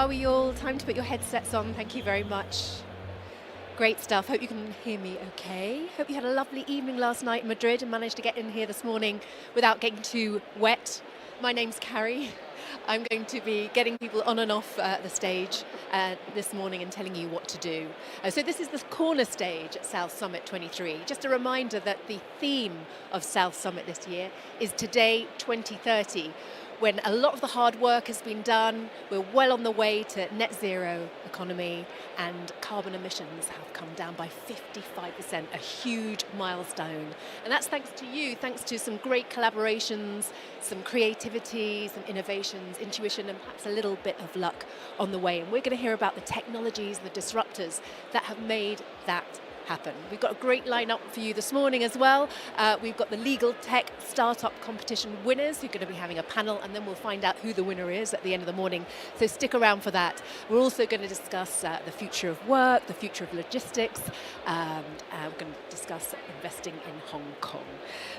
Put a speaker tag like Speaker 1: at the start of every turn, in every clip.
Speaker 1: are we all? Time to put your headsets on. Thank you very much. Great stuff. Hope you can hear me okay. Hope you had a lovely evening last night in Madrid and managed to get in here this morning without getting too wet. My name's Carrie. I'm going to be getting people on and off the stage this morning and telling you what to do. So this is the corner stage at South Summit 23. Just a reminder that the theme of South Summit this year is Today 2030. When a lot of the hard work has been done, we're well on the way to net zero economy, and carbon emissions have come down by 55%, a huge milestone. And that's thanks to you, thanks to some great collaborations, some creativity, some innovations, intuition, and perhaps a little bit of luck on the way. And we're going to hear about the technologies, the disruptors that have made that happen. We've got a great lineup for you this morning as well. We've got the Legal Tech Startup Competition winners who are going to be having a panel, and then we'll find out who the winner is at the end of the morning. So stick around for that. We're also going to discuss the future of work, the future of logistics, and we're going to discuss investing in Hong Kong.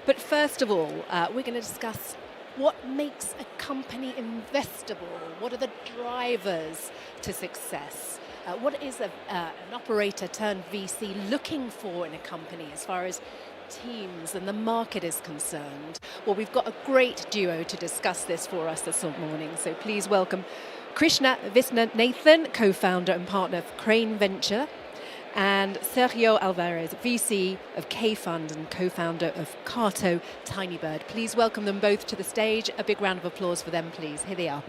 Speaker 1: But first of all, we're going to discuss what makes a company investable. What are the drivers to success? What is an operator turned VC looking for in a company as far as teams and the market is concerned? Well, we've got a great duo to discuss this for us this morning. So please welcome Krishna Viswanathan, co-founder and partner of Crane Venture, and Sergio Alvarez, VC of K-Fund and co-founder of Carto Tinybird. Please welcome them both to the stage. A big round of applause for them, please. Here they are.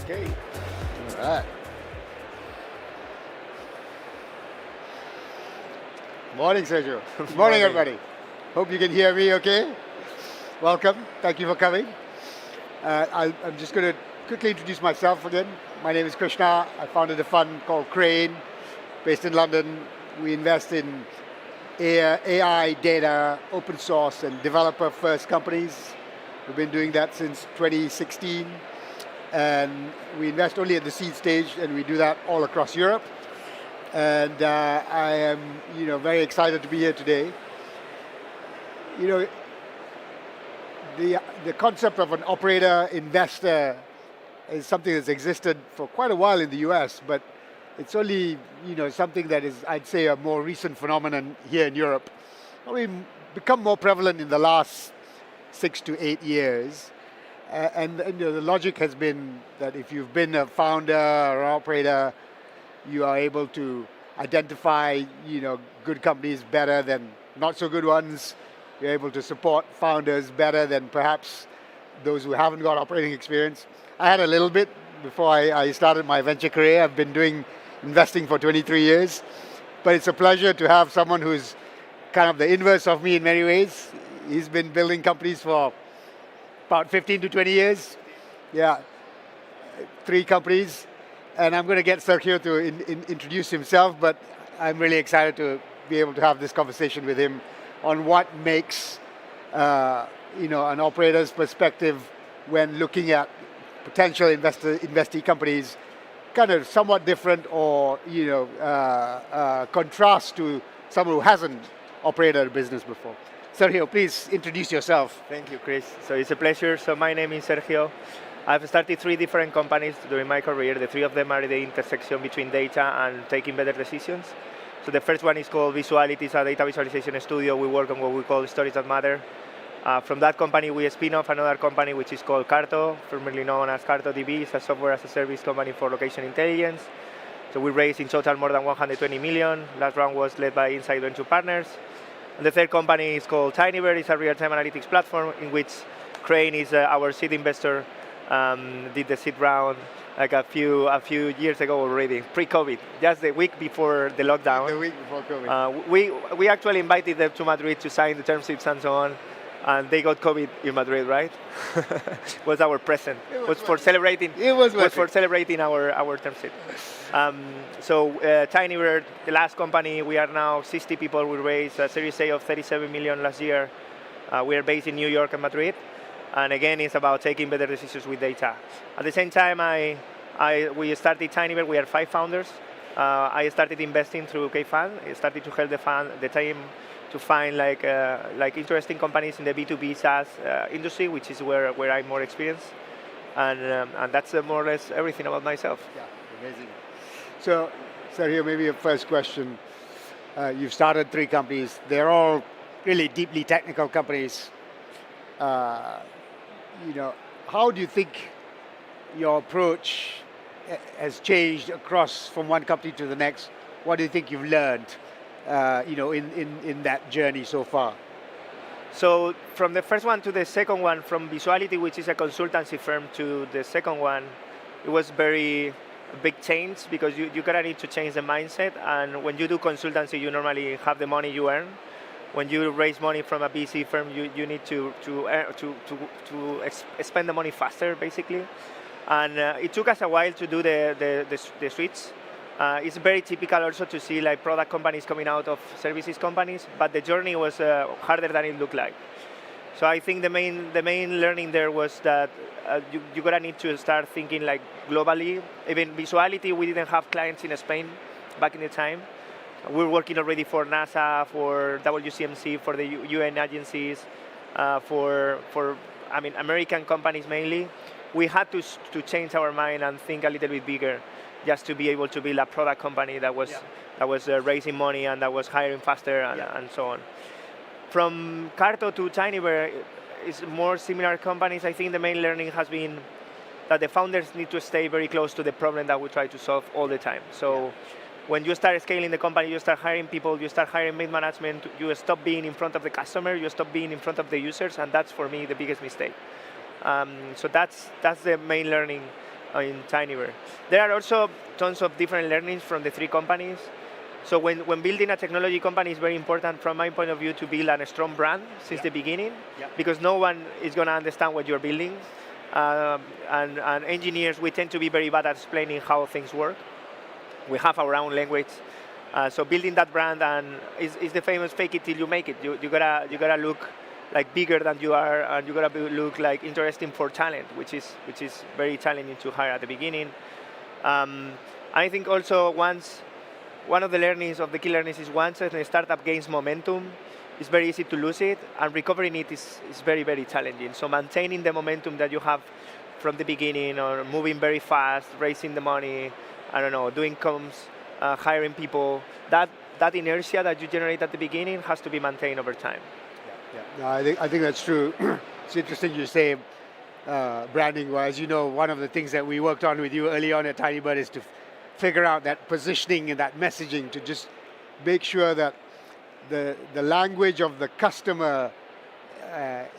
Speaker 2: Okay, all right. Morning, Sergio. Morning, everybody. Hope you can hear me okay. Welcome, thank you for coming. I'm just going to quickly introduce myself again. My name is Krishna. I founded a fund called Crane, based in London. We invest in AI, data, open source, and developer-first companies. We've been doing that since 2016. And we invest only at the seed stage, and we do that all across Europe. And I am, very excited to be here today. The concept of an operator investor is something that's existed for quite a while in the US, but it's only, something that is, I'd say, a more recent phenomenon here in Europe. Probably become more prevalent in the last 6 to 8 years. And the logic has been that if you've been a founder or operator, you are able to identify, good companies better than not so good ones. You're able to support founders better than perhaps those who haven't got operating experience. I had a little bit before I started my venture career. I've been doing investing for 23 years. But it's a pleasure to have someone who's kind of the inverse of me in many ways. He's been building companies for about 15 to 20 years. Yeah, 3 companies. And I'm going to get Sergio to introduce himself, but I'm really excited to be able to have this conversation with him on what makes an operator's perspective when looking at potential investee companies kind of somewhat different, or contrast to someone who hasn't operated a business before. Sergio, please introduce yourself.
Speaker 3: Thank you, Chris. So it's a pleasure. So my name is Sergio. I've started 3 different companies during my career. The 3 of them are the intersection between data and taking better decisions. So the first one is called Visuality. It's a data visualization studio. We work on what we call stories that matter. From that company, we spin off another company which is called Carto, formerly known as CartoDB. It's a software as a service company for location intelligence. So we raised in total more than 120 million. Last round was led by Inside Venture Partners. And the third company is called Tinybird. It's a real-time analytics platform in which Crane is our seed investor. Did the seed round like a few years ago already, pre-COVID, just the week before the lockdown.
Speaker 2: The week before COVID.
Speaker 3: We actually invited them to Madrid to sign the term sheets and so on, and they got COVID in Madrid, right? Was our present. Was for celebrating.
Speaker 2: It was
Speaker 3: for celebrating our term sheet. Tinybird, the last company, we are now 60 people. We raised a Series A of 37 million last year. We are based in New York and Madrid. And again, it's about taking better decisions with data. At the same time, we started Tinybird. We are 5 founders. I started investing through K-Fund. I started to help the team to find like interesting companies in the B2B SaaS industry, which is where I'm more experienced. And that's more or less everything about myself.
Speaker 2: Yeah, amazing. So, Sergio, maybe a first question. You've started 3 companies. They're all really deeply technical companies. How do you think your approach has changed across from one company to the next? What do you think you've learned, in that journey so far?
Speaker 3: So from the first one to the second one, from Visuality, which is a consultancy firm, to the second one, it was very big change because you gotta need to change the mindset. And when you do consultancy, you normally have the money you earn. When you raise money from a VC firm, you need to spend the money faster, basically. And it took us a while to do the switch. It's very typical also to see like product companies coming out of services companies, but the journey was harder than it looked like. So I think the main learning there was that you gotta need to start thinking like globally. Even Visuality, we didn't have clients in Spain back in the time. We were working already for NASA, for WCMC, for the UN agencies, for American companies mainly. We had to change our mind and think a little bit bigger, just to be able to build a product company that was raising money and that was hiring faster and so on. From Carto to Tinybear, it's more similar companies. I think the main learning has been that the founders need to stay very close to the problem that we try to solve all the time. So when you start scaling the company, you start hiring people, you start hiring mid-management, you stop being in front of the customer, you stop being in front of the users, and that's, for me, the biggest mistake. So that's the main learning in Tinybear. There are also tons of different learnings from the 3 companies. So when building a technology company, it's very important, from my point of view, to build a strong brand since the beginning, because no one is going to understand what you're building. And engineers, we tend to be very bad at explaining how things work. We have our own language. So building that brand is the famous fake it till you make it. You gotta look like bigger than you are, and you gotta look like interesting for talent, which is very challenging to hire at the beginning. I think also one of the learnings, of the key learnings, is once a startup gains momentum, it's very easy to lose it, and recovering it is very, very challenging. So maintaining the momentum that you have from the beginning, or moving very fast, raising the money, I don't know, doing comms, hiring people, that inertia that you generate at the beginning has to be maintained over time.
Speaker 2: No, I think that's true. It's interesting you say branding wise. One of the things that we worked on with you early on at Tinybear is to figure out that positioning and that messaging, to just make sure that the language of the customer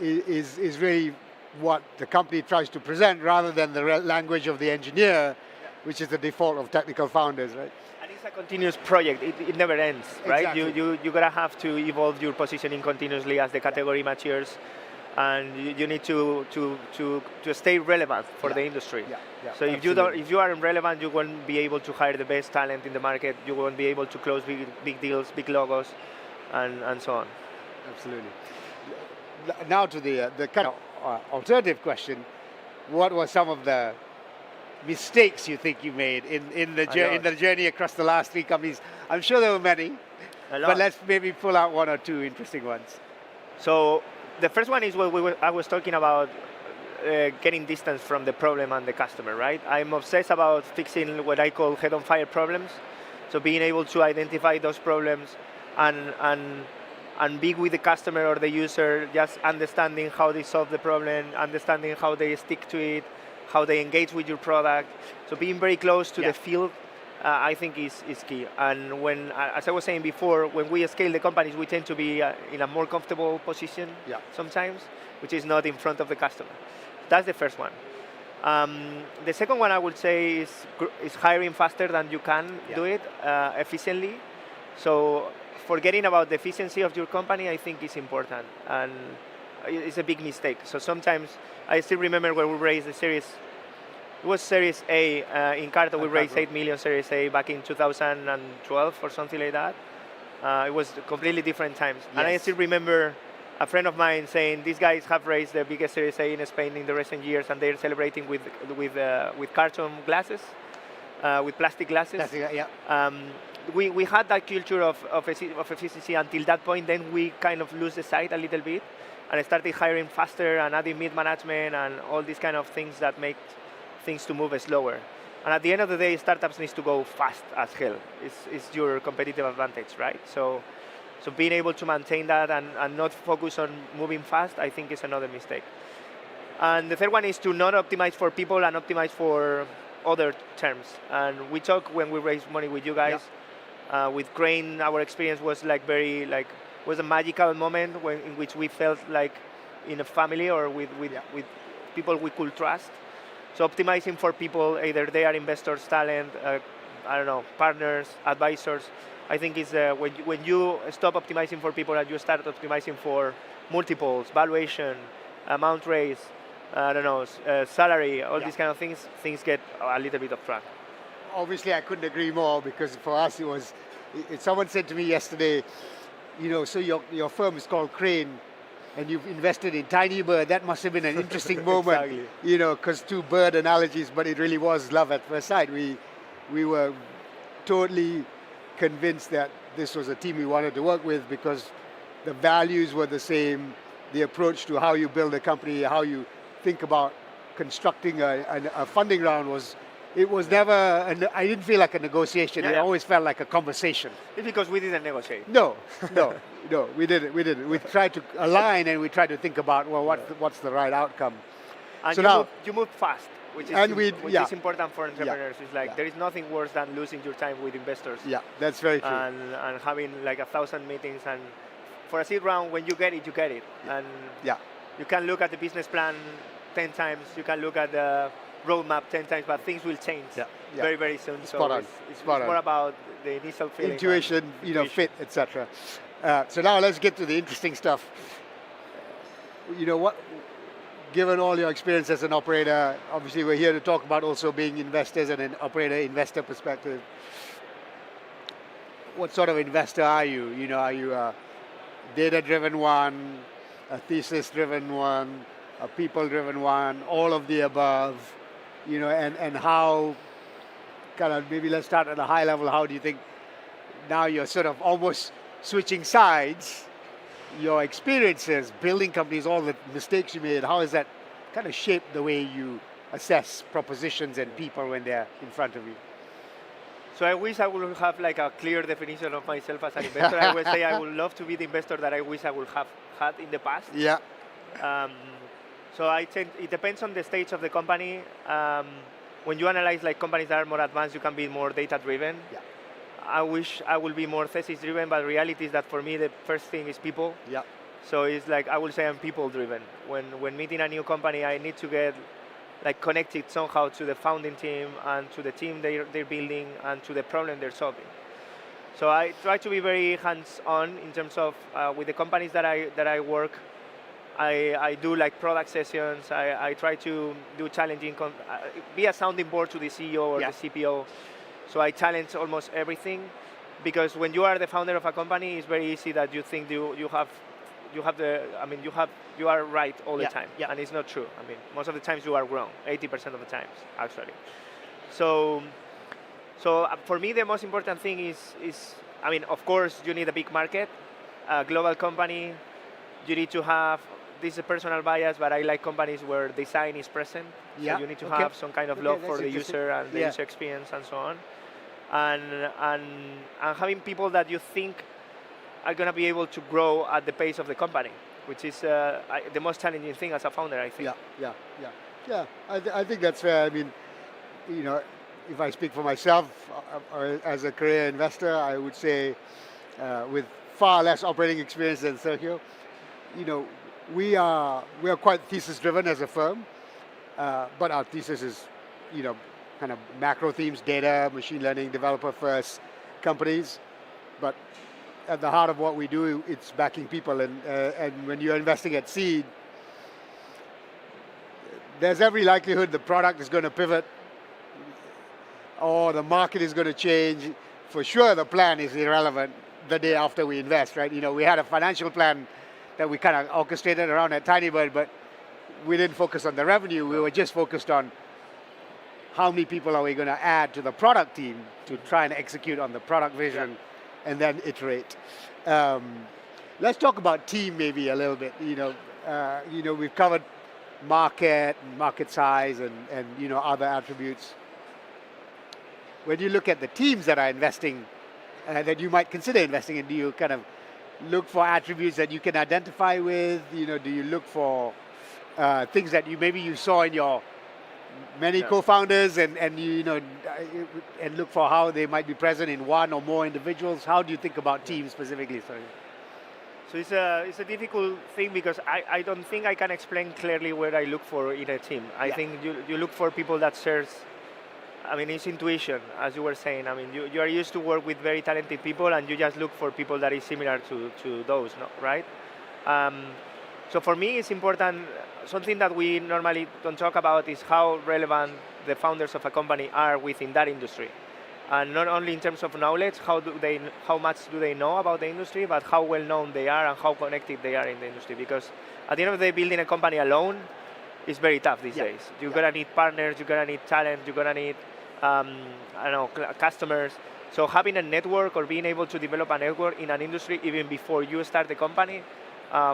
Speaker 2: is really what the company tries to present, rather than the language of the engineer, which is the default of technical founders, right?
Speaker 3: It's a continuous project. It never ends, right?
Speaker 2: Exactly.
Speaker 3: You gotta have to evolve your positioning continuously as the category matures, and you need to stay relevant for the industry. So if you aren't relevant, you won't be able to hire the best talent in the market. You won't be able to close big deals, big logos, and so on.
Speaker 2: Absolutely. Now to the kind of alternative question: what were some of the mistakes you think you made in the journey across the last 3 companies? I'm sure there were many, but let's maybe pull out 1 or 2 interesting ones.
Speaker 3: So the first one is what I was talking about, getting distance from the problem and the customer, right? I'm obsessed about fixing what I call head-on-fire problems. So being able to identify those problems and be with the customer or the user, just understanding how they solve the problem, understanding how they stick to it, how they engage with your product. So being very close to the field, I think is key. And when, as I was saying before, when we scale the companies, we tend to be in a more comfortable position sometimes, which is not in front of the customer. That's the first one. The second one I would say is hiring faster than you can do it efficiently. So forgetting about the efficiency of your company, I think, is important. And it's a big mistake. So sometimes, I still remember when we raised the series, it was Series A in Carto. We raised 8 million Series A back in 2012 or something like that. It was completely different times. And I still remember a friend of mine saying, these guys have raised the biggest Series A in Spain in the recent years, and they're celebrating with carton glasses. with plastic glasses.
Speaker 2: That's it, yeah.
Speaker 3: We had that culture of efficiency until that point. Then we kind of lose the sight a little bit, and I started hiring faster and adding mid-management and all these kind of things that make things to move slower. And at the end of the day, startups needs to go fast as hell. It's your competitive advantage, right? So being able to maintain that and not focus on moving fast, I think is another mistake. And the third one is to not optimize for people and optimize for other terms. And we talk when we raise money with you guys. With Crane, our experience was was a magical moment in which we felt like in a family or with people we could trust. So optimizing for people, either they are investors, talent, I don't know, partners, advisors. I think is when you stop optimizing for people and you start optimizing for multiples, valuation, amount raised, I don't know, salary, all these kind of things get a little bit off track.
Speaker 2: Obviously, I couldn't agree more, because for us it was, someone said to me yesterday, so your firm is called Crane and you've invested in Tinybird. That must have been an interesting moment,
Speaker 3: Exactly.
Speaker 2: because two bird analogies, but it really was love at first sight. We were totally convinced that this was a team we wanted to work with because the values were the same, the approach to how you build a company, how you think about constructing a funding round it was never, I didn't feel like a negotiation. It always felt like a conversation.
Speaker 3: It's because we didn't negotiate.
Speaker 2: No, we didn't. We tried to align and we tried to think about, well, what's the right outcome.
Speaker 3: And
Speaker 2: So
Speaker 3: you move fast, which is is important for entrepreneurs. It's like there is nothing worse than losing your time with investors.
Speaker 2: Yeah, that's very true.
Speaker 3: And having like 1,000 meetings, and for a seed round, when you get it, you get it. And you can look at the business plan 10 times. You can look at the roadmap 10 times, but things will change very, very soon. It's more about the initial feeling.
Speaker 2: Intuition, fit, etc. So now let's get to the interesting stuff. Given all your experience as an operator, obviously we're here to talk about also being investors and an operator-investor perspective. What sort of investor are you? Are you a data-driven one, a thesis-driven one, a people-driven one, all of the above? And how, kind of, maybe let's start at a high level. How do you think now you're sort of almost switching sides, your experiences, building companies, all the mistakes you made, how has that kind of shaped the way you assess propositions and people when they're in front of you?
Speaker 3: So I wish I would have like a clear definition of myself as an investor. I would say I would love to be the investor that I wish I would have had in the past.
Speaker 2: Yeah.
Speaker 3: So it depends on the stage of the company. When you analyze like companies that are more advanced, you can be more data-driven.
Speaker 2: Yeah.
Speaker 3: I wish I would be more thesis-driven, but the reality is that for me, the first thing is people.
Speaker 2: Yeah.
Speaker 3: So it's like, I would say I'm people-driven. When meeting a new company, I need to get like connected somehow to the founding team and to the team they're building and to the problem they're solving. So I try to be very hands-on in terms of, with the companies that I work, I do like product sessions. I try to do challenging, be a sounding board to the CEO or the CPO. So I challenge almost everything, because when you are the founder of a company, it's very easy that you think you are right all the time, and it's not true. I mean, most of the times you are wrong, 80% of the times actually. So for me, the most important thing is, I mean, of course, you need a big market, a global company. You need to have, this is a personal bias, but I like companies where design is present. So you need to have some kind of love for the user and the user experience and so on. And having people that you think are going to be able to grow at the pace of the company, which is the most challenging thing as a founder, I think.
Speaker 2: Yeah. I think that's fair. I mean, if I speak for myself, as a career investor, I would say, with far less operating experience than Sergio, we are quite thesis-driven as a firm, but our thesis is, kind of macro themes, data, machine learning, developer-first companies. But at the heart of what we do, it's backing people. And when you're investing at seed, there's every likelihood the product is going to pivot or the market is going to change. For sure, the plan is irrelevant the day after we invest, right? We had a financial plan that we kind of orchestrated around at Tinybird, but we didn't focus on the revenue. We were just focused on how many people are we going to add to the product team to try and execute on the product vision, and then iterate. Let's talk about team maybe a little bit. We've covered market size, and other attributes. When you look at the teams that are investing, that you might consider investing in, do you kind of look for attributes that you can identify with? Do you look for things that you saw in your many co-founders, and look for how they might be present in one or more individuals? How do you think about teams specifically? Sorry.
Speaker 3: So it's a difficult thing because I don't think I can explain clearly where I look for in a team. I think you look for people that shares. It's intuition, as you were saying. You are used to work with very talented people, and you just look for people that is similar to those, no? Right? So for me, it's important. Something that we normally don't talk about is how relevant the founders of a company are within that industry, and not only in terms of knowledge, how much do they know about the industry, but how well known they are and how connected they are in the industry. Because at the end of the day, building a company alone is very tough these days. You're gonna need partners, you're gonna need talent, you're gonna need customers. So having a network or being able to develop a network in an industry even before you start the company,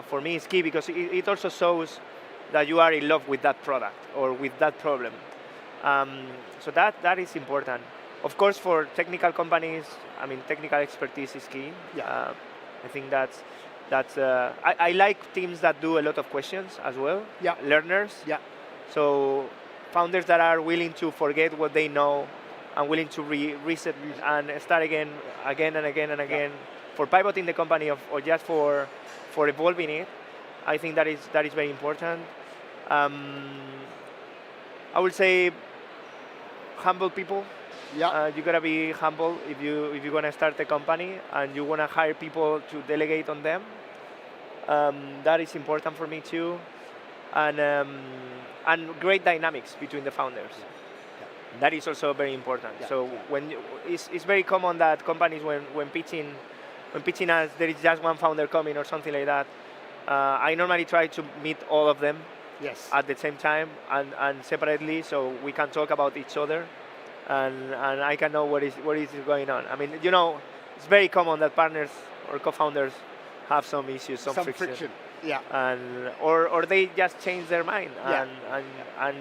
Speaker 3: for me is key, because it also shows that you are in love with that product or with that problem. So that is important. Of course, for technical companies, technical expertise is key. I think that's I like teams that do a lot of questions as well. Learners. So founders that are willing to forget what they know and willing to reset and start again and again for pivoting the company or just for evolving it. I think that is very important. I would say humble people. You gotta be humble if you're gonna start a company and you wanna hire people to delegate on them. That is important for me too, and great dynamics between the founders. That is also very important. When it's very common that companies when pitching us, there is just one founder coming or something like that. I normally try to meet all of them at the same time and separately, so we can talk about each other, and I can know what is going on. It's very common that partners or co-founders have some issues, some friction. And or they just change their mind, and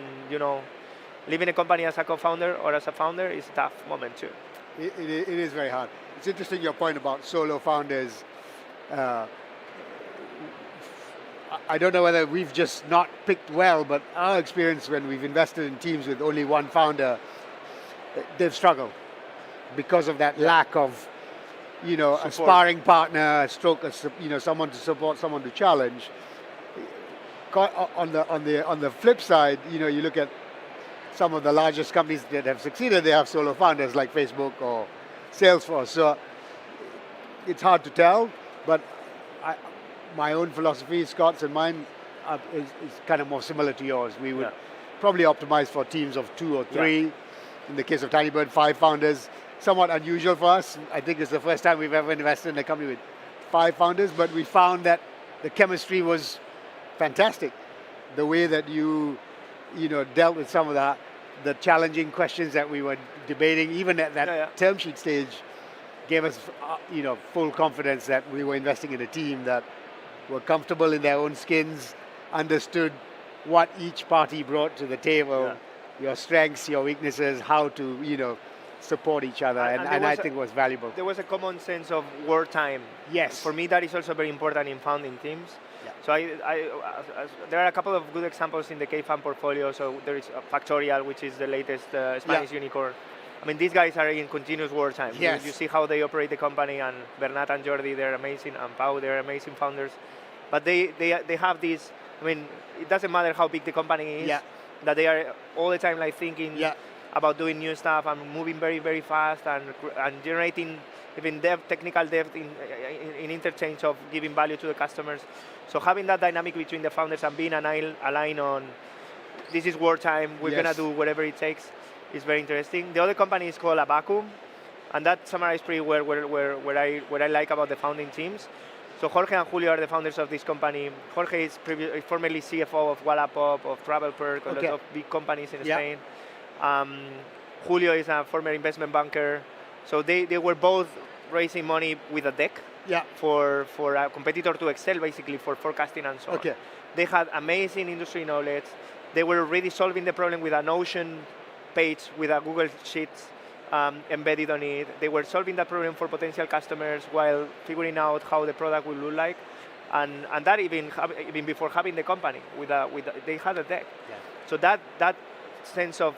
Speaker 3: leaving a company as a co-founder or as a founder is a tough moment too.
Speaker 2: It is very hard. It's interesting your point about solo founders. I don't know whether we've just not picked well, but our experience when we've invested in teams with only one founder, they've struggled because of that lack of, a sparring partner, a stroke, someone to support, someone to challenge. On the flip side, you look at some of the largest companies that have succeeded, they have solo founders like Facebook or Salesforce. So it's hard to tell, but my own philosophy, Scott's and mine, is kind of more similar to yours. We would probably optimize for teams of 2 or 3. In the case of Tinybird, 5 founders. Somewhat unusual for us. I think it's the first time we've ever invested in a company with 5 founders, but we found that the chemistry was fantastic. The way that you dealt with some of the challenging questions that we were debating, even at that term sheet stage, gave us full confidence that we were investing in a team that were comfortable in their own skins, understood what each party brought to the table, your strengths, your weaknesses, how to support each other, and I think it was valuable.
Speaker 3: There was a common sense of wartime.
Speaker 2: Yes.
Speaker 3: For me, that is also very important in founding teams. So there are a couple of good examples in the K-Fund portfolio. So there is Factorial, which is the latest Spanish unicorn. These guys are in continuous wartime.
Speaker 2: Yes.
Speaker 3: You see how they operate the company, and Bernat and Jordi, they're amazing, and Pau, they're amazing founders. But they have this, it doesn't matter how big the company is, that they are all the time thinking about doing new stuff and moving very, very fast and generating even technical depth in interchange of giving value to the customers. So having that dynamic between the founders and being aligned on this is wartime, we're going to do whatever it takes is very interesting. The other company is called Abacum, and that summarizes pretty well what I like about the founding teams. So Jorge and Julio are the founders of this company. Jorge is formerly CFO of Wallapop, of TravelPerk, a lot of big companies in Spain. Um, Julio is a former investment banker. So they were both raising money with a deck
Speaker 2: Yeah.
Speaker 3: for a competitor to Excel, basically for forecasting and so on.
Speaker 2: Okay.
Speaker 3: They had amazing industry knowledge. They were already solving the problem with a Notion page with a Google Sheets embedded on it. They were solving that problem for potential customers while figuring out how the product will look like. And that even before having the company, they had a deck.
Speaker 2: Yeah.
Speaker 3: So that sense of,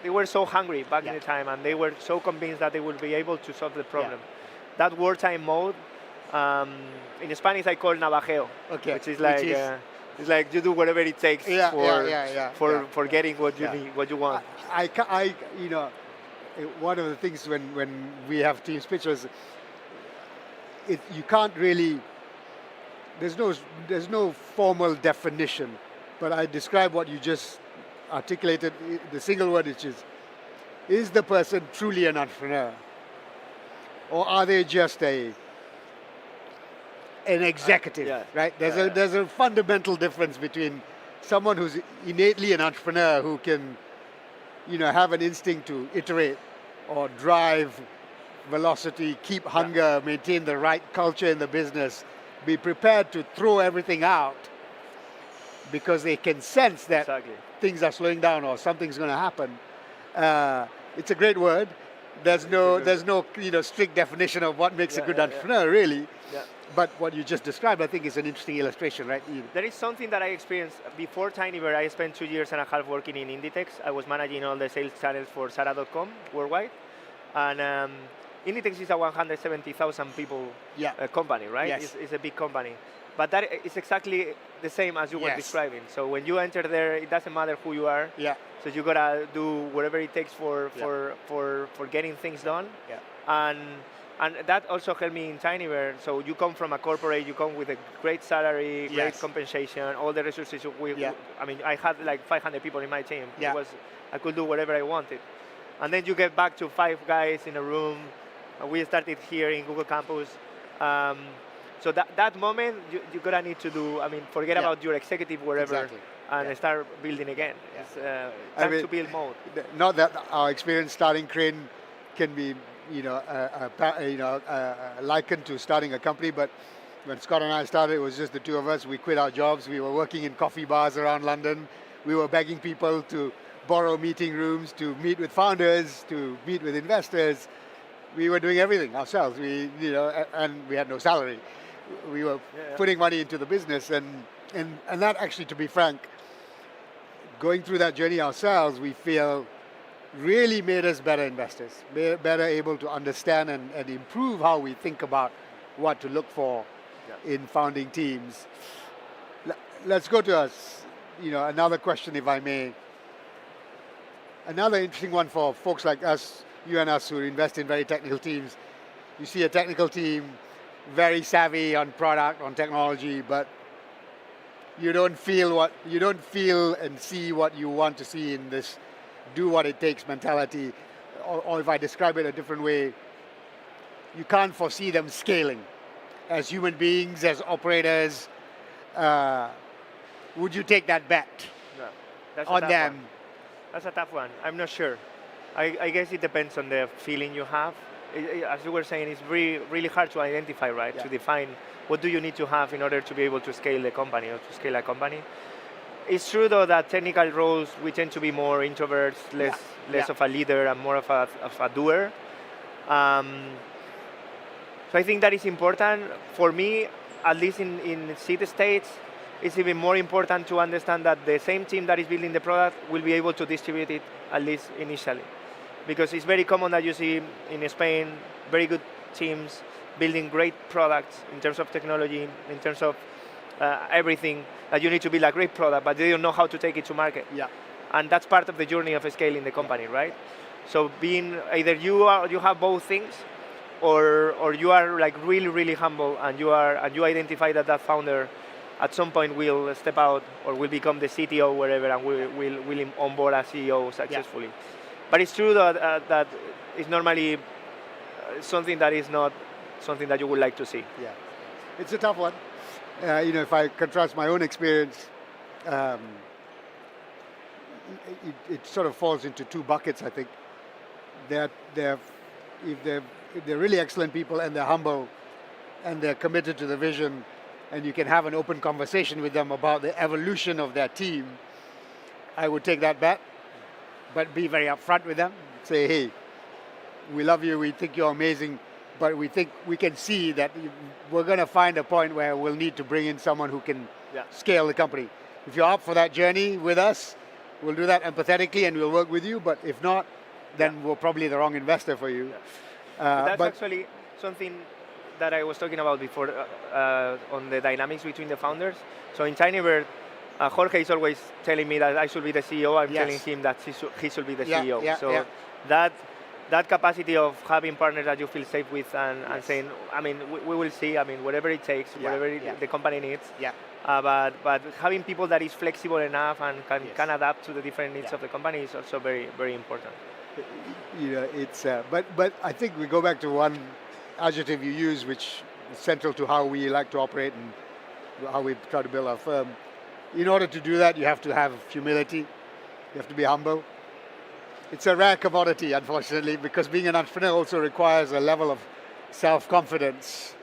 Speaker 3: they were so hungry back in
Speaker 2: Yeah.
Speaker 3: the time, and they were so convinced that they would be able to solve the problem. That wartime mode, in Spanish I call navajeo,
Speaker 2: Okay.
Speaker 3: which is like it's like you do whatever it takes for getting what you need, what you want.
Speaker 2: I one of the things when we have teams pitches, you can't really. There's no formal definition, but I describe what you just articulated. The single word, which is the person truly an entrepreneur, or are they just an executive? Right? There's a fundamental difference between someone who's innately an entrepreneur who can, have an instinct to iterate or drive velocity, keep hunger, maintain the right culture in the business, be prepared to throw everything out because they can sense that things are slowing down or something's going to happen. It's a great word. There's no strict definition of what makes a good entrepreneur, really.
Speaker 3: Yeah.
Speaker 2: But what you just described, I think, is an interesting illustration, right?
Speaker 3: There is something that I experienced before TinyBear. I spent 2 years and a half working in Inditex. I was managing all the sales channels for Zara.com worldwide. And Inditex is a 170,000 people company, right?
Speaker 2: Yes.
Speaker 3: It's a big company. But that is exactly the same as you were describing. So when you enter there, it doesn't matter who you are.
Speaker 2: Yeah.
Speaker 3: So you gotta do whatever it takes for getting things done.
Speaker 2: Yeah.
Speaker 3: And that also helped me in TinyBear. So you come from a corporate, you come with a great salary, great compensation, all the resources. I mean, I had like 500 people in my team.
Speaker 2: Yeah.
Speaker 3: I could do whatever I wanted. And then you get back to 5 guys in a room. We started here in Google Campus. So that moment, you're gonna need to do, forget about your executive wherever and start building again.
Speaker 2: Yeah.
Speaker 3: It's time to build mode.
Speaker 2: Not that our experience starting Crane can be, likened to starting a company, but when Scott and I started, it was just the two of us. We quit our jobs. We were working in coffee bars around London. We were begging people to borrow meeting rooms, to meet with founders, to meet with investors. We were doing everything ourselves. And we had no salary. We were putting money into the business, and that actually, to be frank, going through that journey ourselves, we feel really made us better investors, better able to understand and improve how we think about what to look for in founding teams. Let's go to another question, if I may. Another interesting one for folks like us, you and us, who invest in very technical teams. You see a technical team, very savvy on product, on technology, but you don't feel and see what you want to see in this do what it takes mentality. Or if I describe it a different way, you can't foresee them scaling as human beings, as operators. Would you take that bet on them?
Speaker 3: That's a tough one. I'm not sure. I guess it depends on the feeling you have. As you were saying, it's really, really hard to identify, right?
Speaker 2: Yeah.
Speaker 3: To define what do you need to have in order to be able to scale the company or to scale a company. It's true, though, that technical roles, we tend to be more introverts, less of a leader and more of a doer. So I think that is important. For me, at least in seed stage, it's even more important to understand that the same team that is building the product will be able to distribute it, at least initially. Because it's very common that you see in Spain very good teams building great products in terms of technology, in terms of everything, that you need to build a great product, but they don't know how to take it to market.
Speaker 2: Yeah.
Speaker 3: And that's part of the journey of scaling the company, right? So being either you have both things, or you are like really, really humble, and you identify that founder at some point will step out or will become the CTO wherever, and will onboard a CEO successfully. Yeah. But it's true that it's normally something that is not something that you would like to see.
Speaker 2: Yeah, it's a tough one. If I contrast my own experience, it sort of falls into two buckets, I think. They're, they're, if they're really excellent people and they're humble and they're committed to the vision, and you can have an open conversation with them about the evolution of their team, I would take that bet, but be very upfront with them. Say, hey, we love you, we think you're amazing, but we think we can see that we're going to find a point where we'll need to bring in someone who can scale the company. If you're up for that journey with us, we'll do that empathetically and we'll work with you, but if not, then we're probably the wrong investor for you.
Speaker 3: That's actually something that I was talking about before on the dynamics between the founders. So in TinyBird, Jorge is always telling me that I should be the CEO. I'm telling him that he should be the CEO. So that capacity of having partners that you feel safe with and saying, I mean, we will see. I mean, whatever it takes, whatever the company needs. But having people that is flexible enough and can adapt to the different needs of the company is also very, very important.
Speaker 2: You know, it's but I think we go back to one adjective you use, which is central to how we like to operate and how we try to build our firm. In order to do that, you have to have humility. You have to be humble. It's a rare commodity, unfortunately, because being an entrepreneur also requires a level of self-confidence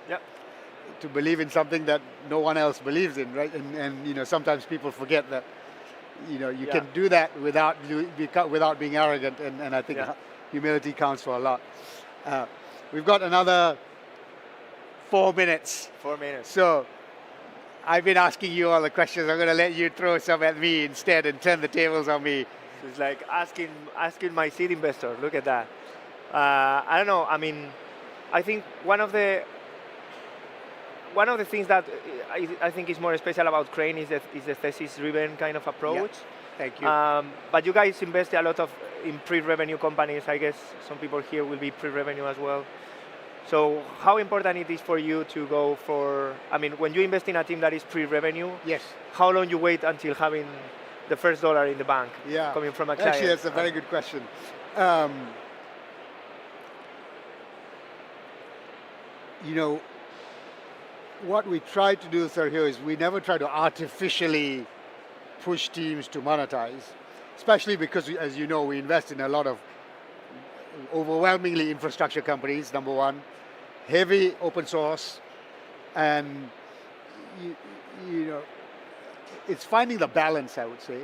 Speaker 2: to believe in something that no one else believes in, right? And you know, sometimes people forget that, you know, you can do that without being arrogant, and I think humility counts for a lot. We've got another 4 minutes.
Speaker 3: 4 minutes.
Speaker 2: So I've been asking you all the questions. I'm going to let you throw some at me instead and turn the tables on me.
Speaker 3: It's like asking my seed investor. Look at that. I don't know. I mean, I think one of the things that I think is more special about Crane is the thesis-driven kind of approach.
Speaker 2: Thank you.
Speaker 3: But you guys invest a lot in pre-revenue companies. I guess some people here will be pre-revenue as well. So how important it is for you to go for, I mean, when you invest in a team that is pre-revenue, how long you wait until having the first dollar in the bank coming from a client?
Speaker 2: Actually, that's a very good question. You know, what we try to do, Sergio, is we never try to artificially push teams to monetize, especially because, as you know, we invest in a lot of overwhelmingly infrastructure companies, number one, heavy open source, and you know, it's finding the balance, I would say.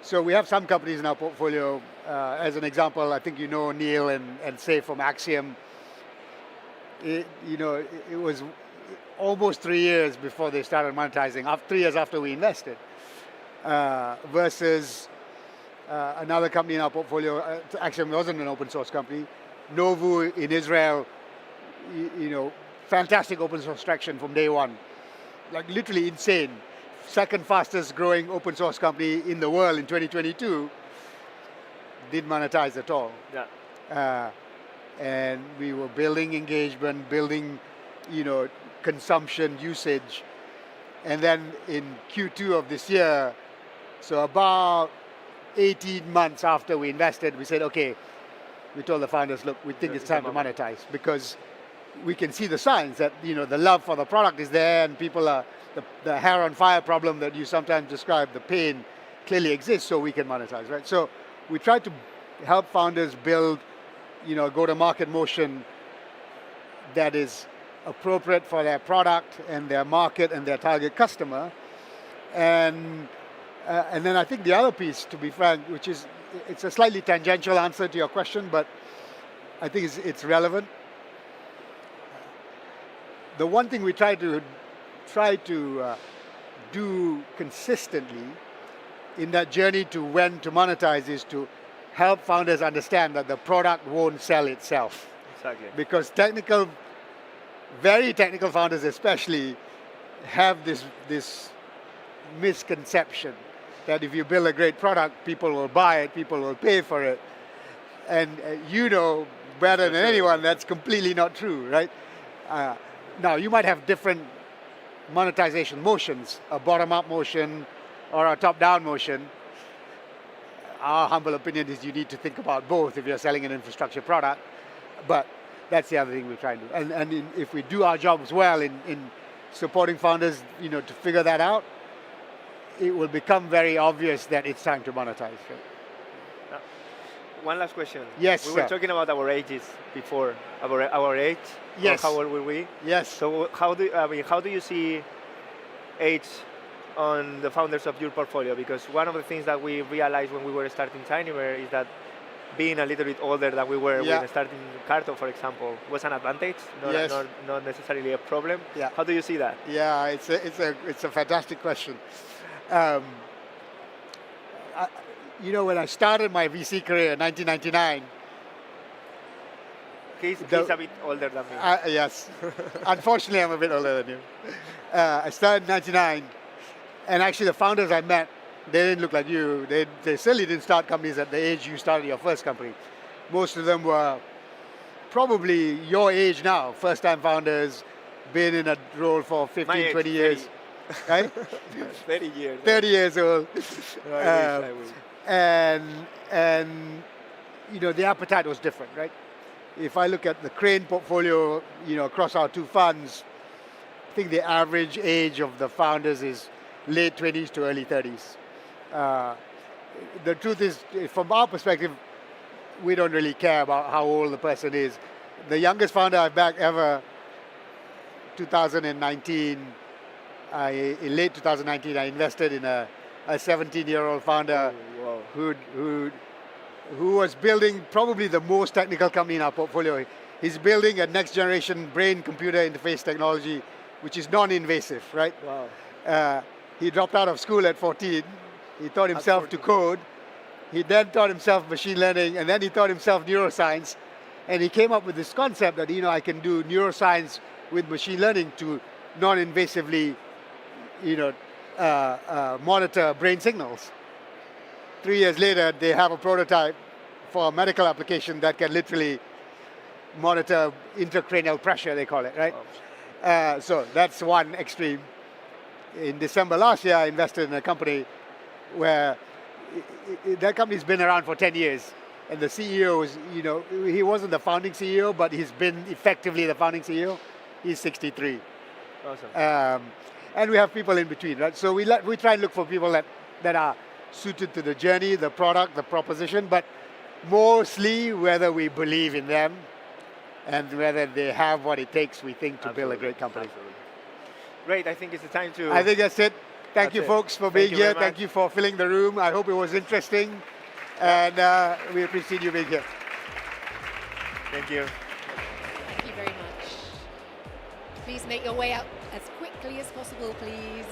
Speaker 2: So we have some companies in our portfolio, as an example, I think you know Neil and Say from Axiom. It was almost 3 years before they started monetizing, 3 years after we invested, versus another company in our portfolio, Axiom wasn't an open source company, Novu in Israel, you know, fantastic open source traction from day one, like literally insane. Second fastest growing open source company in the world in 2022, didn't monetize at all. And we were building engagement, building, you know, consumption, usage. And then in Q2 of this year, so about 18 months after we invested, we said, okay, we told the founders, look, we think it's time to monetize, because we can see the signs that, you know, the love for the product is there, and people are, the hair on fire problem that you sometimes describe, the pain clearly exists, so we can monetize, right? So we try to help founders build, you know, go-to-market motion that is appropriate for their product and their market and their target customer. And then I think the other piece, to be frank, which is, it's a slightly tangential answer to your question, but I think it's relevant. The one thing we try to do consistently in that journey to when to monetize is to help founders understand that the product won't sell itself.
Speaker 3: Exactly.
Speaker 2: Because very technical founders especially have this misconception that if you build a great product, people will buy it, people will pay for it. And you know better than anyone that's completely not true, right? Now, you might have different monetization motions, a bottom-up motion or a top-down motion. Our humble opinion is you need to think about both if you're selling an infrastructure product, but that's the other thing we're trying to do. And if we do our jobs well in supporting founders, you know, to figure that out, it will become very obvious that it's time to monetize. Right?
Speaker 3: One last question.
Speaker 2: Yes,
Speaker 3: We were
Speaker 2: sir.
Speaker 3: talking about our ages before, our age.
Speaker 2: Yes.
Speaker 3: Or how old were we?
Speaker 2: Yes.
Speaker 3: So how do you see age on the founders of your portfolio? Because one of the things that we realized when we were starting Tinyver is that being a little bit older than we were
Speaker 2: Yeah.
Speaker 3: when starting Carto, for example, was an advantage,
Speaker 2: Yes.
Speaker 3: not necessarily a problem.
Speaker 2: Yeah.
Speaker 3: How do you see that?
Speaker 2: Yeah, it's a fantastic question. Um, when I started my VC career in 1999,
Speaker 3: He's
Speaker 2: The-
Speaker 3: a bit older than me.
Speaker 2: yes, unfortunately I'm a bit older than you. I started in 99, and actually the founders I met, they didn't look like you. They certainly didn't start companies at the age you started your first company. Most of them were probably your age now, first-time founders, been in a role for 15,
Speaker 3: My age,
Speaker 2: 20 years, right?
Speaker 3: 30 years.
Speaker 2: 30 years old.
Speaker 3: No, I wish.
Speaker 2: And the appetite was different, right? If I look at the Crane portfolio, across our two funds, I think the average age of the founders is late 20s to early 30s. The truth is, from our perspective, we don't really care about how old the person is. The youngest founder I've backed ever, 2019, in late 2019, I invested in a 17-year-old founder
Speaker 3: Wow.
Speaker 2: who was building probably the most technical company in our portfolio. He's building a next generation brain-computer interface technology, which is non-invasive, right?
Speaker 3: Wow.
Speaker 2: He dropped out of school at 14. He taught himself to
Speaker 3: 14.
Speaker 2: code. He then taught himself machine learning, and then he taught himself neuroscience. And he came up with this concept that, I can do neuroscience with machine learning to non-invasively, monitor brain signals. 3 years later, they have a prototype for a medical application that can literally monitor intracranial pressure, they call it, right?
Speaker 3: Wow.
Speaker 2: So that's one extreme. In December last year, I invested in a company where that company's been around for 10 years. And the CEO is, he wasn't the founding CEO, but he's been effectively the founding CEO. He's 63.
Speaker 3: Awesome.
Speaker 2: And we have people in between, right? So we try and look for people that are suited to the journey, the product, the proposition, but mostly whether we believe in them and whether they have what it takes, we think, to build a great company.
Speaker 3: Absolutely. Great. I think it's the time to.
Speaker 2: I think that's it. Thank
Speaker 3: That's
Speaker 2: you,
Speaker 3: it.
Speaker 2: folks, for
Speaker 3: Thank
Speaker 2: being
Speaker 3: you
Speaker 2: here.
Speaker 3: very much.
Speaker 2: Thank you for filling the room. I hope it was interesting. And we appreciate you being here.
Speaker 3: Thank you.
Speaker 1: Thank you very much. Please make your way out as quickly as possible, please.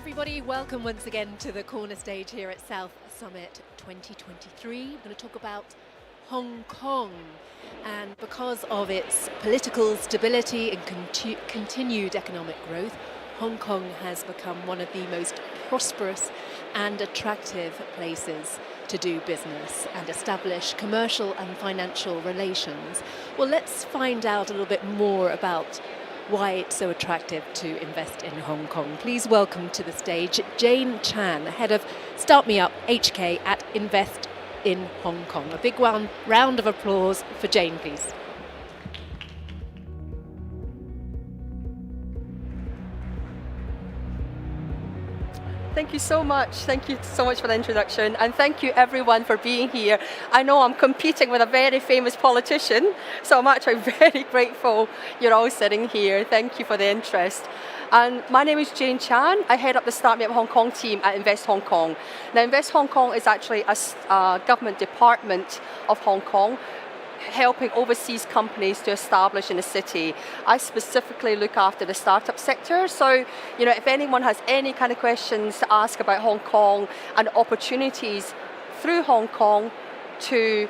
Speaker 1: everybody. Welcome once again to the corner stage here at South Summit 2023. We're going to talk about Hong Kong. And because of its political stability and continued economic growth, Hong Kong has become one of the most prosperous and attractive places to do business and establish commercial and financial relations. Well, let's find out a little bit more about why it's so attractive to invest in Hong Kong. Please welcome to the stage Jane Chan, head of Start Me Up HK at Invest in Hong Kong. A big round of applause for Jane, please.
Speaker 4: Thank you so much. Thank you so much for the introduction. And thank you everyone for being here. I know I'm competing with a very famous politician, so I'm actually very grateful you're all sitting here. Thank you for the interest. And my name is Jane Chan. I head up the Start Me Up Hong Kong team at Invest Hong Kong. Now, Invest Hong Kong is actually a government department of Hong Kong, helping overseas companies to establish in the city. I specifically look after the startup sector. So, if anyone has any kind of questions to ask about Hong Kong and opportunities through Hong Kong to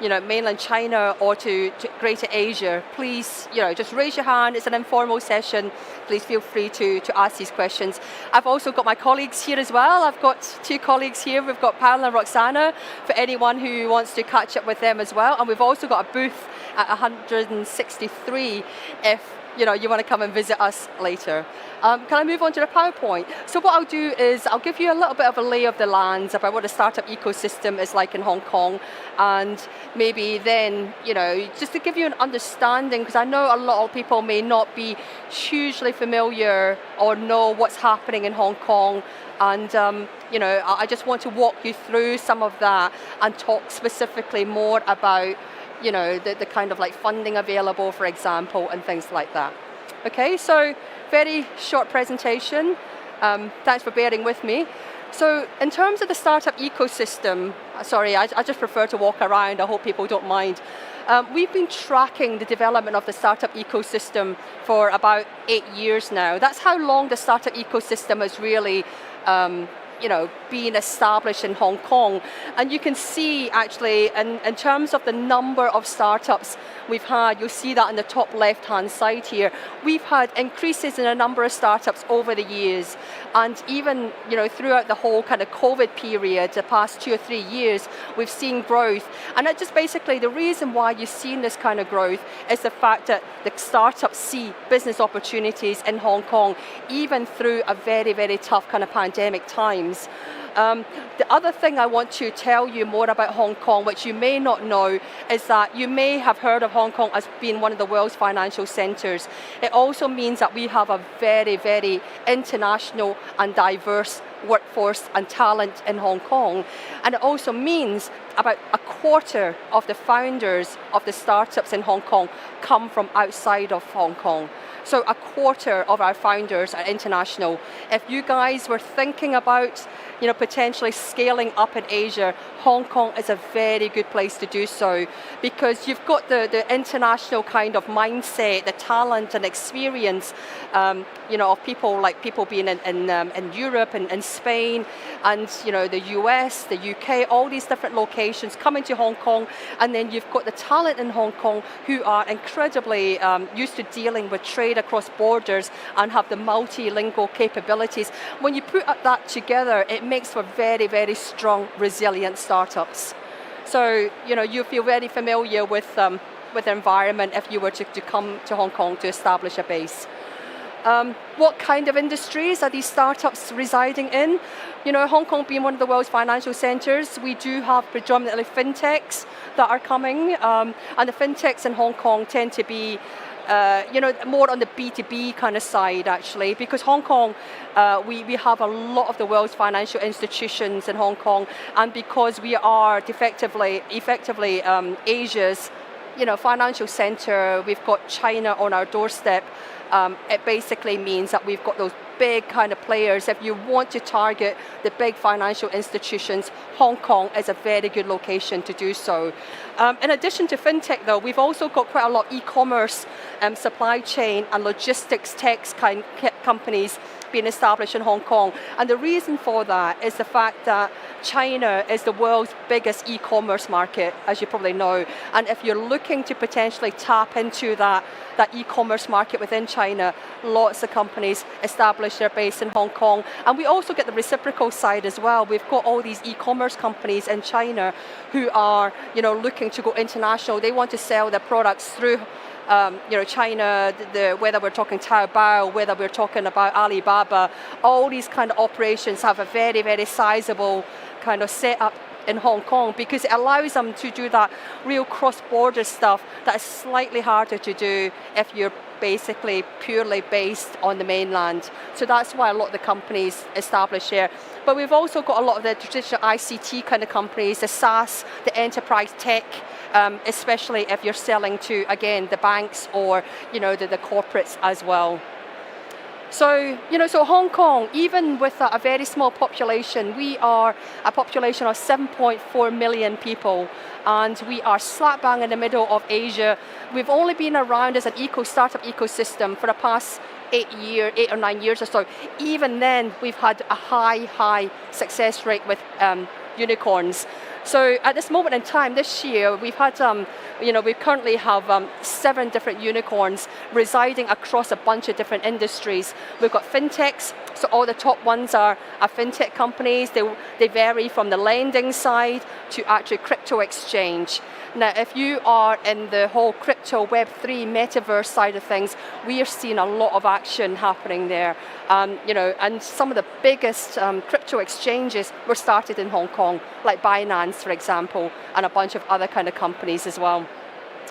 Speaker 4: mainland China or to Greater Asia, please, just raise your hand. It's an informal session. Please feel free to ask these questions. I've also got my colleagues here as well. I've got two colleagues here. We've got Paolo and Roxana for anyone who wants to catch up with them as well. And we've also got a booth at 163 if you want to come and visit us later. Can I move on to the PowerPoint? So what I'll do is I'll give you a little bit of a lay of the land about what the startup ecosystem is like in Hong Kong, and maybe then, just to give you an understanding, because I know a lot of people may not be hugely familiar or know what's happening in Hong Kong. And I just want to walk you through some of that and talk specifically more about the kind of like funding available, for example, and things like that. Okay, so very short presentation. Thanks for bearing with me. So in terms of the startup ecosystem, sorry, I just prefer to walk around. I hope people don't mind. We've been tracking the development of the startup ecosystem for about 8 years now. That's how long the startup ecosystem has really being established in Hong Kong. And you can see actually in terms of the number of startups we've had, you'll see that in the top left-hand side here. We've had increases in a number of startups over the years. And even throughout the whole kind of COVID period, the past 2 or 3 years, we've seen growth. And that just basically the reason why you've seen this kind of growth is the fact that the startups see business opportunities in Hong Kong, even through a very, very tough kind of pandemic times. The other thing I want to tell you more about Hong Kong, which you may not know, is that you may have heard of Hong Kong as being one of the world's financial centers. It also means that we have a very, very international and diverse workforce and talent in Hong Kong. And it also means about a quarter of the founders of the startups in Hong Kong come from outside of Hong Kong. So a quarter of our founders are international. If you guys were thinking about potentially scaling up in Asia, Hong Kong is a very good place to do so, because you've got the international kind of mindset, the talent and experience, of people being in Europe and in Spain and the US, the UK, all these different locations coming to Hong Kong, and then you've got the talent in Hong Kong who are incredibly used to dealing with trade across borders and have the multilingual capabilities. When you put that together, it makes for very, very strong, resilient startups. So, you feel very familiar with the environment if you were to come to Hong Kong to establish a base. What kind of industries are these startups residing in? Hong Kong being one of the world's financial centers, we do have predominantly fintechs that are coming, and the fintechs in Hong Kong tend to be more on the B2B kind of side, actually, because Hong Kong, we have a lot of the world's financial institutions in Hong Kong, and because we are effectively Asia's financial center, we've got China on our doorstep. It basically means that we've got those big kind of players, if you want to target the big financial institutions, Hong Kong is a very good location to do so. In addition to fintech though, we've also got quite a lot of e-commerce, supply chain and logistics tech kind companies being established in Hong Kong. And the reason for that is the fact that China is the world's biggest e-commerce market, as you probably know. And if you're looking to potentially tap into that e-commerce market within China, lots of companies establish their base in Hong Kong. And we also get the reciprocal side as well. We've got all these e-commerce companies in China who are, looking to go international. They want to sell their products through China, whether we're talking Taobao, whether we're talking about Alibaba, all these kind of operations have a very, very sizable kind of setup in Hong Kong because it allows them to do that real cross-border stuff that is slightly harder to do if you're basically purely based on the mainland. So that's why a lot of the companies establish here. But we've also got a lot of the traditional ICT kind of companies, the SaaS, the enterprise tech, especially if you're selling to, again, the banks or, the corporates as well. So, so Hong Kong, even with a very small population, we are a population of 7.4 million people, and we are slap bang in the middle of Asia. We've only been around as an startup ecosystem for the past 8 or 9 years or so. Even then, we've had a high success rate with unicorns. So at this moment in time, this year, we've had, we currently have 7 different unicorns residing across a bunch of different industries. We've got fintechs, so all the top ones are fintech companies. They vary from the lending side to actually crypto exchange. Now, if you are in the whole crypto Web3 metaverse side of things, we are seeing a lot of action happening there. And some of the biggest crypto exchanges were started in Hong Kong, like Binance, for example, and a bunch of other kind of companies as well.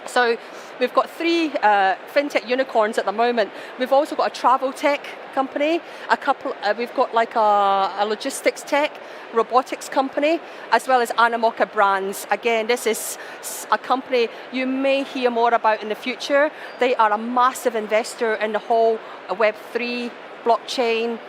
Speaker 4: So we've got 3 fintech unicorns at the moment. We've also got a travel tech company, we've got like a logistics tech, robotics company, as well as Animoca Brands. Again, this is a company you may hear more about in the future. They are a massive investor in the whole Web3, blockchain,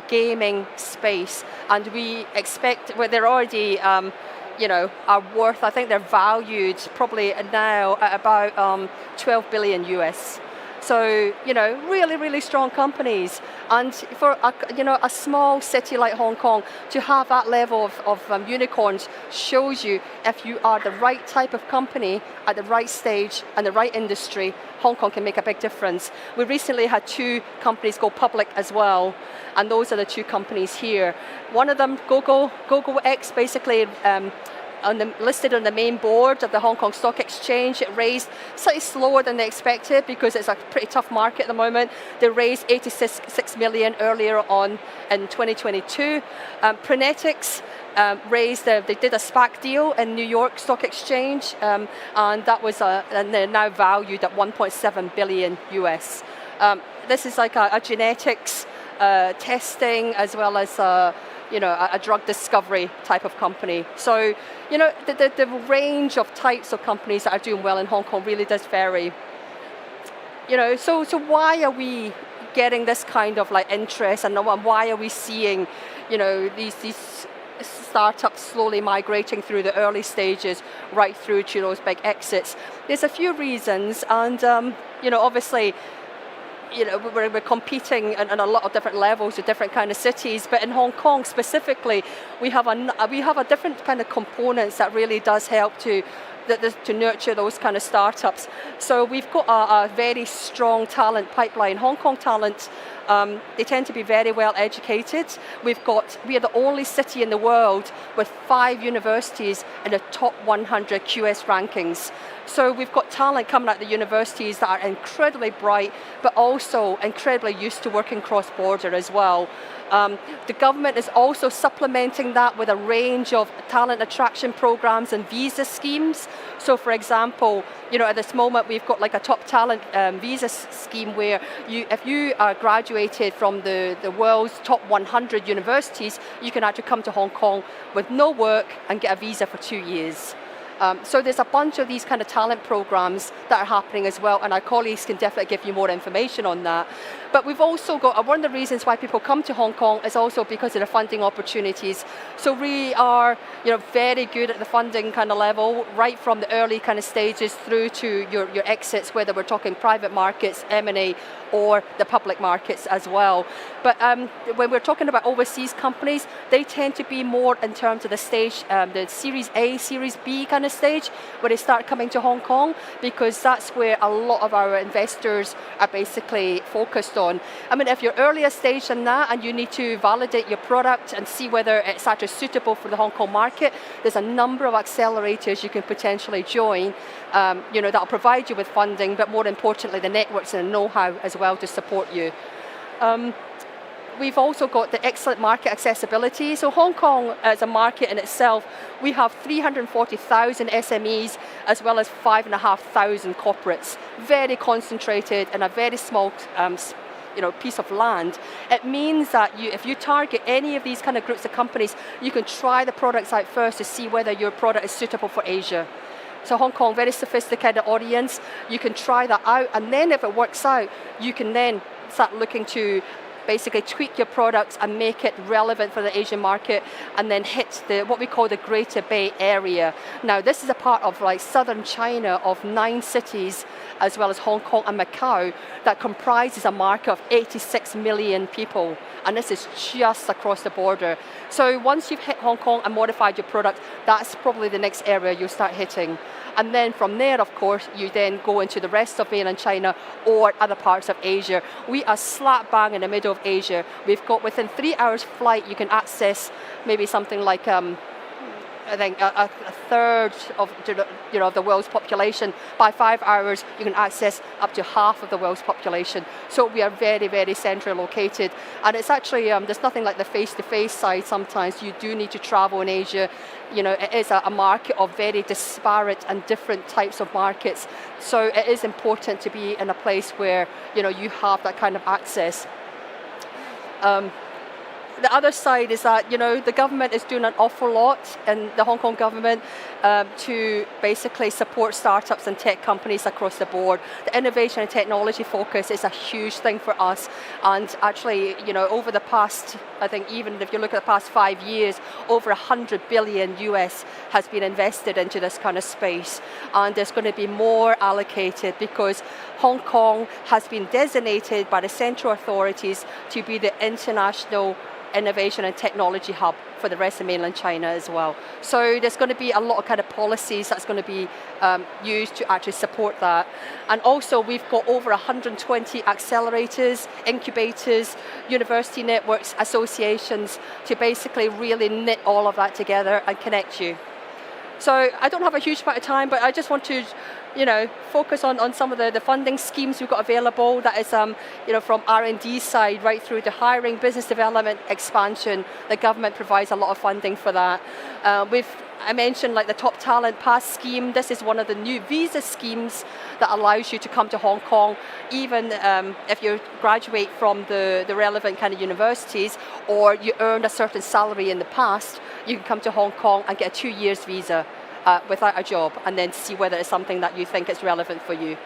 Speaker 4: gaming space, and we expect, they're already are worth, I think they're valued probably now at about 12 billion US. So, really strong companies. And for a small city like Hong Kong to have that level of unicorns shows you if you are the right type of company at the right stage and the right industry, Hong Kong can make a big difference. We recently had 2 companies go public as well, and those are the 2 companies here. One of them, GoGoX, basically listed on the main board of the Hong Kong Stock Exchange. It raised slightly slower than they expected because it's a pretty tough market at the moment. They raised 86 million earlier on in 2022. Prenetics they did a SPAC deal in New York Stock Exchange, and that was and they're now valued at 1.7 billion US. This is like a genetics testing as well as a drug discovery type of company. So, the range of types of companies that are doing well in Hong Kong really does vary. So why are we getting this kind of like interest, and why are we seeing, these startups slowly migrating through the early stages right through to those big exits? There's a few reasons, and obviously, we're competing in a lot of different levels with different kind of cities, but in Hong Kong specifically, we have a different kind of components that really does help to nurture those kind of startups. So we've got a very strong talent pipeline. Hong Kong talent, they tend to be very well educated. We are the only city in the world with 5 universities in the top 100 QS rankings. So we've got talent coming out of the universities that are incredibly bright, but also incredibly used to working cross-border as well. The government is also supplementing that with a range of talent attraction programs and visa schemes. So for example, at this moment we've got like a top talent visa scheme where if you are graduated from the world's top 100 universities, you can actually come to Hong Kong with no work and get a visa for 2 years. So there's a bunch of these kind of talent programs that are happening as well, and our colleagues can definitely give you more information on that. But we've also got, one of the reasons why people come to Hong Kong is also because of the funding opportunities. So we are, very good at the funding kind of level, right from the early kind of stages through to your exits, whether we're talking private markets, M&A, or the public markets as well. But when we're talking about overseas companies, they tend to be more in terms of the stage, the Series A, Series B kind of stage, where they start coming to Hong Kong, because that's where a lot of our investors are basically focused on. I mean, if you're earlier stage than that and you need to validate your product and see whether it's actually suitable for the Hong Kong market, there's a number of accelerators you can potentially join, that'll provide you with funding, but more importantly, the networks and the know-how as well to support you. We've also got the excellent market accessibility. So Hong Kong as a market in itself, we have 340,000 SMEs as well as 5,500 corporates, very concentrated in a very small piece of land. It means that if you target any of these kind of groups of companies, you can try the products out first to see whether your product is suitable for Asia. So Hong Kong, very sophisticated audience. You can try that out, and then if it works out, you can then start looking to basically tweak your products and make it relevant for the Asian market, and then hit what we call the Greater Bay Area. Now, this is a part of southern China of 9 cities, as well as Hong Kong and Macau, that comprises a market of 86 million people. And this is just across the border. So once you've hit Hong Kong and modified your product, that's probably the next area you'll start hitting. And then from there, of course, you then go into the rest of mainland China or other parts of Asia. We are slap bang in the middle of Asia. We've got within 3 hours flight, you can access maybe something like I think a third of the world's population. By 5 hours, you can access up to half of the world's population. So we are very, very centrally located. And it's actually, there's nothing like the face-to-face side sometimes. You do need to travel in Asia. It is a market of very disparate and different types of markets. So it is important to be in a place where, you have that kind of access. The other side is that, the government is doing an awful lot, and the Hong Kong government, to basically support startups and tech companies across the board. The innovation and technology focus is a huge thing for us. And actually, over the past, I think even if you look at the past 5 years, over 100 billion US has been invested into this kind of space. And there's going to be more allocated because Hong Kong has been designated by the central authorities to be the international innovation and technology hub for the rest of mainland China as well. So there's going to be a lot of kind of policies that's going to be used to actually support that. And also we've got over 120 accelerators, incubators, university networks, associations to basically really knit all of that together and connect you. So I don't have a huge amount of time, but I just want to focus on some of the funding schemes we've got available. That is, from R&D side right through to hiring, business development, expansion. The government provides a lot of funding for that. I mentioned the Top Talent Pass scheme. This is one of the new visa schemes that allows you to come to Hong Kong, even if you graduate from the relevant kind of universities, or you earned a certain salary in the past, you can come to Hong Kong and get a 2 years visa without a job, and then see whether it's something that you think is relevant for you.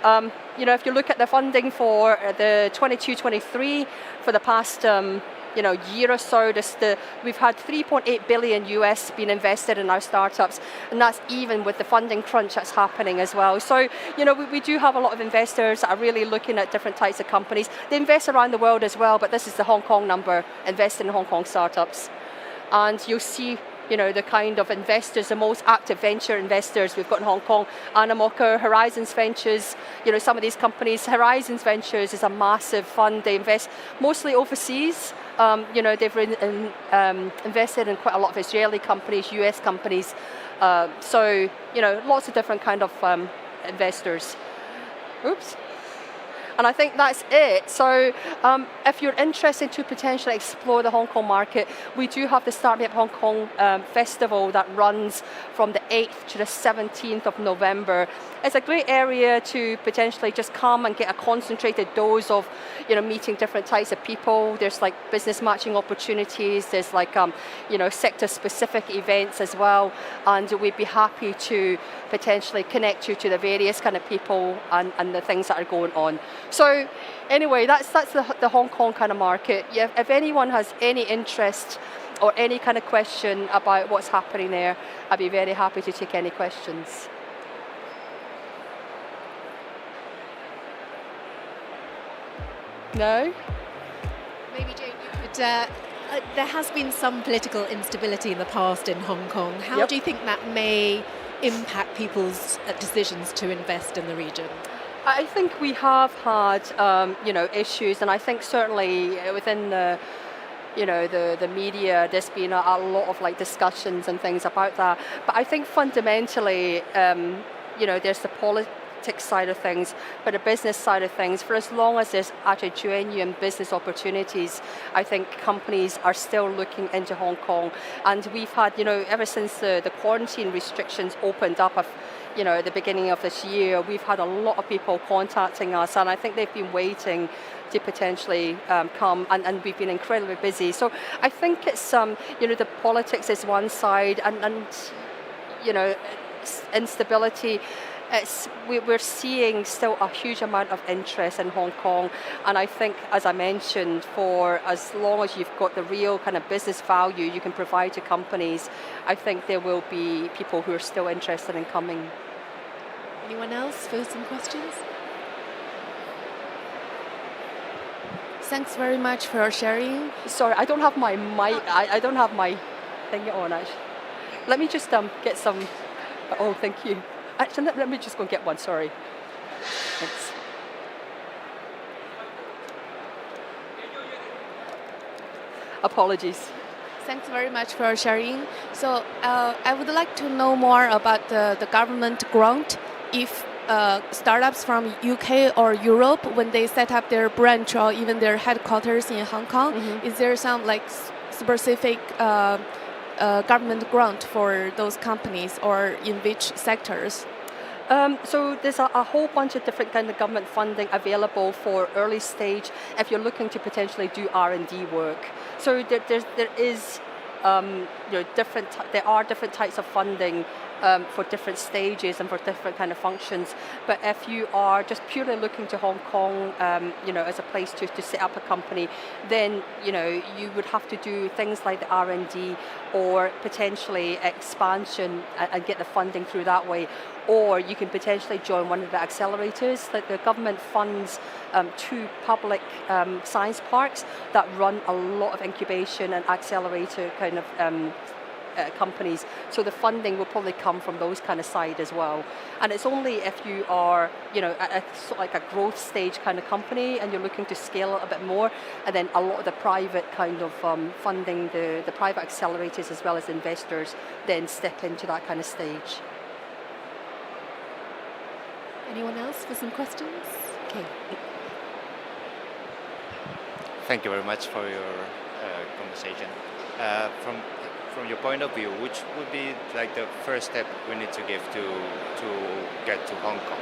Speaker 4: If you look at the funding for the 22-23 for the past year or so, we've had 3.8 billion US being invested in our startups, and that's even with the funding crunch that's happening as well. So, we do have a lot of investors that are really looking at different types of companies. They invest around the world as well, but this is the Hong Kong number, investing in Hong Kong startups. And you'll see the kind of investors, the most active venture investors we've got in Hong Kong. Animoca, Horizons Ventures, some of these companies. Horizons Ventures is a massive fund. They invest mostly overseas. They've invested in quite a lot of Israeli companies, US companies. So, lots of different kind of investors. Oops. And I think that's it. So if you're interested to potentially explore the Hong Kong market, we do have the Start Me Up Hong Kong festival that runs from the 8th to the 17th of November. It's a great area to potentially just come and get a concentrated dose of, meeting different types of people. There's like business matching opportunities. There's like, sector-specific events as well. And we'd be happy to potentially connect you to the various kind of people and the things that are going on. So anyway, that's the Hong Kong kind of market. Yeah, if anyone has any interest or any kind of question about what's happening there, I'd be very happy to take any questions. No?
Speaker 1: Maybe Jane, you could. There has been some political instability in the past in Hong Kong. How
Speaker 4: Yep.
Speaker 1: do you think that may impact people's decisions to invest in the region?
Speaker 4: I think we have had, issues, and I think certainly within the media, there's been a lot of like discussions and things about that. But I think fundamentally, there's the politics side of things, but the business side of things, for as long as there's actually genuine business opportunities, I think companies are still looking into Hong Kong. And we've had, ever since the quarantine restrictions opened up, at the beginning of this year, we've had a lot of people contacting us, and I think they've been waiting to potentially come, and we've been incredibly busy. So I think it's, the politics is one side, and instability. We're seeing still a huge amount of interest in Hong Kong, and I think, as I mentioned, for as long as you've got the real kind of business value you can provide to companies, I think there will be people who are still interested in coming.
Speaker 1: Anyone else for some questions?
Speaker 5: Thanks very much for sharing.
Speaker 4: Sorry, I don't have my mic. I don't have my thing on. Actually, let me just get some. Oh, thank you. Actually, let me just go and get one. Sorry. Thanks. Apologies.
Speaker 5: Thanks very much for sharing. So I would like to know more about the government grant. If startups from UK or Europe, when they set up their branch or even their headquarters in Hong Kong, is there some like specific government grant for those companies, or in which sectors?
Speaker 4: So there's a whole bunch of different kind of government funding available for early stage if you're looking to potentially do R&D work. So there is there are different types of funding for different stages and for different kind of functions. But if you are just purely looking to Hong Kong, as a place to set up a company, then you would have to do things like the R&D or potentially expansion and get the funding through that way. Or you can potentially join one of the accelerators. Like the government funds 2 public science parks that run a lot of incubation and accelerator kind of companies. So the funding will probably come from those kind of side as well. And it's only if you are, sort of like a growth stage kind of company and you're looking to scale it a bit more, and then a lot of the private kind of funding, the private accelerators as well as investors, then step into that kind of stage.
Speaker 1: Anyone else for some questions? Okay.
Speaker 6: Thank you very much for your conversation. From your point of view, which would be like the first step we need to give to get to Hong Kong?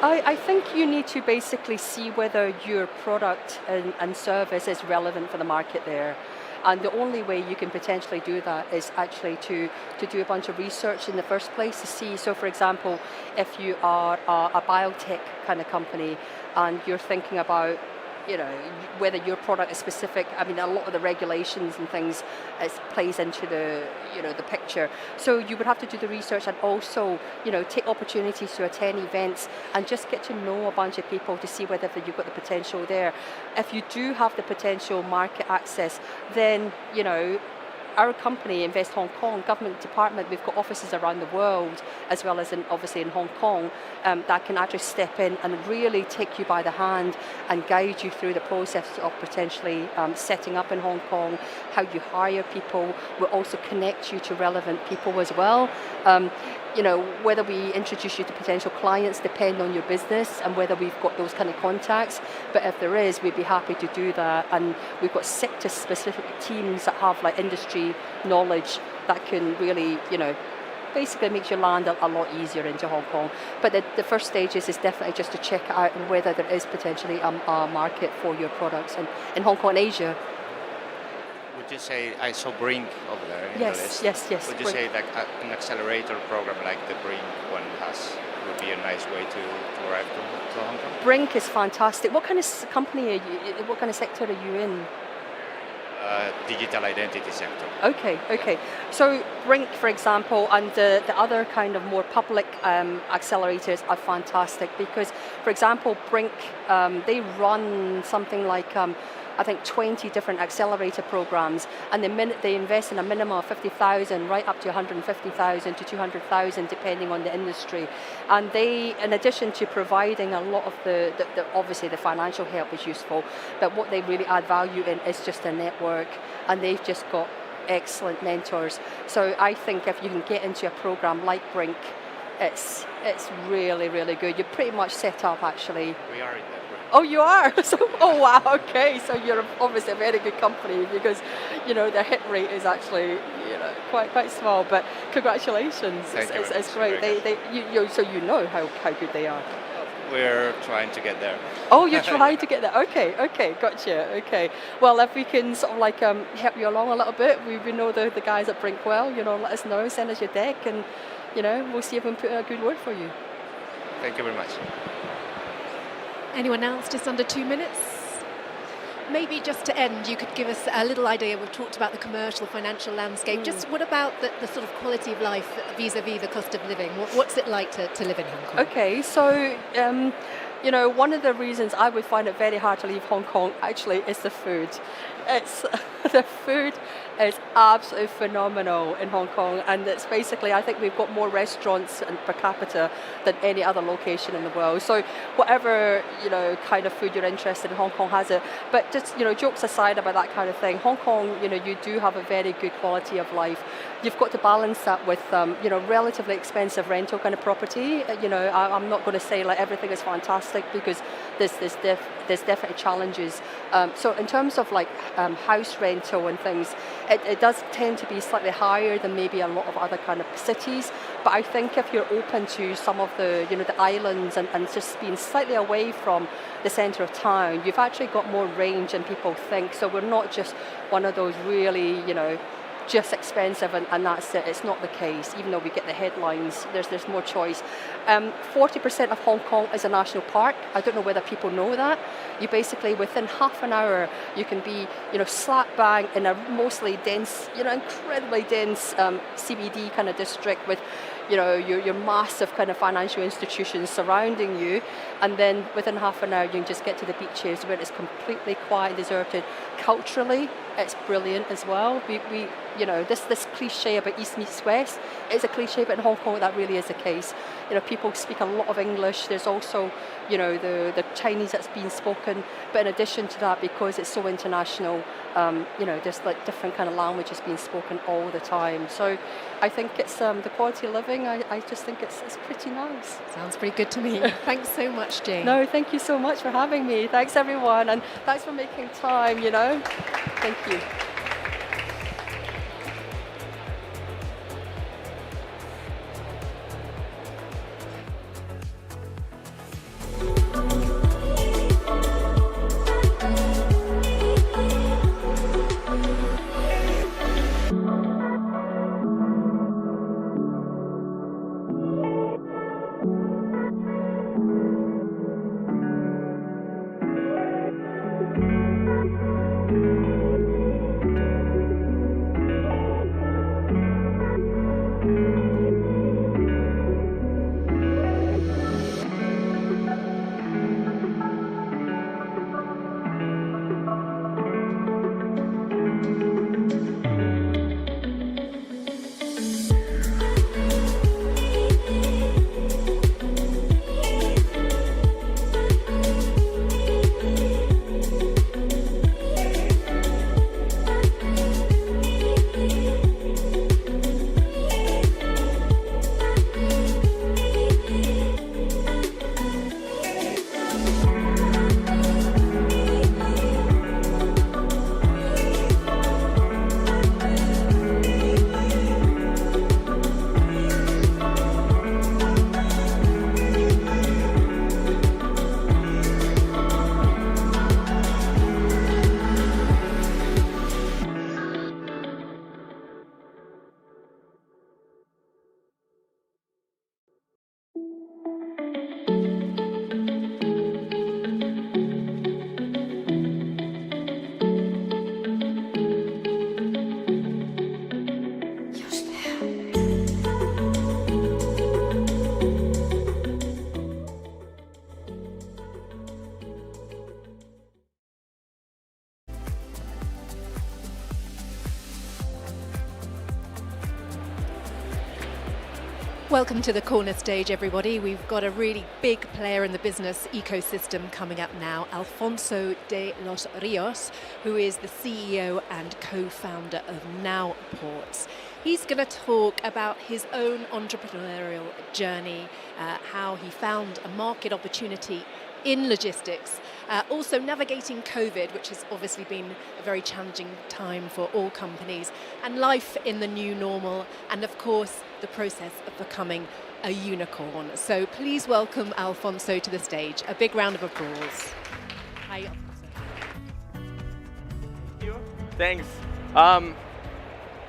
Speaker 4: I think you need to basically see whether your product and service is relevant for the market there. And the only way you can potentially do that is actually to do a bunch of research in the first place to see. So for example, if you are a biotech kind of company and you're thinking about whether your product is specific. I mean, a lot of the regulations and things plays into the the picture. So you would have to do the research and also take opportunities to attend events and just get to know a bunch of people to see whether you've got the potential there. If you do have the potential market access, then our company, Invest Hong Kong, government department, we've got offices around the world, as well as obviously in Hong Kong, that can actually step in and really take you by the hand and guide you through the process of potentially setting up in Hong Kong, how you hire people. We'll also connect you to relevant people as well. Whether we introduce you to potential clients depend on your business and whether we've got those kind of contacts. But if there is, we'd be happy to do that. And we've got sector-specific teams that have like industry knowledge that can really, basically makes you land a lot easier into Hong Kong. But the first stages is definitely just to check out and whether there is potentially a market for your products in Hong Kong and Asia.
Speaker 6: Would you say, I saw Brink over there in
Speaker 4: Yes,
Speaker 6: the list.
Speaker 4: yes.
Speaker 6: Would you say that an accelerator program like the Brink one would be a nice way to arrive to Hong Kong?
Speaker 4: Brink is fantastic. What kind of company are you, what kind of sector are you in?
Speaker 6: Digital identity sector.
Speaker 4: Okay. So Brink, for example, and the other kind of more public accelerators are fantastic because, for example, Brink, they run something like I think 20 different accelerator programs, and they invest in a minimum of 50,000 right up to 150,000 to 200,000 depending on the industry. And they, in addition to providing a lot of the obviously the financial help is useful, but what they really add value in is just a network, and they've just got excellent mentors. So I think if you can get into a program like Brink, it's really, really good. You're pretty much set up actually.
Speaker 6: We are in that.
Speaker 4: Oh, you are? Oh, wow, okay. So you're obviously a very good company because, the hit rate is actually, quite small. But congratulations.
Speaker 6: Thank you.
Speaker 4: It's great. So you know how good they are.
Speaker 6: We're trying to get there.
Speaker 4: Oh, you're trying to get there. Okay, gotcha. Okay. Well, if we can sort of like help you along a little bit, we know the guys at Brink well, let us know, send us your deck, and, we'll see if we can put in a good word for you.
Speaker 6: Thank you very much.
Speaker 1: Anyone else? Just under 2 minutes. Maybe just to end, you could give us a little idea. We've talked about the commercial, financial landscape. Just what about the sort of quality of life vis-a-vis the cost of living? What's it like to live in Hong Kong?
Speaker 4: Okay, so one of the reasons I would find it very hard to leave Hong Kong actually is the food. The food is absolutely phenomenal in Hong Kong, and it's basically, I think we've got more restaurants and per capita than any other location in the world. So whatever kind of food you're interested in, Hong Kong has it. But just jokes aside about that kind of thing, Hong Kong, you do have a very good quality of life. You've got to balance that with relatively expensive rental kind of property. I'm not going to say like everything is fantastic because there's definitely challenges. So in terms of like house rental and things, it does tend to be slightly higher than maybe a lot of other kind of cities. But I think if you're open to some of the the islands and just being slightly away from the centre of town, you've actually got more range than people think. So we're not just one of those really just expensive and that's it. It's not the case. Even though we get the headlines, there's more choice. 40% of Hong Kong is a national park. I don't know whether people know that. You basically, within half an hour, you can be slap bang in a mostly dense, incredibly dense CBD kind of district with your massive kind of financial institutions surrounding you, and then within half an hour you can just get to the beaches where it's completely quiet and deserted. Culturally, it's brilliant as well. We this cliche about East meets West is a cliche, but in Hong Kong that really is the case. People speak a lot of English. There's also the Chinese that's being spoken, but in addition to that, because it's so international, there's like different kind of languages being spoken all the time. So I think it's the quality of living. I just think it's pretty nice.
Speaker 1: Sounds pretty good to me. Thanks so much, Jane.
Speaker 4: No, thank you so much for having me. Thanks everyone, and thanks for making time. Thank you.
Speaker 1: Welcome to the corner stage, everybody. We've got a really big player in the business ecosystem coming up now, Alfonso de los Rios, who is the CEO and co-founder of Nowports. He's going to talk about his own entrepreneurial journey, how he found a market opportunity in logistics, also navigating COVID, which has obviously been a very challenging time for all companies, and life in the new normal, and of course the process of becoming a unicorn. So please welcome Alfonso to the stage. A big round of applause. Hi, Alfonso.
Speaker 7: Thanks.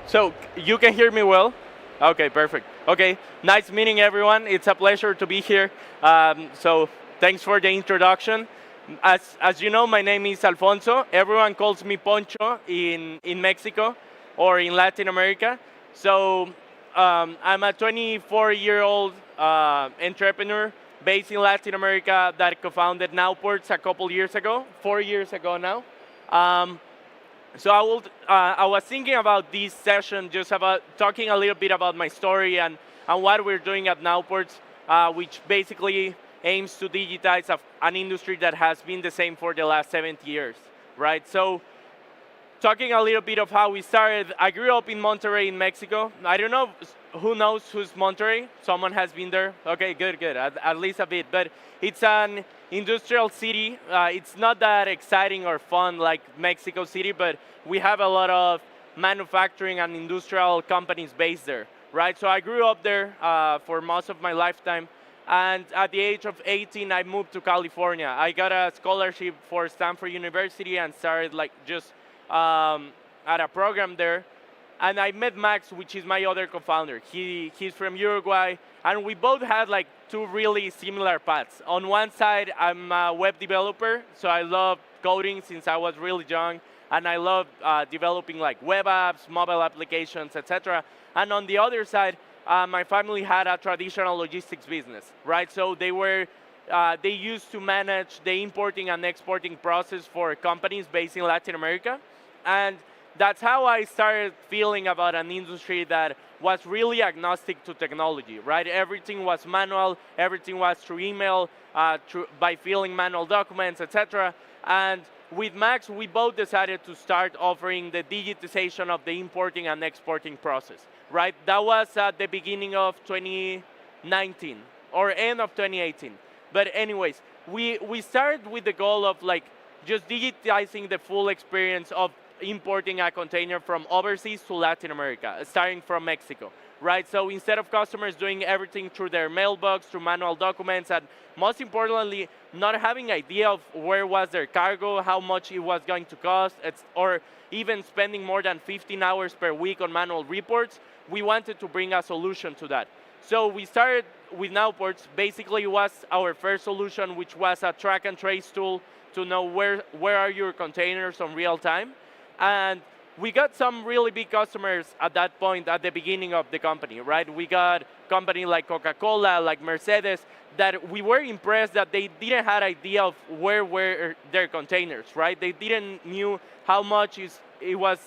Speaker 7: So you can hear me well? Okay, perfect. Okay, nice meeting everyone. It's a pleasure to be here. So thanks for the introduction. As you know, my name is Alfonso. Everyone calls me Poncho in Mexico or in Latin America. So I'm a 24-year-old entrepreneur based in Latin America that co-founded Nowports a couple years ago, 4 years ago now. So I was thinking about this session, just about talking a little bit about my story and what we're doing at Nowports, which basically aims to digitize an industry that has been the same for the last 70 years, right? So talking a little bit of how we started, I grew up in Monterrey in Mexico. I don't know who knows who's Monterrey. Someone has been there. Okay, good, at least a bit. But it's an industrial city. It's not that exciting or fun like Mexico City, but we have a lot of manufacturing and industrial companies based there, right? So I grew up there for most of my lifetime. And at the age of 18, I moved to California. I got a scholarship for Stanford University and started at a program there. And I met Max, which is my other co-founder. He's from Uruguay, and we both had two really similar paths. On one side, I'm a web developer, so I love coding since I was really young, and I love developing web apps, mobile applications, etc. And on the other side, my family had a traditional logistics business, right? So they used to manage the importing and exporting process for companies based in Latin America. And that's how I started feeling about an industry that was really agnostic to technology, right? Everything was manual, everything was through email, by filling manual documents, etc. And with Max, we both decided to start offering the digitization of the importing and exporting process, right? That was at the beginning of 2019 or end of 2018. But anyways, we started with the goal of just digitizing the full experience of importing a container from overseas to Latin America, starting from Mexico, right? So instead of customers doing everything through their mailbox, through manual documents, and most importantly, not having idea of where was their cargo, how much it was going to cost, or even spending more than 15 hours per week on manual reports, we wanted to bring a solution to that. So we started with Nowports. Basically, it was our first solution, which was a track and trace tool to know where are your containers on real time. And we got some really big customers at that point at the beginning of the company, right? We got companies like Coca-Cola, like Mercedes, that we were impressed that they didn't have idea of where were their containers, right? They didn't knew how much it was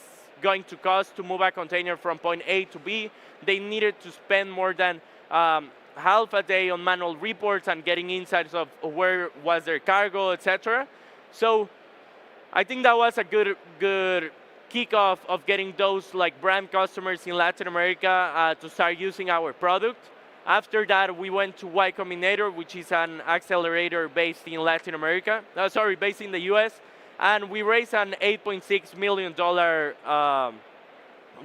Speaker 7: going to cost to move a container from point A to B. They needed to spend more than half a day on manual reports and getting insights of where was their cargo, etc. So I think that was a good kickoff of getting those brand customers in Latin America to start using our product. After that, we went to Y Combinator, which is an accelerator based in Latin America. Based in the US, and we raised an $8.6 million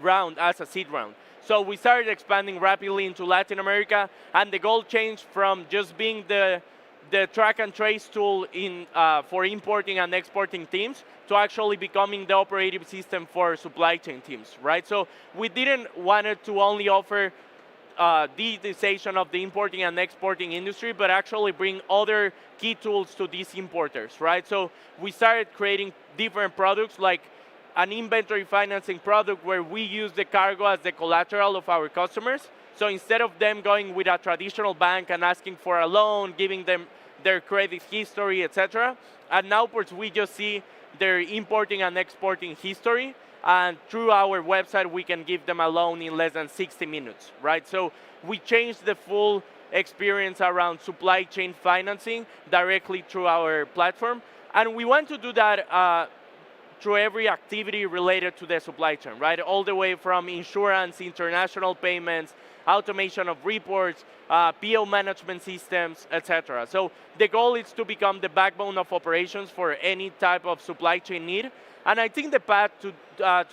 Speaker 7: round as a seed round. So we started expanding rapidly into Latin America, and the goal changed from just being the track and trace tool for importing and exporting teams to actually becoming the operating system for supply chain teams, right? So we didn't want it to only offer digitization of the importing and exporting industry, but actually bring other key tools to these importers, right? So we started creating different products, like an inventory financing product where we use the cargo as the collateral of our customers. So instead of them going with a traditional bank and asking for a loan, giving them their credit history, etc., at Nowports we just see their importing and exporting history, and through our website, we can give them a loan in less than 60 minutes, right? So we changed the full experience around supply chain financing directly through our platform. And we want to do that through every activity related to the supply chain, right? All the way from insurance, international payments, automation of reports, PO management systems, etc. So the goal is to become the backbone of operations for any type of supply chain need. And I think the path to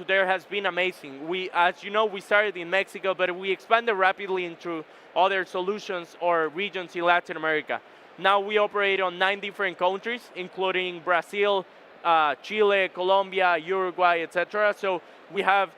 Speaker 7: there has been amazing. As you know, we started in Mexico, but we expanded rapidly into other solutions or regions in Latin America. Now we operate on 9 different countries, including Brazil, Chile, Colombia, Uruguay, etc. So we have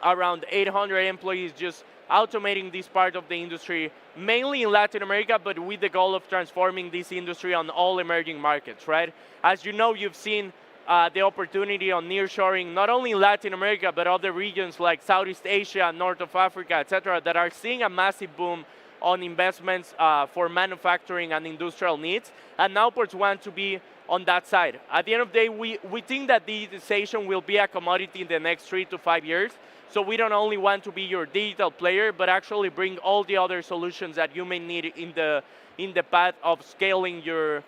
Speaker 7: around 800 employees just automating this part of the industry, mainly in Latin America, but with the goal of transforming this industry on all emerging markets, right? As you know, you've seen the opportunity on nearshoring, not only in Latin America, but other regions like Southeast Asia, North of Africa, etc., that are seeing a massive boom on investments for manufacturing and industrial needs. And Nowports want to be on that side. At the end of the day, we think that digitization will be a commodity in the next 3 to 5 years. So we don't only want to be your digital player, but actually bring all the other solutions that you may need in the path of scaling your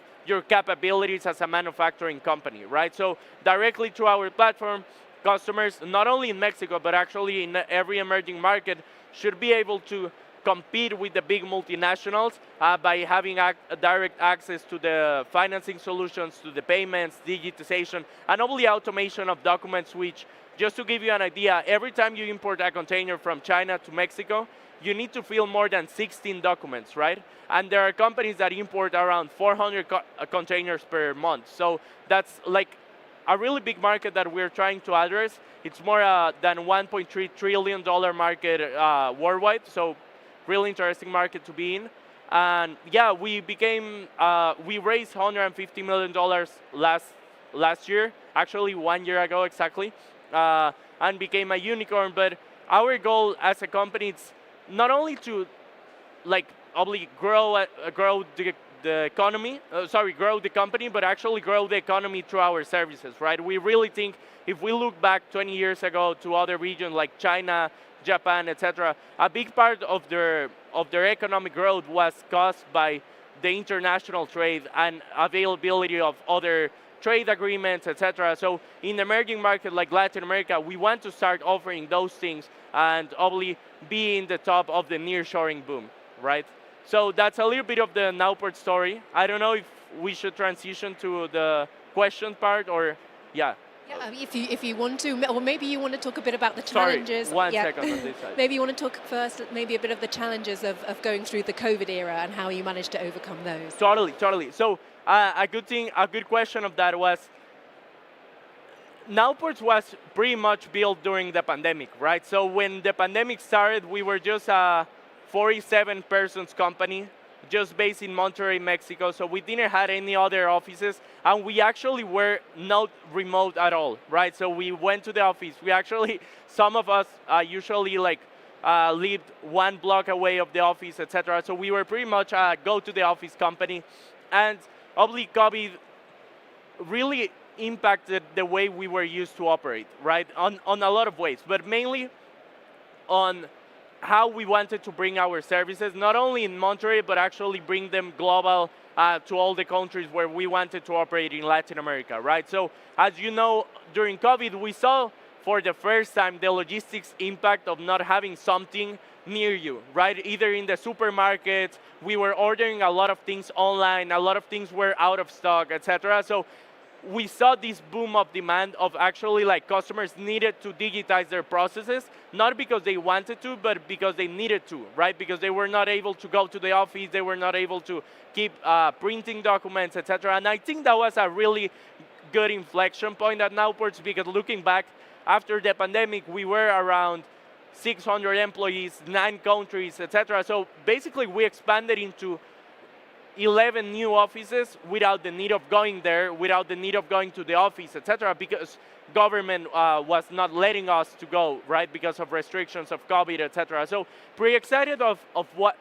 Speaker 7: capabilities as a manufacturing company, right? So directly through our platform, customers, not only in Mexico, but actually in every emerging market, should be able to compete with the big multinationals by having direct access to the financing solutions, to the payments, digitization, and only automation of documents, which, just to give you an idea, every time you import a container from China to Mexico, you need to fill more than 16 documents, right? And there are companies that import around 400 containers per month. So that's like a really big market that we're trying to address. It's more than $1.3 trillion market worldwide. So really interesting market to be in. And yeah, we raised $150 million last year, actually 1 year ago exactly, and became a unicorn. But our goal as a company is not only to grow the economy, grow the company, but actually grow the economy through our services, right? We really think if we look back 20 years ago to other regions like China, Japan, etc., a big part of their economic growth was caused by the international trade and availability of other trade agreements, etc. So in emerging markets like Latin America, we want to start offering those things and obviously be in the top of the nearshoring boom, right? So that's a little bit of the Nowport story. I don't know if we should transition to the question part or, yeah.
Speaker 1: Yeah, if you want to, or maybe you want to talk a bit about the challenges.
Speaker 7: Sorry, one second on this side.
Speaker 1: Maybe you want to talk first, maybe a bit of the challenges of going through the COVID era and how you managed to overcome those.
Speaker 7: Totally. So a good question of that was, Nowports was pretty much built during the pandemic, right? So when the pandemic started, we were just a 47-person company, just based in Monterrey, Mexico. So we didn't have any other offices, and we actually were not remote at all, right? So we went to the office. We actually, some of us usually lived 1 block away of the office, etc. So we were pretty much a go to the office company, and obviously COVID really impacted the way we were used to operate, right? On a lot of ways, but mainly on how we wanted to bring our services, not only in Monterrey, but actually bring them global to all the countries where we wanted to operate in Latin America, right? So as you know, during COVID, we saw for the first time the logistics impact of not having something near you, right? Either in the supermarkets, we were ordering a lot of things online, a lot of things were out of stock, etc. So we saw this boom of demand of actually customers needed to digitize their processes, not because they wanted to, but because they needed to, right? Because they were not able to go to the office, they were not able to keep printing documents, etc. And I think that was a really good inflection point at Nowports, because looking back, after the pandemic, we were around 600 employees, 9 countries, etc. So basically, we expanded into 11 new offices without the need of going there, without the need of going to the office, etc., because government was not letting us to go, right, because of restrictions of COVID, etc. So pretty excited of what,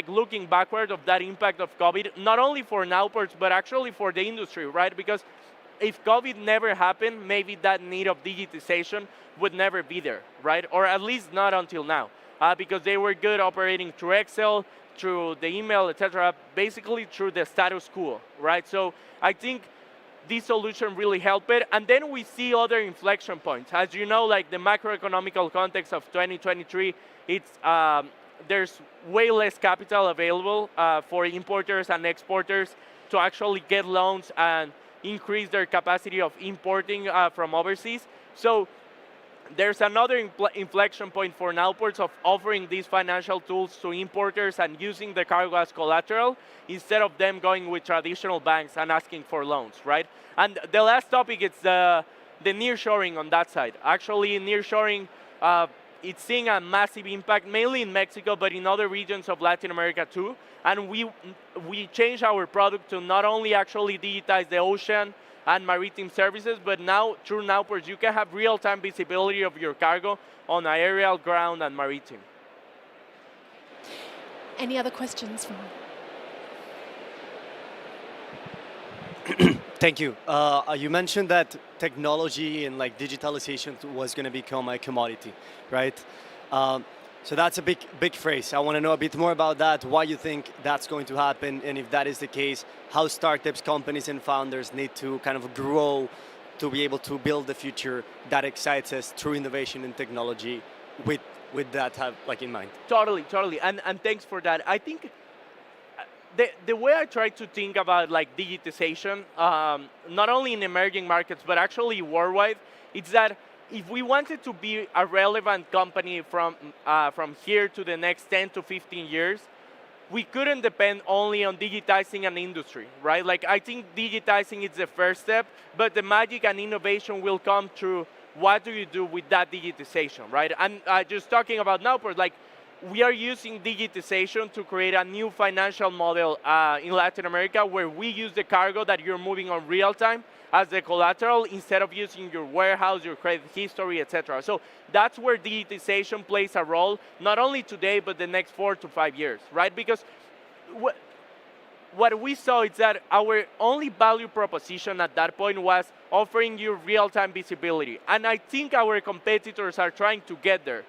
Speaker 7: looking backward of that impact of COVID, not only for Nowports, but actually for the industry, right, because if COVID never happened, maybe that need of digitization would never be there, right? Or at least not until now, because they were good operating through Excel, through the email, etc., basically through the status quo, right? So I think this solution really helped it. And then we see other inflection points. As you know, like the macroeconomical context of 2023, there's way less capital available for importers and exporters to actually get loans and increase their capacity of importing from overseas. So there's another inflection point for Nowports of offering these financial tools to importers and using the cargo as collateral instead of them going with traditional banks and asking for loans, right? And the last topic is the nearshoring on that side. Actually, nearshoring, it's seeing a massive impact, mainly in Mexico, but in other regions of Latin America too. And we changed our product to not only actually digitize the ocean and maritime services, but now through Nowports, you can have real-time visibility of your cargo on aerial, ground, and maritime.
Speaker 1: Any other questions from?
Speaker 8: Thank you. You mentioned that technology and like digitalization was going to become a commodity, right? So that's a big phrase. I want to know a bit more about that, why you think that's going to happen, and if that is the case, how startups, companies, and founders need to kind of grow to be able to build the future that excites us through innovation and technology with that have like in mind.
Speaker 7: Totally. And thanks for that. I think the way I try to think about like digitization, not only in emerging markets, but actually worldwide, it's that if we wanted to be a relevant company from here to the next 10 to 15 years, we couldn't depend only on digitizing an industry, right? Like I think digitizing is the first step, but the magic and innovation will come through what do you do with that digitization, right? And just talking about Nowport, like we are using digitization to create a new financial model in Latin America where we use the cargo that you're moving on real time as the collateral instead of using your warehouse, your credit history, etc. So that's where digitization plays a role, not only today, but the next 4 to 5 years, right? Because what we saw is that our only value proposition at that point was offering you real-time visibility. And I think our competitors are trying to get there.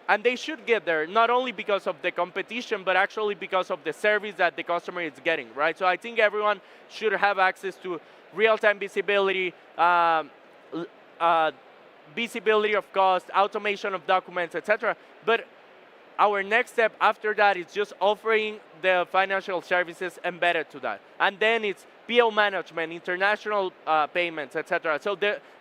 Speaker 7: And they should get there, not only because of the competition, but actually because of the service that the customer is getting, right? So I think everyone should have access to real-time visibility, visibility of cost, automation of documents, etc. But our next step after that is just offering the financial services embedded to that. And then it's PO management, international payments, etc. So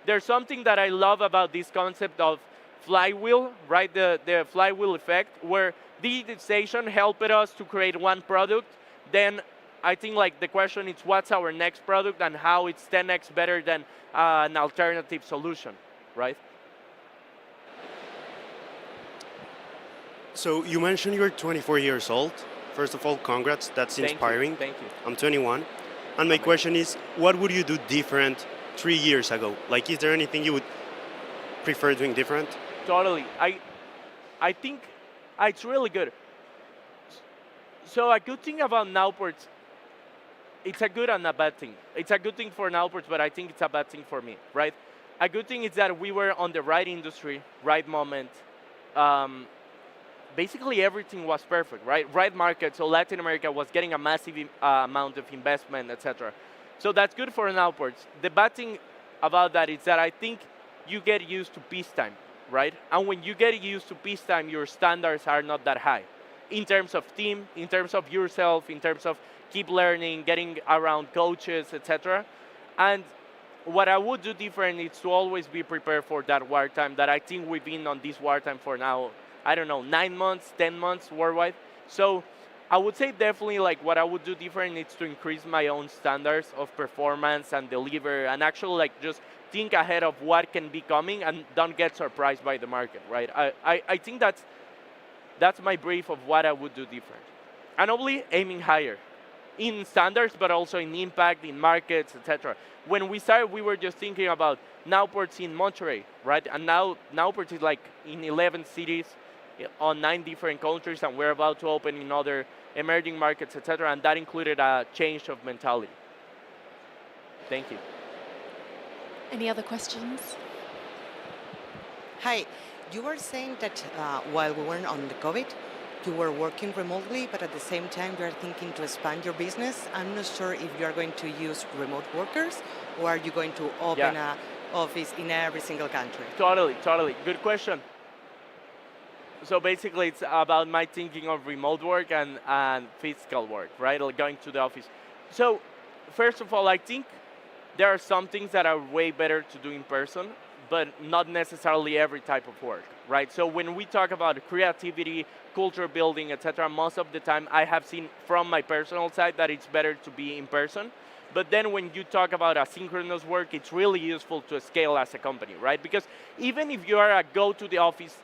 Speaker 7: there's something that I love about this concept of flywheel, right? The flywheel effect, where digitization helped us to create one product. Then I think like the question is what's our next product and how it's 10x better than an alternative solution, right?
Speaker 9: So you mentioned you're 24 years old. First of all, congrats, that's inspiring.
Speaker 7: Thank you.
Speaker 9: I'm 21. And my question is, what would you do different 3 years ago? Like, is there anything you would prefer doing different?
Speaker 7: Totally. I think it's really good. So a good thing about Nowports, it's a good and a bad thing. It's a good thing for Nowports, but I think it's a bad thing for me, right? A good thing is that we were on the right industry, right moment. Basically everything was perfect, right? Right market, so Latin America was getting a massive amount of investment, etc. So that's good for Nowports. The bad thing about that is that I think you get used to peacetime, right? And when you get used to peacetime, your standards are not that high in terms of team, in terms of yourself, in terms of keep learning, getting around coaches, etc. And what I would do different is to always be prepared for that wartime that I think we've been on this wartime for now, I don't know, 9 months, 10 months worldwide. So I would say definitely like what I would do different is to increase my own standards of performance and deliver and actually like just think ahead of what can be coming and don't get surprised by the market, right? I think that's my brief of what I would do different. And obviously aiming higher in standards, but also in impact, in markets, etc. When we started, we were just thinking about Nowports in Monterrey, right? And now Nowports is like in 11 cities on 9 different countries, and we're about to open in other emerging markets, etc. And that included a change of mentality. Thank you.
Speaker 1: Any other questions?
Speaker 10: Hi, you were saying that while we weren't on the COVID, you were working remotely, but at the same time you are thinking to expand your business. I'm not sure if you are going to use remote workers or are you going to open an office in every single country?
Speaker 7: Totally. Good question. So basically, it's about my thinking of remote work and physical work, right? Like going to the office. So first of all, I think there are some things that are way better to do in person, but not necessarily every type of work, right? So when we talk about creativity, culture building, etc., most of the time I have seen from my personal side that it's better to be in person. But then when you talk about asynchronous work, it's really useful to scale as a company, right? Because even if you are a go-to-the-office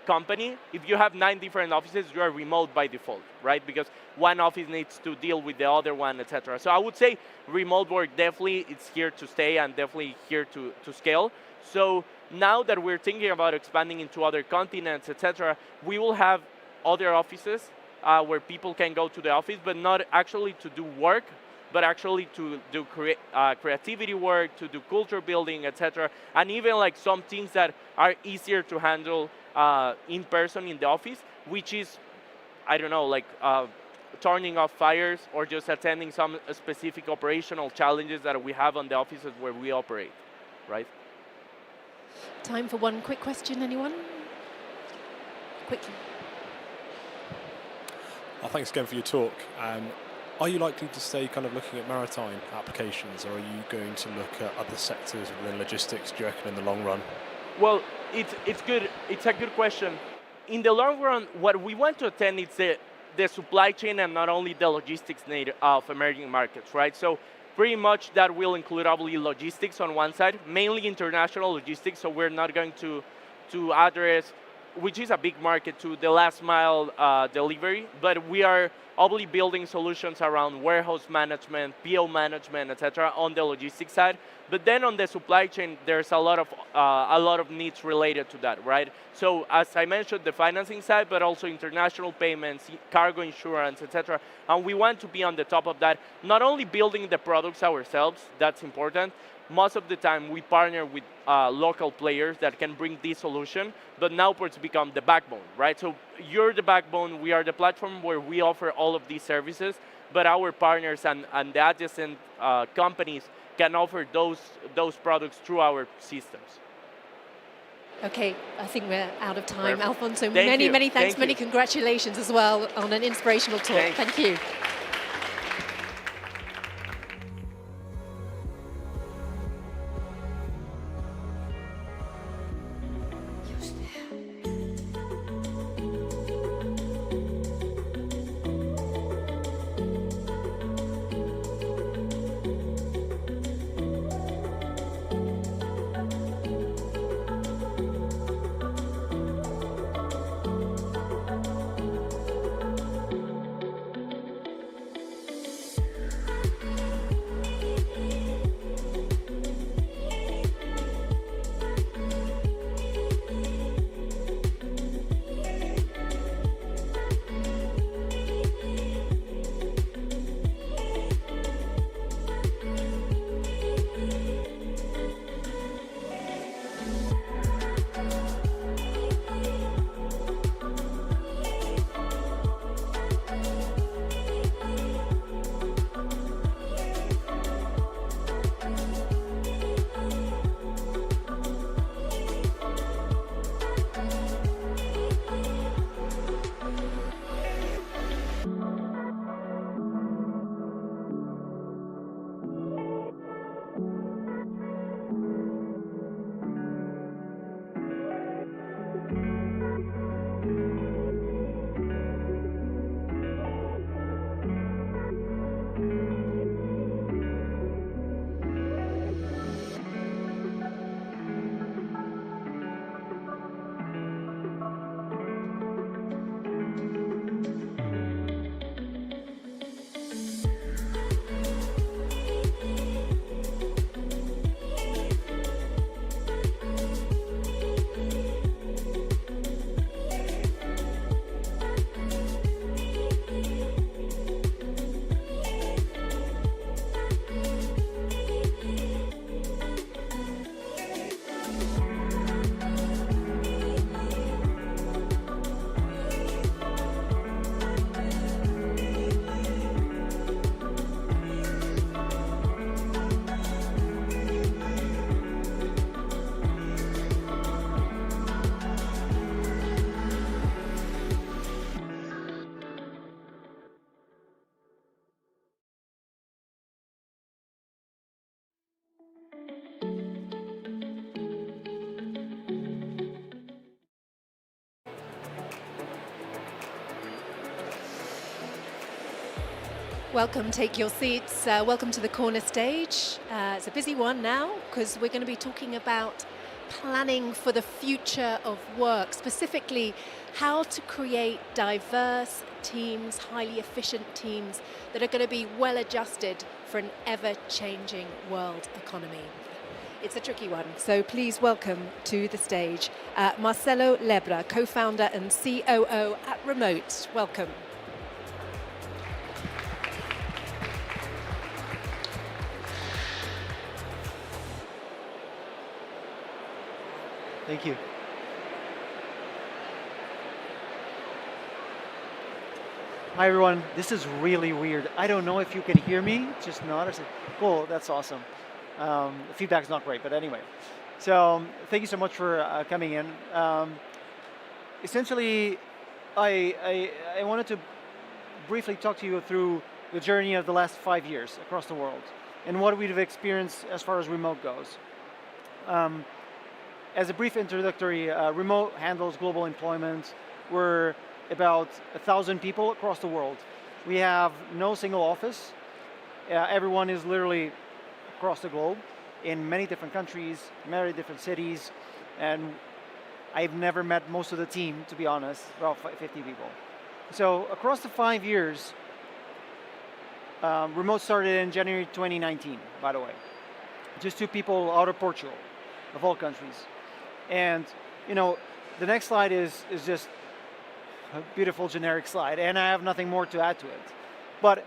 Speaker 7: company, if you have 9 different offices, you are remote by default, right? Because one office needs to deal with the other one, etc. So I would say remote work definitely it's here to stay and definitely here to scale. So now that we're thinking about expanding into other continents, etc., we will have other offices where people can go to the office, but not actually to do work, but actually to do creativity work, to do culture building, etc. And even like some things that are easier to handle in person in the office, which is, I don't know, like turning off fires or just attending some specific operational challenges that we have on the offices where we operate, right?
Speaker 1: Time for one quick question, anyone? Quickly.
Speaker 11: Thanks again for your talk. Are you likely to stay kind of looking at maritime applications, or are you going to look at other sectors within logistics, do you reckon, in the long run?
Speaker 7: Well, it's good. It's a good question. In the long run, what we want to attend is the supply chain and not only the logistics need of emerging markets, right? So pretty much that will include obviously logistics on one side, mainly international logistics, so we're not going to address, which is a big market, to the last mile delivery, but we are obviously building solutions around warehouse management, PO management, etc. on the logistics side. But then on the supply chain, there's a lot of needs related to that, right? So as I mentioned, the financing side, but also international payments, cargo insurance, etc. And we want to be on the top of that, not only building the products ourselves, that's important. Most of the time we partner with local players that can bring this solution, but now it's become the backbone, right? So you're the backbone, we are the platform where we offer all of these services, but our partners and the adjacent companies can offer those products through our systems.
Speaker 1: Okay, I think we're out of time.
Speaker 7: Perfect.
Speaker 1: Alfonso,
Speaker 7: Thank
Speaker 1: many
Speaker 7: you.
Speaker 1: thanks,
Speaker 7: Thank
Speaker 1: many
Speaker 7: you.
Speaker 1: congratulations as well on an inspirational talk.
Speaker 7: Thanks.
Speaker 1: Thank you. Welcome, take your seats. Welcome to the corner stage. It's a busy one now because we're going to be talking about planning for the future of work, specifically how to create diverse teams, highly efficient teams that are going to be well adjusted for an ever-changing world economy. It's a tricky one, so please welcome to the stage Marcelo Lebra, co-founder and COO at Remote. Welcome.
Speaker 12: Thank you. Hi everyone, this is really weird. I don't know if you can hear me, just notice it. Cool, that's awesome. The feedback's not great, but anyway. So thank you so much for coming in. Essentially, I wanted to briefly talk to you through the journey of the last 5 years across the world and what we've experienced as far as remote goes. As a brief introductory, Remote handles global employment. We're about 1,000 people across the world. We have no single office. Everyone is literally across the globe in many different countries, many different cities, and I've never met most of the team, to be honest, about 50 people. So across the 5 years, Remote started in January 2019, by the way. Just 2 people out of Portugal, of all countries. And you know, the next slide is just a beautiful generic slide, and I have nothing more to add to it. But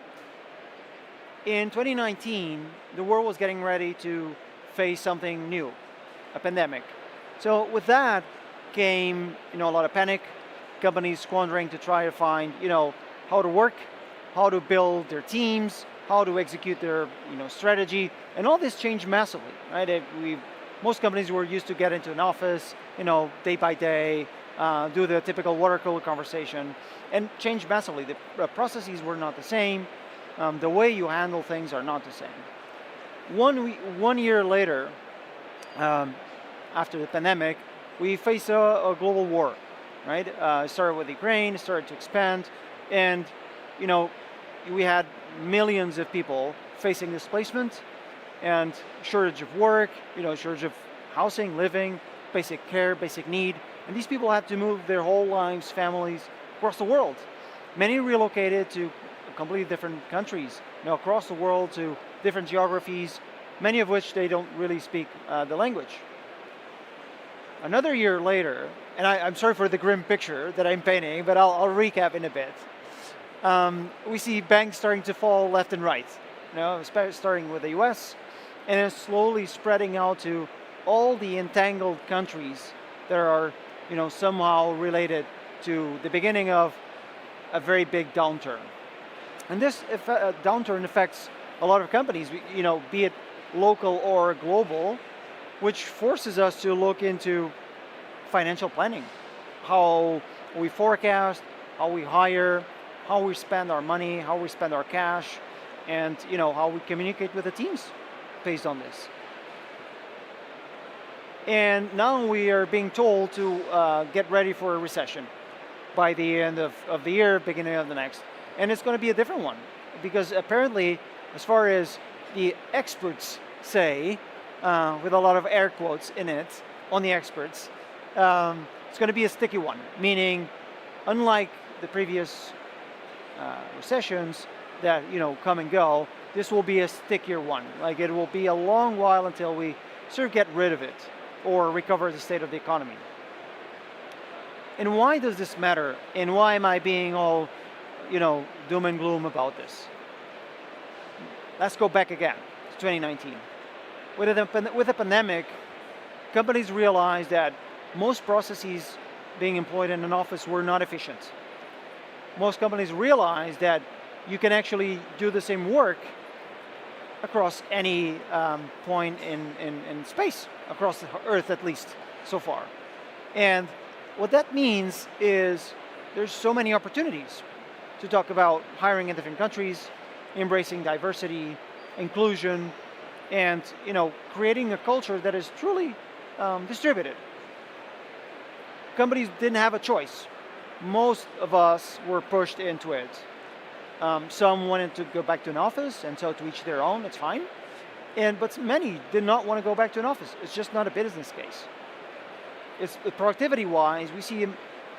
Speaker 12: in 2019, the world was getting ready to face something new, a pandemic. So with that came, a lot of panic, companies squandering to try to find, how to work, how to build their teams, how to execute their, strategy, and all this changed massively, right? Most companies were used to get into an office, day by day, do the typical water cooler conversation, and changed massively. The processes were not the same. The way you handle things are not the same. 1 year later, after the pandemic, we faced a global war, right? It started with Ukraine, started to expand, and we had millions of people facing displacement and shortage of work, shortage of housing, living, basic care, basic need. And these people had to move their whole lives, families, across the world. Many relocated to completely different countries, across the world to different geographies, many of which they don't really speak the language. Another year later, and I'm sorry for the grim picture that I'm painting, but I'll recap in a bit. We see banks starting to fall left and right, starting with the US, and then slowly spreading out to all the entangled countries that are, somehow related to the beginning of a very big downturn. And this downturn affects a lot of companies, be it local or global, which forces us to look into financial planning, how we forecast, how we hire, how we spend our money, how we spend our cash, and how we communicate with the teams based on this. And now we are being told to get ready for a recession by the end of the year, beginning of the next. And it's going to be a different one, because apparently, as far as the experts say, with a lot of air quotes in it, on the experts, it's going to be a sticky one, meaning unlike the previous recessions that come and go, this will be a stickier one. Like, it will be a long while until we sort of get rid of it or recover the state of the economy. And why does this matter? And why am I being all, doom and gloom about this? Let's go back again to 2019. With the pandemic, companies realized that most processes being employed in an office were not efficient. Most companies realized that you can actually do the same work across any point in space, across the Earth at least, so far. And what that means is there's so many opportunities to talk about hiring in different countries, embracing diversity, inclusion, and creating a culture that is truly distributed. Companies didn't have a choice. Most of us were pushed into it. Some wanted to go back to an office, and so to each their own, it's fine. But many did not want to go back to an office. It's just not a business case. It's productivity-wise, we see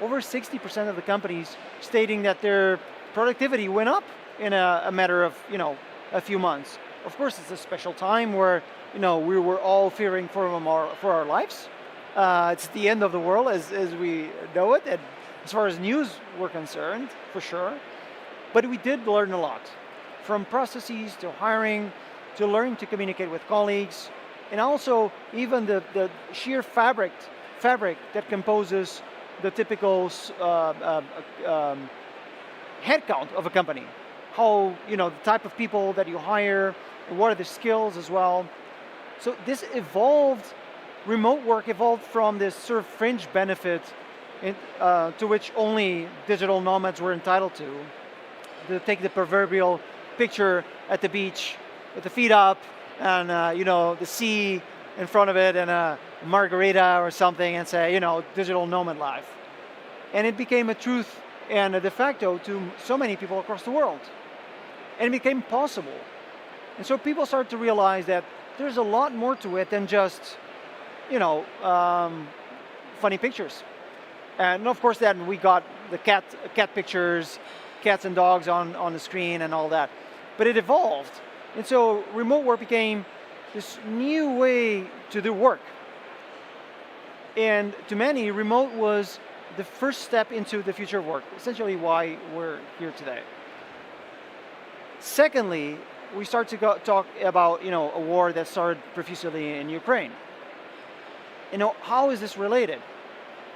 Speaker 12: over 60% of the companies stating that their productivity went up in a matter of a few months. Of course, it's a special time where we were all fearing for our lives. It's the end of the world as we know it, and as far as news were concerned, for sure. But we did learn a lot, from processes to hiring, to learning to communicate with colleagues, and also even the sheer fabric that composes the typical headcount of a company. How, the type of people that you hire, and what are the skills as well. So this evolved, remote work evolved from this sort of fringe benefit to which only digital nomads were entitled to take the proverbial picture at the beach with the feet up and the sea in front of it and a margarita or something and say, digital nomad life. And it became a truth and a de facto to so many people across the world. And it became possible. And so people started to realize that there's a lot more to it than just, funny pictures. And of course then we got the cat pictures, cats and dogs on the screen and all that. But it evolved. And so remote work became this new way to do work. And to many, remote was the first step into the future of work, essentially why we're here today. Secondly, we start to talk about a war that started profusely in Ukraine. How is this related?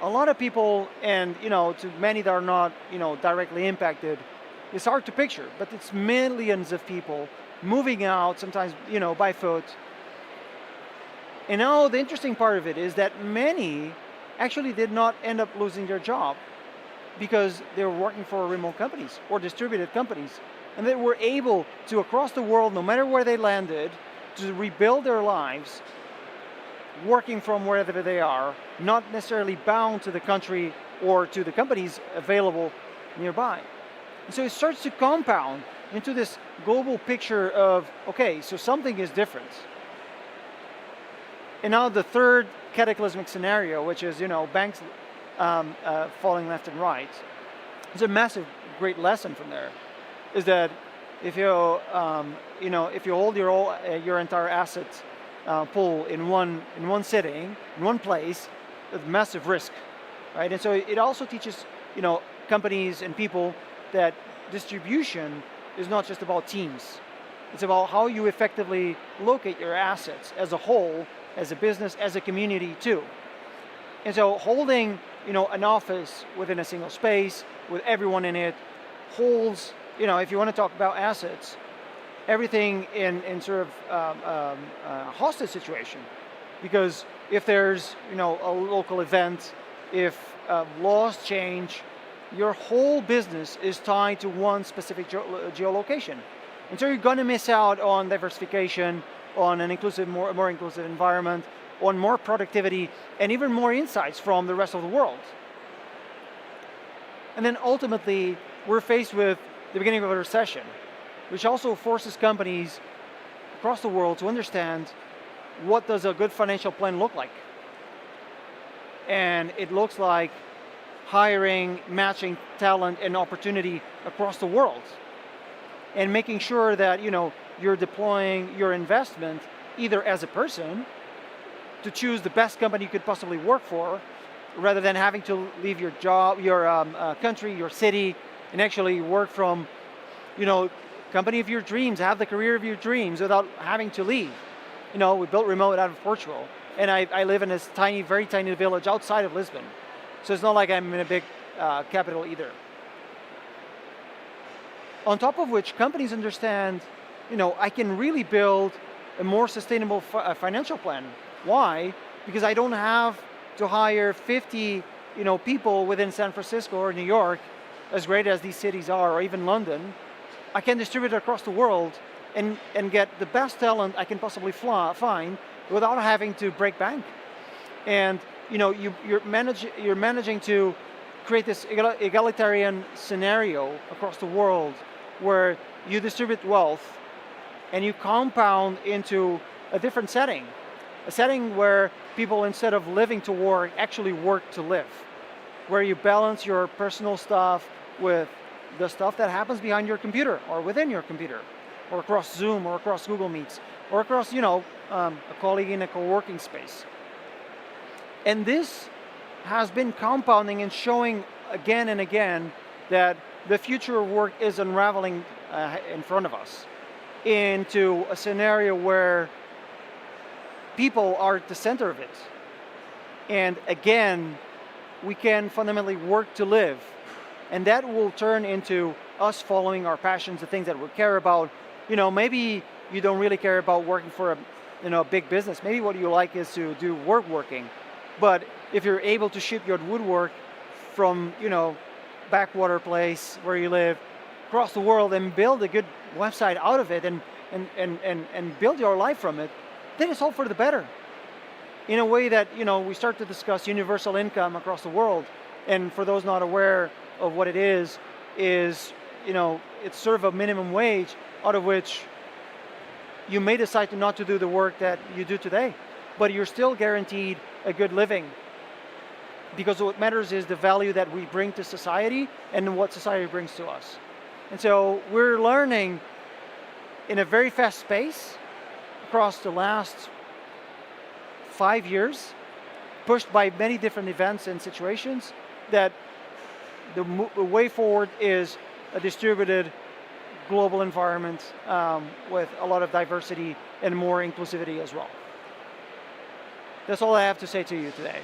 Speaker 12: A lot of people, and to many that are not directly impacted, it's hard to picture, but it's millions of people moving out, sometimes by foot. And now the interesting part of it is that many actually did not end up losing their job because they were working for remote companies or distributed companies. And they were able to, across the world, no matter where they landed, to rebuild their lives, working from wherever they are, not necessarily bound to the country or to the companies available nearby. And so it starts to compound into this global picture of, okay, so something is different. And now the third cataclysmic scenario, which is, banks falling left and right, is a massive, great lesson from there. Is that if you hold your entire asset pool in one sitting, in one place, there's massive risk, right? And so it also teaches companies and people that distribution is not just about teams. It's about how you effectively locate your assets as a whole, as a business, as a community too. And so holding an office within a single space with everyone in it holds, if you want to talk about assets, everything in sort of a hostage situation. Because if there's a local event, if laws change, your whole business is tied to one specific geolocation. And so you're going to miss out on diversification, on an inclusive, more inclusive environment, on more productivity, and even more insights from the rest of the world. And then ultimately, we're faced with the beginning of a recession, which also forces companies across the world to understand what does a good financial plan look like. And it looks like hiring, matching talent and opportunity across the world, and making sure that you're deploying your investment either as a person to choose the best company you could possibly work for, rather than having to leave your job, your country, your city, and actually work from company of your dreams, have the career of your dreams without having to leave. We built remote out of Portugal, and I live in this tiny, very tiny village outside of Lisbon. So it's not like I'm in a big capital either. On top of which, companies understand, I can really build a more sustainable financial plan. Why? Because I don't have to hire 50, people within San Francisco or New York, as great as these cities are, or even London. I can distribute it across the world and get the best talent I can possibly find without having to break bank. And you're managing to create this egalitarian scenario across the world where you distribute wealth and you compound into a different setting. A setting where people, instead of living to work, actually work to live. Where you balance your personal stuff with the stuff that happens behind your computer or within your computer, or across Zoom or across Google Meets, or across, a colleague in a co-working space. And this has been compounding and showing again and again that the future of work is unraveling in front of us into a scenario where people are at the center of it. And again, we can fundamentally work to live. And that will turn into us following our passions, the things that we care about. Maybe you don't really care about working for a big business. Maybe what you like is to do working. But if you're able to ship your woodwork from, backwater place where you live across the world and build a good website out of it and build your life from it, then it's all for the better. In a way that, we start to discuss universal income across the world. And for those not aware of what it is, it's sort of a minimum wage out of which you may decide not to do the work that you do today, but you're still guaranteed a good living. Because what matters is the value that we bring to society and what society brings to us. And so we're learning in a very fast pace across the last 5 years, pushed by many different events and situations, that the way forward is a distributed global environment with a lot of diversity and more inclusivity as well. That's all I have to say to you today.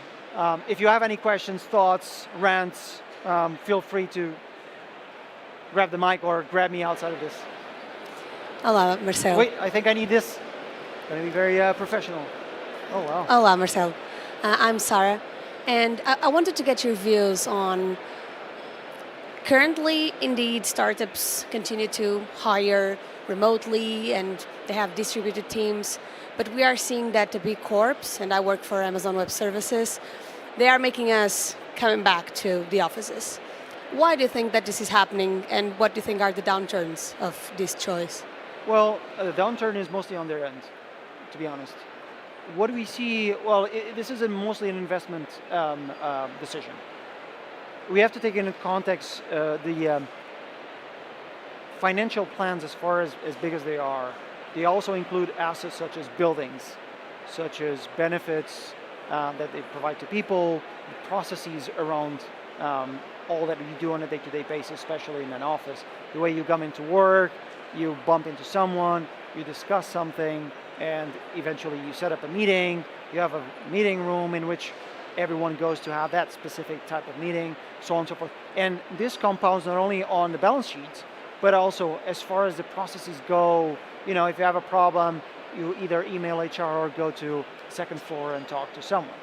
Speaker 12: If you have any questions, thoughts, rants, feel free to grab the mic or grab me outside of this.
Speaker 13: Olá, Marcelo.
Speaker 12: Wait, I think I need this. Going to be very professional. Oh, wow.
Speaker 13: Olá, Marcelo. I'm Sarah, and I wanted to get your views on currently, indeed, startups continue to hire remotely and they have distributed teams, but we are seeing that the big corps, and I work for Amazon Web Services, they are making us coming back to the offices. Why do you think that this is happening, and what do you think are the downturns of this choice?
Speaker 12: Well, the downturn is mostly on their end, to be honest. What do we see? Well, this is mostly an investment decision. We have to take into context the financial plans as far as big as they are. They also include assets such as buildings, such as benefits that they provide to people, processes around all that you do on a day-to-day basis, especially in an office. The way you come into work, you bump into someone, you discuss something, and eventually you set up a meeting. You have a meeting room in which everyone goes to have that specific type of meeting, so on and so forth. And this compounds not only on the balance sheets, but also as far as the processes go. If you have a problem, you either email HR or go to the second floor and talk to someone.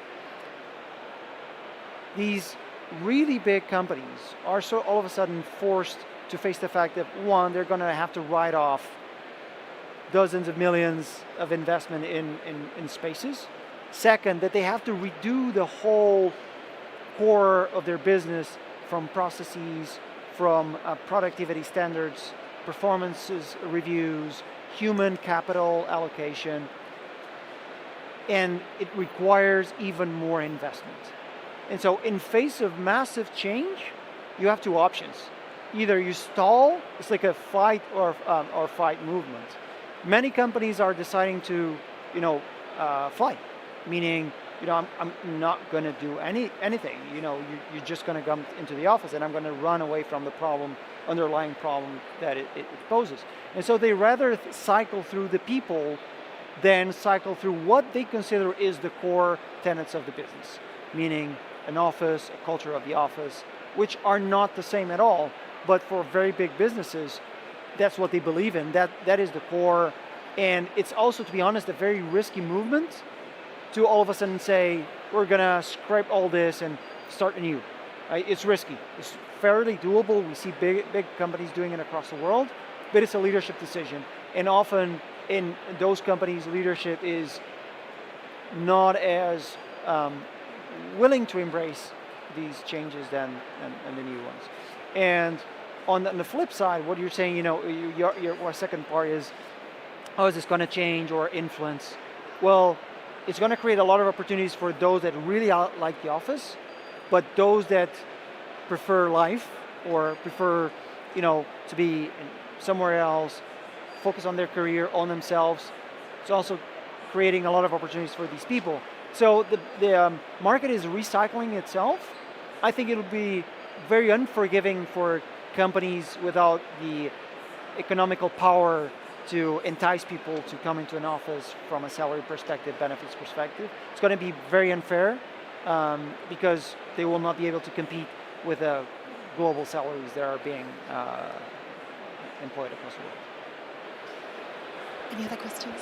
Speaker 12: These really big companies are so all of a sudden forced to face the fact that, one, they're going to have to write off dozens of millions of investment in spaces. Second, that they have to redo the whole core of their business, from processes, from productivity standards, performances reviews, human capital allocation, and it requires even more investment. And so in face of massive change, you have two options. Either you stall, it's like a fight or fight movement. Many companies are deciding to, fight, meaning, I'm not going to do anything. You're just going to come into the office, and I'm going to run away from the underlying problem that it poses. And so they rather cycle through the people than cycle through what they consider is the core tenets of the business, meaning an office, a culture of the office, which are not the same at all. But for very big businesses, that's what they believe in. That is the core. And it's also, to be honest, a very risky movement to all of a sudden say, we're going to scrape all this and start anew. It's risky. It's fairly doable. We see big companies doing it across the world, but it's a leadership decision. And often in those companies, leadership is not as willing to embrace these changes than the new ones. And On the flip side, what you're saying, your second part is, how is this going to change or influence? Well, it's going to create a lot of opportunities for those that really like the office, but those that prefer life or prefer, to be somewhere else, focus on their career, on themselves. It's also creating a lot of opportunities for these people. So the market is recycling itself. I think it'll be very unforgiving for companies without the economical power to entice people to come into an office from a salary perspective, benefits perspective. It's going to be very unfair because they will not be able to compete with the global salaries that are being employed across the world.
Speaker 1: Any other questions?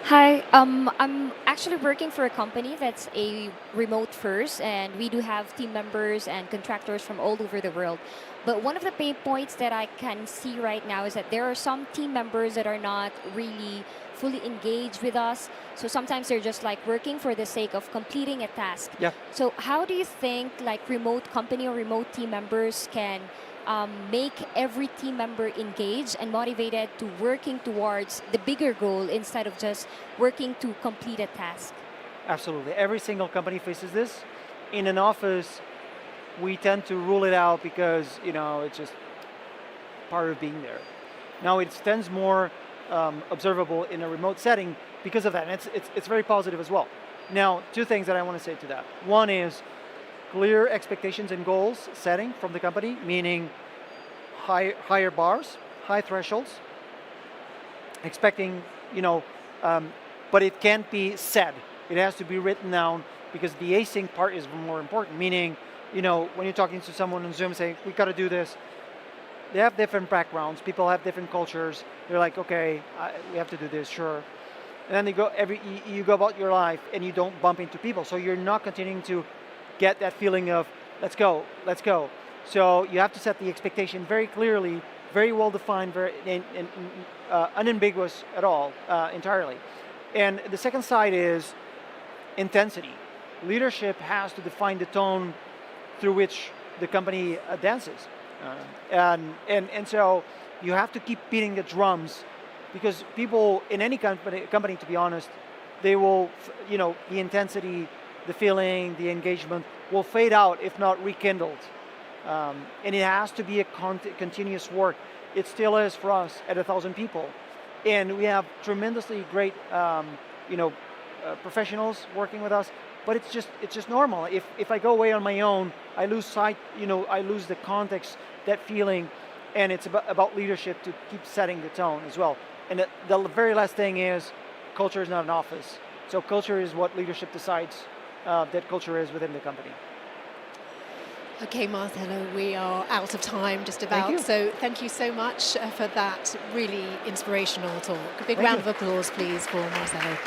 Speaker 14: Hi, I'm actually working for a company that's a remote first, and we do have team members and contractors from all over the world. But one of the pain points that I can see right now is that there are some team members that are not really fully engaged with us. So sometimes they're just like working for the sake of completing a task.
Speaker 12: Yeah.
Speaker 14: So how do you think like remote company or remote team members can make every team member engaged and motivated to working towards the bigger goal instead of just working to complete a task?
Speaker 12: Absolutely. Every single company faces this. In an office, we tend to rule it out because, it's just part of being there. Now, it tends more observable in a remote setting because of that. And it's very positive as well. Now, two things that I want to say to that. One is clear expectations and goals setting from the company, meaning higher bars, high thresholds, expecting, but it can't be said. It has to be written down because the async part is more important, meaning, when you're talking to someone on Zoom, say, we got to do this. They have different backgrounds. People have different cultures. They're like, okay, we have to do this, sure. And then you go about your life and you don't bump into people. So you're not continuing to get that feeling of, let's go. So you have to set the expectation very clearly, very well defined, very unambiguous at all, entirely. And the second side is intensity. Leadership has to define the tone through which the company dances. And so you have to keep beating the drums because people in any company, to be honest, they will, the intensity, the feeling, the engagement will fade out if not rekindled. And it has to be a continuous work. It still is for us at 1,000 people. And we have tremendously great, professionals working with us, but it's just normal. If I go away on my own, I lose sight, I lose the context, that feeling, and it's about leadership to keep setting the tone as well. And the very last thing is, culture is not an office. So culture is what leadership decides that culture is within the company.
Speaker 1: Okay, Marcelo, we are out of time just about.
Speaker 12: Thank you.
Speaker 1: So thank you so much for that really inspirational talk. A big round of applause, please, for Marcelo.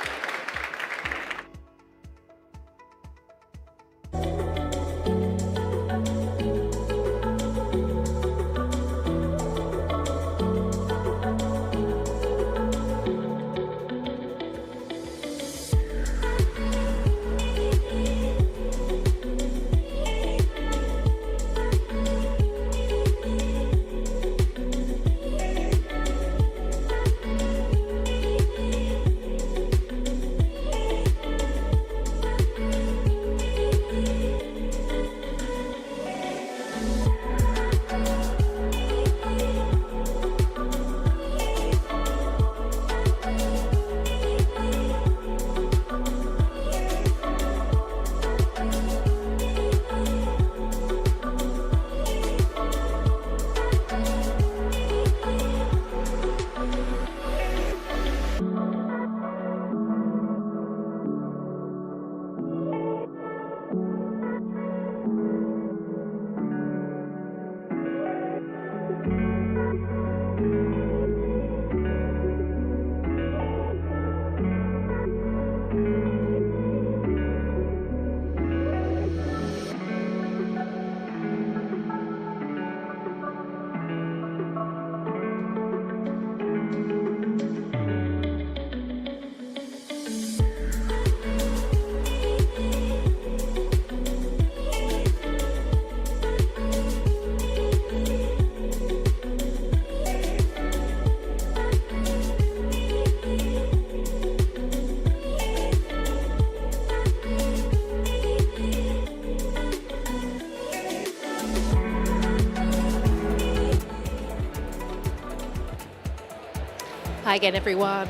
Speaker 1: Hi again, everyone.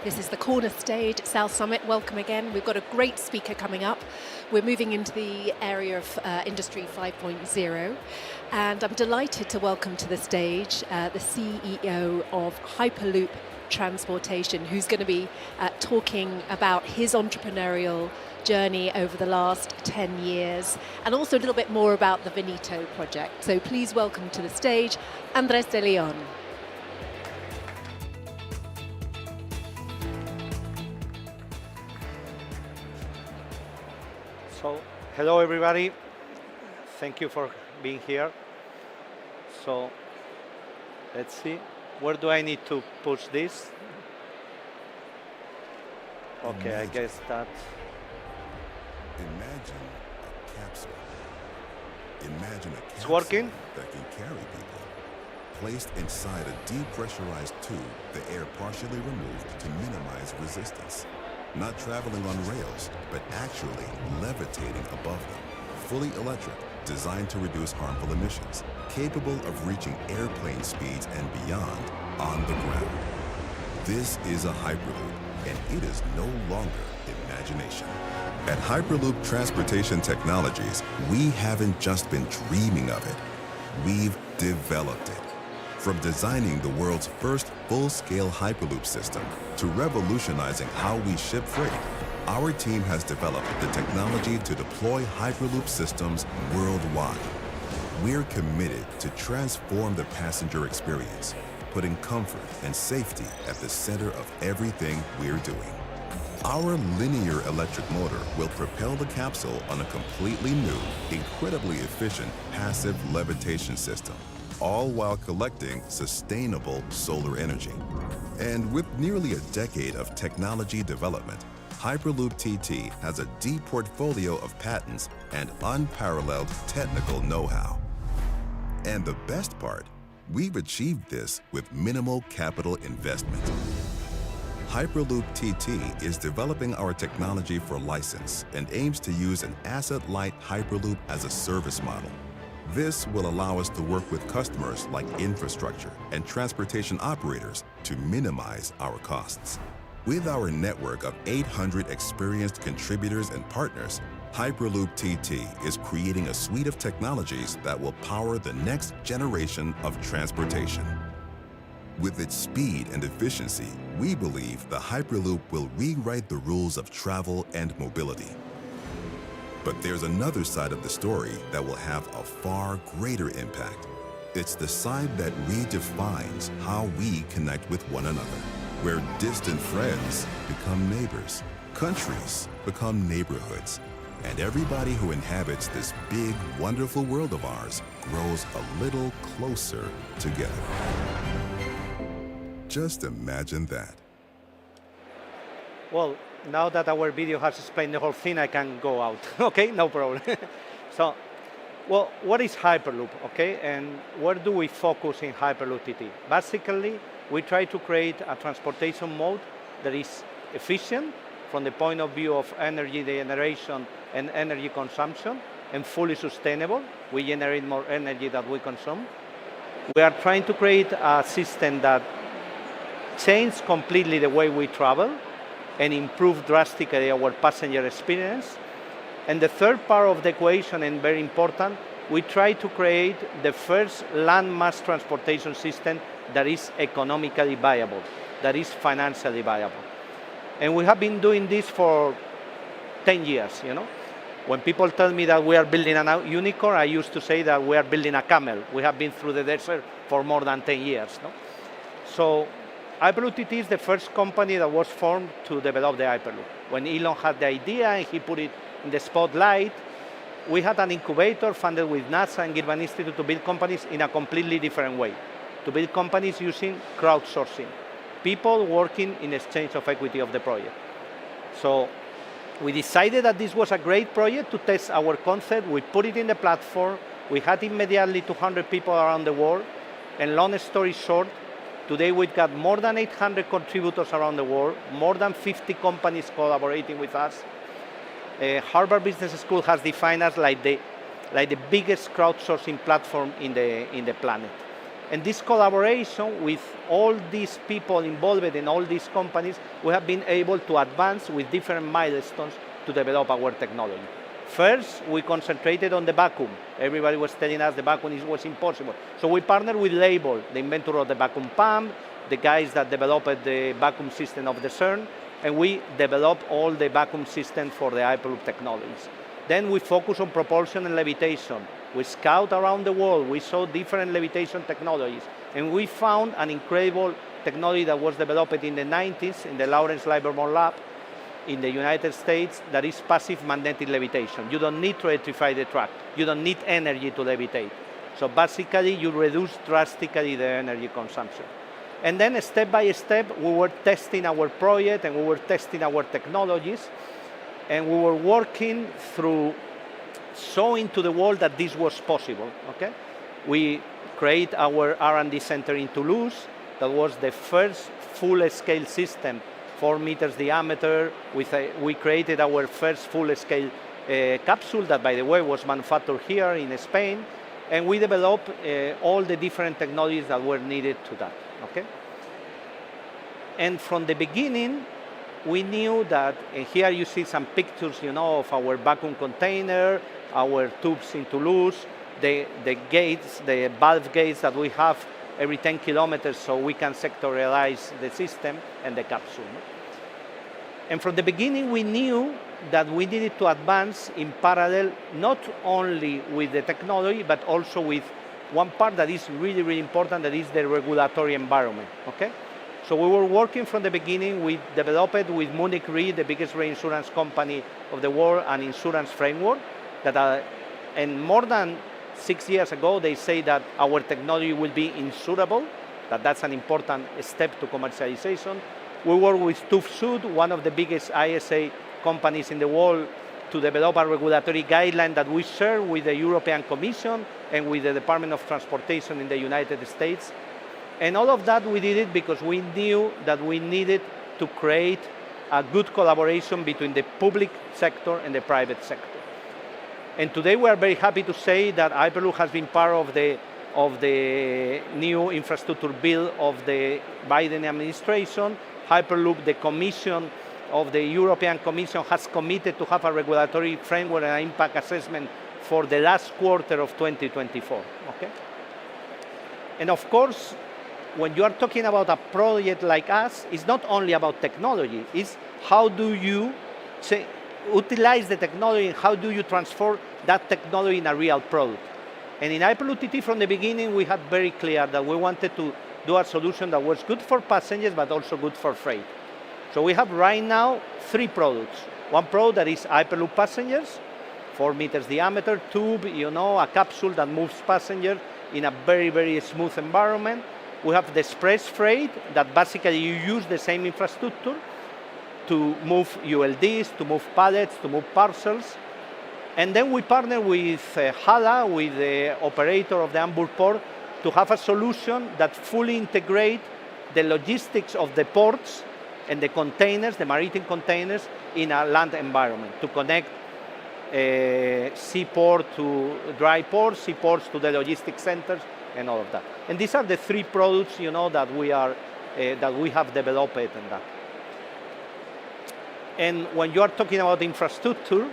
Speaker 1: This is the corner stage at South Summit. Welcome again. We've got a great speaker coming up. We're moving into the area of Industry 5.0. And I'm delighted to welcome to the stage the CEO of Hyperloop Transportation, who's going to be talking about his entrepreneurial journey over the last 10 years and also a little bit more about the Veneto project. So please welcome to the stage Andres de Leon.
Speaker 15: So, hello everybody. Thank you for being here. So, let's see. Where do I need to push this? Okay, I guess that.
Speaker 16: Imagine a capsule. Imagine a capsule
Speaker 15: It's working?
Speaker 16: that can carry people. Placed inside a depressurized tube, the air partially removed to minimize resistance. Not traveling on rails, but actually levitating above them. Fully electric, designed to reduce harmful emissions. Capable of reaching airplane speeds and beyond on the ground. This is a Hyperloop, and it is no longer imagination. At Hyperloop Transportation Technologies, we haven't just been dreaming of it. We've developed it. From designing the world's first full-scale Hyperloop system to revolutionizing how we ship freight, our team has developed the technology to deploy Hyperloop systems worldwide. We're committed to transform the passenger experience, putting comfort and safety at the center of everything we're doing. Our linear electric motor will propel the capsule on a completely new, incredibly efficient passive levitation system, all while collecting sustainable solar energy. And with nearly a decade of technology development, Hyperloop TT has a deep portfolio of patents and unparalleled technical know-how. And the best part, we've achieved this with minimal capital investment. Hyperloop TT is developing our technology for license and aims to use an asset-light Hyperloop as a service model. This will allow us to work with customers like infrastructure and transportation operators to minimize our costs. With our network of 800 experienced contributors and partners, Hyperloop TT is creating a suite of technologies that will power the next generation of transportation. With its speed and efficiency, we believe the Hyperloop will rewrite the rules of travel and mobility. But there's another side of the story that will have a far greater impact. It's the side that redefines how we connect with one another, where distant friends become neighbors, countries become neighborhoods, and everybody who inhabits this big, wonderful world of ours grows a little closer together. Just imagine that.
Speaker 15: Well, now that our video has explained the whole thing, I can go out. Okay, no problem. So, well, what is Hyperloop, okay? And where do we focus in Hyperloop TT? Basically, we try to create a transportation mode that is efficient from the point of view of energy generation and energy consumption, and fully sustainable. We generate more energy than we consume. We are trying to create a system that changes completely the way we travel and improve drastically our passenger experience. And the third part of the equation, and very important, we try to create the first land mass transportation system that is economically viable, that is financially viable. And we have been doing this for 10 years, you know. When people tell me that we are building a unicorn, I used to say that we are building a camel. We have been through the desert for more than 10 years. No? So Hyperloop TT is the first company that was formed to develop the Hyperloop. When Elon had the idea and he put it in the spotlight, we had an incubator funded with NASA and Gilman Institute to build companies in a completely different way, to build companies using crowdsourcing, people working in exchange of equity of the project. So we decided that this was a great project to test our concept. We put it in the platform. We had immediately 200 people around the world. And long story short, today we've got more than 800 contributors around the world, more than 50 companies collaborating with us. Harvard Business School has defined us like the biggest crowdsourcing platform in the planet. And this collaboration with all these people involved in all these companies, we have been able to advance with different milestones to develop our technology. First, we concentrated on the vacuum. Everybody was telling us the vacuum was impossible. So we partnered with Label, the inventor of the vacuum pump, the guys that developed the vacuum system of the CERN, and we developed all the vacuum system for the Hyperloop technologies. Then we focus on propulsion and levitation. We scout around the world, we saw different levitation technologies, and we found an incredible technology that was developed in the 90s in the Lawrence Livermore Lab in the United States that is passive magnetic levitation. You don't need to electrify the track. You don't need energy to levitate. So basically, you reduce drastically the energy consumption. And then step by step, we were testing our project and we were testing our technologies, and we were working through showing to the world that this was possible, okay? We create our R&D center in Toulouse. That was the first full-scale system, 4 meters diameter. We created our first full-scale capsule that, by the way, was manufactured here in Spain. And we developed all the different technologies that were needed to that, okay? And from the beginning, we knew that, here you see some pictures, of our vacuum container, our tubes in Toulouse, the gates, the valve gates that we have every 10 kilometers so we can sectorialize the system and the capsule. And from the beginning, we knew that we needed to advance in parallel, not only with the technology, but also with one part that is really, really important, that is the regulatory environment, okay? So we were working from the beginning. We developed with Munich Re, the biggest reinsurance company of the world, an insurance framework that, and more than 6 years ago, they say that our technology will be insurable, that's an important step to commercialization. We work with TÜV Süd, one of the biggest ISA companies in the world, to develop a regulatory guideline that we share with the European Commission and with the Department of Transportation in the United States. And all of that, we did it because we knew that we needed to create a good collaboration between the public sector and the private sector. And today we are very happy to say that Hyperloop has been part of the new infrastructure bill of the Biden administration. Hyperloop, the Commission of the European Commission, has committed to have a regulatory framework and impact assessment for the last quarter of 2024, okay? And of course, when you are talking about a project like us, it's not only about technology, it's how do you utilize the technology and how do you transform that technology in a real product. And in Hyperloop TT from the beginning, we had very clear that we wanted to do a solution that was good for passengers, but also good for freight. So we have right now 3 products. One product that is Hyperloop Passengers, 4 meters diameter, tube, a capsule that moves passengers in a very, very smooth environment. We have the Express Freight, that basically you use the same infrastructure to move ULDs, to move pallets, to move parcels. And then we partner with HHLA, with the operator of the Hamburg port, to have a solution that fully integrates the logistics of the ports and the containers, the maritime containers, in a land environment to connect seaport to dry ports, seaports to the logistics centers, and all of that. And these are the 3 products, that we have developed and that. And when you are talking about infrastructure,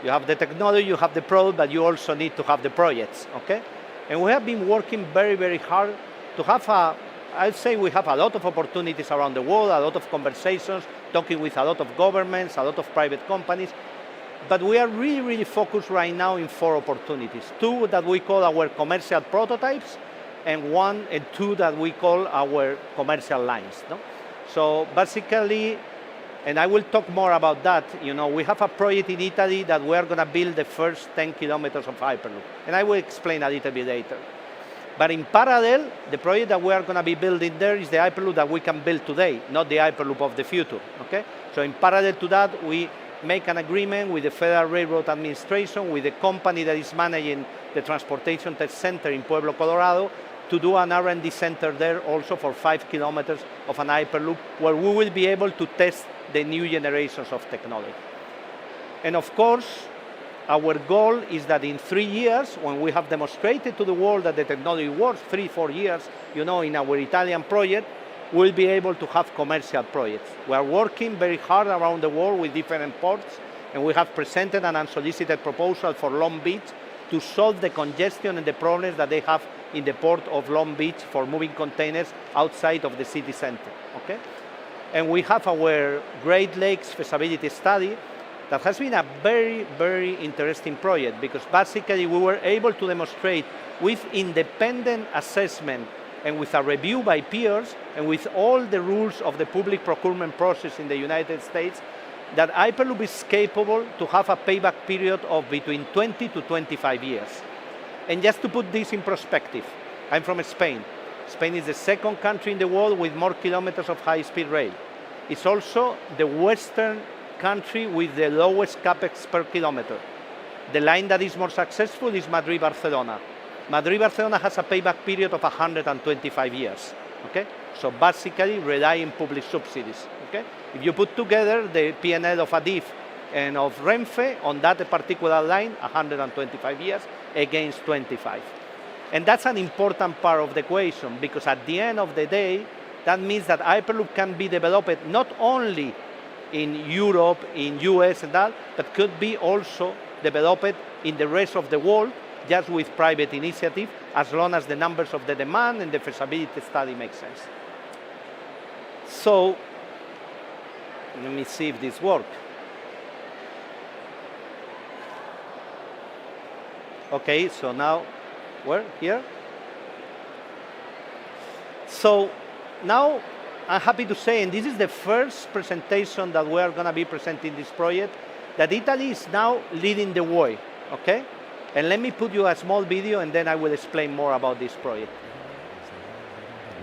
Speaker 15: you have the technology, you have the product, but you also need to have the projects, okay? And we have been working very, very hard to have I'd say we have a lot of opportunities around the world, a lot of conversations, talking with a lot of governments, a lot of private companies, but we are really, really focused right now in 4 opportunities. 2 that we call our commercial prototypes, and 1 and 2 that we call our commercial lines. No? So basically, and I will talk more about that, we have a project in Italy that we are going to build the first 10 kilometers of Hyperloop, and I will explain a little bit later. But in parallel, the project that we are going to be building there is the Hyperloop that we can build today, not the Hyperloop of the future, okay? So in parallel to that, we make an agreement with the Federal Railroad Administration, with the company that is managing the Transportation Test Center in Pueblo, Colorado, to do an R&D center there also for 5 kilometers of an Hyperloop, where we will be able to test the new generations of technology. And of course, our goal is that in 3 years, when we have demonstrated to the world that the technology works, 3-4 years, in our Italian project, we'll be able to have commercial projects. We are working very hard around the world with different ports, and we have presented an unsolicited proposal for Long Beach to solve the congestion and the problems that they have in the port of Long Beach for moving containers outside of the city center, okay? And we have our Great Lakes feasibility study that has been a very, very interesting project because basically we were able to demonstrate with independent assessment and with a review by peers and with all the rules of the public procurement process in the United States that Hyperloop is capable to have a payback period of between 20 to 25 years. And just to put this in perspective, I'm from Spain. Spain is the second country in the world with more kilometers of high-speed rail. It's also the western country with the lowest capex per kilometer. The line that is more successful is Madrid-Barcelona. Madrid-Barcelona has a payback period of 125 years, okay? So basically relying public subsidies, okay? If you put together the P&L of ADIF and of Renfe on that particular line, 125 years against 25. And that's an important part of the equation because at the end of the day, that means that Hyperloop can be developed not only in Europe, in US and that, but could be also developed in the rest of the world just with private initiative, as long as the numbers of the demand and the feasibility study make sense. So, let me see if this works. Okay, so now, where? Here? So, now I'm happy to say, and this is the first presentation that we are going to be presenting this project, that Italy is now leading the way, okay? And let me put you a small video and then I will explain more about this project.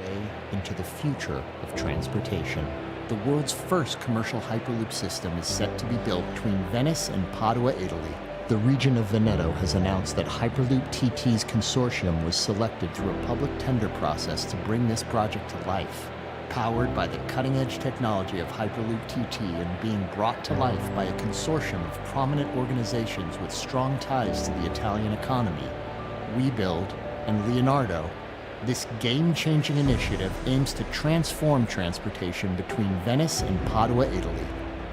Speaker 17: Way into the future of transportation. The world's first commercial Hyperloop system is set to be built between Venice and Padua, Italy. The region of Veneto has announced that Hyperloop TT's consortium was selected through a public tender process to bring this project to life. Powered by the cutting-edge technology of Hyperloop TT and being brought to life by a consortium of prominent organizations with strong ties to the Italian economy, WeBuild and Leonardo, this game-changing initiative aims to transform transportation between Venice and Padua, Italy.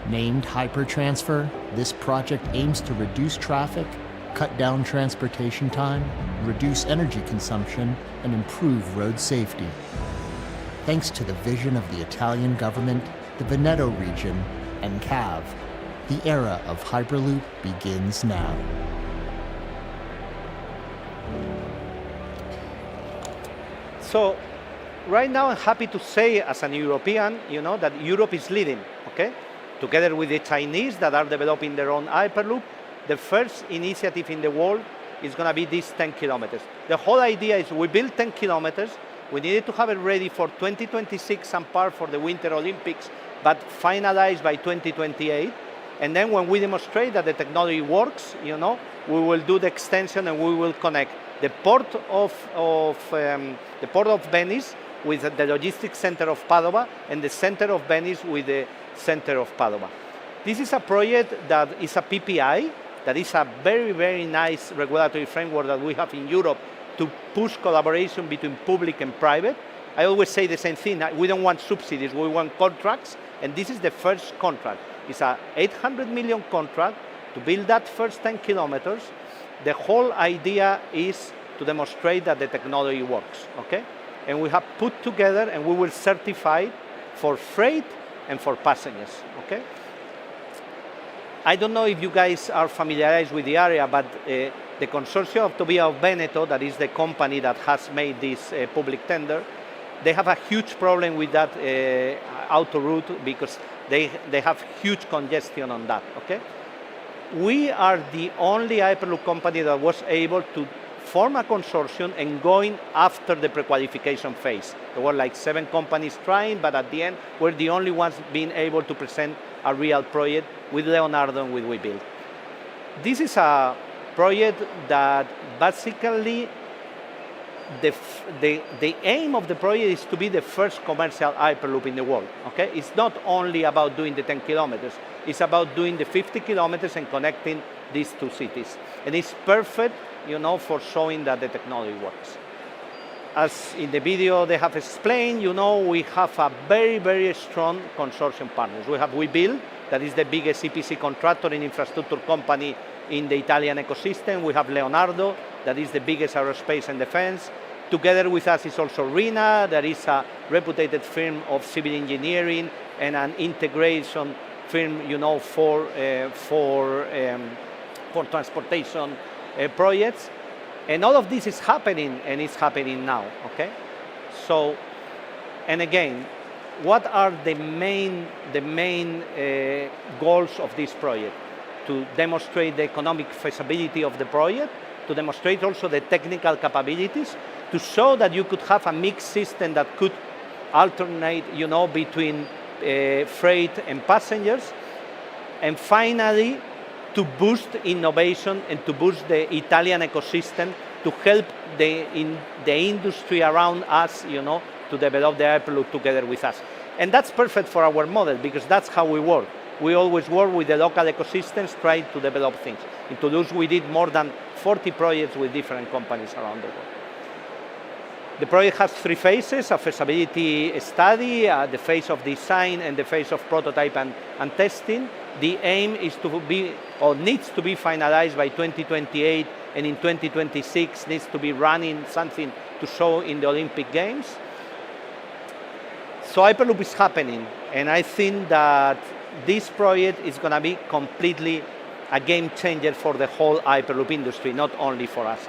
Speaker 17: Named HyperTransfer, this project aims to reduce traffic, cut down transportation time, reduce energy consumption, and improve road safety. Thanks to the vision of the Italian government, the Veneto region, and CAV, the era of Hyperloop begins now.
Speaker 15: So, right now I'm happy to say as an European, that Europe is leading, okay? Together with the Chinese that are developing their own Hyperloop, the first initiative in the world is going to be these 10 kilometers. The whole idea is we build 10 kilometers. We needed to have it ready for 2026 and part for the Winter Olympics, but finalized by 2028. And then when we demonstrate that the technology works, we will do the extension and we will connect the port of Venice with the logistics center of Padova and the center of Venice with the center of Padova. This is a project that is a PPI, that is a very, very nice regulatory framework that we have in Europe to push collaboration between public and private. I always say the same thing, we don't want subsidies, we want contracts, and this is the first contract. It's a 800 million contract to build that first 10 kilometers. The whole idea is to demonstrate that the technology works, okay? And we have put together and we will certify for freight and for passengers, okay? I don't know if you guys are familiarized with the area, but the consortium of Autovia Veneto, that is the company that has made this public tender, they have a huge problem with that auto route because they have huge congestion on that, okay? We are the only Hyperloop company that was able to form a consortium and going after the pre-qualification phase. There were like 7 companies trying, but at the end, we're the only ones being able to present a real project with Leonardo and with WeBuild. This is a project that basically the aim of the project is to be the first commercial Hyperloop in the world. Okay, it's not only about doing the 10 kilometers; it's about doing the 50 kilometers and connecting these two cities. And it's perfect, for showing that the technology works. As in the video they have explained, we have a very, very strong consortium partners. We have Webuild, that is the biggest EPC contractor and infrastructure company in the Italian ecosystem. We have Leonardo, that is the biggest aerospace and defense. Together with us is also RINA, that is a reputed firm of civil engineering and an integration firm, for transportation projects. And all of this is happening, and it's happening now, okay? So, and again, what are the main goals of this project? To demonstrate the economic feasibility of the project, to demonstrate also the technical capabilities, to show that you could have a mixed system that could alternate, between freight and passengers, and finally, to boost innovation and to boost the Italian ecosystem, to help the industry around us, to develop the Hyperloop together with us. And that's perfect for our model, because that's how we work. We always work with the local ecosystems, trying to develop things. In Toulouse, we did more than 40 projects with different companies around the world. The project has 3 phases: a feasibility study, the phase of design, and the phase of prototype and testing. The aim is to be, or needs to be, finalized by 2028, and in 2026 needs to be running something to show in the Olympic Games. So Hyperloop is happening, and I think that this project is going to be completely a game changer for the whole Hyperloop industry, not only for us.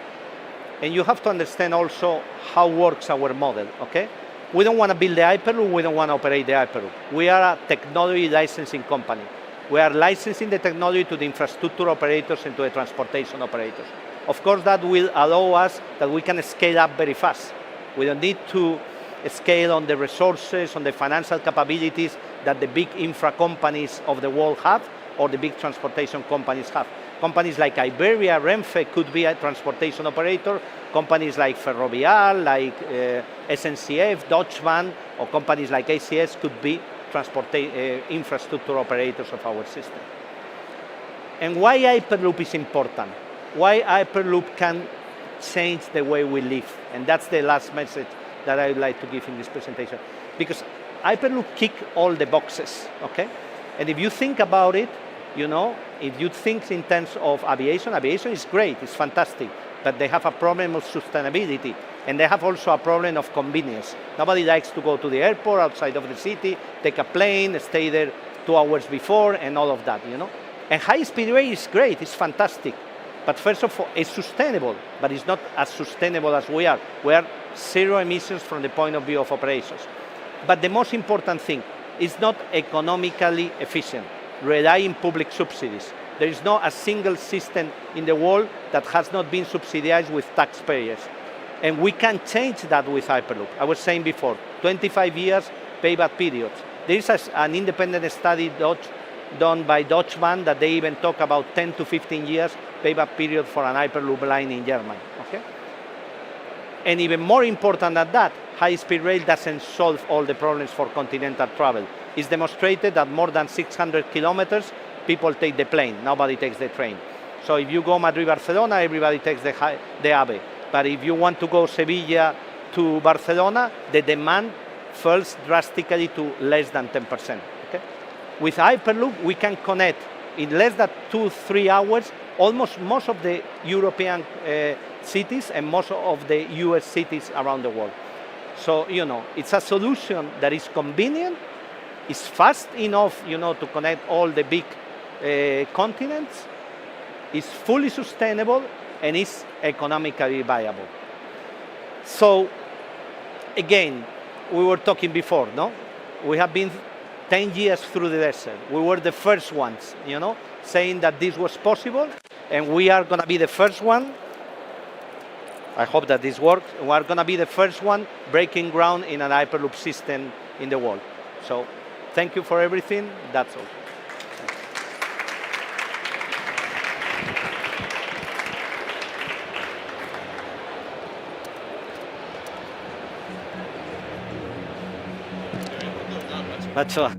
Speaker 15: And you have to understand also how works our model, okay? We don't want to build the Hyperloop, we don't want to operate the Hyperloop. We are a technology licensing company. We are licensing the technology to the infrastructure operators and to the transportation operators. Of course, that will allow us that we can scale up very fast. We don't need to scale on the resources, on the financial capabilities that the big infra companies of the world have, or the big transportation companies have. Companies like Iberia, Renfe could be a transportation operator. Companies like Ferrovial, like SNCF, Deutsche Bahn, or companies like ACS could be infrastructure operators of our system. And why Hyperloop is important? Why Hyperloop can change the way we live? And that's the last message that I would like to give in this presentation. Because Hyperloop tick all the boxes, okay? And if you think about it, if you think in terms of aviation is great, it's fantastic, but they have a problem of sustainability, and they have also a problem of convenience. Nobody likes to go to the airport outside of the city, take a plane, stay there 2 hours before, and all of that, And high-speed rail is great, it's fantastic, but first of all, it's sustainable, but it's not as sustainable as we are. We are zero emissions from the point of view of operations. But the most important thing is not economically efficient, relying public subsidies. There is not a single system in the world that has not been subsidized with taxpayers. And we can change that with Hyperloop. I was saying before, 25 years payback periods. There is an independent study done by Deutsche Bahn that they even talk about 10 to 15 years payback period for an Hyperloop line in Germany. Okay? And even more important than that, high-speed rail doesn't solve all the problems for continental travel. It's demonstrated that more than 600 kilometers, people take the plane, nobody takes the train. So if you go Madrid-Barcelona, everybody takes the AVE. But if you want to go Sevilla to Barcelona, the demand falls drastically to less than 10%. Okay? With Hyperloop, we can connect in less than 2-3 hours almost most of the European cities and most of the US cities around the world. So, it's a solution that is convenient, is fast enough, to connect all the big continents, is fully sustainable, and is economically viable. So, again, we were talking before, no? We have been 10 years through the desert. We were the first ones, saying that this was possible, and we are going to be the first one. I hope that this works. We are going to be the first one breaking ground in an Hyperloop system in the world. So, thank you for everything. That's all. That's all.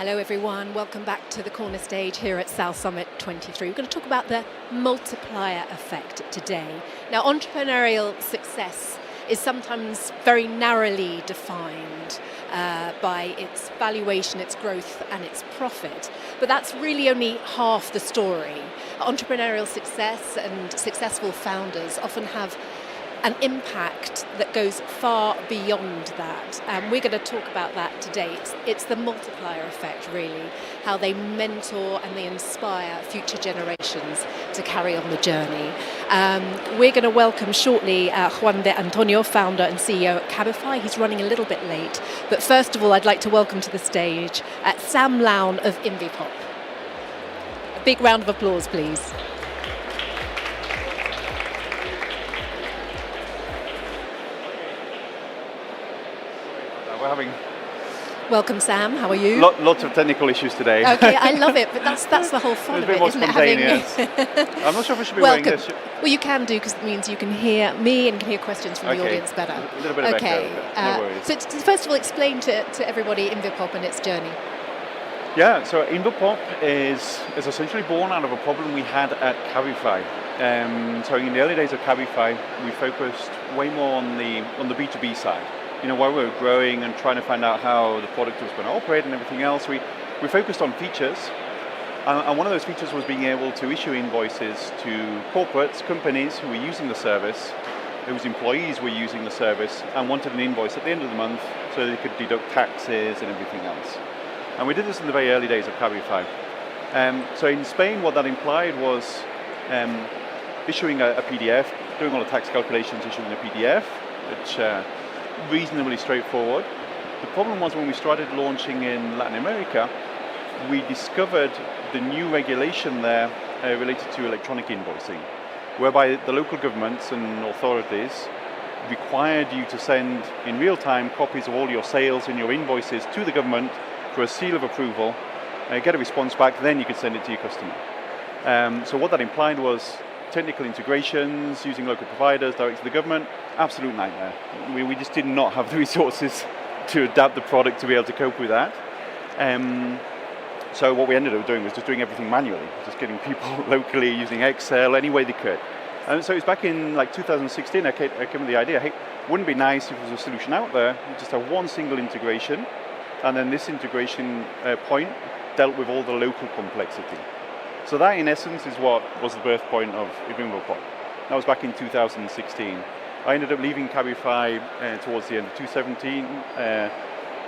Speaker 1: Hello everyone, welcome back to the corner stage here at South Summit 23. We're going to talk about the multiplier effect today. Now, entrepreneurial success is sometimes very narrowly defined by its valuation, its growth and its profit. But that's really only half the story. Entrepreneurial success and successful founders often have an impact that goes far beyond that. We're going to talk about that today. It's the multiplier effect, really, how they mentor and they inspire future generations to carry on the journey. We're going to welcome shortly Juan de Antonio, founder and CEO at Cabify. He's running a little bit late, but first of all, I'd like to welcome to the stage Sam Lown of Invipop. A big round of applause, please.
Speaker 18: We're having
Speaker 1: Welcome, Sam. How are you?
Speaker 18: lots of technical issues today.
Speaker 1: Okay, I love it, but that's the whole fun
Speaker 18: It's
Speaker 1: of
Speaker 18: a bit
Speaker 1: it,
Speaker 18: more
Speaker 1: isn't it?
Speaker 18: spontaneous. I'm not sure if we should be wearing
Speaker 1: Welcome.
Speaker 18: this.
Speaker 1: Well, you can do because it means you can hear me and can hear questions from the
Speaker 18: Okay.
Speaker 1: audience better.
Speaker 18: A little bit of
Speaker 1: okay.
Speaker 18: echo, no worries.
Speaker 1: So first of all, explain to everybody Invipop and its journey.
Speaker 18: Yeah, so Invipop is essentially born out of a problem we had at Cabify. So in the early days of Cabify, we focused way more on the B2B side. You know, while we were growing and trying to find out how the product was going to operate and everything else, we focused on features. And one of those features was being able to issue invoices to corporates, companies who were using the service, whose employees were using the service, and wanted an invoice at the end of the month so they could deduct taxes and everything else. And we did this in the very early days of Cabify. So in Spain, what that implied was issuing a PDF, doing all the tax calculations, issuing a PDF, which reasonably straightforward. The problem was when we started launching in Latin America, we discovered the new regulation there related to electronic invoicing, whereby the local governments and authorities required you to send in real time copies of all your sales and your invoices to the government for a seal of approval, get a response back, then you could send it to your customer. So what that implied was technical integrations, using local providers, direct to the government, absolute nightmare. We just did not have the resources to adapt the product to be able to cope with that. So what we ended up doing was just doing everything manually, just getting people locally using Excel any way they could. And so it was back in like 2016, I came with the idea, hey, wouldn't it be nice if there was a solution out there, you just have one single integration, and then this integration point dealt with all the local complexity. So that, in essence, is what was the birth point of Invipop. That was back in 2016. I ended up leaving Cabify towards the end of 2017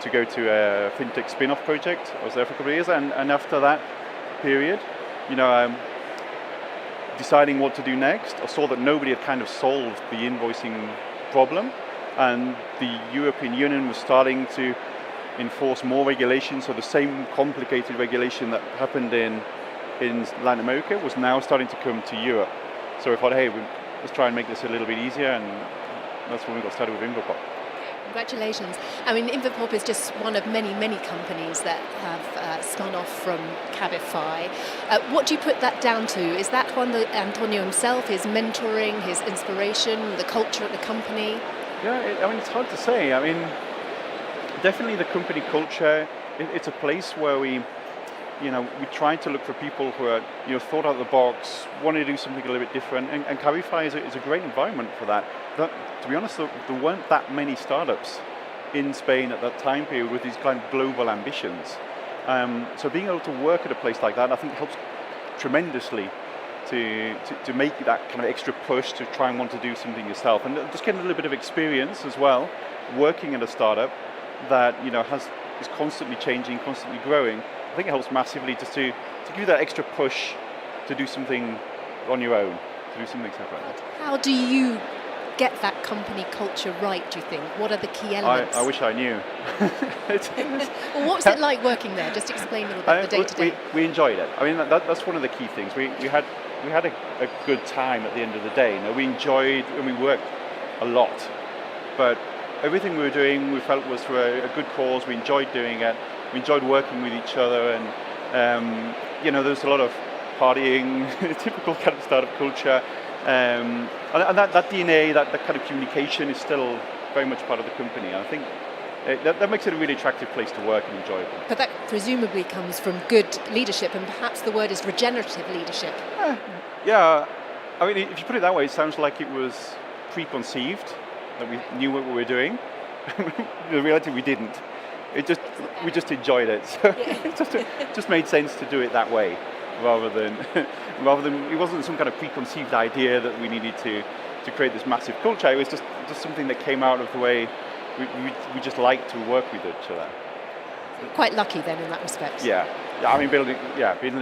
Speaker 18: to go to a fintech spin-off project. I was there for a couple of years, and after that period, you know, deciding what to do next, I saw that nobody had kind of solved the invoicing problem, and the European Union was starting to enforce more regulations, so the same complicated regulation that happened in Latin America was now starting to come to Europe. So we thought, hey, let's try and make this a little bit easier, and that's when we got started with Invipop.
Speaker 1: Congratulations. I mean, Invipop is just one of many, many companies that have spun off from Cabify. What do you put that down to? Is that Juan de Antonio himself, his mentoring, his inspiration, the culture at the company?
Speaker 18: Yeah, I mean, it's hard to say. I mean, definitely the company culture, it's a place where we try to look for people who are, thought out of the box, want to do something a little bit different, and Cabify is a great environment for that. But to be honest, there weren't that many startups in Spain at that time period with these kind of global ambitions. So being able to work at a place like that, I think helps tremendously to make that kind of extra push to try and want to do something yourself, and just getting a little bit of experience as well, working at a startup that is constantly changing, constantly growing. I think it helps massively just to give you that extra push to do something on your own, to do something separate.
Speaker 1: How do you get that company culture right, do you think? What are the key elements?
Speaker 18: I wish I knew.
Speaker 1: Well, what was it like working there? Just explain a little bit the day-to-day.
Speaker 18: We enjoyed it. I mean, that's one of the key things. We had a good time at the end of the day. We enjoyed and we worked a lot, but everything we were doing we felt was for a good cause. We enjoyed doing it. We enjoyed working with each other, and there was a lot of partying, typical kind of startup culture, and that DNA, that kind of communication is still very much part of the company. I think that makes it a really attractive place to work and enjoyable.
Speaker 1: But that presumably comes from good leadership, and perhaps the word is regenerative leadership.
Speaker 18: Yeah, I mean, if you put it that way, it sounds like it was preconceived, that we knew what we were doing. The reality, we didn't. We just enjoyed it. So it just made sense to do it that way, rather than it wasn't some kind of preconceived idea that we needed to create this massive culture. It was just something that came out of the way we just like to work with each other.
Speaker 1: Quite lucky then in that respect.
Speaker 18: Yeah. I mean, building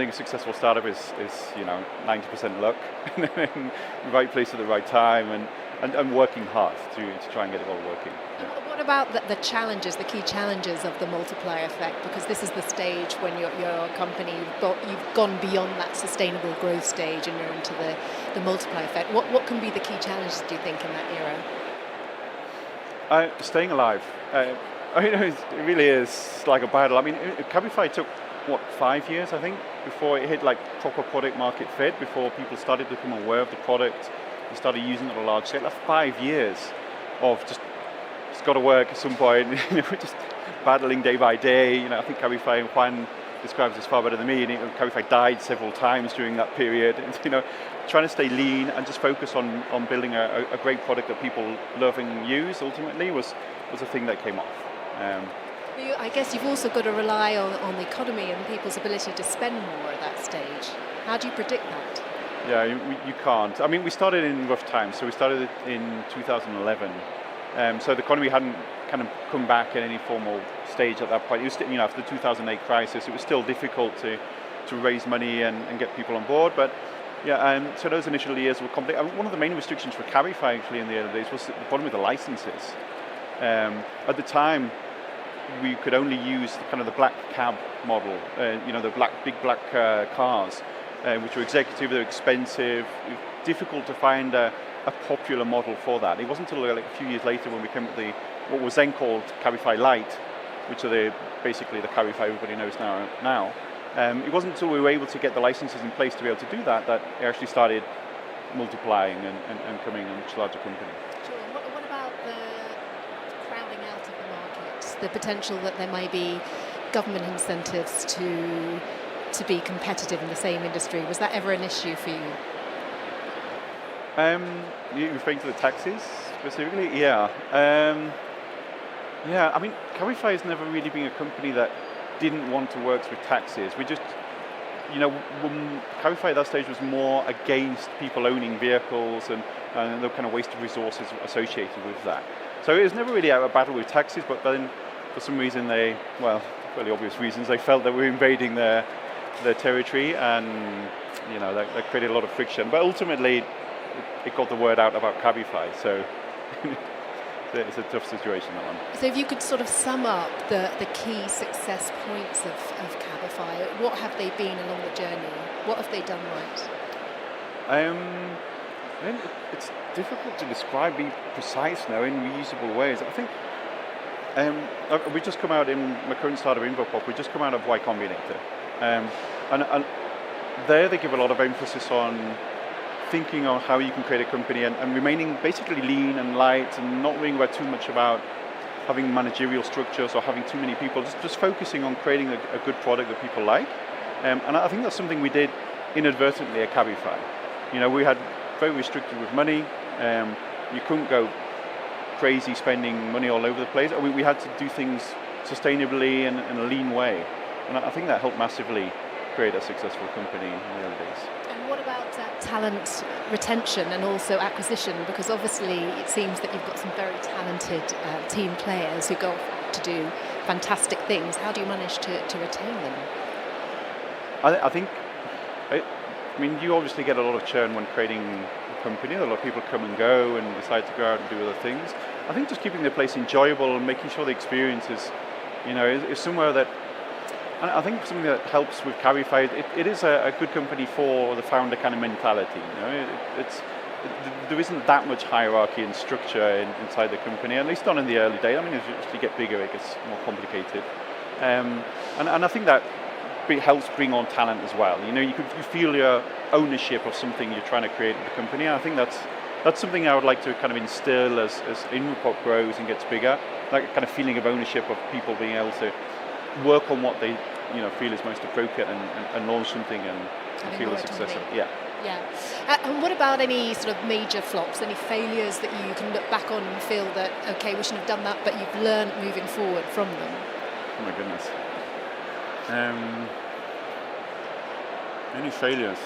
Speaker 18: a successful startup is 90% luck, the right place at the right time, and working hard to try and get it all working.
Speaker 1: And what about the challenges, the key challenges of the multiplier effect? Because this is the stage when your company, you've gone beyond that sustainable growth stage and you're into the multiplier effect. What can be the key challenges, do you think, in that era?
Speaker 18: Staying alive. I mean, it really is like a battle. I mean, Cabify took, 5 years, I think, before it hit like proper product market fit, before people started to become aware of the product and started using it on a large scale. That's 5 years of just, it's got to work at some point, just battling day by day. I think Cabify, and Juan describes this far better than me, Cabify died several times during that period. And, trying to stay lean and just focus on building a great product that people love and use ultimately was a thing that came off.
Speaker 1: I guess you've also got to rely on the economy and people's ability to spend more at that stage. How do you predict that?
Speaker 18: Yeah, you can't. I mean, we started in rough times. So we started in 2011. So the economy hadn't kind of come back at any formal stage at that point. It was, after the 2008 crisis, it was still difficult to raise money and get people on board. But yeah, so those initial years were complicated. One of the main restrictions for Cabify actually in the early days was the problem with the licenses. At the time, we could only use the black cab model, the big black cars, which were executive, they're expensive. It was difficult to find a popular model for that. It wasn't until like a few years later when we came up with what was then called Cabify Lite, which are basically the Cabify everybody knows now. It wasn't until we were able to get the licenses in place to be able to do that it actually started multiplying and becoming a much larger company.
Speaker 1: Sure. What about the crowding out of the market? The potential that there may be government incentives to be competitive in the same industry. Was that ever an issue for you?
Speaker 18: You're referring to the taxes specifically? Yeah. I mean, Cabify has never really been a company that didn't want to work with taxes. We just, Cabify at that stage was more against people owning vehicles and the kind of wasted resources associated with that. So it was never really a battle with taxes, but then for some reason fairly obvious reasons, they felt that we were invading their territory, and that created a lot of friction. But ultimately, it got the word out about Cabify, so it's a tough situation, that one.
Speaker 1: So if you could sort of sum up the key success points of Cabify, what have they been along the journey? What have they done right?
Speaker 18: It's difficult to describe, be precise now in reusable ways. I think we just come out in my current startup, Invopop, we just come out of Y Combinator. And there they give a lot of emphasis on thinking on how you can create a company and remaining basically lean and light and not worrying too much about having managerial structures or having too many people, just focusing on creating a good product that people like. And I think that's something we did inadvertently at Cabify. We had very restricted with money. You couldn't go crazy spending money all over the place. We had to do things sustainably and in a lean way. And I think that helped massively create a successful company in the early days.
Speaker 1: And what about talent retention and also acquisition? Because obviously it seems that you've got some very talented team players who go off to do fantastic things. How do you manage to retain them?
Speaker 18: I mean, you obviously get a lot of churn when creating a company. A lot of people come and go and decide to go out and do other things. I think just keeping the place enjoyable and making sure the experience is somewhere that. And I think something that helps with Cabify, it is a good company for the founder kind of mentality. There isn't that much hierarchy and structure inside the company, at least not in the early days. I mean, as you get bigger, it gets more complicated. And I think that helps bring on talent as well. You feel your ownership of something you're trying to create in the company. And I think that's that's something I would like to kind of instill as Invopop grows and gets bigger. That kind of feeling of ownership of people being able to work on what they feel is most appropriate and launch something and feel a success. Yeah.
Speaker 1: Yeah. And what about any sort of major flops, any failures that you can look back on and feel that, okay, we shouldn't have done that, but you've learned moving forward from them?
Speaker 18: Oh my goodness. Any failures?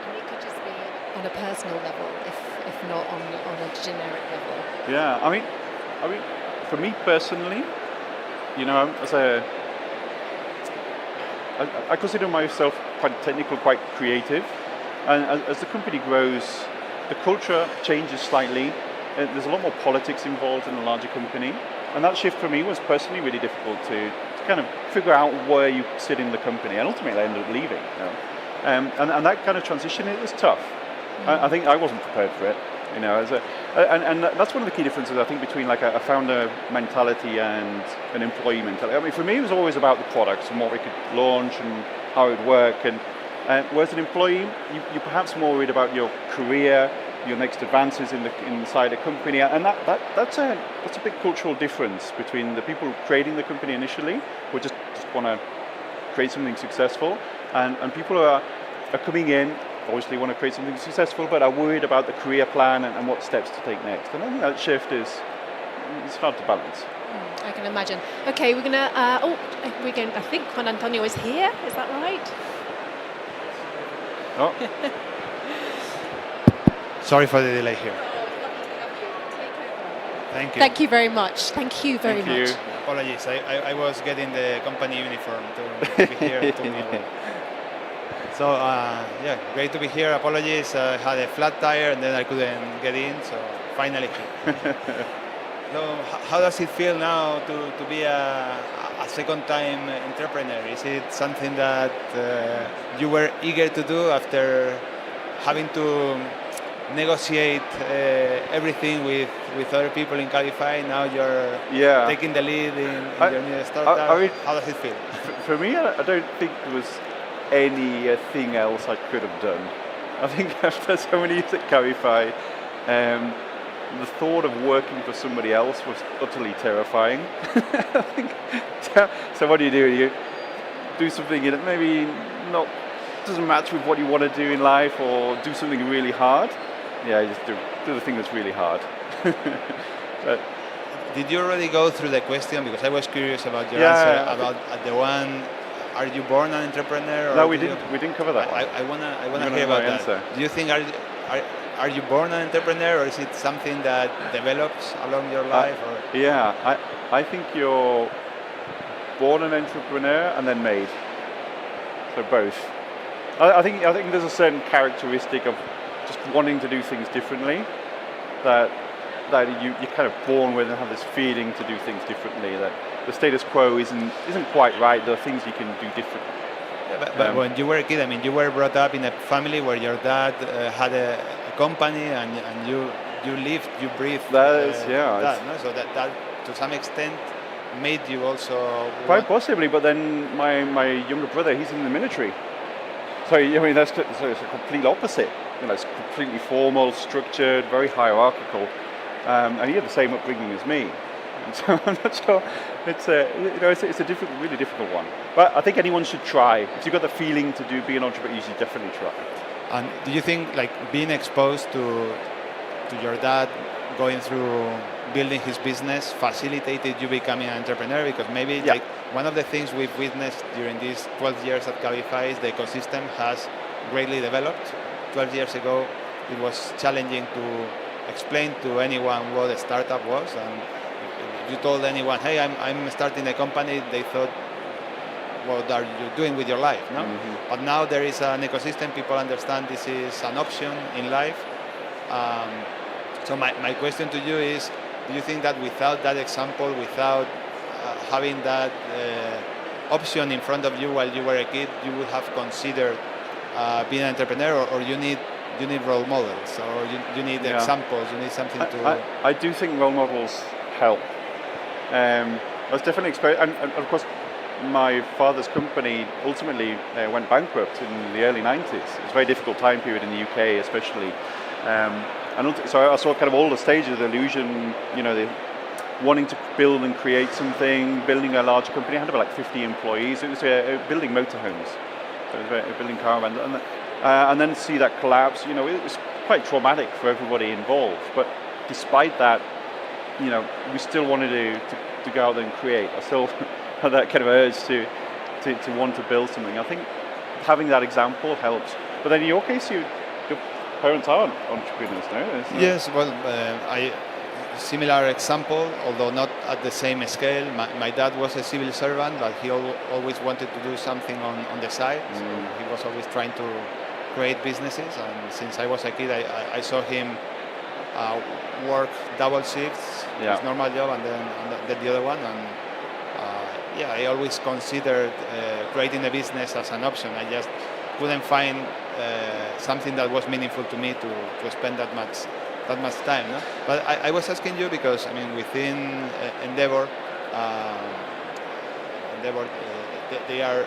Speaker 1: And it could just be on a personal level, if not on a generic level.
Speaker 18: Yeah, I mean, for me personally, I consider myself quite technical, quite creative. And as the company grows, the culture changes slightly. There's a lot more politics involved in a larger company. And that shift for me was personally really difficult to kind of figure out where you sit in the company. And ultimately I ended up leaving. And that kind of transition, it was tough. I think I wasn't prepared for it. And that's one of the key differences, I think, between like a founder mentality and an employee mentality. I mean, for me, it was always about the products and what we could launch and how it would work. And whereas an employee, you're perhaps more worried about your career, your next advances inside a company, and that's a big cultural difference between the people creating the company initially, who just want to create something successful, and people who are coming in, obviously want to create something successful, but are worried about the career plan and what steps to take next. And I think that shift it's hard to balance.
Speaker 1: I can imagine. Okay, I think Juan Antonio is here. Is that right?
Speaker 19: Oh. Sorry for the delay here. Thank you.
Speaker 1: Thank you very much. Thank you very much.
Speaker 19: Apologies, I was getting the company uniform to be here. So yeah, great to be here. Apologies, I had a flat tire and then I couldn't get in, so finally here. So how does it feel now to be a second-time entrepreneur? Is it something that you were eager to do after having to negotiate everything with other people in Cabify? Now you're taking the lead in your new startup.
Speaker 18: I mean,
Speaker 19: how does it feel?
Speaker 18: For me, I don't think there was anything else I could have done. I think after so many years at Cabify, the thought of working for somebody else was utterly terrifying. I think, so what do? You do something that maybe doesn't match with what you want to do in life, or do something really hard. Yeah, you just do the thing that's really hard. But,
Speaker 19: did you already go through the question? Because I was curious about your answer about the one. Are you born an entrepreneur? Or
Speaker 18: no, we didn't cover that one.
Speaker 19: I wanna hear about that. Answer. Do you think are you born an entrepreneur, or is it something that develops along your life? Or?
Speaker 18: Yeah, I think you're born an entrepreneur and then made. So both. I think there's a certain characteristic of just wanting to do things differently that you're kind of born with and have this feeling to do things differently. That the status quo isn't quite right. There are things you can do differently.
Speaker 19: Yeah, but when you were a kid, I mean, you were brought up in a family where your dad had a company and you lived, you breathed.
Speaker 18: No?
Speaker 19: So that to some extent made you also
Speaker 18: quite possibly. But then my younger brother, he's in the military. So I mean, it's a complete opposite. It's completely formal, structured, very hierarchical, and he had the same upbringing as me. And so I'm not sure. It's a really difficult one. But I think anyone should try. If you've got the feeling to be an entrepreneur, you should definitely try.
Speaker 19: And do you think, like, being exposed to your dad going through building his business facilitated you becoming an entrepreneur? Because maybe like one of the things we've witnessed during these 12 years at Cabify is the ecosystem has greatly developed. 12 years ago, it was challenging to explain to anyone what a startup was, and if you told anyone, hey, I'm starting a company, they thought, what are you doing with your life? No?
Speaker 18: Mm-hmm.
Speaker 19: But now there is an ecosystem, people understand this is an option in life. So my question to you is, do you think that without that example, without having that option in front of you while you were a kid, you would have considered being an entrepreneur, or you need role models, or you need examples, you need something to...
Speaker 18: I do think role models help. I was definitely exposed, and of course my father's company ultimately went bankrupt in the early 90s. It was a very difficult time period in the UK especially. So I saw kind of all the stages of the illusion, the wanting to build and create something, building a large company. I had about like 50 employees. It was building motorhomes, so it was building caravans, and then see that collapse. It was quite traumatic for everybody involved. But despite that, we still wanted to go out there and create. I still had that kind of urge to want to build something. I think having that example helps. But then in your case, your parents aren't entrepreneurs, no?
Speaker 19: Yes, well, similar example, although not at the same scale. My dad was a civil servant, but he always wanted to do something on the side. So he was always trying to create businesses. And since I was a kid, I saw him work double shifts, his normal job, and then the other one. And I always considered creating a business as an option. I just couldn't find something that was meaningful to me to spend that much time. No? But I was asking you because within Endeavor, they are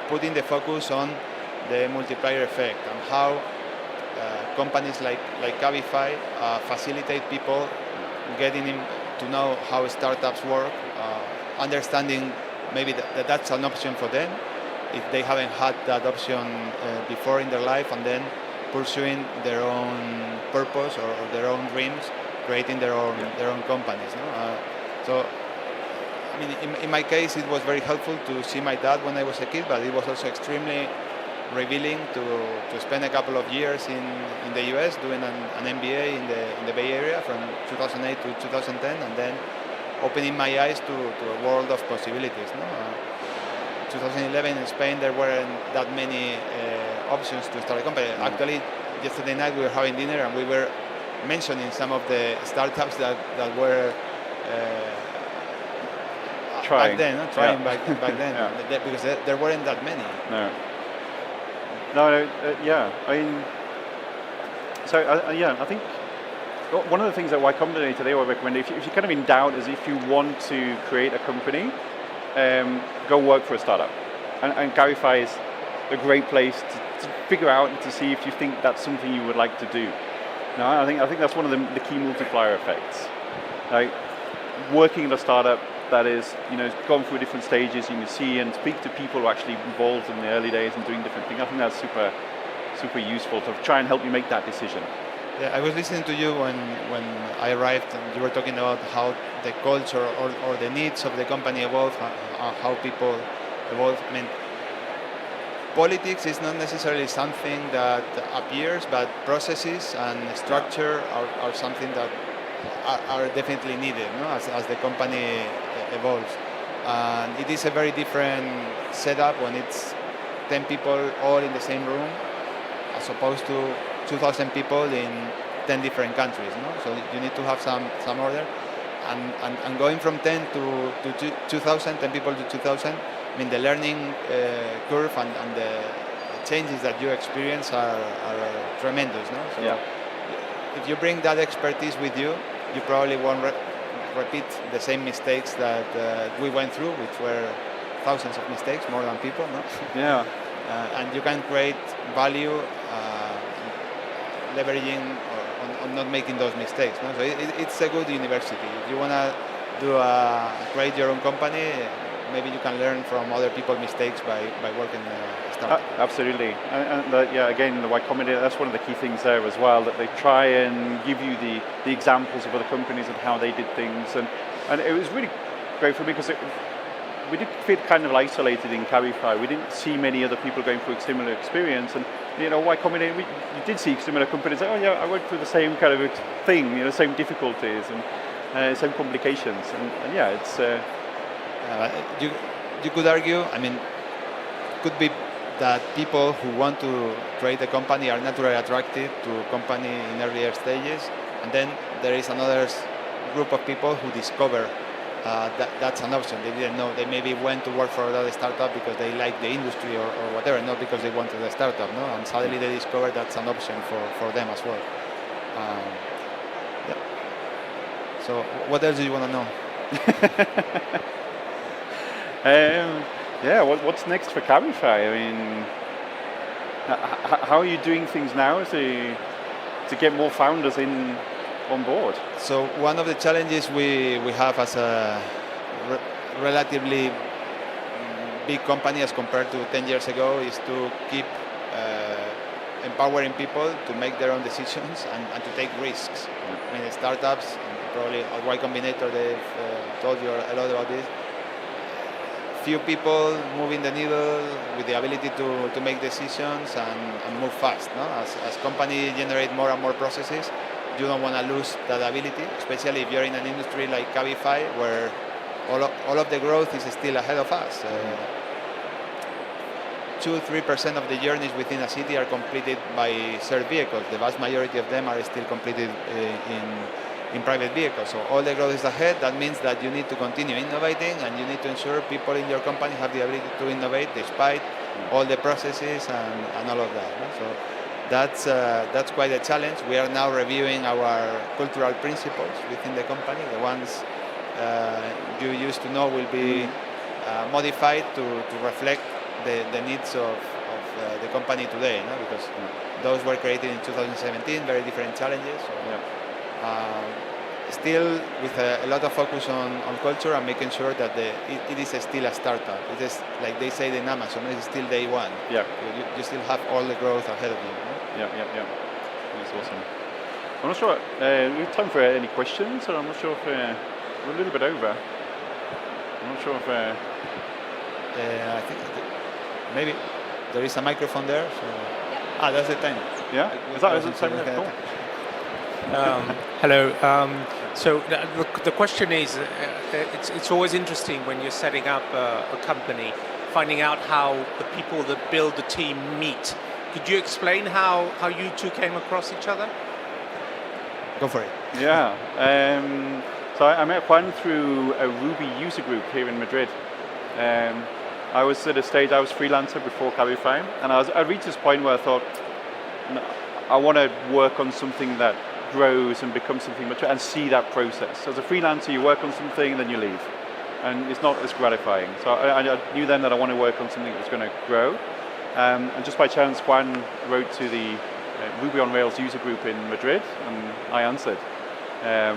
Speaker 19: putting the focus on the multiplier effect and how companies like Cabify facilitate people getting to know how startups work, understanding maybe that's an option for them if they haven't had that option before in their life, and then pursuing their own purpose or their own dreams, creating their own companies. No? So, in my case, it was very helpful to see my dad when I was a kid, but it was also extremely revealing to spend a couple of years in the US doing an MBA in the Bay Area from 2008 to 2010, and then opening my eyes to a world of possibilities. No? 2011 in Spain, there weren't that many options to start a company. Actually, yesterday night we were having dinner and we were mentioning some of the startups that were
Speaker 18: trying
Speaker 19: back then, because there weren't that many.
Speaker 18: I think one of the things that Y Combinator today I would recommend, if you're kind of in doubt, is if you want to create a company, go work for a startup. And Cabify is a great place to figure out and to see if you think that's something you would like to do. No, I think that's one of the key multiplier effects. Like working in a startup that is, gone through different stages, you can see and speak to people who are actually involved in the early days and doing different things. I think that's super useful to try and help you make that decision.
Speaker 19: Yeah, I was listening to you when I arrived, and you were talking about how the culture or the needs of the company evolve, how people evolve. Politics is not necessarily something that appears, but processes and structure are something that are definitely needed, no? as the company evolves. And it is a very different setup when it's 10 people all in the same room, as opposed to 2,000 people in 10 different countries. No? So you need to have some order. And going from 10 to 2,000, 10 people to 2,000, the learning curve and the changes that you experience are tremendous. No? So if you bring that expertise with you, you probably won't repeat the same mistakes that we went through, which were thousands of mistakes, more than people. No?
Speaker 18: Yeah.
Speaker 19: And you can create value leveraging on not making those mistakes. No? So it's a good university. If you want to create your own company, maybe you can learn from other people's mistakes by working in a startup.
Speaker 18: Absolutely. And again, the Y Combinator, that's one of the key things there as well, that they try and give you the examples of other companies and how they did things. And it was really great for me because we did feel kind of isolated in Cabify. We didn't see many other people going through a similar experience. And, Y Combinator, you did see similar companies say, I went through the same kind of thing, same difficulties and same complications. And it's...
Speaker 19: you could argue, could be that people who want to create a company are naturally attracted to a company in earlier stages, and then there is another group of people who discover that's an option. They didn't know. They maybe went to work for another startup because they like the industry or whatever, not because they wanted a startup, no? And suddenly they discover that's an option for them as well. So what else do you want to know?
Speaker 18: What's next for Cabify? How are you doing things now? to get more founders in on board?
Speaker 19: So one of the challenges we have as a relatively big company as compared to 10 years ago is to keep empowering people to make their own decisions and to take risks. I mean, startups, probably at Y Combinator, they've told you a lot about this. Few people moving the needle with the ability to make decisions and move fast. No? As companies generate more and more processes, you don't want to lose that ability, especially if you're in an industry like Cabify, where all of the growth is still ahead of us. 2-3% of the journeys within a city are completed by shared vehicles. The vast majority of them are still completed in private vehicles. So all the growth is ahead. That means that you need to continue innovating, and you need to ensure people in your company have the ability to innovate despite all the processes and all of that. So that's quite a challenge. We are now reviewing our cultural principles within the company. The ones you used to know will be modified to reflect the needs of the company today, no? Because those were created in 2017, very different challenges. So, still with a lot of focus on culture and making sure that it is still a startup. It is, like they say in Amazon, it's still day one.
Speaker 18: Yeah.
Speaker 19: You still have all the growth ahead of you. No?
Speaker 18: Yeah. That's awesome. I'm not sure, we have time for any questions, or I'm not sure if we're a little bit over. I'm not sure if...
Speaker 19: I think maybe there is a microphone there. So. That's the time.
Speaker 18: Yeah? Is that the time? Cool.
Speaker 20: Hello. So the question is, it's always interesting when you're setting up a company, finding out how the people that build the team meet. Could you explain how you two came across each other?
Speaker 19: Go for it.
Speaker 18: Yeah. So I met Juan through a Ruby user group here in Madrid. I was at a stage, I was freelancer before Cabify, and I reached this point where I thought, I want to work on something that grows and becomes something much, and see that process. As a freelancer, you work on something, then you leave, and it's not as gratifying. So I knew then that I want to work on something that's going to grow, and just by chance, Juan wrote to the Ruby on Rails user group in Madrid, and I answered.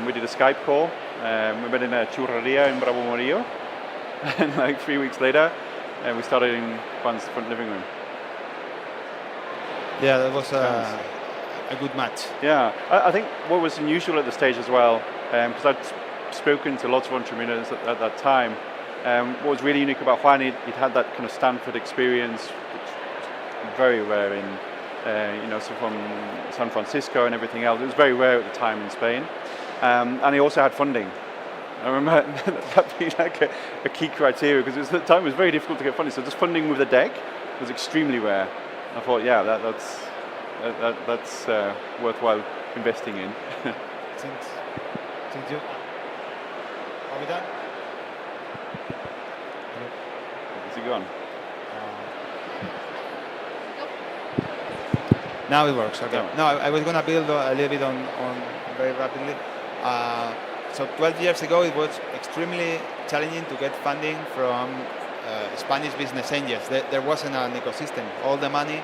Speaker 18: We did a Skype call. We met in a churreria in Bravo Murillo, and like 3 weeks later, we started in Juan's front living room.
Speaker 19: Yeah, that was a good match.
Speaker 18: Yeah, I think what was unusual at the stage as well, because I'd spoken to lots of entrepreneurs at that time, what was really unique about Juan, he'd had that kind of Stanford experience, which was very rare in, so from San Francisco and everything else. It was very rare at the time in Spain. And he also had funding. I remember that being like a key criteria, because at the time it was very difficult to get funding. So just funding with a deck was extremely rare. I thought, yeah, that's worthwhile investing in.
Speaker 19: Since you are we done?
Speaker 18: Is he gone?
Speaker 19: Now it works. Okay. No, I was going to build a little bit on very rapidly. So 12 years ago, it was extremely challenging to get funding from Spanish business angels. There wasn't an ecosystem. All the money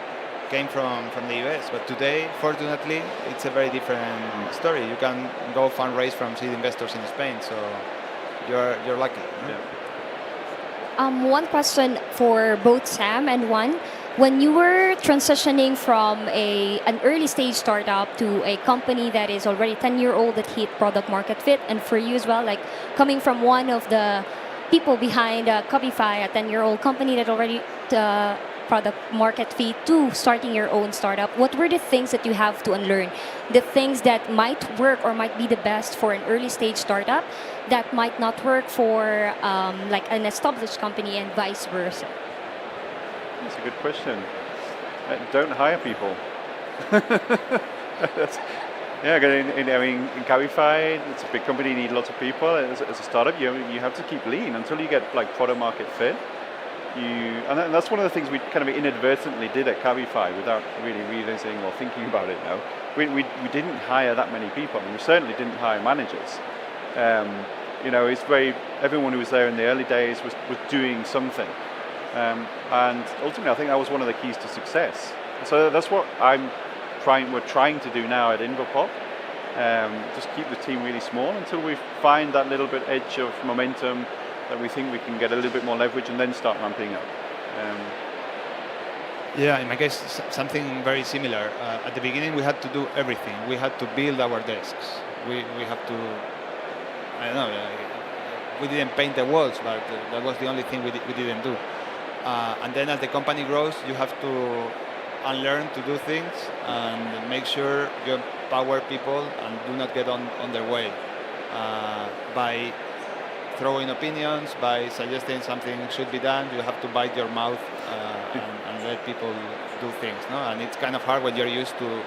Speaker 19: came from the US. But today, fortunately, it's a very different story. You can go fundraise from seed investors in Spain. So you're lucky.
Speaker 14: Yeah. One question for both Sam and Juan. When you were transitioning from an early stage startup to a company that is already 10-year-old that hit product market fit, and for you as well, like coming from one of the people behind Cabify, a 10-year-old company that already product market fit, to starting your own startup, what were the things that you have to unlearn? The things that might work or might be the best for an early stage startup that might not work for like an established company, and vice versa?
Speaker 18: That's a good question. Don't hire people. In Cabify, it's a big company, you need lots of people. As a startup, you have to keep lean until you get like product market fit. And that's one of the things we kind of inadvertently did at Cabify without really realizing or thinking about it now. We didn't hire that many people, and we certainly didn't hire managers. It's everyone who was there in the early days was doing something. And ultimately, I think that was one of the keys to success. So that's what I'm we're trying to do now at Invopop. Just keep the team really small until we find that little bit edge of momentum that we think we can get a little bit more leverage and then start ramping up.
Speaker 19: Yeah, in my case, something very similar. At the beginning, we had to do everything. We had to build our desks. We have to, I don't know, we didn't paint the walls, but that was the only thing we didn't do. And then as the company grows, you have to unlearn to do things and make sure you empower people and do not get on their way by throwing opinions, by suggesting something should be done. You have to bite your mouth and let people do things. No? And it's kind of hard when you're used to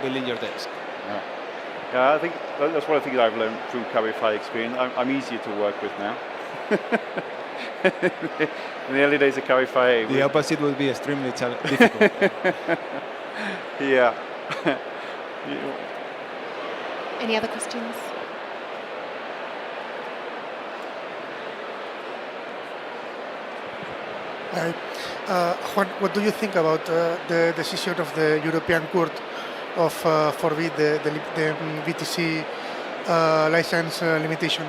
Speaker 19: building your desk.
Speaker 18: Yeah, I think that's one of the things I've learned through Cabify experience. I'm easier to work with now. In the early days of Cabify,
Speaker 19: the opposite would be extremely difficult.
Speaker 18: Yeah.
Speaker 1: Any other questions?
Speaker 21: Hi. Juan, what do you think about the decision of the European Court of forbid the VTC license limitation?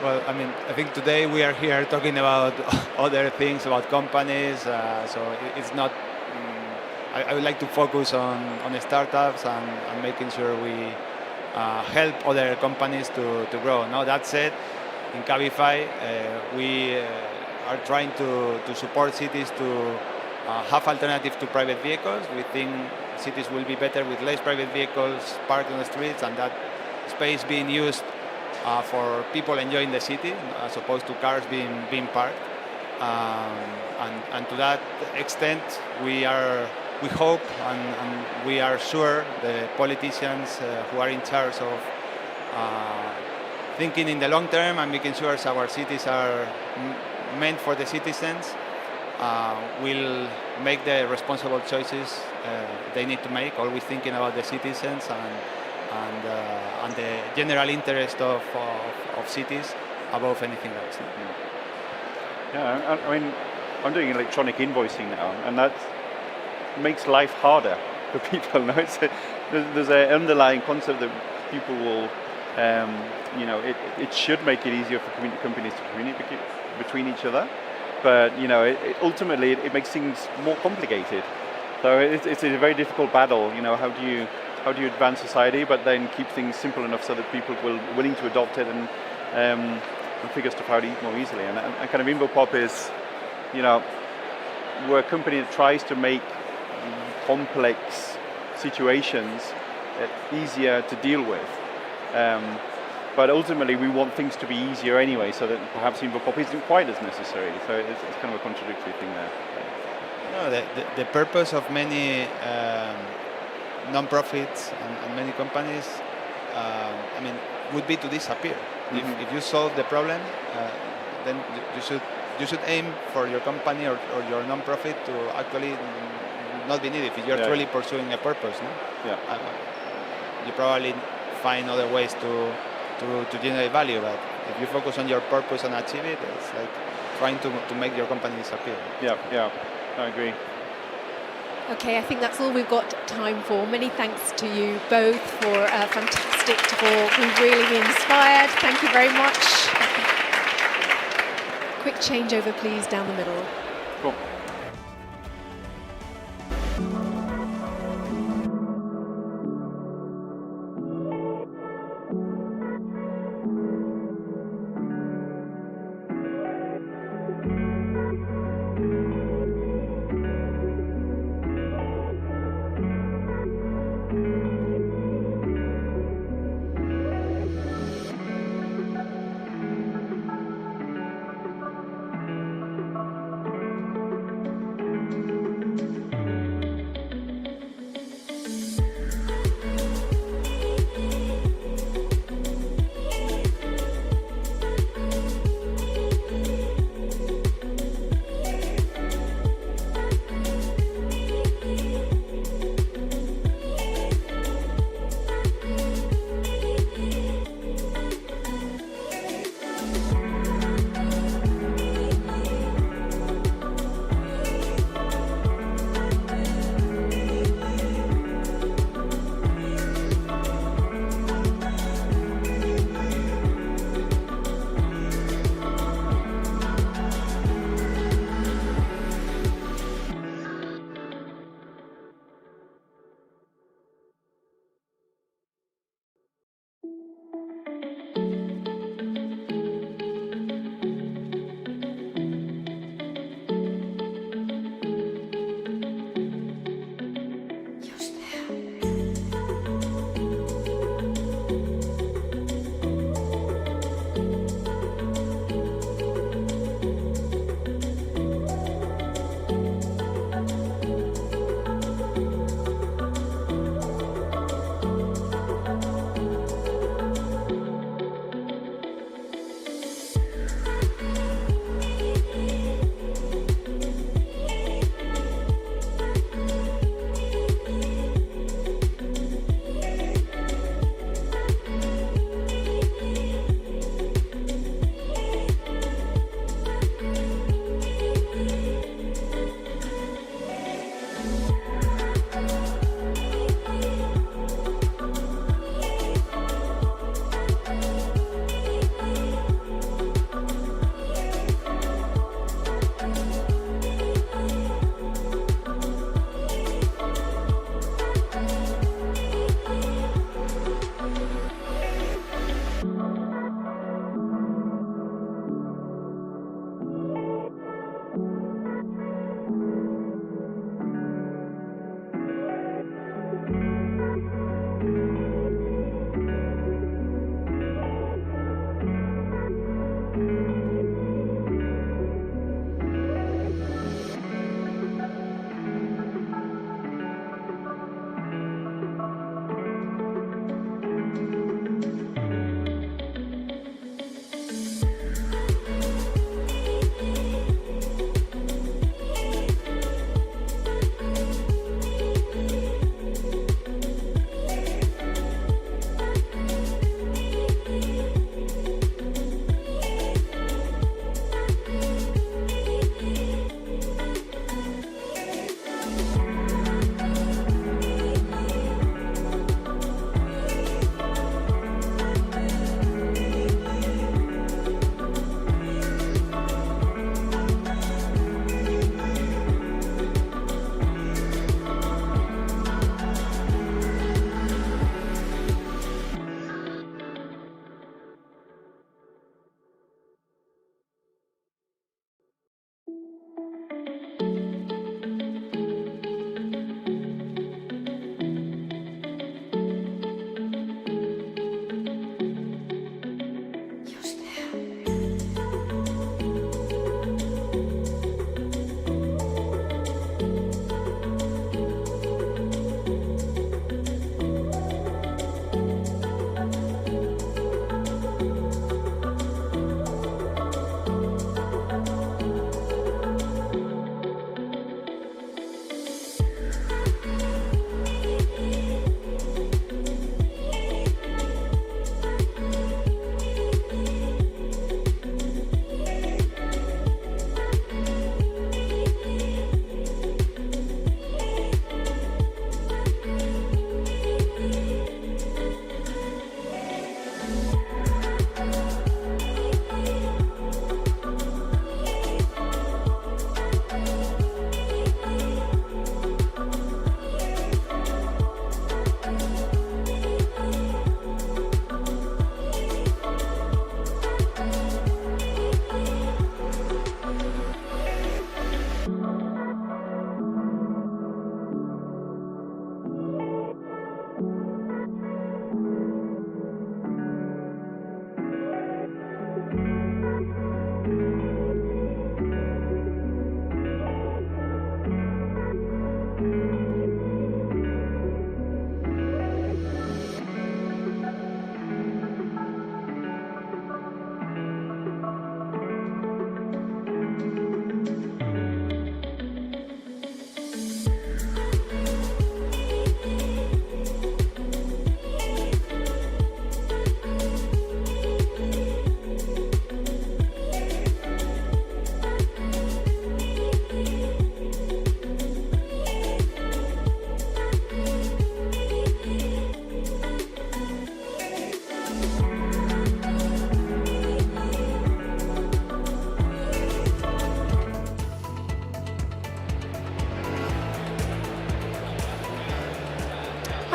Speaker 19: Well, I mean, I think today we are here talking about other things, about companies, so it's not, I would like to focus on the startups and making sure we help other companies to grow. Now, that said, in Cabify, we are trying to support cities to have alternatives to private vehicles. We think cities will be better with less private vehicles parked on the streets and that space being used for people enjoying the city as opposed to cars being parked. And to that extent, we hope and we are sure the politicians who are in charge of thinking in the long term and making sure our cities are meant for the citizens will make the responsible choices they need to make, always thinking about the citizens and the general interest of cities above anything else.
Speaker 18: Yeah, I mean, I'm doing electronic invoicing now, and that makes life harder for people. No, there's an underlying concept that people will, it should make it easier for companies to communicate between each other, but ultimately it makes things more complicated. So it's a very difficult battle. How do you advance society, but then keep things simple enough so that people will willing to adopt it and figure stuff out more easily. And kind of Invopop is, we're a company that tries to make complex situations easier to deal with. But ultimately, we want things to be easier anyway, so that perhaps Invopop isn't quite as necessary. So it's kind of a contradictory thing there.
Speaker 19: No, the purpose of many non-profits and many companies, would be to disappear. Mm-hmm. If you solve the problem, then you should aim for your company or your non-profit to actually not be needed. If you're truly pursuing a purpose, no? Yeah. You probably find other ways to generate value, but if you focus on your purpose and achieve it, it's like trying to make your company disappear.
Speaker 18: Yeah, I agree.
Speaker 1: Okay, I think that's all we've got time for. Many thanks to you both for a fantastic talk. We've really been inspired. Thank you very much. Quick changeover, please, down the middle.
Speaker 18: Cool.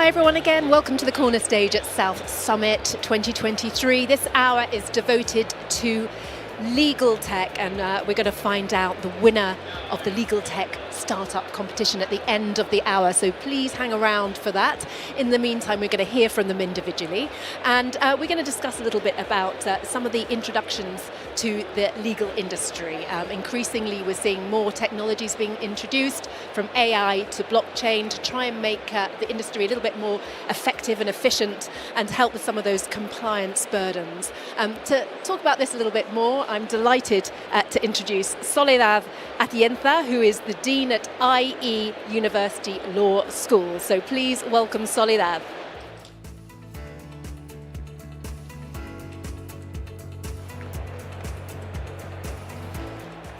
Speaker 1: everyone again. Welcome to the Corner Stage at South Summit 2023. This hour is devoted to legal tech, and we're going to find out the winner of the legal tech startup competition at the end of the hour, so please hang around for that. In the meantime, we're going to hear from them individually, and we're going to discuss a little bit about some of the introductions to the legal industry. Increasingly, we're seeing more technologies being introduced, from AI to blockchain, to try and make the industry a little bit more effective and efficient and help with some of those compliance burdens. To talk about this a little bit more, I'm delighted to introduce Soledad Atienza, who is the Dean at IE University Law School. So please welcome Soledad.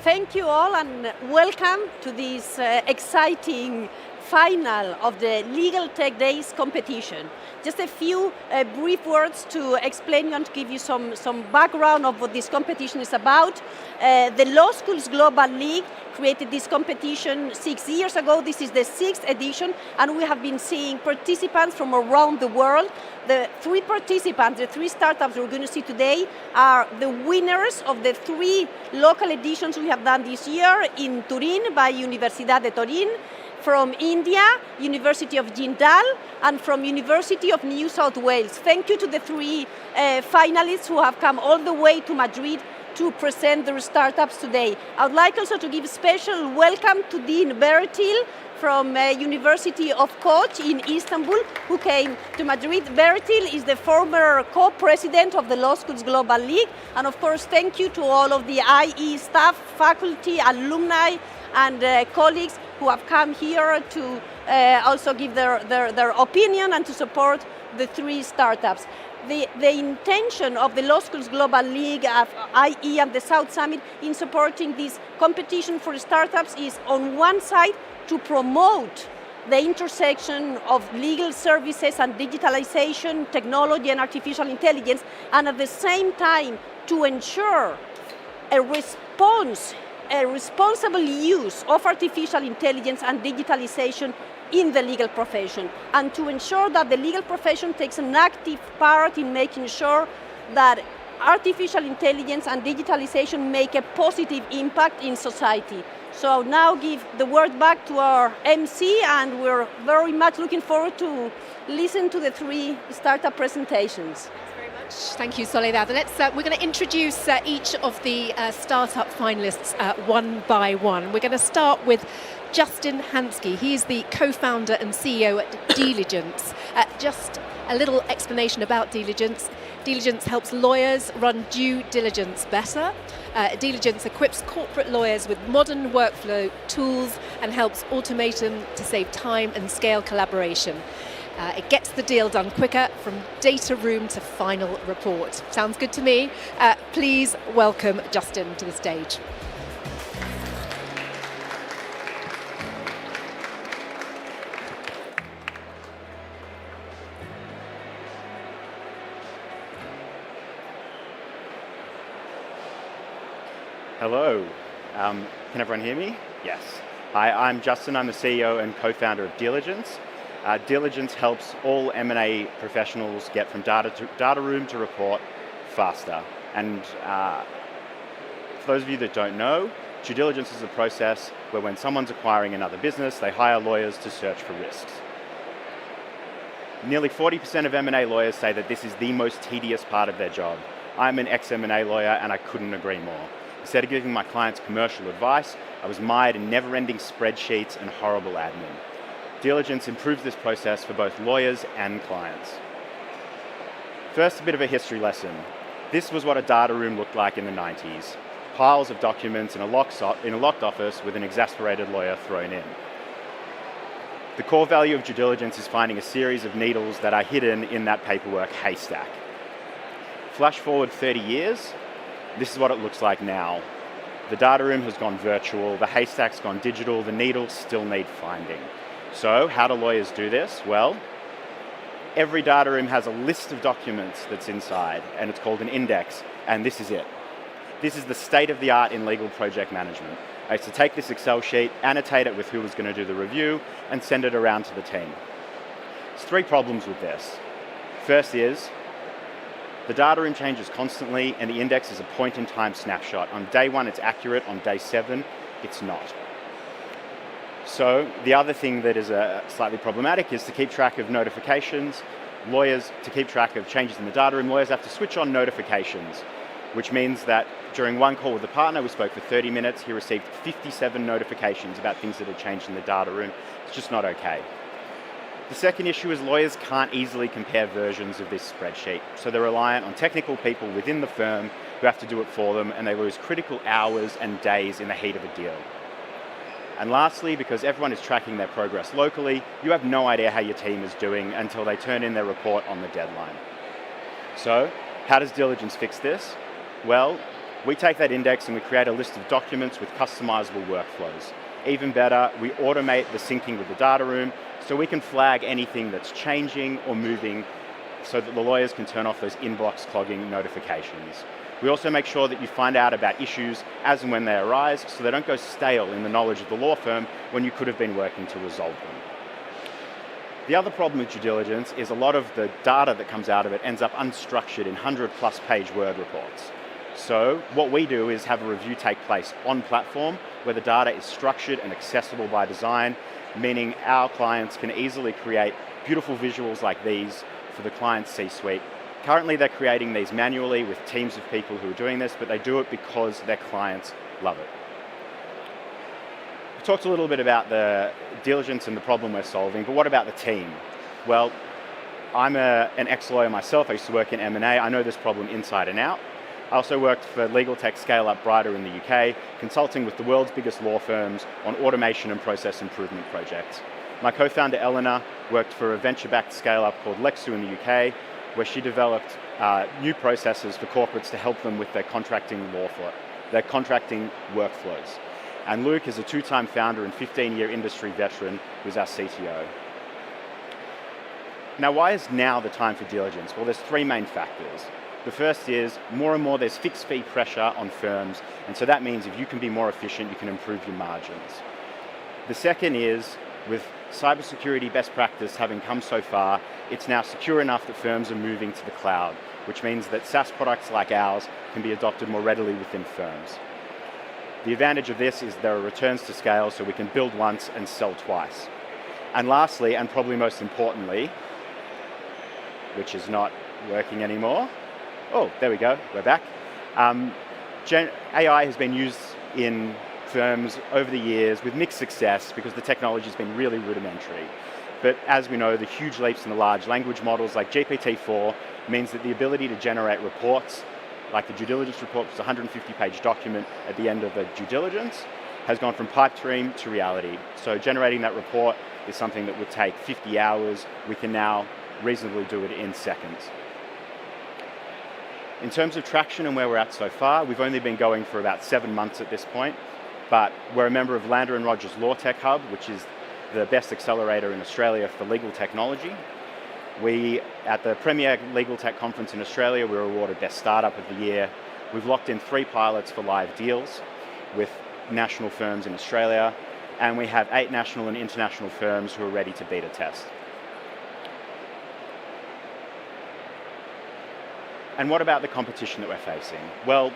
Speaker 2: Thank you all, and welcome to this exciting final of the Legal Tech Days competition. Just a few brief words to explain and to give you some background of what this competition is about. The Law Schools Global League created this competition 6 years ago. This is the 6th edition, and we have been seeing participants from around the world. The 3 participants, the 3 startups we're going to see today, are the winners of the 3 local editions we have done this year in Turin by Universidad de Turin, from India, University of Jindal, and from University of New South Wales. Thank you to the 3 finalists who have come all the way to Madrid to present their startups today. I would like also to give a special welcome to Dean Bertil from University of Koç in Istanbul, who came to Madrid. Bertil is the former co-president of the Law Schools Global League. And of course, thank you to all of the IE staff, faculty, alumni, and colleagues who have come here to also give their opinion and to support the 3 startups. The intention of the Law Schools Global League, of IE and the South Summit in supporting this competition for startups is, on one side, to promote the intersection of legal services and digitalization, technology and artificial intelligence, and at the same time to ensure a responsible use of artificial intelligence and digitalization in the legal profession, and to ensure that the legal profession takes an active part in making sure that artificial intelligence and digitalization make a positive impact in society. So I'll now give the word back to our MC, and we're very much looking forward to listen to the 3 startup presentations.
Speaker 1: Thank you, Soledad. We're going to introduce each of the startup finalists one by one. We're going to start with Justin Hansky. He is the co-founder and CEO at Diligence. Just a little explanation about Diligence. Diligence helps lawyers run due diligence better. Diligence equips corporate lawyers with modern workflow tools and helps automate them to save time and scale collaboration. It gets the deal done quicker, from data room to final report. Sounds good to me. Please welcome Justin to the stage.
Speaker 22: Hello. Can everyone hear me? Yes. Hi, I'm Justin. I'm the CEO and co-founder of Diligence. Diligence helps all M&A professionals get from data room to report faster. And for those of you that don't know, due diligence is a process where when someone's acquiring another business, they hire lawyers to search for risks. Nearly 40% of M&A lawyers say that this is the most tedious part of their job. I'm an ex-M&A lawyer, and I couldn't agree more. Instead of giving my clients commercial advice, I was mired in never-ending spreadsheets and horrible admin. Diligence improves this process for both lawyers and clients. First, a bit of a history lesson. This was what a data room looked like in the 90s. Piles of documents in a locked office with an exasperated lawyer thrown in. The core value of due diligence is finding a series of needles that are hidden in that paperwork haystack. Flash forward 30 years, this is what it looks like now. The data room has gone virtual, the haystack's gone digital, the needles still need finding. So how do lawyers do this? Well, every data room has a list of documents that's inside, and it's called an index, and this is it. This is the state of the art in legal project management. I used to take this Excel sheet, annotate it with who was going to do the review, and send it around to the team. There's three problems with this. First is, the data room changes constantly and the index is a point-in-time snapshot. On day 1 it's accurate, on day 7 it's not. So the other thing that is slightly problematic is to keep track of notifications. Lawyers, to keep track of changes in the data room, lawyers have to switch on notifications, which means that during one call with the partner, we spoke for 30 minutes, he received 57 notifications about things that had changed in the data room. It's just not okay. The second issue is lawyers can't easily compare versions of this spreadsheet, so they're reliant on technical people within the firm who have to do it for them, and they lose critical hours and days in the heat of a deal. And lastly, because everyone is tracking their progress locally, you have no idea how your team is doing until they turn in their report on the deadline. So, how does Diligence fix this? Well, we take that index and we create a list of documents with customizable workflows. Even better, we automate the syncing with the data room so we can flag anything that's changing or moving so that the lawyers can turn off those inbox clogging notifications. We also make sure that you find out about issues as and when they arise so they don't go stale in the knowledge of the law firm when you could have been working to resolve them. The other problem with due diligence is a lot of the data that comes out of it ends up unstructured in 100+ page Word reports. So what we do is have a review take place on platform where the data is structured and accessible by design, meaning our clients can easily create beautiful visuals like these for the client's C-suite. Currently they're creating these manually with teams of people who are doing this, but they do it because their clients love it. We talked a little bit about the diligence and the problem we're solving, but what about the team? Well, I'm an ex-lawyer myself. I used to work in M&A. I know this problem inside and out. I also worked for legal tech scale-up Brighter in the UK, consulting with the world's biggest law firms on automation and process improvement projects. My co-founder Eleanor worked for a venture-backed scale-up called Lexu in the UK, where she developed new processes for corporates to help them with their contracting workflows. And Luke is a 2-time founder and 15-year industry veteran who's our CTO. Now, why is now the time for diligence? Well, there's 3 main factors. The first is more and more there's fixed fee pressure on firms, and so that means if you can be more efficient, you can improve your margins. The second is, with cybersecurity best practice having come so far, it's now secure enough that firms are moving to the cloud, which means that SaaS products like ours can be adopted more readily within firms. The advantage of this is there are returns to scale, so we can build once and sell twice. And lastly, and probably most importantly, which is not working anymore. Oh, there we go, we're back. AI has been used in firms over the years with mixed success because the technology has been really rudimentary. But as we know, the huge leaps in the large language models like GPT-4 means that the ability to generate reports, like the due diligence report, which is a 150-page document at the end of a due diligence, has gone from pipe dream to reality. So generating that report is something that would take 50 hours. We can now reasonably do it in seconds. In terms of traction and where we're at so far, we've only been going for about 7 months at this point, but we're a member of Lander & Rogers Law Tech Hub, which is the best accelerator in Australia for legal technology. At the Premier Legal Tech Conference in Australia, we were awarded Best Startup of the Year. We've locked in 3 pilots for live deals with national firms in Australia, and we have 8 national and international firms who are ready to beta test. And what about the competition that we're facing? Well,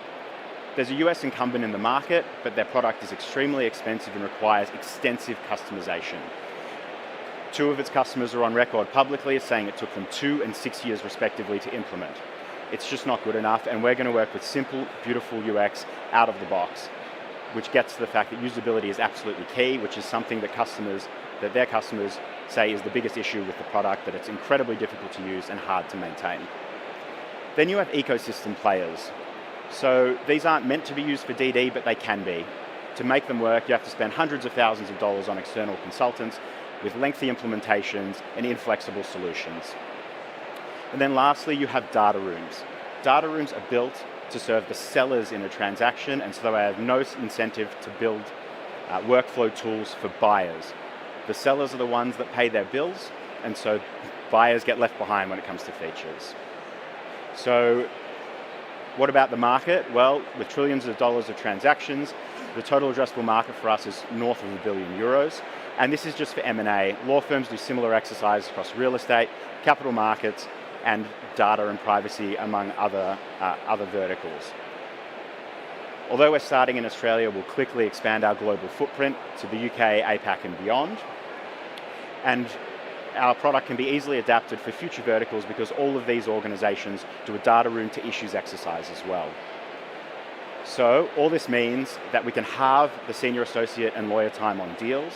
Speaker 22: there's a US incumbent in the market, but their product is extremely expensive and requires extensive customization. 2 of its customers are on record publicly as saying it took them 2 and 6 years respectively to implement. It's just not good enough, and we're going to work with simple, beautiful UX out of the box, which gets to the fact that usability is absolutely key, which is something that their customers say is the biggest issue with the product, that it's incredibly difficult to use and hard to maintain. Then you have ecosystem players. So these aren't meant to be used for DD, but they can be. To make them work, you have to spend hundreds of thousands of dollars on external consultants with lengthy implementations and inflexible solutions. And then lastly, you have data rooms. Data rooms are built to serve the sellers in a transaction, and so they have no incentive to build workflow tools for buyers. The sellers are the ones that pay their bills, and so buyers get left behind when it comes to features. So what about the market? Well, with trillions of dollars of transactions, The total addressable market for us is north of €1 billion. And this is just for M&A. Law firms do similar exercises across real estate, capital markets, and data and privacy, among other verticals. Although we're starting in Australia, we'll quickly expand our global footprint to the UK, APAC, and beyond. And our product can be easily adapted for future verticals because all of these organizations do a data room to issues exercise as well. So all this means that we can halve the senior associate and lawyer time on deals,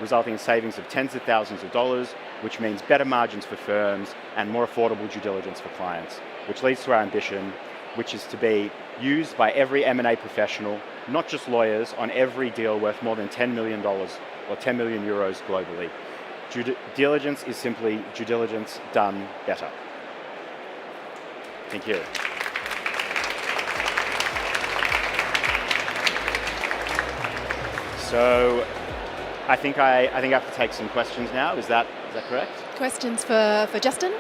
Speaker 22: resulting in savings of tens of thousands of dollars, which means better margins for firms and more affordable due diligence for clients, which leads to our ambition, which is to be used by every M&A professional, not just lawyers, on every deal worth more than $10 million or 10 million euros globally. Due diligence is simply due diligence done better. Thank you. So I think I have to take some questions now. Is that correct?
Speaker 1: Questions for Justin?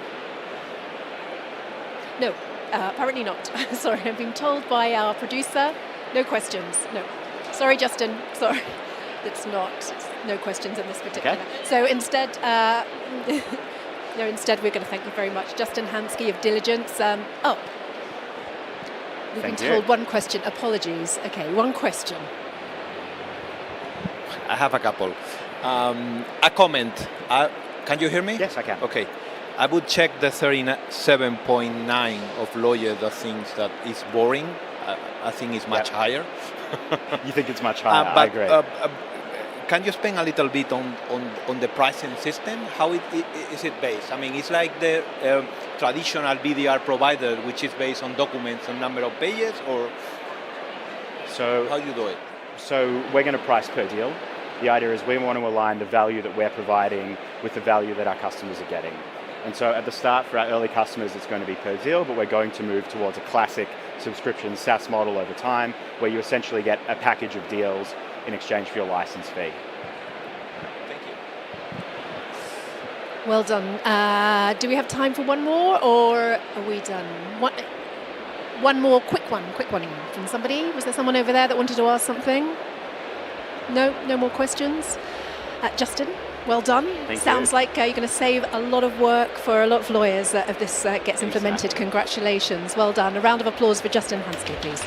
Speaker 1: No, apparently not. Sorry, I've been told by our producer, no questions. No. Sorry, Justin. Sorry. It's not. No questions in this particular.
Speaker 22: Okay.
Speaker 1: So instead, instead we're going to thank you very much. Justin Hansky of Diligence. We've been
Speaker 22: Thank you.
Speaker 1: told one question. Apologies. Okay, one question.
Speaker 3: I have a couple. A comment. Can you hear me?
Speaker 22: Yes, I can.
Speaker 3: Okay. I would check the 37.9 of lawyer that thinks that is boring. I think it's much higher.
Speaker 22: You think it's much higher?
Speaker 3: But,
Speaker 22: I agree.
Speaker 3: Can you spend a little bit on the pricing system? How is it based? I mean, it's like the traditional BDR provider, which is based on documents and number of pages, or how you do it?
Speaker 22: So we're going to price per deal. The idea is we want to align the value that we're providing with the value that our customers are getting. And so at the start, for our early customers, it's going to be per deal, but we're going to move towards a classic subscription SaaS model over time, where you essentially get a package of deals in exchange for your license fee.
Speaker 3: Thank you.
Speaker 1: Well done. Do we have time for one more, or are we done? One more quick one from somebody. Was there someone over there that wanted to ask something? No more questions. Justin, well done.
Speaker 22: Thank
Speaker 1: Sounds
Speaker 22: you.
Speaker 1: like you're going to save a lot of work for a lot of lawyers if this gets implemented. Congratulations. Well done. A round of applause for Justin Hansky, please.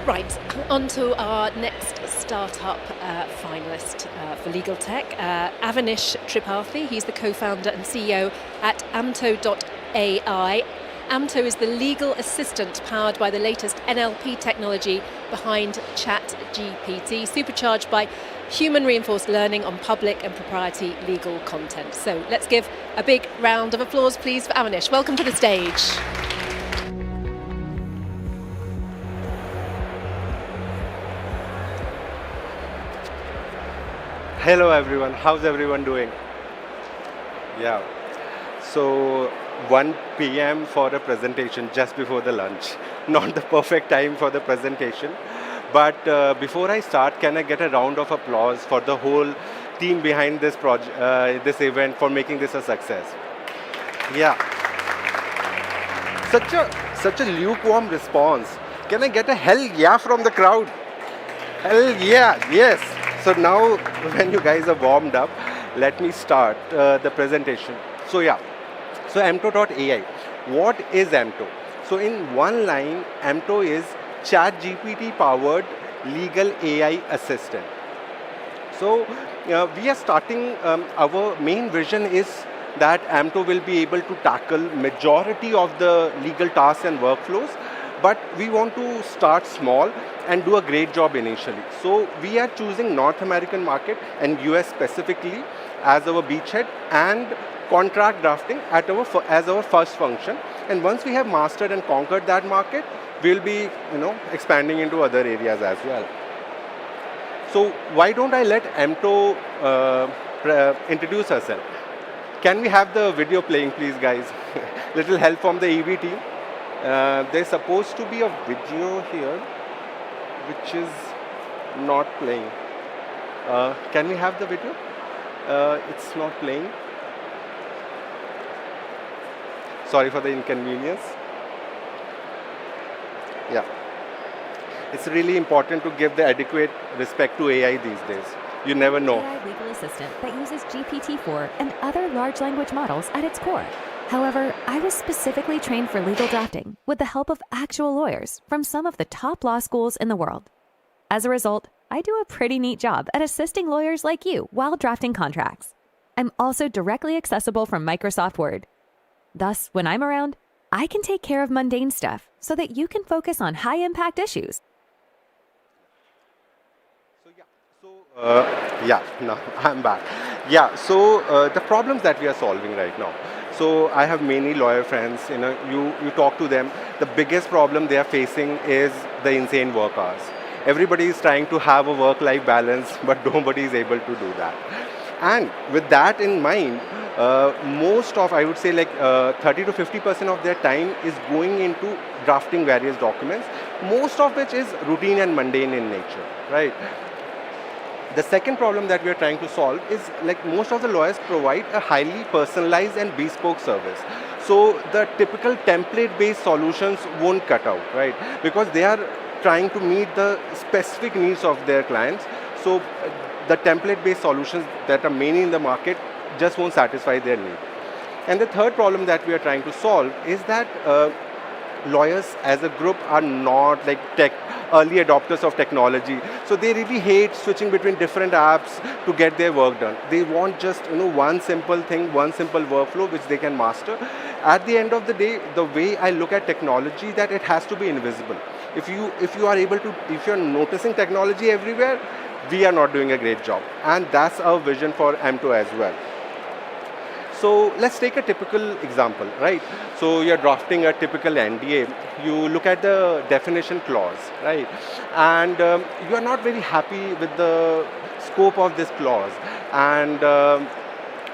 Speaker 1: Right, on to our next startup finalist for legal tech, Avanish Tripathi. He's the co-founder and CEO at Amto.ai. Amto is the legal assistant powered by the latest NLP technology behind ChatGPT, supercharged by human reinforced learning on public and proprietary legal content. So let's give a big round of applause, please, for Avanish. Welcome to the stage.
Speaker 5: Hello everyone, how's everyone doing? Yeah, so 1 p.m. for a presentation just before the lunch. Not the perfect time for the presentation. But before I start, can I get a round of applause for the whole team behind this project, this event, for making this a success? Yeah. Such a lukewarm response. Can I get a hell yeah from the crowd? Hell yeah, yes. So now, when you guys are warmed up, let me start the presentation. So yeah, so Amto.ai. What is Amto? So in one line, Amto is ChatGPT powered legal AI assistant. So we are starting, our main vision is that Amto will be able to tackle majority of the legal tasks and workflows, but we want to start small and do a great job initially. So we are choosing North American market and US specifically as our beachhead, and contract drafting as our first function. And once we have mastered and conquered that market, we'll be expanding into other areas as well. So why don't I let Amto introduce herself? Can we have the video playing, please, guys? Little help from the EV team. There's supposed to be a video here, which is not playing. Can we have the video? It's not playing. Sorry for the inconvenience. Yeah. It's really important to give the adequate respect to AI these days. You never know.
Speaker 4: AI legal assistant that uses GPT-4 and other large language models at its core. However, I was specifically trained for legal drafting with the help of actual lawyers from some of the top law schools in the world. As a result, I do a pretty neat job at assisting lawyers like you while drafting contracts. I'm also directly accessible from Microsoft Word. Thus, when I'm around, I can take care of mundane stuff so that you can focus on high-impact issues.
Speaker 5: Yeah, no, I'm back. Yeah, so the problems that we are solving right now. So I have many lawyer friends, you talk to them, the biggest problem they are facing is the insane work hours. Everybody is trying to have a work-life balance, but nobody is able to do that. And with that in mind, most of, I would say 30 to 50% of their time is going into drafting various documents, most of which is routine and mundane in nature, right? The second problem that we are trying to solve is most of the lawyers provide a highly personalized and bespoke service. So the typical template-based solutions won't cut out, right? Because they are trying to meet the specific needs of their clients. So the template-based solutions that are mainly in the market just won't satisfy their need. And the third problem that we are trying to solve is that lawyers as a group are not early adopters of technology. So they really hate switching between different apps to get their work done. They want just one simple thing, one simple workflow which they can master. At the end of the day, the way I look at technology, that it has to be invisible. If you're noticing technology everywhere, we are not doing a great job. And that's our vision for M2 as well. So let's take a typical example, right? So you're drafting a typical NDA. You look at the definition clause, right? And you are not very happy with the scope of this clause, and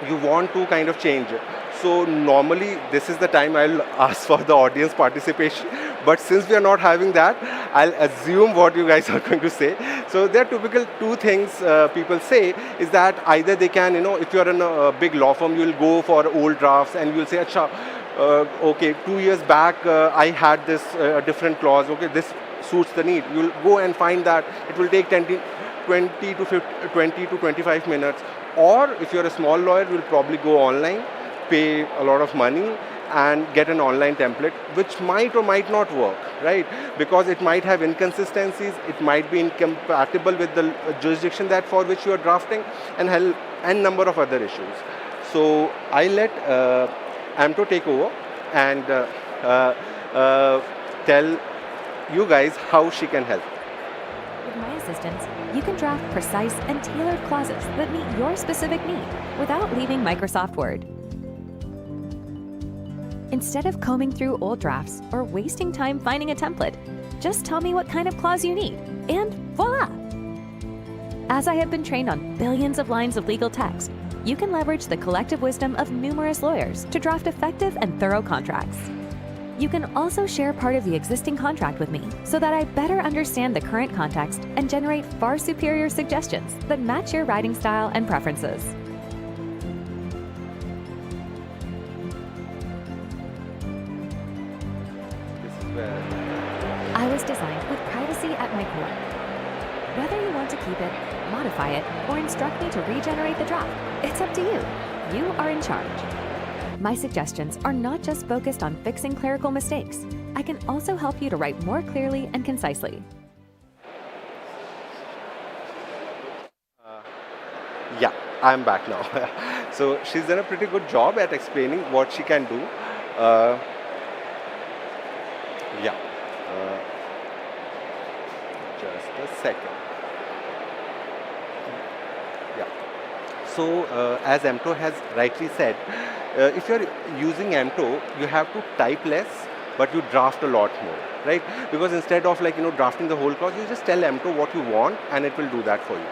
Speaker 5: you want to kind of change it. So normally this is the time I'll ask for the audience participation. But since we are not having that, I'll assume what you guys are going to say. So there are typical two things people say is that either they can, if you're in a big law firm, you'll go for old drafts and you'll say, okay, 2 years back I had this different clause. Okay, this suits the need. You'll go and find that it will take 20 to 25 minutes. Or if you're a small lawyer, you'll probably go online, pay a lot of money, and get an online template, which might or might not work, right? Because it might have inconsistencies, it might be incompatible with the jurisdiction that for which you are drafting, and n number of other issues. So I let Amto take over and tell you guys how she can help.
Speaker 4: With my assistance, you can draft precise and tailored clauses that meet your specific need without leaving Microsoft Word. Instead of combing through old drafts or wasting time finding a template, just tell me what kind of clause you need, and voila! As I have been trained on billions of lines of legal text, you can leverage the collective wisdom of numerous lawyers to draft effective and thorough contracts. You can also share part of the existing contract with me so that I better understand the current context and generate far superior suggestions that match your writing style and preferences. I was designed with privacy at my core. Whether you want to keep it, modify it, or instruct me to regenerate the draft, it's up to you. You are in charge. My suggestions are not just focused on fixing clerical mistakes. I can also help you to write more clearly and concisely.
Speaker 5: Yeah, I'm back now. So she's done a pretty good job at explaining what she can do. Just a second. Yeah. So as Amto has rightly said, if you're using Amto, you have to type less, but you draft a lot more, right? Because instead of drafting the whole clause, you just tell Amto what you want, and it will do that for you.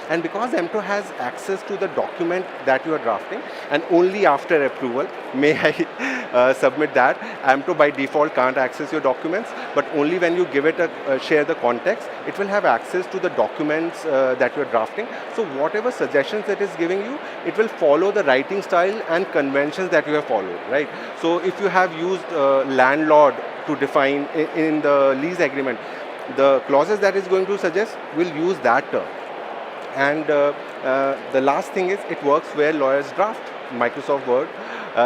Speaker 5: And because Amto has access to the document that you are drafting, and only after approval may I submit that. AMTO by default can't access your documents, but only when you give it share the context, it will have access to the documents that you're drafting. So whatever suggestions it is giving you, it will follow the writing style and conventions that you have followed, right? So if you have used landlord to define in the lease agreement, the clauses that is going to suggest will use that term. And the last thing is it works where lawyers draft. Microsoft Word,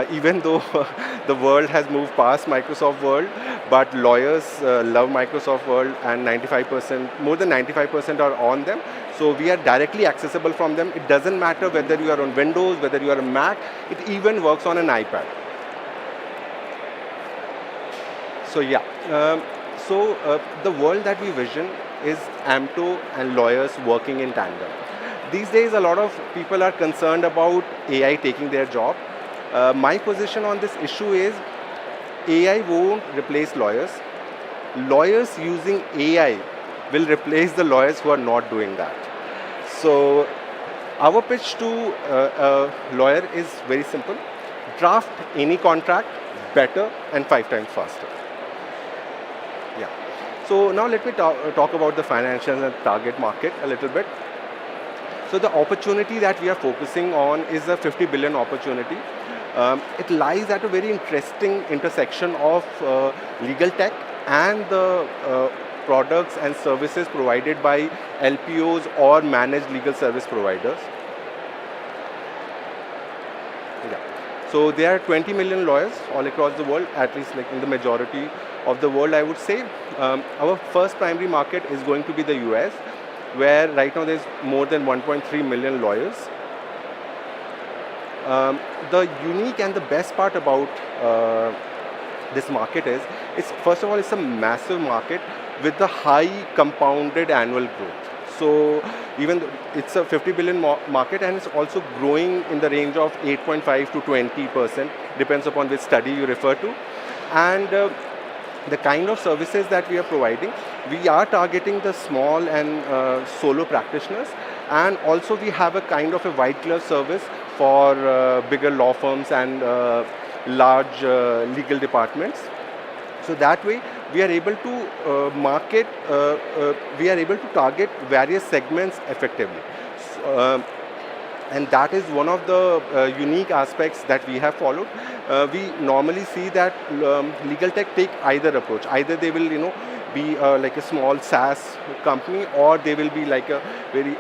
Speaker 5: even though the world has moved past Microsoft Word, but lawyers love Microsoft Word, and 95%, more than 95% are on them. So we are directly accessible from them. It doesn't matter whether you are on Windows, whether you are on Mac, it even works on an iPad. So yeah, the world that we vision is AMTO and lawyers working in tandem. These days, a lot of people are concerned about AI taking their job. My position on this issue is AI won't replace lawyers. Lawyers using AI will replace the lawyers who are not doing that. So our pitch to a lawyer is very simple. Draft any contract better and 5 times faster. Yeah. So now let me talk about the financials and target market a little bit. So the opportunity that we are focusing on is a 50 billion opportunity. It lies at a very interesting intersection of legal tech and the products and services provided by LPOs or managed legal service providers. Yeah. So there are 20 million lawyers all across the world, at least like in the majority of the world, I would say. Our first primary market is going to be the US, where right now there's more than 1.3 million lawyers. The unique and the best part about this market is, first of all, it's a massive market with a high compounded annual growth. So even though it's a 50 billion market, and it's also growing in the range of 8.5 to 20%, depends upon which study you refer to. And the kind of services that we are providing, we are targeting the small and solo practitioners, and also we have a kind of a white glove service for bigger law firms and large legal departments. So that way we are able to we are able to target various segments effectively. And that is one of the unique aspects that we have followed. We normally see that legal tech take either approach. Either they will, be like a small SaaS company, or they will be like a very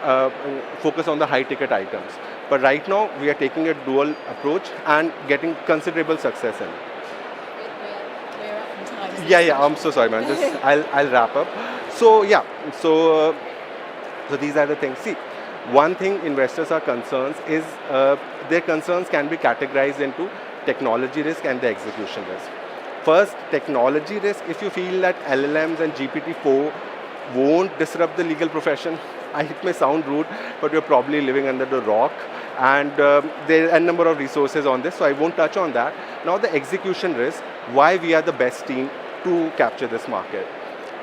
Speaker 5: focus on the high ticket items. But right now we are taking a dual approach and getting considerable success in it. Yeah, I'm so sorry, man. Just I'll wrap up. So yeah, so these are the things. See, one thing investors are concerned is their concerns can be categorized into technology risk and the execution risk. First, technology risk. If you feel that LLMs and GPT-4 won't disrupt the legal profession, it may sound rude, but you're probably living under the rock. And there are a number of resources on this, so I won't touch on that. Now the execution risk, why we are the best team to capture this market.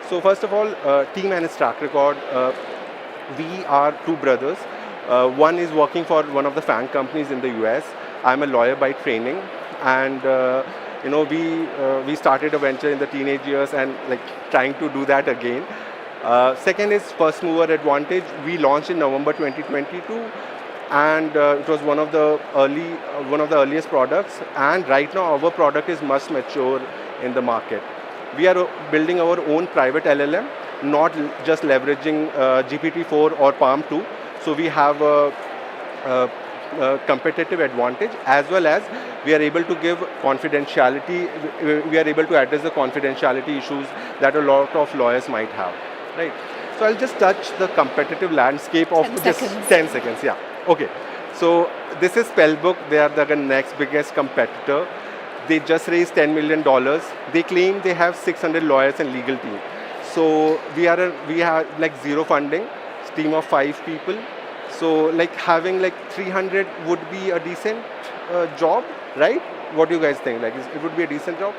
Speaker 5: So first of all, team and its track record. We are two brothers. One is working for one of the FANG companies in the US. I'm a lawyer by training, and we started a venture in the teenage years and like trying to do that again. Second is first mover advantage. We launched in November 2022, and it was one of the earliest products. And right now our product is much mature in the market. We are building our own private LLM, not just leveraging GPT-4 or Palm 2. So we have a competitive advantage, as well as we are able to give confidentiality. We are able to address the confidentiality issues that a lot of lawyers might have. Right. So I'll just touch the competitive landscape of 10 seconds. Yeah. Okay. So this is Spellbook. They are the next biggest competitor. They just raised $10 million. They claim they have 600 lawyers and legal team. So we have like zero funding, team of 5 people. So like having like 300 would be a decent job, right? What do you guys think? Like it would be a decent job?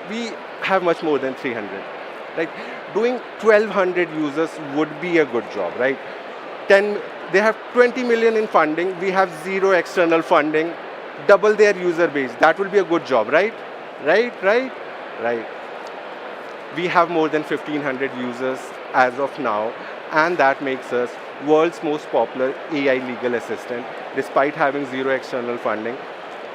Speaker 5: We have much more than 300. Like doing 1,200 users would be a good job, right? They have 20 million in funding. We have zero external funding. double their user base. That will be a good job, right? Right. We have more than 1,500 users as of now, and that makes us world's most popular AI legal assistant, despite having zero external funding.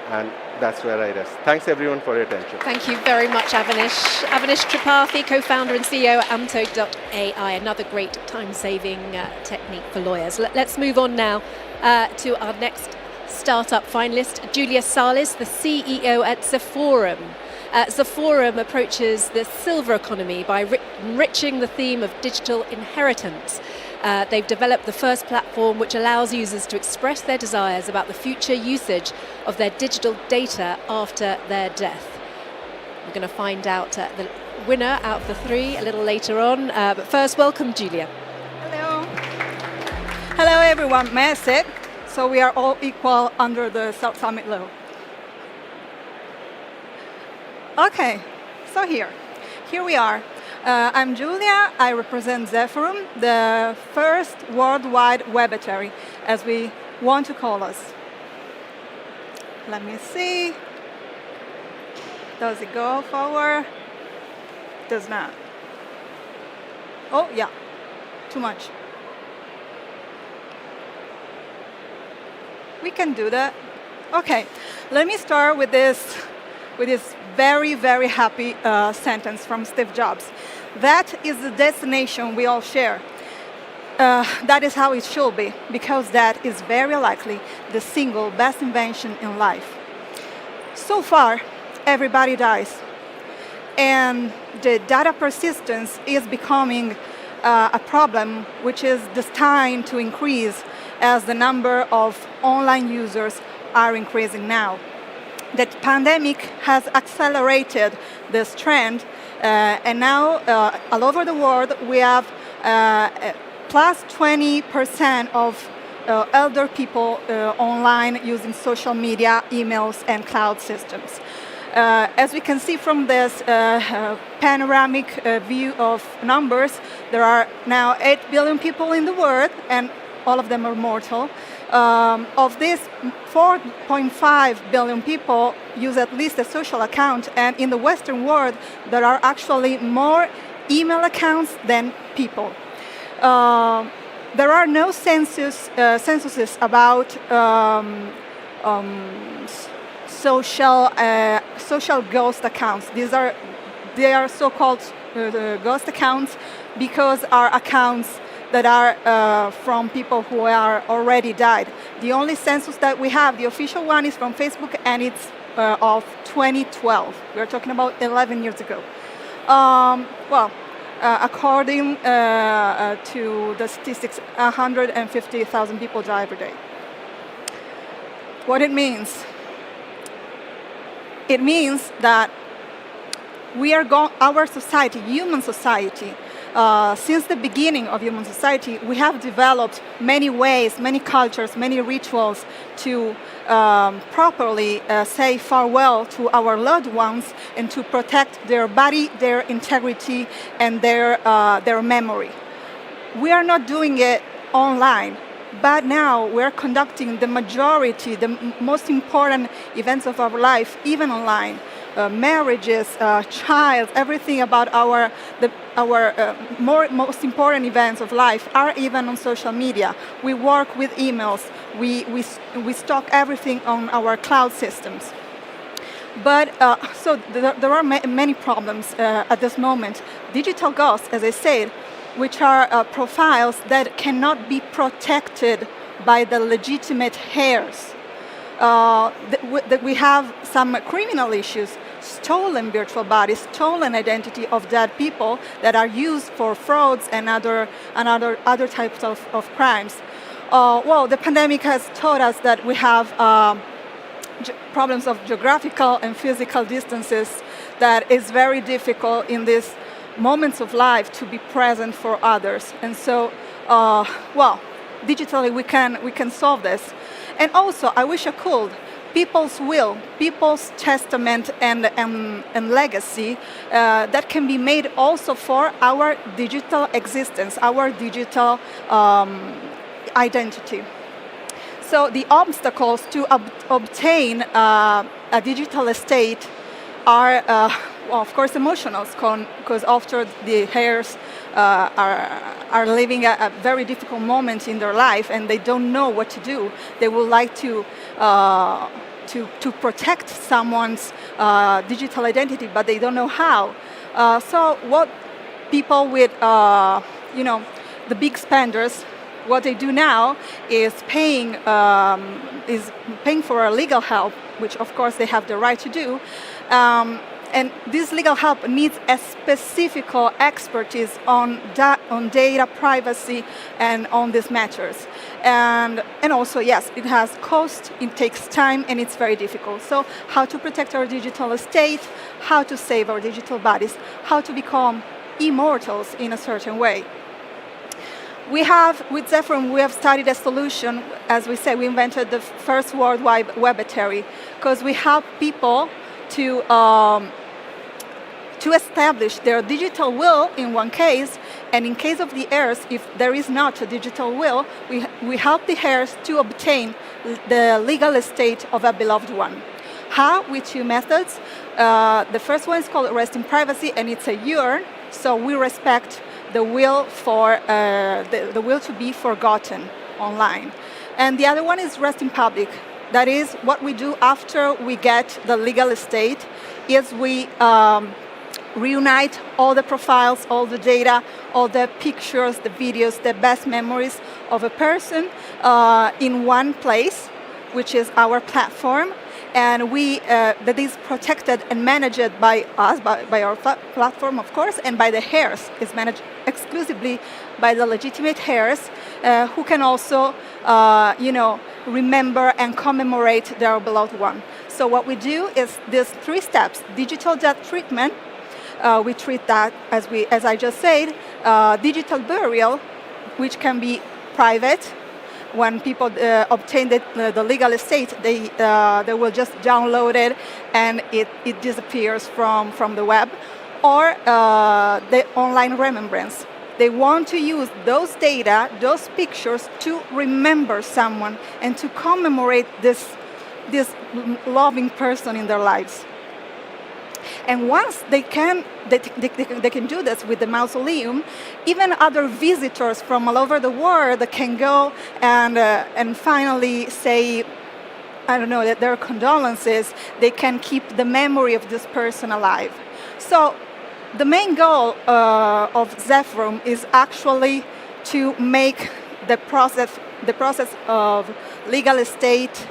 Speaker 5: And that's where I rest. Thanks everyone for your attention.
Speaker 1: Thank you very much, Avanish. Avanish Tripathi, co-founder and CEO at Amto.ai, another great time-saving technique for lawyers. Let's move on now to our next startup finalist, Julia Salis, the CEO at Zeforum. Zeforum approaches the silver economy by enriching the theme of digital inheritance. They've developed the first platform which allows users to express their desires about the future usage of their digital data after their death. We're going to find out the winner out of the three a little later on. But first, welcome, Julia.
Speaker 6: Hello. Hello, everyone. May I sit? So we are all equal under the South Summit law. Okay, so here we are. I'm Julia. I represent Zeforum, the first worldwide webatory, as we want to call us. Let me see. Does it go forward? Does not. Oh, yeah, too much. We can do that. Okay, let me start with this very, very happy sentence from Steve Jobs. That is the destination we all share. That is how it should be, because that is very likely the single best invention in life. So far, everybody dies. And the data persistence is becoming a problem which is destined to increase as the number of online users are increasing now. The pandemic has accelerated this trend, and now all over the world we have plus 20% of elder people online using social media, emails, and cloud systems. As we can see from this panoramic view of numbers, there are now 8 billion people in the world, and all of them are mortal. Of these, 4.5 billion people use at least a social account, and in the Western world, there are actually more email accounts than people. There are no censuses about social ghost accounts. They are so-called ghost accounts because are accounts that are from people who are already died. The only census that we have, the official one, is from Facebook, and it's of 2012. We're talking about 11 years ago. According to the statistics, 150,000 people die every day. What it means? It means that our society, human society, since the beginning of human society, we have developed many ways, many cultures, many rituals to properly say farewell to our loved ones and to protect their body, their integrity, and their memory. We are not doing it online, but now we're conducting the majority, the most important events of our life, even online. Marriages, child, everything about our most important events of life are even on social media. We work with emails. We stock everything on our cloud systems. But so there are many problems at this moment. Digital ghosts, as I said, which are profiles that cannot be protected by the legitimate heirs. That we have some criminal issues, stolen virtual bodies, stolen identity of dead people that are used for frauds and other types of crimes. The pandemic has taught us that we have problems of geographical and physical distances that is very difficult in these moments of life to be present for others. And so, digitally we can solve this. And also, I wish I could, people's will, people's testament and legacy that can be made also for our digital existence, our digital identity. So the obstacles to obtain a digital estate are, well, of course, emotional, because after the heirs are living a very difficult moment in their life and they don't know what to do. They would like to protect someone's digital identity, but they don't know how. So what people with, the big spenders, what they do now is paying for a legal help, which of course they have the right to do. And this legal help needs a specific expertise on data privacy and on these matters. And also, yes, it has cost, it takes time, and it's very difficult. So how to protect our digital estate, how to save our digital bodies, how to become immortals in a certain way. With Zephyrm, we have studied a solution. As we said, we invented the first worldwide webetary, because we help people to establish their digital will in one case, and in case of the heirs, if there is not a digital will, we help the heirs to obtain the legal estate of a beloved one. How? With two methods. The first one is called rest in privacy, and it's a urn, so we respect the will for the will to be forgotten online. And the other one is rest in public. That is what we do after we get the legal estate, is we reunite all the profiles, all the data, all the pictures, the videos, the best memories of a person in one place, which is our platform. And that is protected and managed by us, by our platform, of course, and by the heirs. It's managed exclusively by the legitimate heirs, who can also, remember and commemorate their beloved one. So what we do is these 3 steps: digital death treatment. We treat that as I just said. Digital burial, which can be private. When people obtain the legal estate, they will just download it and it disappears from the web. Or the online remembrance. They want to use those data, those pictures, to remember someone and to commemorate this loving person in their lives. And once they can do this with the mausoleum, even other visitors from all over the world can go and finally say, I don't know, that their condolences. They can keep the memory of this person alive. So the main goal of Zephyrm is actually to make the process of legal estate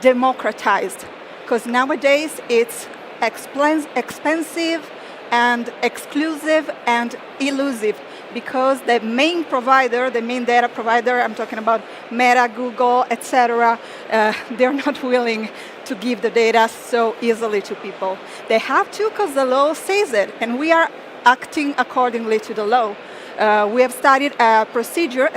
Speaker 6: democratized, because nowadays it's expensive and exclusive and elusive, because the main provider, the main data provider, I'm talking about Meta, Google, etc., they're not willing to give the data so easily to people. They have to, because the law says it, and we are acting accordingly to the law. We have studied a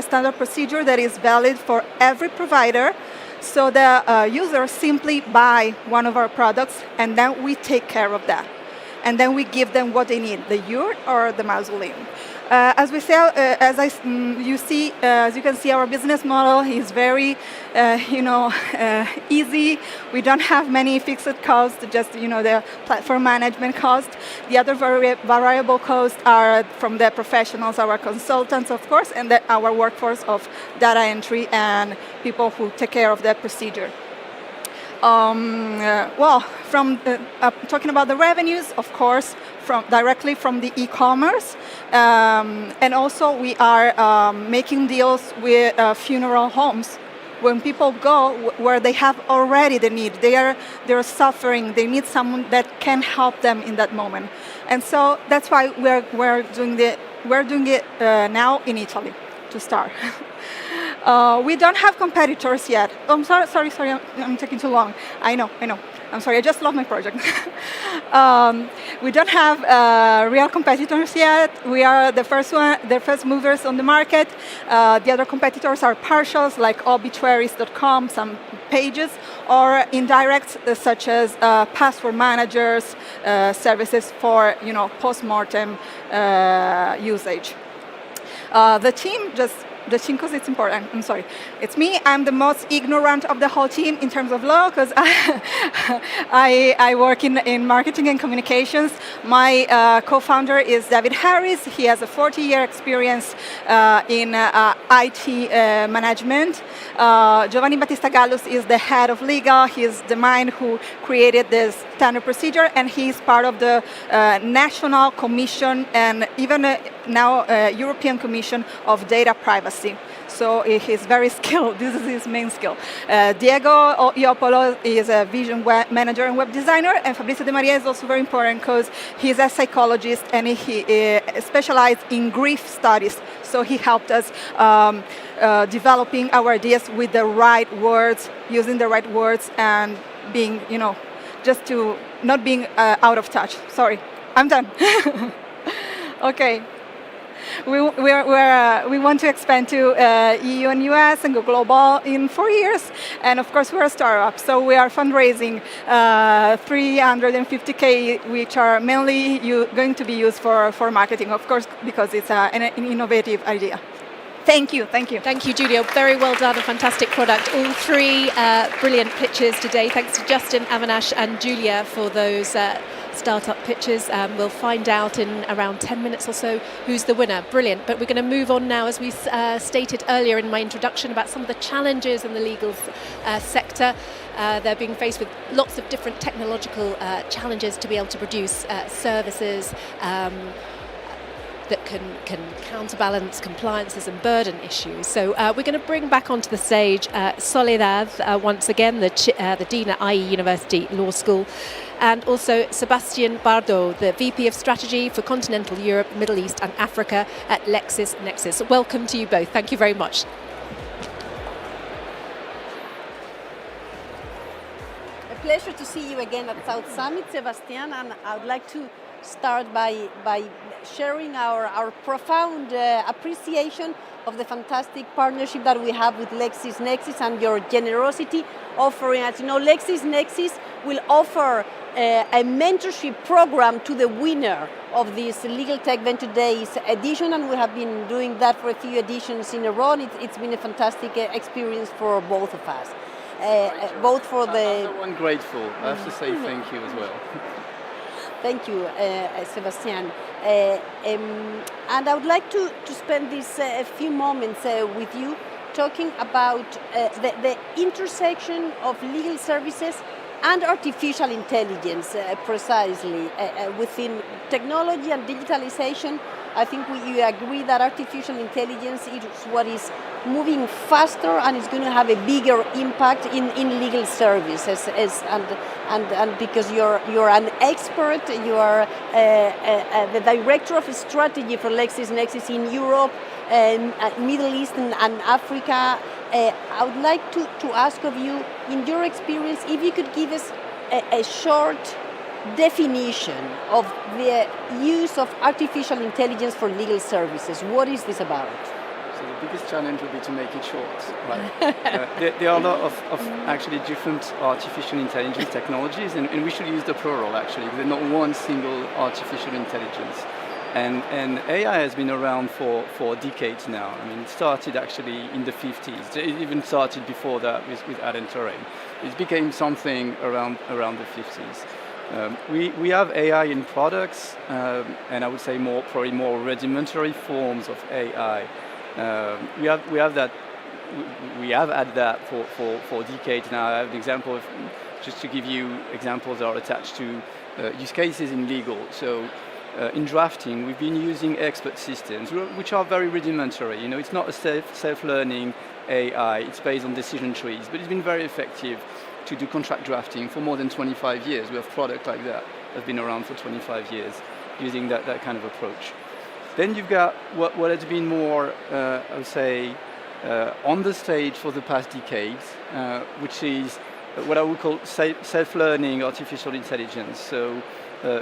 Speaker 6: standard procedure that is valid for every provider. So the users simply buy one of our products, and then we take care of that. And then we give them what they need, the urn or the mausoleum. As we say, as you can see, our business model is very, easy. We don't have many fixed costs, just the platform management cost. The other variable costs are from the professionals, our consultants, of course, and our workforce of data entry and people who take care of that procedure. Talking about the revenues, of course, directly from the e-commerce, and also we are making deals with funeral homes. When people go where they have already the need, they're suffering, they need someone that can help them in that moment, and so that's why we're doing it now in Italy to start. We don't have competitors yet. I'm sorry, I'm taking too long. I know. I'm sorry, I just love my project. We don't have real competitors yet. We are the first movers on the market. The other competitors are partials, like obituaries.com, some pages, or indirects, such as password managers, services for post-mortem usage. The team just the cinco, it's important. I'm sorry. It's me. I'm the most ignorant of the whole team in terms of law because I work in marketing and communications. My co-founder is David Harris. He has a 40-year experience in IT management. Giovanni Battista Gallus is the head of legal. He is the mind who created this standard procedure, and he's part of the National Commission and even now European Commission of Data Privacy. So he's very skilled. This is his main skill. Diego Iopolo is a vision manager and web designer, and Fabrizio De Maria is also very important because he's a psychologist and he specialized in grief studies. So he helped us developing our ideas with the right words, using the right words, and being, just to not being out of touch. Sorry, I'm done. Okay. We want to expand to EU and US and go global in 4 years. And of course, we're a startup, so we are fundraising 350K, which are mainly going to be used for marketing, of course, because it's an innovative idea. Thank you, thank you.
Speaker 1: Thank you, Julia. Very well done, a fantastic product. All three brilliant pitches today. Thanks to Justin, Avinash and Julia for those startup pitches. We'll find out in around 10 minutes or so who's the winner. Brilliant. But we're going to move on now, as we stated earlier in my introduction, about some of the challenges in the legal sector. They're being faced with lots of different technological challenges to be able to produce services that can counterbalance compliances and burden issues. So we're going to bring back onto the stage Soledad, once again, the Dean at IE University Law School, and also Sebastian Bardo, the VP of Strategy for Continental Europe, Middle East and Africa at LexisNexis. Welcome to you both. Thank you very much.
Speaker 2: A pleasure to see you again at South Summit, Sebastian, and I would like to start by sharing our profound appreciation of the fantastic partnership that we have with LexisNexis and your generosity offering. As you know, LexisNexis will offer a mentorship program to the winner of this Legal Tech Venture Days edition, and we have been doing that for a few editions in a row. It's been a fantastic experience for both of us. Both for the...
Speaker 8: I'm grateful. I have to say thank you as well.
Speaker 2: Thank you, Sebastian. And I would like to spend these few moments with you talking about the intersection of legal services and artificial intelligence precisely. Within technology and digitalization, I think we agree that artificial intelligence is what is moving faster and is going to have a bigger impact in legal services. And because you're an expert, you are the director of strategy for LexisNexis in Europe, Middle East and Africa. I would like to ask of you, in your experience, if you could give us a short definition of the use of artificial intelligence for legal services. What is this about?
Speaker 8: So the biggest challenge would be to make it short. Right? There are a lot of actually different artificial intelligence technologies, and we should use the plural actually. There's not one single artificial intelligence. And AI has been around for decades now. I mean, it started actually in the 50s. It even started before that with Alan Turing. It became something around the 50s. We have AI in products, and I would say probably more rudimentary forms of AI. We have that. We have had that for decades now. I have an example of, just to give you examples that are attached to use cases in legal. So. In drafting, we've been using expert systems, which are very rudimentary. You know, it's not a self-learning AI. It's based on decision trees, but it's been very effective to do contract drafting for more than 25 years. We have products like that have been around for 25 years using that kind of approach. Then you've got what has been more, I would say, on the stage for the past decades, which is what I would call self-learning artificial intelligence. So.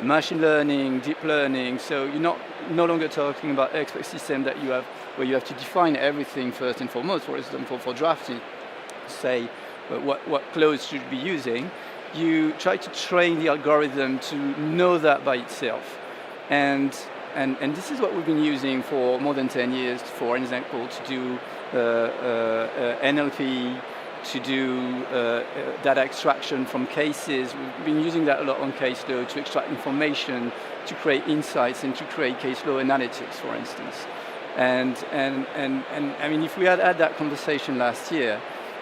Speaker 8: Machine learning, deep learning, so you're no longer talking about expert system that you have, where you have to define everything first and foremost. For example, for drafting, say what clause should be using, you try to train the algorithm to know that by itself. And this is what we've been using for more than 10 years, for example, to do NLP, to do data extraction from cases. We've been using that a lot on case law to extract information, to create insights, and to create case law analytics, for instance. And I mean, if we had had that conversation last year,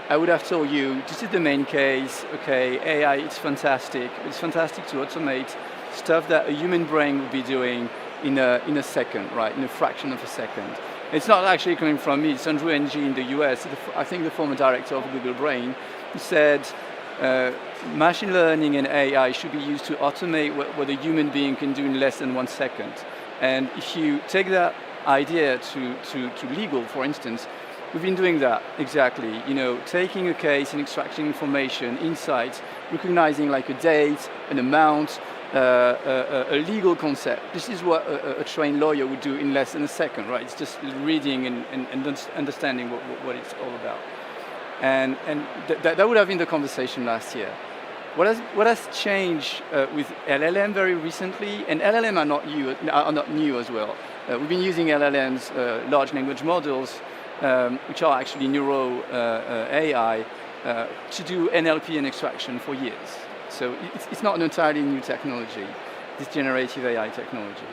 Speaker 8: I would have told you, this is the main case, okay, AI, it's fantastic. It's fantastic to automate stuff that a human brain would be doing in a second, right, in a fraction of a second. It's not actually coming from me, it's Andrew Ng in the US, I think the former director of Google Brain, who said machine learning and AI should be used to automate what a human being can do in less than 1 second. And if you take that idea to legal, for instance, we've been doing that exactly. You know, taking a case and extracting information, insights, recognizing like a date, an amount, a legal concept. This is what a trained lawyer would do in less than a second, right? It's just reading and understanding what it's all about. And that would have been the conversation last year. What has changed with LLM very recently, and LLM are not new as well. We've been using LLMs, large language models, which are actually neuro AI, to do NLP and extraction for years. So it's not an entirely new technology, this generative AI technology.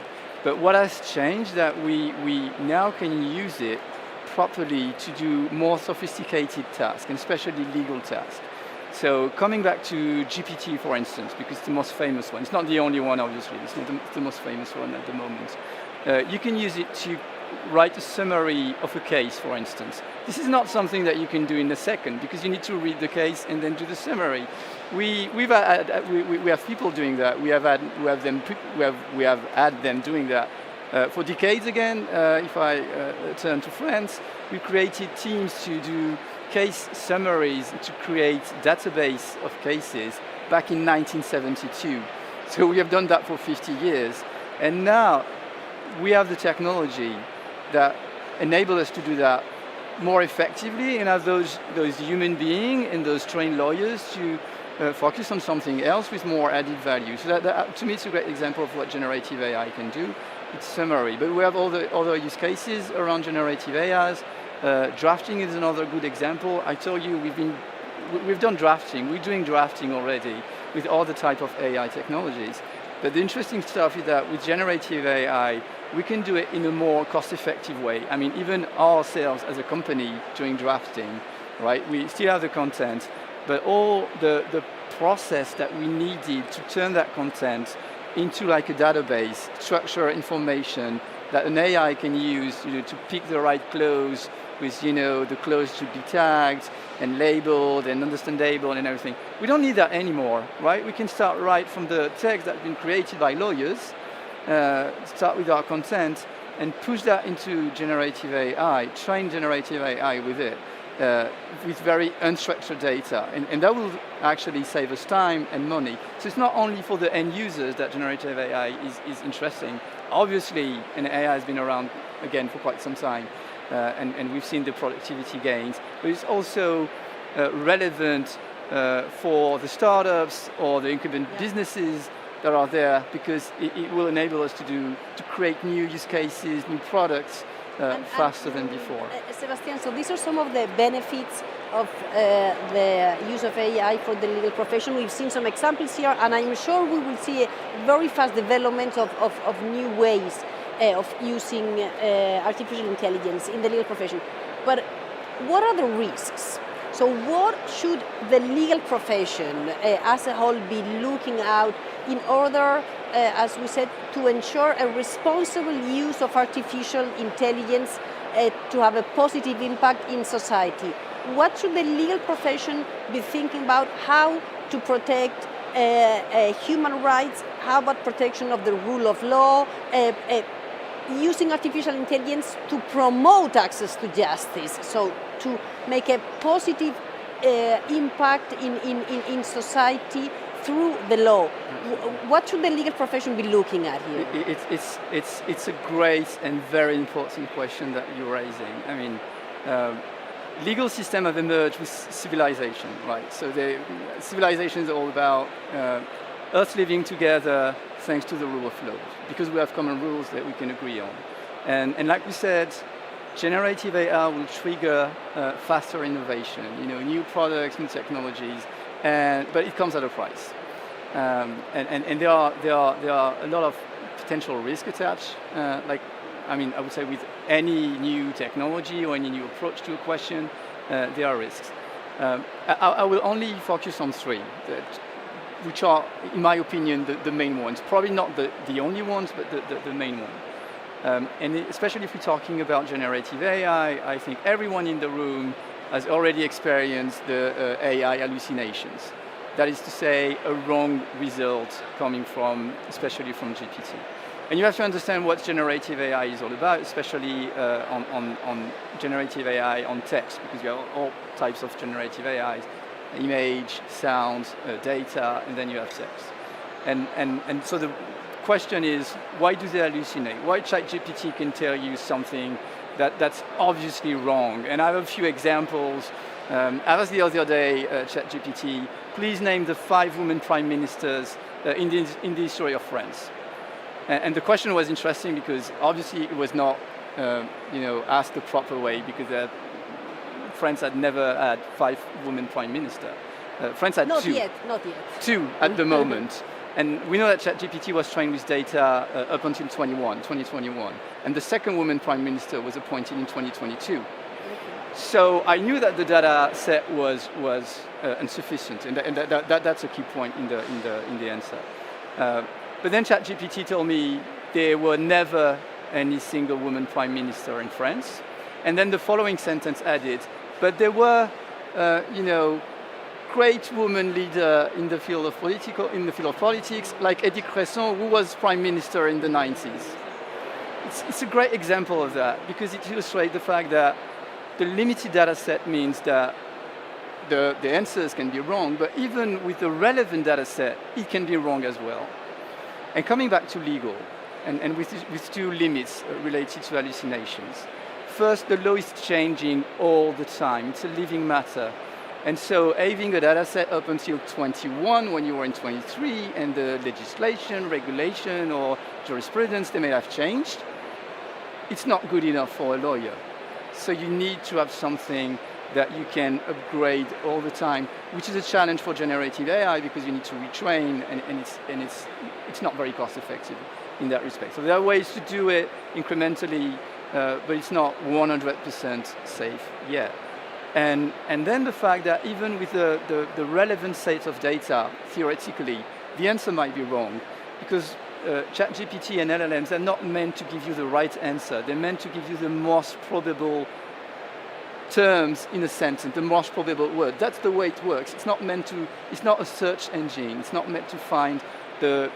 Speaker 8: But what has changed that we now can use it properly to do more sophisticated tasks, and especially legal tasks. So coming back to GPT, for instance, because it's the most famous one. It's not the only one, obviously. It's not the most famous one at the moment. You can use it to write a summary of a case, for instance. This is not something that you can do in a second, because you need to read the case and then do the summary. We have people doing that. We have had them doing that for decades. Again, if I turn to France, we created teams to do case summaries to create database of cases back in 1972. So we have done that for 50 years, and now we have the technology that enable us to do that more effectively, and have those human beings and those trained lawyers to focus on something else with more added value. So that to me, it's a great example of what generative AI can do. It's summary, but we have all the other use cases around generative AIs. Drafting is another good example. I told you we've done drafting. We're doing drafting already with all the type of AI technologies. But the interesting stuff is that with generative AI, we can do it in a more cost-effective way. I mean, even ourselves as a company doing drafting, right? We still have the content, but all the process that we needed to turn that content into like a database, structure information that an AI can use, you know, to pick the right clause with, you know, the clause should be tagged and labeled and understandable and everything. We don't need that anymore, right? We can start right from the text that's been created by lawyers, start with our content and push that into generative AI, train generative AI with it, with very unstructured data. And that will actually save us time and money. So it's not only for the end users that generative AI is interesting. Obviously, an AI has been around, again, for quite some time, and we've seen the productivity gains, but it's also relevant for the startups or the incumbent businesses that are there, because it will enable us to create new use cases, new products faster than before.
Speaker 2: Sebastian, so these are some of the benefits of the use of AI for the legal profession. We've seen some examples here, and I'm sure we will see a very fast development of new ways of using artificial intelligence in the legal profession. But what are the risks? So what should the legal profession as a whole be looking out in order, as we said, to ensure a responsible use of artificial intelligence to have a positive impact in society? What should the legal profession be thinking about? How to protect human rights? How about protection of the rule of law? Using artificial intelligence to promote access to justice, so to make a positive impact in society through the law. What should the legal profession be looking at here?
Speaker 8: It's a great and very important question that you're raising. I mean, legal systems have emerged with civilization, right? So civilization is all about us living together thanks to the rule of law, because we have common rules that we can agree on. And like we said, generative AI will trigger faster innovation, new products, new technologies, but it comes at a price. And there are a lot of potential risk attached. I would say with any new technology or any new approach to a question, there are risks. I will only focus on three, which are, in my opinion, the main ones. Probably not the only ones, but the main one. And especially if we're talking about generative AI, I think everyone in the room has already experienced the AI hallucinations. That is to say, a wrong result coming from, especially from GPT. And you have to understand what generative AI is all about, especially on generative AI on text, because you have all types of generative AIs, image, sound, data, and then you have text. And so the question is, why do they hallucinate? Why ChatGPT can tell you something that's obviously wrong? And I have a few examples. I asked the other day, ChatGPT, please name the 5 women prime ministers in the history of France. And the question was interesting because obviously it was not, asked the proper way, because France had never had 5 women prime ministers. France had
Speaker 2: not
Speaker 8: 2.
Speaker 2: Not yet.
Speaker 8: 2 at the moment. And we know that ChatGPT was trained with data up until 2021. And the second woman prime minister was appointed in 2022. So I knew that the data set was insufficient, and that's a key point in the answer. But then ChatGPT told me there were never any single woman prime minister in France, and then the following sentence added, but there were, great women leader in the field of politics, like Edith Cresson, who was prime minister in the 90s. It's a great example of that because it illustrates the fact that the limited data set means that the answers can be wrong, but even with the relevant data set, it can be wrong as well. And coming back to legal, and with 2 limits related to hallucinations. First, the law is changing all the time. It's a living matter. And so having a data set up until 21 when you were in 23, and the legislation, regulation, or jurisprudence, they may have changed, it's not good enough for a lawyer. So you need to have something that you can upgrade all the time, which is a challenge for generative AI because you need to retrain, and it's not very cost effective in that respect. So there are ways to do it incrementally, but it's not 100% safe yet. And then the fact that even with the relevant sets of data, theoretically, the answer might be wrong, because ChatGPT and LLMs are not meant to give you the right answer. They're meant to give you the most probable terms in a sentence, the most probable word. That's the way it works. It's not a search engine. It's not meant to find the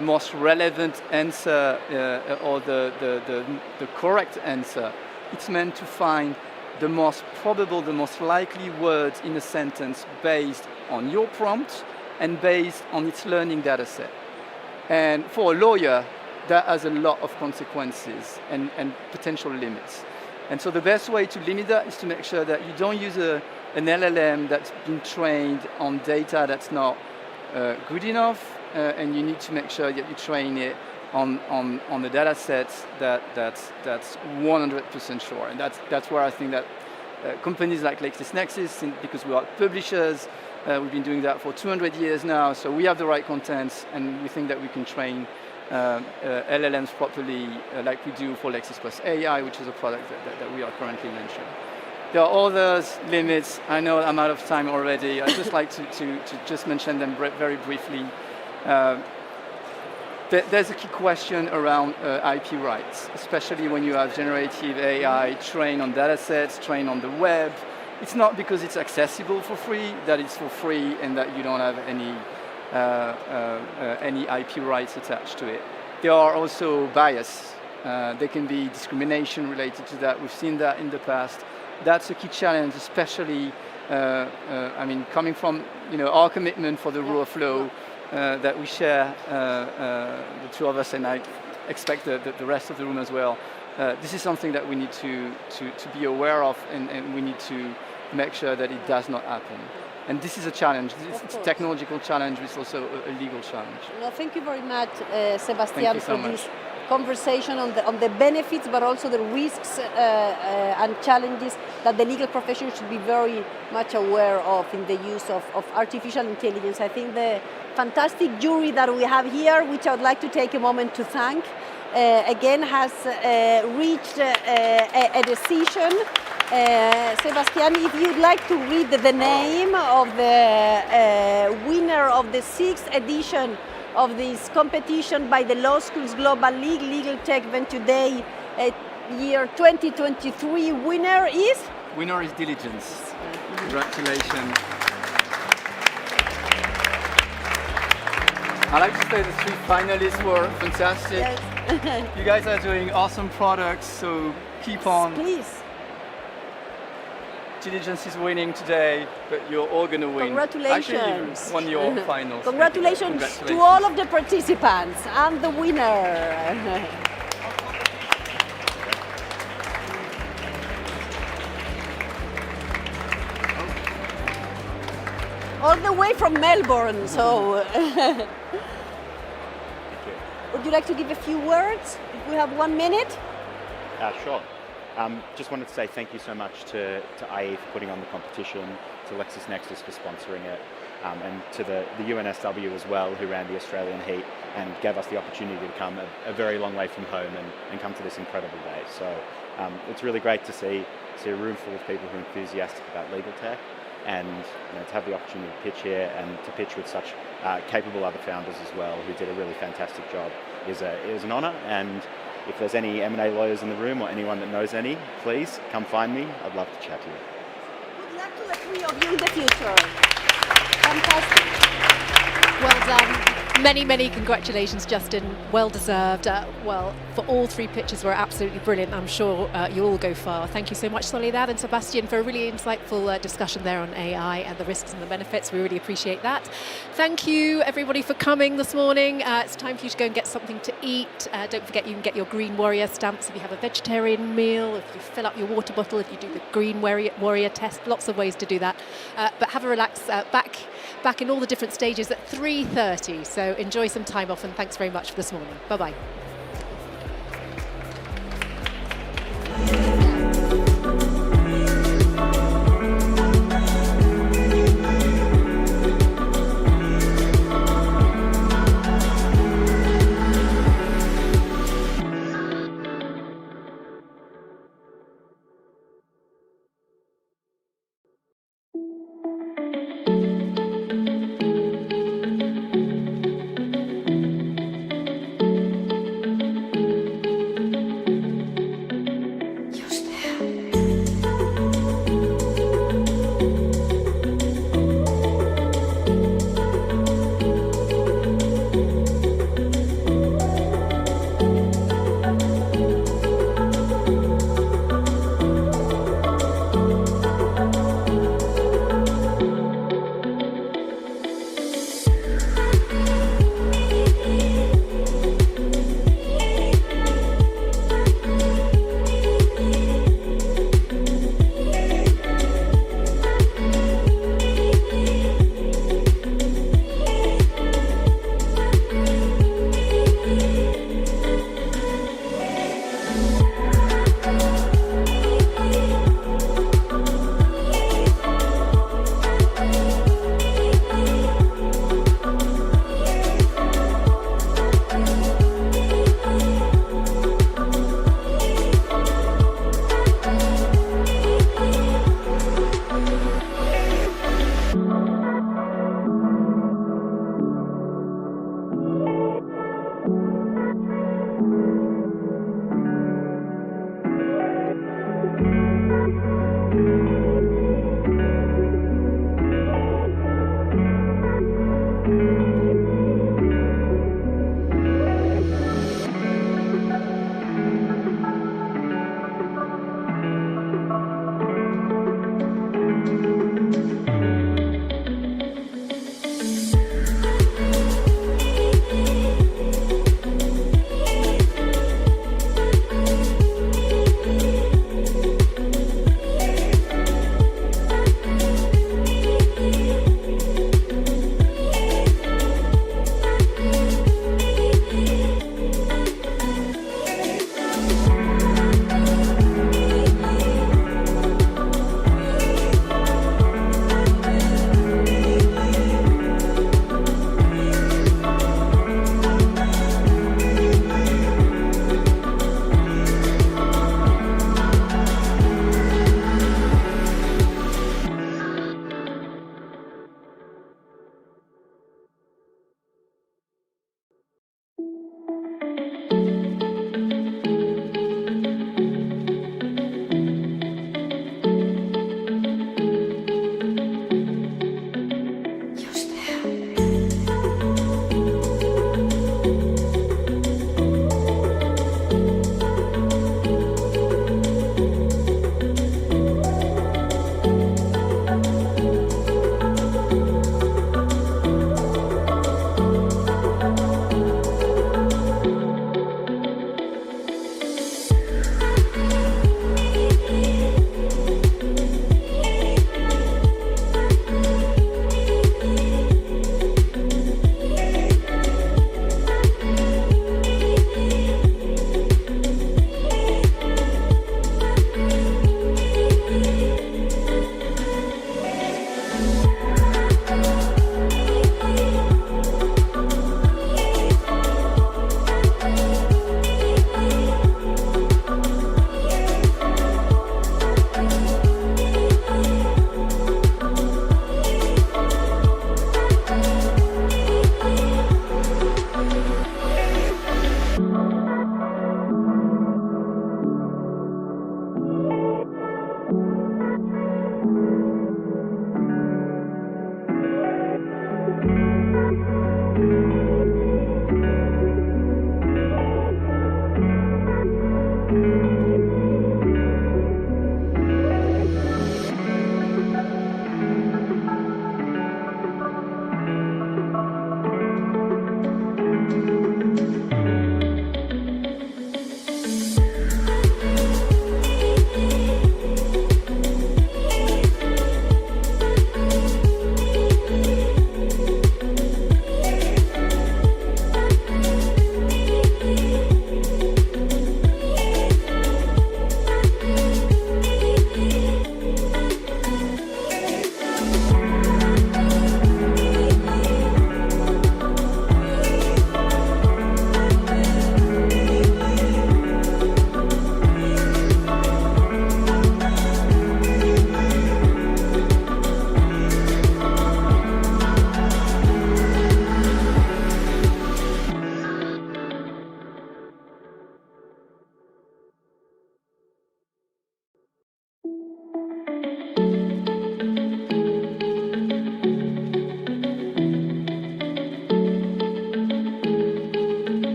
Speaker 8: most relevant answer or the correct answer. It's meant to find the most probable, the most likely words in a sentence based on your prompt and based on its learning data set. And for a lawyer, that has a lot of consequences and potential limits. And so the best way to limit that is to make sure that you don't use an LLM that's been trained on data that's not good enough, and you need to make sure that you train it on the data sets that's 100% sure. And that's where I think that companies like LexisNexis, because we are publishers, we've been doing that for 200 years now, so we have the right contents, and we think that we can train LLMs properly, like we do for Lexis Plus AI, which is a product that we are currently launching. There are others, limits. I know I'm out of time already. I'd just like to just mention them very briefly. There's a key question around IP rights, especially when you have generative AI trained on data sets, trained on the web. It's not because it's accessible for free that it's for free and that you don't have any IP rights attached to it. There are also bias. There can be discrimination related to that. We've seen that in the past. That's a key challenge, especially, coming from our commitment for the rule of law that we share, the 2 of us, and I expect the rest of the room as well. This is something that we need to be aware of, and we need to make sure that it does not happen. And this is a challenge. It's a technological challenge, but it's also a legal challenge.
Speaker 2: Well, thank you very much, Sebastian,
Speaker 8: Thank you so
Speaker 2: for
Speaker 8: much.
Speaker 2: this conversation on the benefits, but also the risks and challenges that the legal profession should be very much aware of in the use of artificial intelligence. I think the fantastic jury that we have here, which I would like to take a moment to thank, again has reached a decision. Sebastian, if you'd like to read the name of the winner of the 6th edition of this competition by the Law Schools Global League Legal Tech Event today, year 2023 winner is?
Speaker 8: Winner is Diligence. Congratulations. I'd like to say the 3 finalists were fantastic.
Speaker 2: Yes.
Speaker 8: You guys are doing awesome products, so keep on.
Speaker 2: Please.
Speaker 8: Diligence is winning today, but you're all going to win.
Speaker 2: Congratulations.
Speaker 8: Actually, you won your finals.
Speaker 2: Congratulations to all of the participants and the winner. All the way from Melbourne, so. Would you like to give a few words? If we have 1 minute?
Speaker 22: Sure. Just wanted to say thank you so much to IE for putting on the competition, to LexisNexis for sponsoring it, and to the UNSW as well, who ran the Australian heat and gave us the opportunity to come a very long way from home and come to this incredible day. So it's really great to see a room full of people who are enthusiastic about legal tech, and to have the opportunity to pitch here and to pitch with such capable other founders as well, who did a really fantastic job, is an honour. And if there's any M&A lawyers in the room or anyone that knows any, please come find me. I'd love to chat to you.
Speaker 2: Good luck to the 3 of you in the future. Fantastic.
Speaker 1: Well done. Many, many congratulations, Justin. Well deserved. Well, for all 3 pitches were absolutely brilliant. I'm sure you'll all go far. Thank you so much, Soledad and Sebastian, for a really insightful discussion there on AI and the risks and the benefits. We really appreciate that. Thank you, everybody, for coming this morning. It's time for you to go and get something to eat. Don't forget, you can get your Green Warrior stamps if you have a vegetarian meal, if you fill up your water bottle, if you do the Green Warrior test. Lots of ways to do that. But have a relax back in all the different stages at 3:30. So enjoy some time off, and thanks very much for this morning. Bye-bye.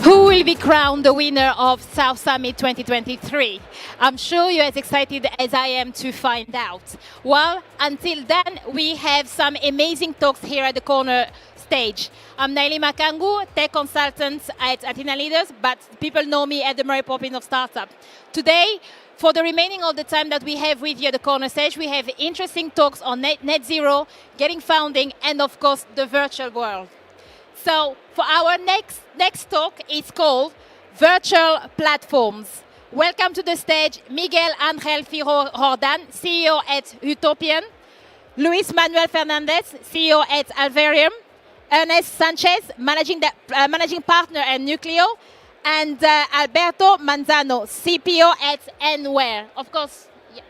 Speaker 9: Who will be crowned the winner of South Summit 2023? I'm sure you're as excited as I am to find out. Well, until then, we have some amazing talks here at the corner stage. I'm Naili Makangu, tech consultant at Athena Leaders, but people know me as the Mary Poppins of Startup. Today, for the remaining of the time that we have with you at the corner stage, we have interesting talks on net zero, getting founding, and of course, the virtual world. So for our next talk, it's called Virtual Platforms. Welcome to the stage, Miguel Angel Firo-Jordan, CEO at Utopian, Luis Manuel Fernandez, CEO at Alvarium, Ernest Sanchez, managing partner at Nucleo, and Alberto Manzano, CPO at Enware. Of course, yeah.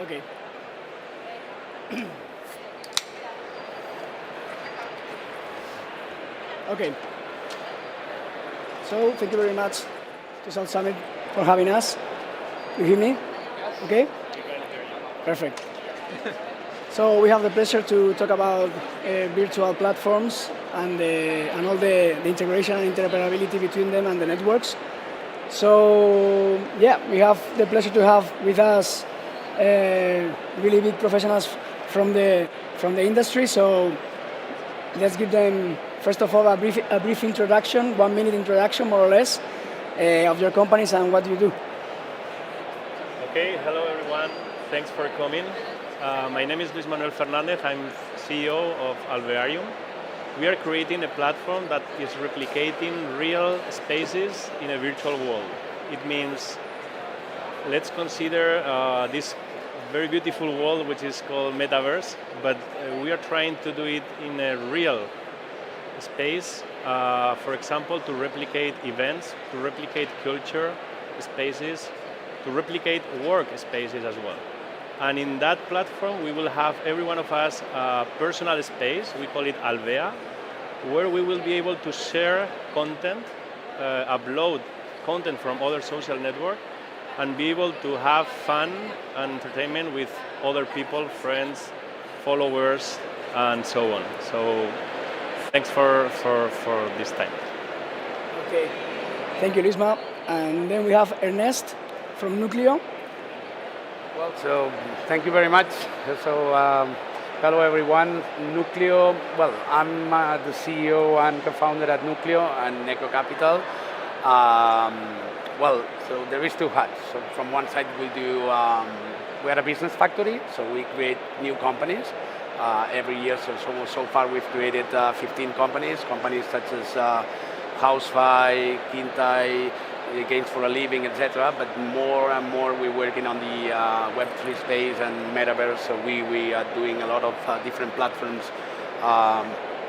Speaker 10: Okay. Okay. So thank you very much to South Summit for having us. You hear me? Okay? Perfect. So we have the pleasure to talk about virtual platforms and all the integration and interoperability between them and the networks. So yeah, we have the pleasure to have with us really big professionals from the industry. So let's give them first of all a brief introduction, 1 minute introduction more or less, of your companies and what you do.
Speaker 23: Okay, hello everyone. Thanks for coming. My name is Luis Manuel Fernandez. I'm CEO of Alvarium. We are creating a platform that is replicating real spaces in a virtual world. It means let's consider this very beautiful world which is called metaverse, but we are trying to do it in a real space, for example, to replicate events, to replicate culture spaces, to replicate work spaces as well. And in that platform, we will have every one of us a personal space, we call it Alvea, where we will be able to share content, upload content from other social networks, and be able to have fun and entertainment with other people, friends, followers, and so on. So thanks for this time.
Speaker 10: Okay, thank you, Lisma. And then we have Ernest from Nucleo.
Speaker 7: Well, so thank you very much. So hello everyone, Nucleo. Well, I'm the CEO and co-founder at Nucleo and Neko Capital. Well, so there is two hats. So from one side we do, we are a business factory, so we create new companies every year. So far we've created 15 companies such as Housefly, Kintai, Games for a Living, etc. But more and more we're working on the Web3 space and Metaverse. So we are doing a lot of different platforms,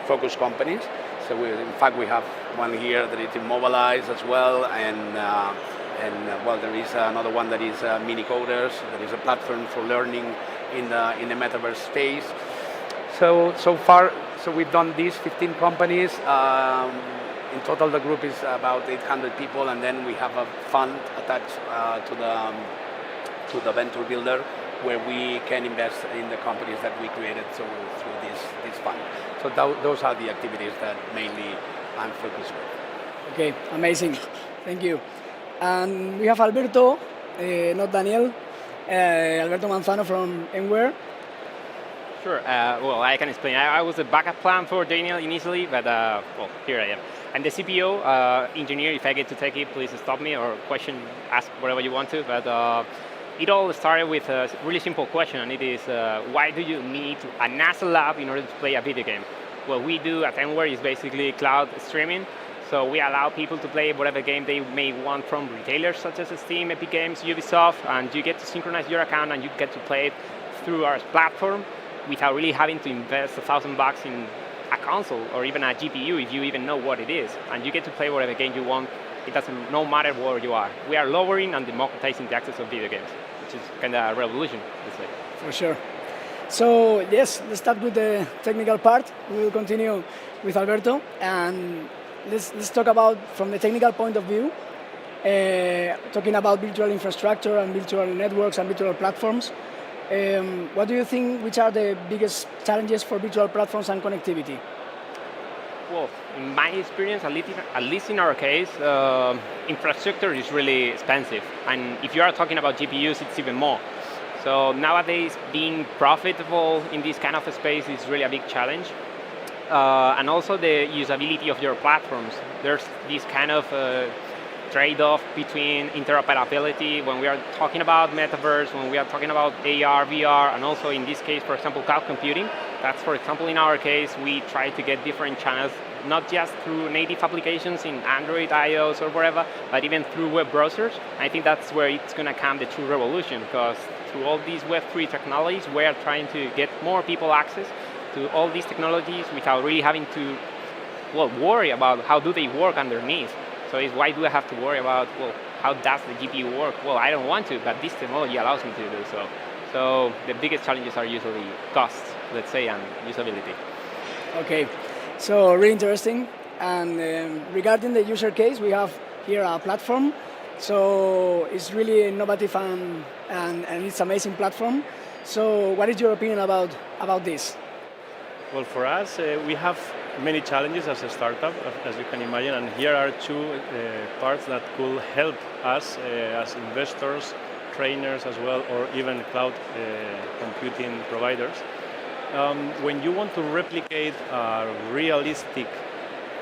Speaker 7: focused companies. So in fact we have one here that is Immobilize as well, and well, there is another one that is Minicoders. That is a platform for learning in the Metaverse space. So far, we've done these 15 companies. In total, the group is about 800 people, and then we have a fund attached to the venture builder, where we can invest in the companies that we created through this fund. So those are the activities that mainly I'm focused with.
Speaker 10: Okay, amazing. Thank you. And we have Alberto, not Daniel, Alberto Manzano from Enware.
Speaker 11: Sure. Well, I can explain. I was a backup plan for Daniel initially, but well, here I am. I'm the CPO engineer. If I get to take it, please stop me or ask whatever you want to. But it all started with a really simple question, and it is, why do you need a NASA lab in order to play a video game? What we do at Enware is basically cloud streaming. So we allow people to play whatever game they may want from retailers such as Steam, Epic Games, Ubisoft, and you get to synchronize your account and you get to play it through our platform without really having to invest $1,000 in a console or even a GPU if you even know what it is. And you get to play whatever game you want. It doesn't, no matter where you are. We are lowering and democratizing the access of video games, which is kind of a revolution, let's say.
Speaker 10: For sure. So yes, let's start with the technical part. We will continue with Alberto, and let's talk about, from the technical point of view, talking about virtual infrastructure and virtual networks and virtual platforms. What do you think, which are the biggest challenges for virtual platforms and connectivity?
Speaker 11: Well, in my experience, at least in our case, infrastructure is really expensive. And if you are talking about GPUs, it's even more. So nowadays, being profitable in this kind of a space is really a big challenge. And also the usability of your platforms. There's this kind of trade-off between interoperability when we are talking about metaverse, when we are talking about AR, VR, and also in this case, for example, cloud computing. That's, for example, in our case, we try to get different channels, not just through native applications in Android, iOS, or whatever, but even through web browsers. I think that's where it's going to come the true revolution, because through all these Web3 technologies, we are trying to get more people access to all these technologies without really having to, well, worry about how do they work underneath. So it's why do I have to worry about, well, how does the GPU work? Well, I don't want to, but this technology allows me to do so. So the biggest challenges are usually costs, let's say, and usability.
Speaker 10: Okay, so really interesting. And regarding the user case, we have here a platform. So it's really innovative and it's an amazing platform. So what is your opinion about this?
Speaker 23: Well, for us, we have many challenges as a startup, as you can imagine, and here are two parts that could help us as investors, trainers as well, or even cloud computing providers. When you want to replicate a realistic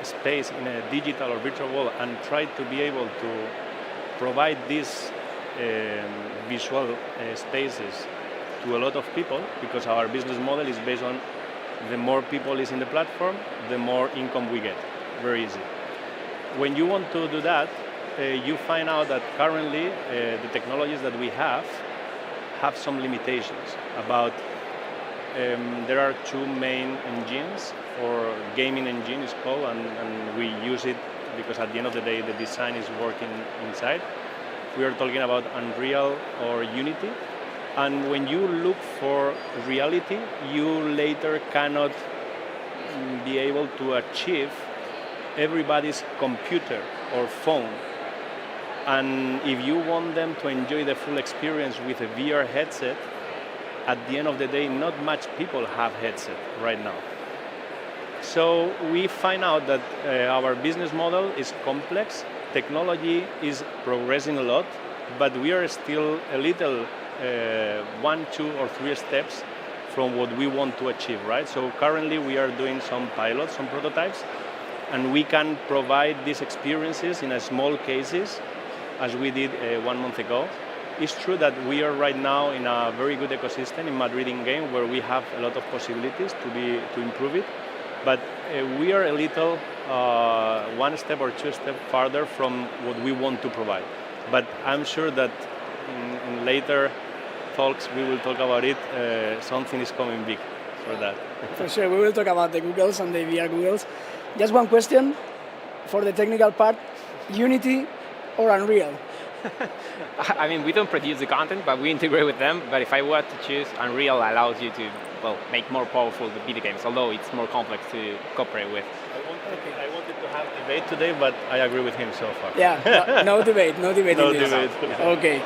Speaker 23: space in a digital or virtual world and try to be able to provide these visual spaces to a lot of people, because our business model is based on the more people is in the platform, the more income we get. Very easy. When you want to do that, you find out that currently the technologies that we have some limitations. There are two main engines, or gaming engine is called, and we use it because at the end of the day the design is working inside. We are talking about Unreal or Unity, and when you look for reality, you later cannot be able to achieve everybody's computer or phone. And if you want them to enjoy the full experience with a VR headset, at the end of the day, not much people have headset right now. So we find out that our business model is complex, technology is progressing a lot, but we are still a little 1, 2, or 3 steps from what we want to achieve, right? So currently we are doing some pilots, some prototypes, and we can provide these experiences in a small cases, as we did 1 month ago. It's true that we are right now in a very good ecosystem in Madrid in-game, where we have a lot of possibilities to improve it, but we are a little 1 step or 2 steps farther from what we want to provide. But I'm sure that in later talks we will talk about it. Something is coming big for that.
Speaker 10: For sure, we will talk about the Googles and the VR Googles. Just one question for the technical part: Unity or Unreal?
Speaker 11: I mean, we don't produce the content, but we integrate with them. But if I were to choose, Unreal allows you to, well, make more powerful the video games, although it's more complex to cooperate with.
Speaker 23: I wanted to have debate today, but I agree with him so far.
Speaker 10: Yeah, no debate.
Speaker 23: No
Speaker 10: in this.
Speaker 23: debate.
Speaker 10: Okay.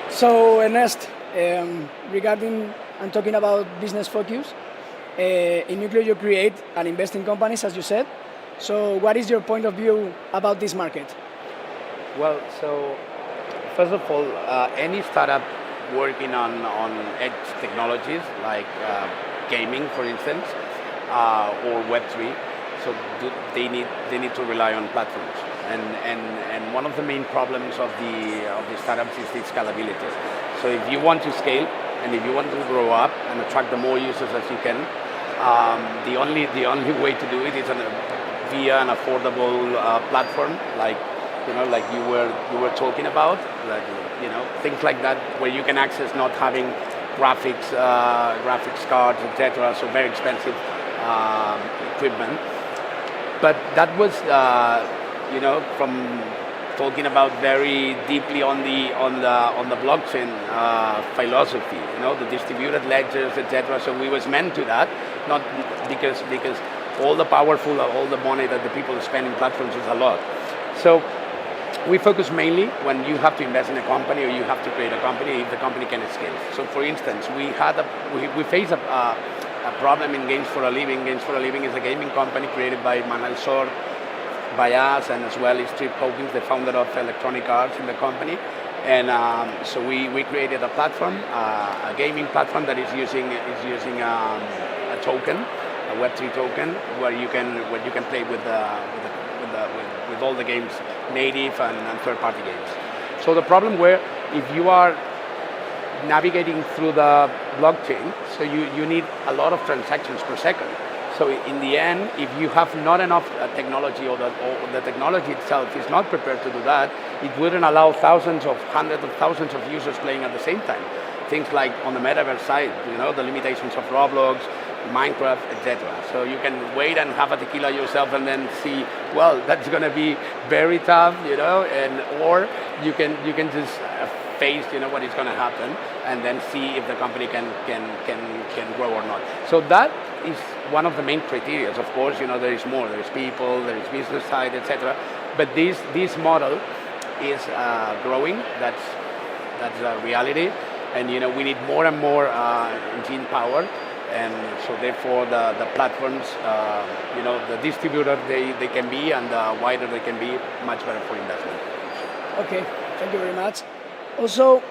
Speaker 10: So Ernest, regarding and talking about business focus, in Nucleo you create and invest in companies, as you said. So what is your point of view about this market?
Speaker 7: Well, so first of all, any startup working on edge technologies like gaming, for instance, or Web3, so they need to rely on platforms. And one of the main problems of the startups is the scalability. So if you want to scale and if you want to grow up and attract the more users as you can, the only way to do it is via an affordable platform, like you were talking about, like things like that, where you can access not having graphics cards, etc. So very expensive equipment. But that was from talking about very deeply on the blockchain philosophy, the distributed ledgers, etc. So we was meant to that, not because all the powerful, all the money that the people spend in platforms is a lot. So we focus mainly when you have to invest in a company or you have to create a company, if the company can scale. So for instance, we face a problem in Games for a Living. Games for a Living is a gaming company created by Manuel Sort, by us, and as well as Trip Hawkins, the founder of Electronic Arts in the company. And so we created a platform, a gaming platform that is using a token, a Web3 token, where you can play with all the games, native and third-party games. So the problem where if you are navigating through the blockchain, so you need a lot of transactions per second. So in the end, if you have not enough technology or the technology itself is not prepared to do that, it wouldn't allow hundreds of thousands of users playing at the same time. Things like on the metaverse side, the limitations of Roblox, Minecraft, etc. So you can wait and have a tequila yourself and then see, well, that's going to be very tough, or you can just face, what is going to happen, and then see if the company can grow or not. So that is one of the main criteria. Of course, there is more. There is people, there is business side, etc. But this model is growing. That's a reality, and we need more and more engine power. And so therefore the platforms, the distributor they can be, and the wider they can be, much better for investment.
Speaker 10: Okay, thank you very much. Also,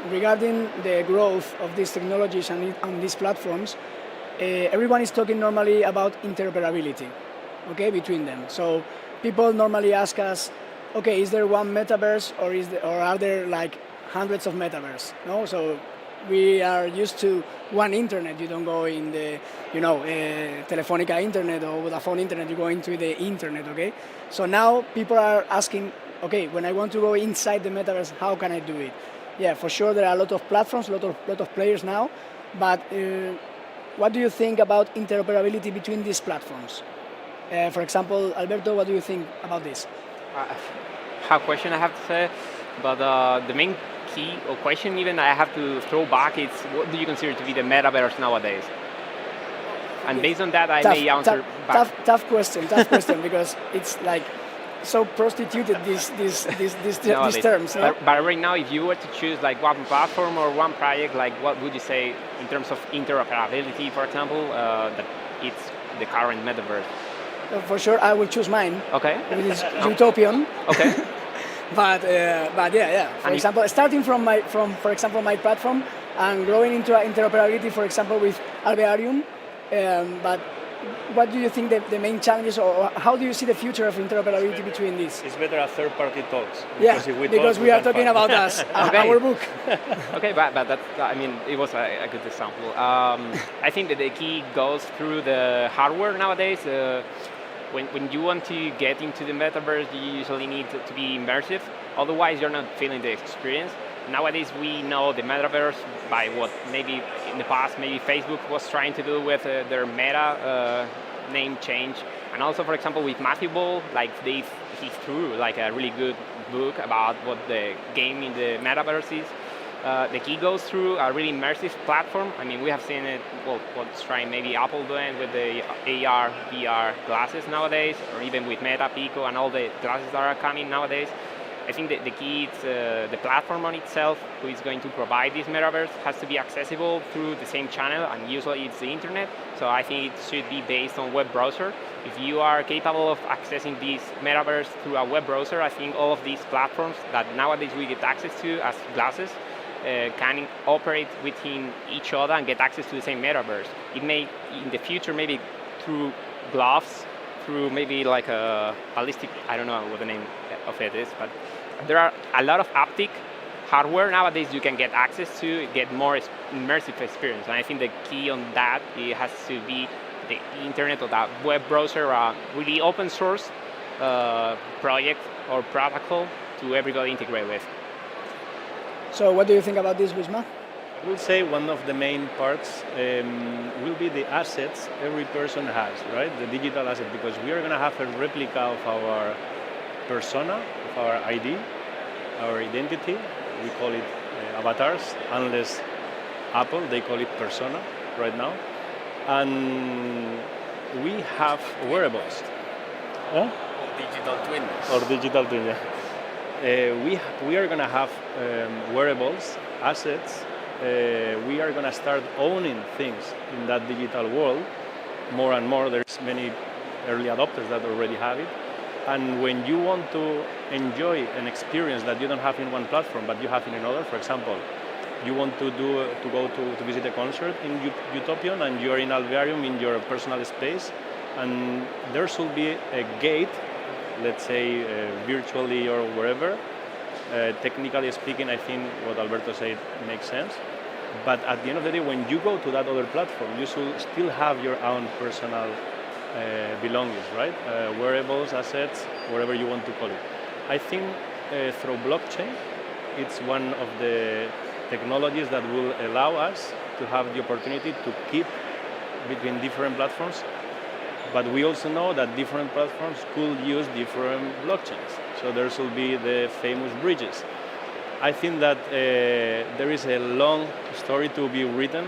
Speaker 10: regarding the growth of these technologies and on these platforms, everyone is talking normally about interoperability, okay, between them. So people normally ask us, okay, is there one metaverse or are there like hundreds of metaverse? No, so we are used to one internet. You don't go in the, Telefonica internet or Vodafone internet. You go into the internet, okay? So now people are asking, okay, when I want to go inside the metaverse, how can I do it? Yeah, for sure there are a lot of platforms, lot of players now, but what do you think about interoperability between these platforms? For example, Alberto, what do you think about this?
Speaker 11: Hard question, I have to say, but the main key or question even I have to throw back is what do you consider to be the metaverse nowadays? And based on that, I may answer back.
Speaker 10: Tough question, because it's like so prostituted these terms. No?
Speaker 11: But right now, if you were to choose like one platform or one project, like what would you say in terms of interoperability, for example, that it's the current metaverse?
Speaker 10: For sure, I will choose mine.
Speaker 11: Okay.
Speaker 10: It is Utopian.
Speaker 11: Okay.
Speaker 10: but yeah. For example, starting from for example my platform and growing into interoperability, for example with Alvearium. But what do you think the main challenges, or how do you see the future of interoperability between these?
Speaker 23: It's better a third party talks.
Speaker 10: Because we are talking about us, our book.
Speaker 11: Okay, but that's, I mean, it was a good example. I think that the key goes through the hardware nowadays. When you want to get into the metaverse, you usually need to be immersive. Otherwise, you're not feeling the experience. Nowadays, we know the metaverse by what maybe in the past, maybe Facebook was trying to do with their Meta name change. And also, for example, with Matthew Ball, like he threw like a really good book about what the game in the metaverse is. The key goes through a really immersive platform. I mean, we have seen it, well, what's trying maybe Apple doing with the AR, VR glasses nowadays, or even with Meta, Pico, and all the glasses that are coming nowadays. I think that the key is the platform on itself, who is going to provide this metaverse, has to be accessible through the same channel, and usually it's the internet. So I think it should be based on web browser. If you are capable of accessing this metaverse through a web browser, I think all of these platforms that nowadays we get access to as glasses can operate within each other and get access to the same metaverse. It may, in the future, maybe through gloves, through maybe like a ballistic, I don't know what the name of it is, but there are a lot of haptic hardware nowadays you can get access to, get more immersive experience. And I think the key on that, it has to be the internet or that web browser, really open source project or protocol to everybody integrate with.
Speaker 10: So what do you think about this, Wisma?
Speaker 23: I would say one of the main parts will be the assets every person has, right? The digital asset, because we are going to have a replica of our persona, of our ID, our identity. We call it avatars, unless Apple, they call it persona right now. And we have wearables. Huh?
Speaker 7: Digital twins.
Speaker 23: Or digital twin, yeah. We are going to have wearables, assets. We are going to start owning things in that digital world more and more. There's many early adopters that already have it. And when you want to enjoy an experience that you don't have in one platform, but you have in another, for example, you want to go to visit a concert in Utopian, and you're in Alvearium in your personal space, and there should be a gate, let's say virtually or wherever. Technically speaking, I think what Alberto said makes sense. But at the end of the day, when you go to that other platform, you should still have your own personal belongings, right? Wearables, assets, whatever you want to call it. I think through blockchain, it's one of the technologies that will allow us to have the opportunity to keep between different platforms. But we also know that different platforms could use different blockchains. So there should be the famous bridges. I think that there is a long story to be written.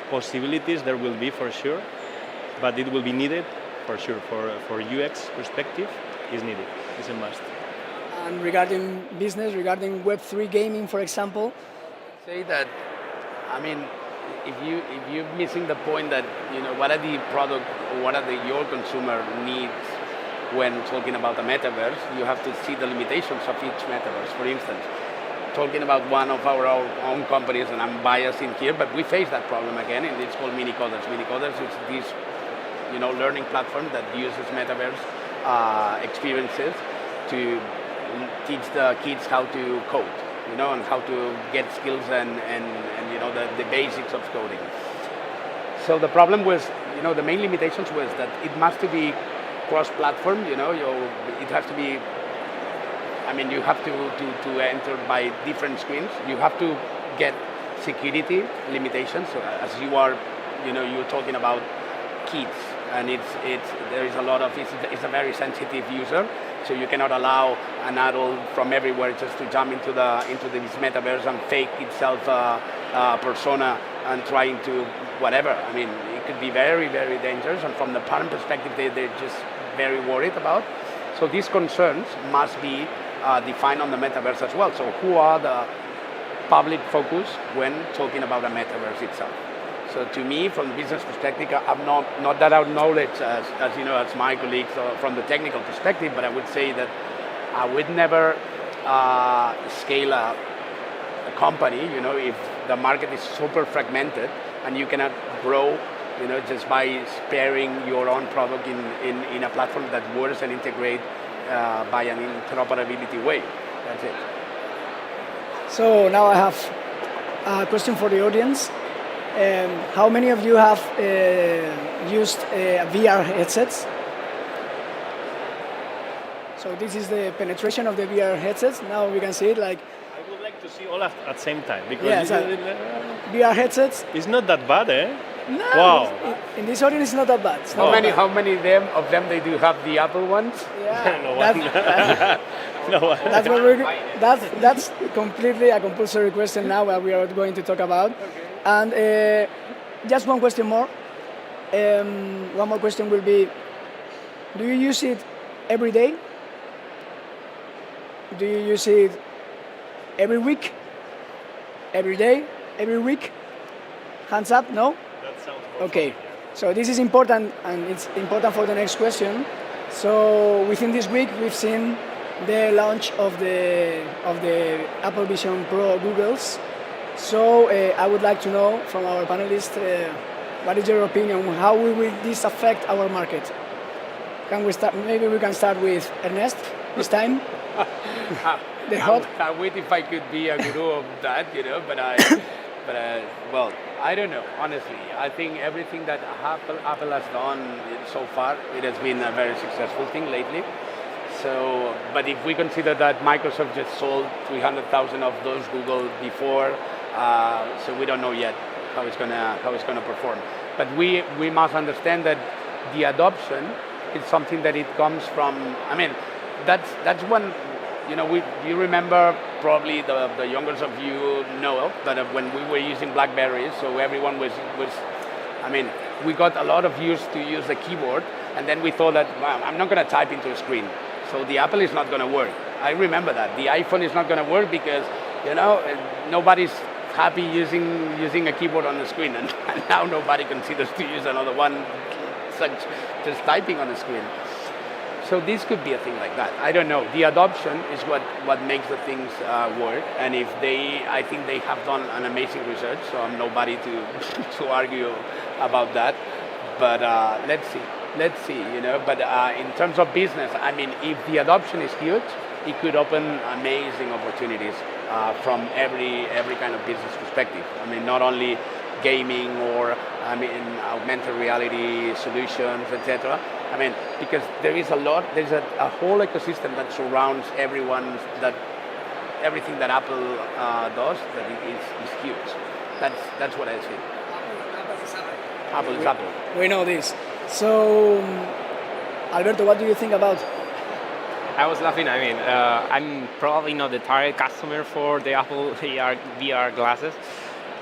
Speaker 23: Possibilities there will be for sure, but it will be needed for sure. For UX perspective, is needed. It's a must.
Speaker 10: And regarding business, regarding Web3 gaming, for example,
Speaker 7: say that, I mean, if you're missing the point that, you know, what are the product or what are your consumer needs when talking about the metaverse, you have to see the limitations of each metaverse. For instance, talking about one of our own companies, and I'm biased in here, but we face that problem again, and it's called Minicoders. Minicoders is this, you know, learning platform that uses metaverse experiences to teach the kids how to code, you know, and how to get skills and you know, the basics of coding. So the problem was, you know, the main limitations was that it must to be cross-platform, you know, it has to be, I mean, you have to enter by different screens. You have to get security limitations. So as you are, you're talking about kids, and there is a lot of it's a very sensitive user. So you cannot allow an adult from everywhere just to jump into this metaverse and fake itself a persona and trying to whatever. I mean, it could be very, very dangerous. And from the parent perspective, they're just very worried about. So these concerns must be defined on the metaverse as well. So who are the public focus when talking about a metaverse itself? So to me, from the business perspective, I'm not that out knowledge as my colleagues from the technical perspective, but I would say that I would never scale a company, if the market is super fragmented and you cannot grow, just by sparing your own product in a platform that works and integrate by an interoperability way. That's it.
Speaker 10: So now I have a question for the audience. How many of you have used VR headsets? So this is the penetration of the VR headsets. Now we can see it like.
Speaker 23: I would like to see all at the same time because
Speaker 10: VR headsets.
Speaker 23: It's not that bad, eh?
Speaker 10: No.
Speaker 23: Wow.
Speaker 10: In this audience, it's not that bad.
Speaker 7: How many of them they do have the Apple ones?
Speaker 10: Yeah.
Speaker 23: No one. No one.
Speaker 10: That's what that's completely a compulsory question now that we are going to talk about. Okay. And just one question more. One more question will be, do you use it every day? Do you use it every week? Every day? Every week? Hands up, no?
Speaker 23: That sounds
Speaker 10: okay. So this is important, and it's important for the next question. So within this week, we've seen the launch of the Apple Vision Pro goggles. So I would like to know from our panelists, what is your opinion? How will this affect our market? Can we start? Maybe we can start with Ernest this time.
Speaker 7: I wish if I could be a guru of that, well, I don't know. Honestly, I think everything that Apple has done so far, it has been a very successful thing lately. So, but if we consider that Microsoft just sold 300,000 of those Google before, so we don't know yet how it's gonna perform. But we must understand that the adoption is something that it comes from. I mean, that's one. You remember probably the youngest of you know that when we were using BlackBerries, so everyone was. I mean, we got a lot of used to use the keyboard, and then we thought that I'm not going to type into a screen, so the Apple is not going to work. I remember that the iPhone is not going to work because nobody's happy using a keyboard on the screen, and now nobody considers to use another one, such just typing on the screen. So this could be a thing like that. I don't know. The adoption is what makes the things work. And I think they have done an amazing research. So I'm nobody to argue about that. But let's see. But in terms of business, I mean, if the adoption is huge, it could open amazing opportunities from every kind of business perspective. I mean, not only gaming or augmented reality solutions, etc. I mean, because there's a whole ecosystem that surrounds everything that Apple does that is huge. That's what I see. Apple is Apple.
Speaker 10: We know this. So, Alberto, what do you think about?
Speaker 11: I was laughing. I mean, I'm probably not the target customer for the Apple VR glasses.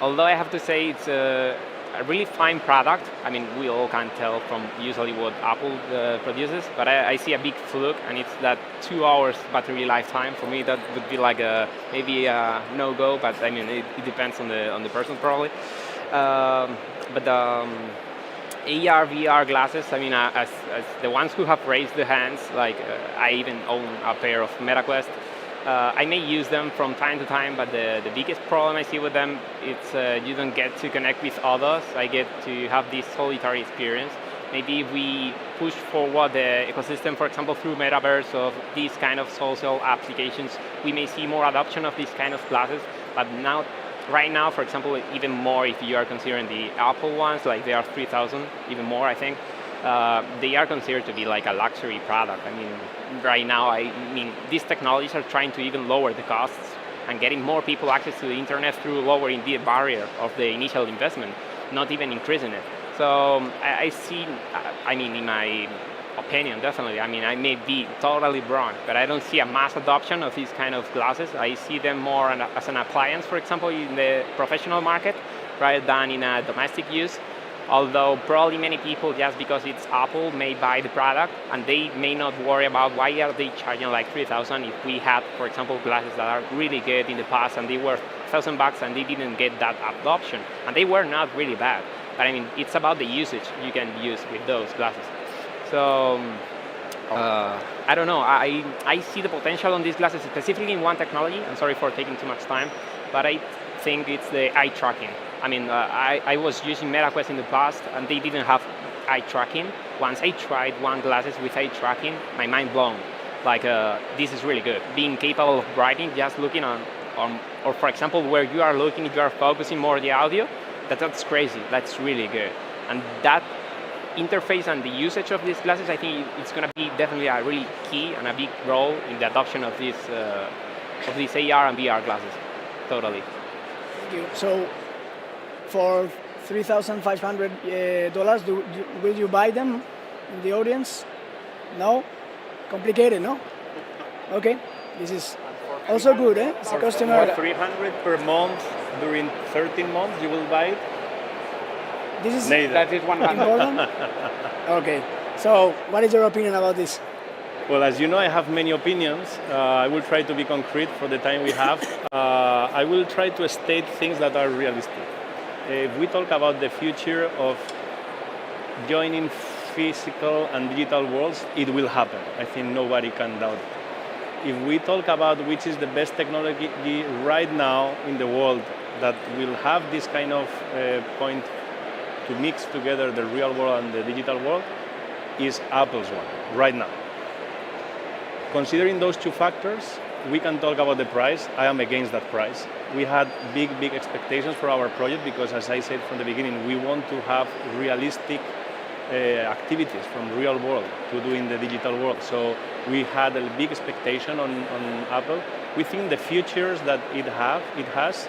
Speaker 11: Although I have to say it's a really fine product. I mean, we all can tell from usually what Apple produces, but I see a big fluke, and it's that 2 hours battery lifetime. For me, that would be like maybe a no-go, but I mean, it depends on the person probably. But AR, VR glasses, I mean, as the ones who have raised the hands, like I even own a pair of MetaQuest. I may use them from time to time, but the biggest problem I see with them is you don't get to connect with others. I get to have this solitary experience. Maybe if we push forward the ecosystem, for example, through Metaverse of these kind of social applications, we may see more adoption of these kind of glasses. But right now, for example, even more if you are considering the Apple ones, like they are 3,000, even more, I think. They are considered to be like a luxury product. I mean, right now. I mean, these technologies are trying to even lower the costs and getting more people access to the internet through lowering the barrier of the initial investment, not even increasing it. So I see, I mean, in my opinion, definitely, I mean, I may be totally wrong, but I don't see a mass adoption of these kind of glasses. I see them more as an appliance, for example, in the professional market, rather than in a domestic use. Although probably many people, just because it's Apple, may buy the product and they may not worry about why are they charging like $3,000 if we had, for example, glasses that are really good in the past and they were $1,000 and they didn't get that adoption. And they were not really bad. But I mean, it's about the usage you can use with those glasses. So, I don't know, I see the potential on these glasses, specifically in one technology. I'm sorry for taking too much time, but I think it's the eye tracking. I mean, I was using MetaQuest in the past and they didn't have eye tracking. Once I tried one glasses with eye tracking, my mind blown. Like, this is really good. Being capable of writing, just looking on, or for example, where you are looking, if you are focusing more the audio, that's crazy, that's really good. And that interface and the usage of these glasses, I think it's going to be definitely a really key and a big role in the adoption of these AR and VR glasses. Totally.
Speaker 10: Thank you. So, for $3,500, will you buy them in the audience? No? Complicated, no? Okay. This is also good, eh? As a customer.
Speaker 23: For $300 per month during 13 months, you will buy it?
Speaker 10: This is
Speaker 7: that is
Speaker 10: important. Okay. So, what is your opinion about this?
Speaker 23: Well, as you know, I have many opinions. I will try to be concrete for the time we have. I will try to state things that are realistic. If we talk about the future of joining physical and digital worlds, it will happen. I think nobody can doubt it. If we talk about which is the best technology right now in the world that will have this kind of point to mix together the real world and the digital world, is Apple's one, right now. Considering those two factors, we can talk about the price. I am against that price. We had big expectations for our project because, as I said from the beginning, we want to have realistic activities from real world to do in the digital world. So we had a big expectation on Apple. We think the features that it has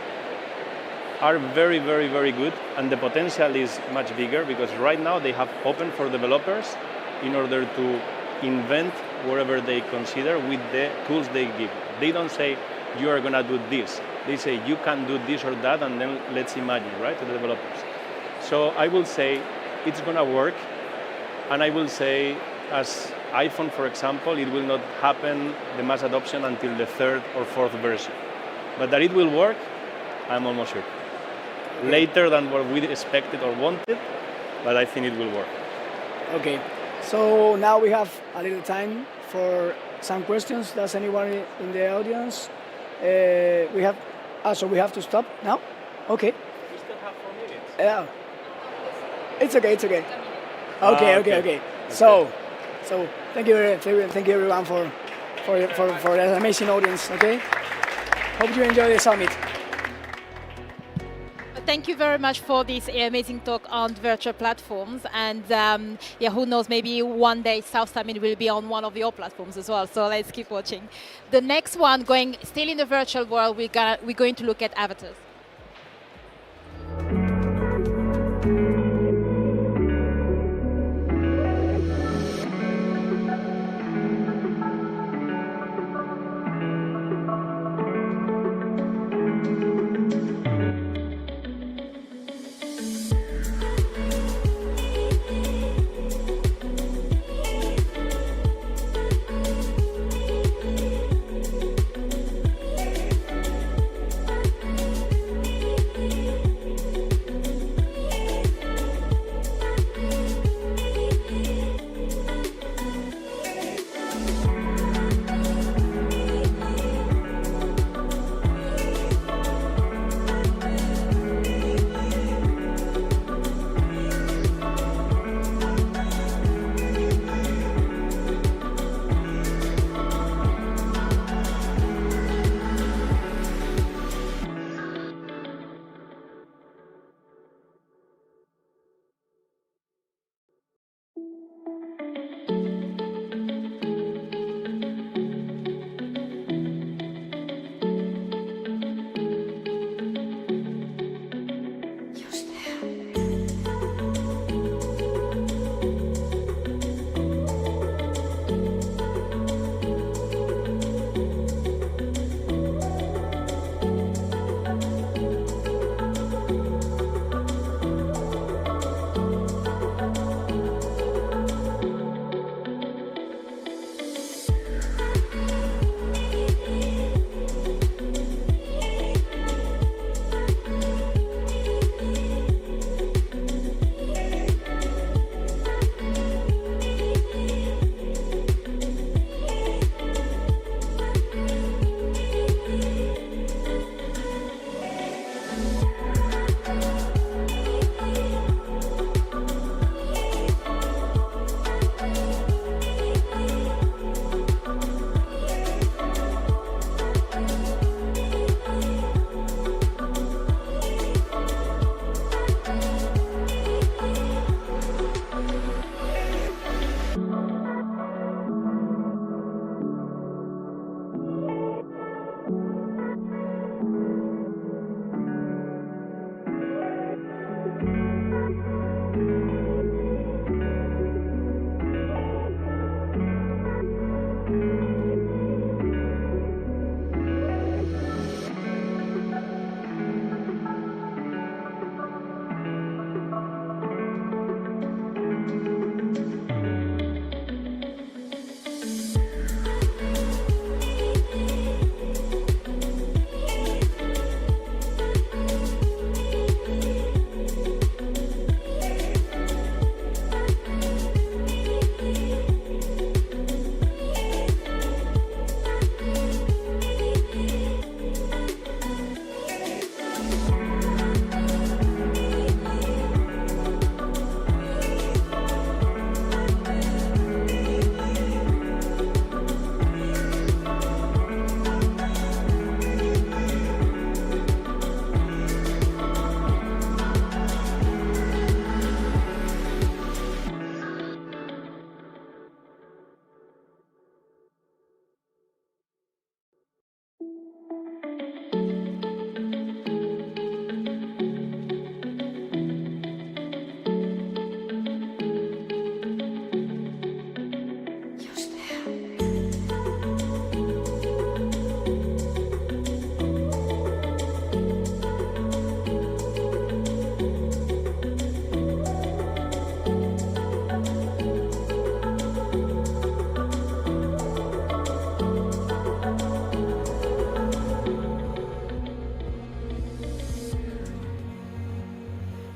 Speaker 23: are very good, and the potential is much bigger because right now they have open for developers in order to invent wherever they consider with the tools they give. They don't say, you are going to do this. They say, you can do this or that, and then let's imagine, right, to the developers. So I will say it's going to work, and I will say, as iPhone, for example, it will not happen, the mass adoption, until the 3rd or 4th version. But that it will work, I'm almost sure. Later than what we expected or wanted, but I think it will work.
Speaker 10: Okay. So now we have a little time for some questions. Does anyone in the audience? We have to stop now? Okay.
Speaker 23: We still have 4 minutes.
Speaker 10: Yeah. It's okay. Okay. So thank you everyone for an amazing audience. Okay. Hope you enjoy the summit.
Speaker 9: Thank you very much for this amazing talk on virtual platforms, and who knows, maybe one day South Summit will be on one of your platforms as well, so let's keep watching. The next one, going still in the virtual world, we're going to look at avatars.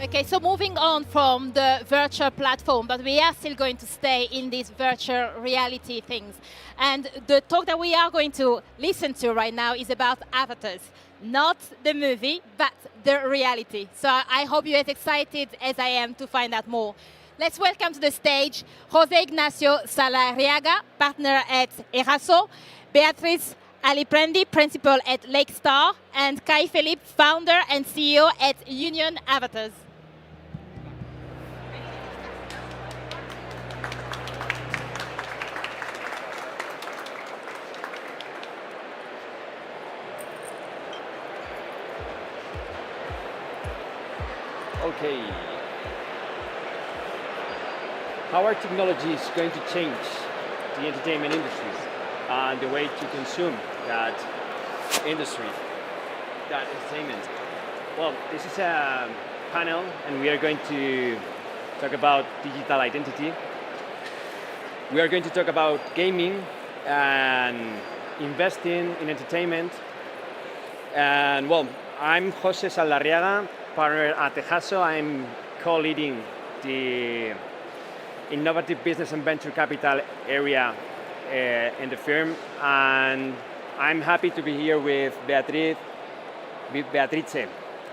Speaker 9: Okay, so moving on from the virtual platform, but we are still going to stay in these virtual reality things. And the talk that we are going to listen to right now is about avatars. Not the movie, but the reality. So I hope you're as excited as I am to find out more. Let's welcome to the stage Jose Ignacio Salariaga, partner at Eraso, Beatriz Aliprendi, principal at Lakestar, and Kai Philippe, founder and CEO at Union Avatars.
Speaker 12: Okay. How our technology is going to change the entertainment industries and the way to consume that industry, that entertainment. Well, this is a panel and we are going to talk about digital identity. We are going to talk about gaming and investing in entertainment. And well, I'm Jose Saldarriaga, partner at Eraso. I'm co-leading the innovative business and venture capital area in the firm, and I'm happy to be here with Beatrice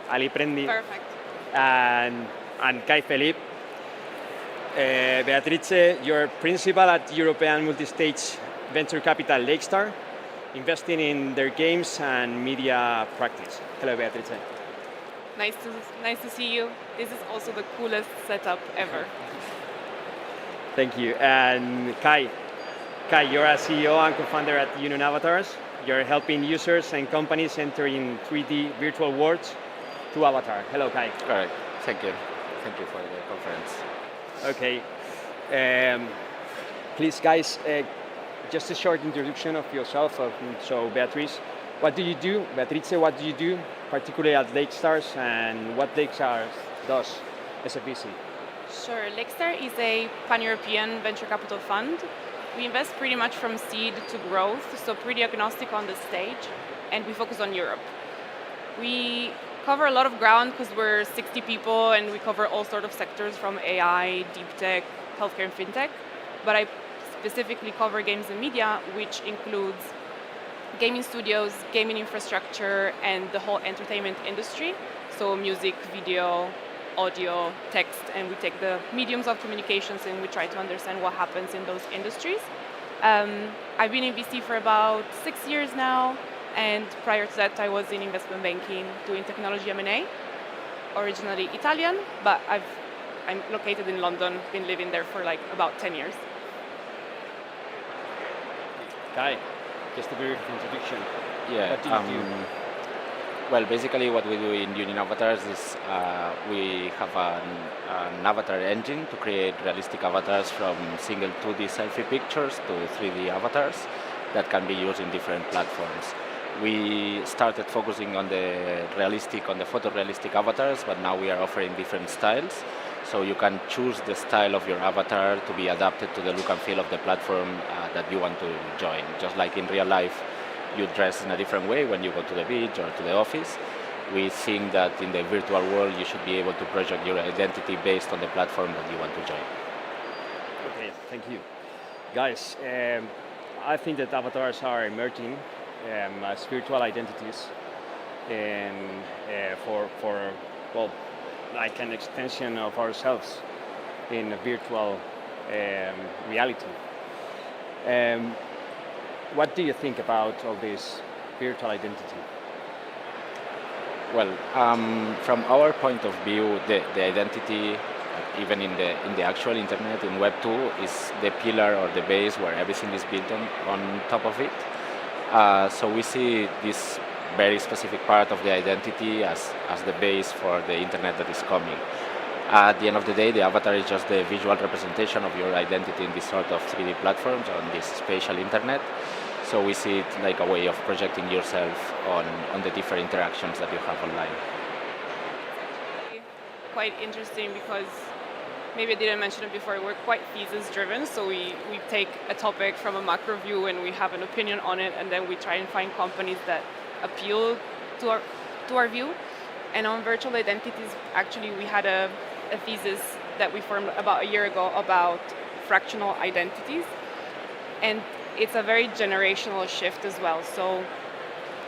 Speaker 12: Aliprendi.
Speaker 13: Perfect.
Speaker 12: And Kai Philippe. Beatrice, you're principal at European multi-stage venture capital Lakestar, investing in their games and media practice. Hello, Beatrice.
Speaker 13: Nice to see you. This is also the coolest setup ever.
Speaker 12: Thank you. And Kai, you're a CEO and co-founder at Union Avatars. You're helping users and companies enter in 3D virtual worlds to Avatar. Hello, Kai.
Speaker 16: Correct. Thank you. Thank you for the conference.
Speaker 12: Okay. Please, guys, just a short introduction of yourself. So, Beatrice, what do you do? Beatrice, what do you do, particularly at Lakestars, and what Lakestars does as a VC?
Speaker 13: Sure. Lakestar is a pan-European venture capital fund. We invest pretty much from seed to growth, so pretty agnostic on the stage, and we focus on Europe. We cover a lot of ground because we're 60 people and we cover all sorts of sectors from AI, deep tech, healthcare and fintech, but I specifically cover games and media, which includes gaming studios, gaming infrastructure, and the whole entertainment industry, so music, video, audio, text, and we take the mediums of communications and we try to understand what happens in those industries. I've been in VC for about 6 years now, and prior to that I was in investment banking doing technology M&A, originally Italian, but I'm located in London, been living there for like about 10 years.
Speaker 12: Kai, just a brief introduction.
Speaker 16: Yeah.
Speaker 12: What do you do?
Speaker 16: Well, basically what we do in Union Avatars is we have an avatar engine to create realistic avatars from single 2D selfie pictures to 3D avatars that can be used in different platforms. We started focusing on the photorealistic avatars, but now we are offering different styles. So you can choose the style of your avatar to be adapted to the look and feel of the platform that you want to join. Just like in real life, you dress in a different way when you go to the beach or to the office. We think that in the virtual world, you should be able to project your identity based on the platform that you want to join.
Speaker 12: Okay, thank you. Guys, I think that avatars are emerging as virtual identities and for like an extension of ourselves in a virtual reality. What do you think about all this virtual identity?
Speaker 16: Well, from our point of view, the identity, even in the actual internet, in Web 2, is the pillar or the base where everything is built on top of it. So we see this very specific part of the identity as the base for the internet that is coming. At the end of the day, the avatar is just the visual representation of your identity in this sort of 3D platforms on this spatial internet. So we see it like a way of projecting yourself on the different interactions that you have online.
Speaker 13: Quite interesting because maybe I didn't mention it before, we're quite thesis driven, so we take a topic from a macro view and we have an opinion on it, and then we try and find companies that appeal to our view. And on virtual identities, actually, we had a thesis that we formed about a year ago about fractional identities. And it's a very generational shift as well. So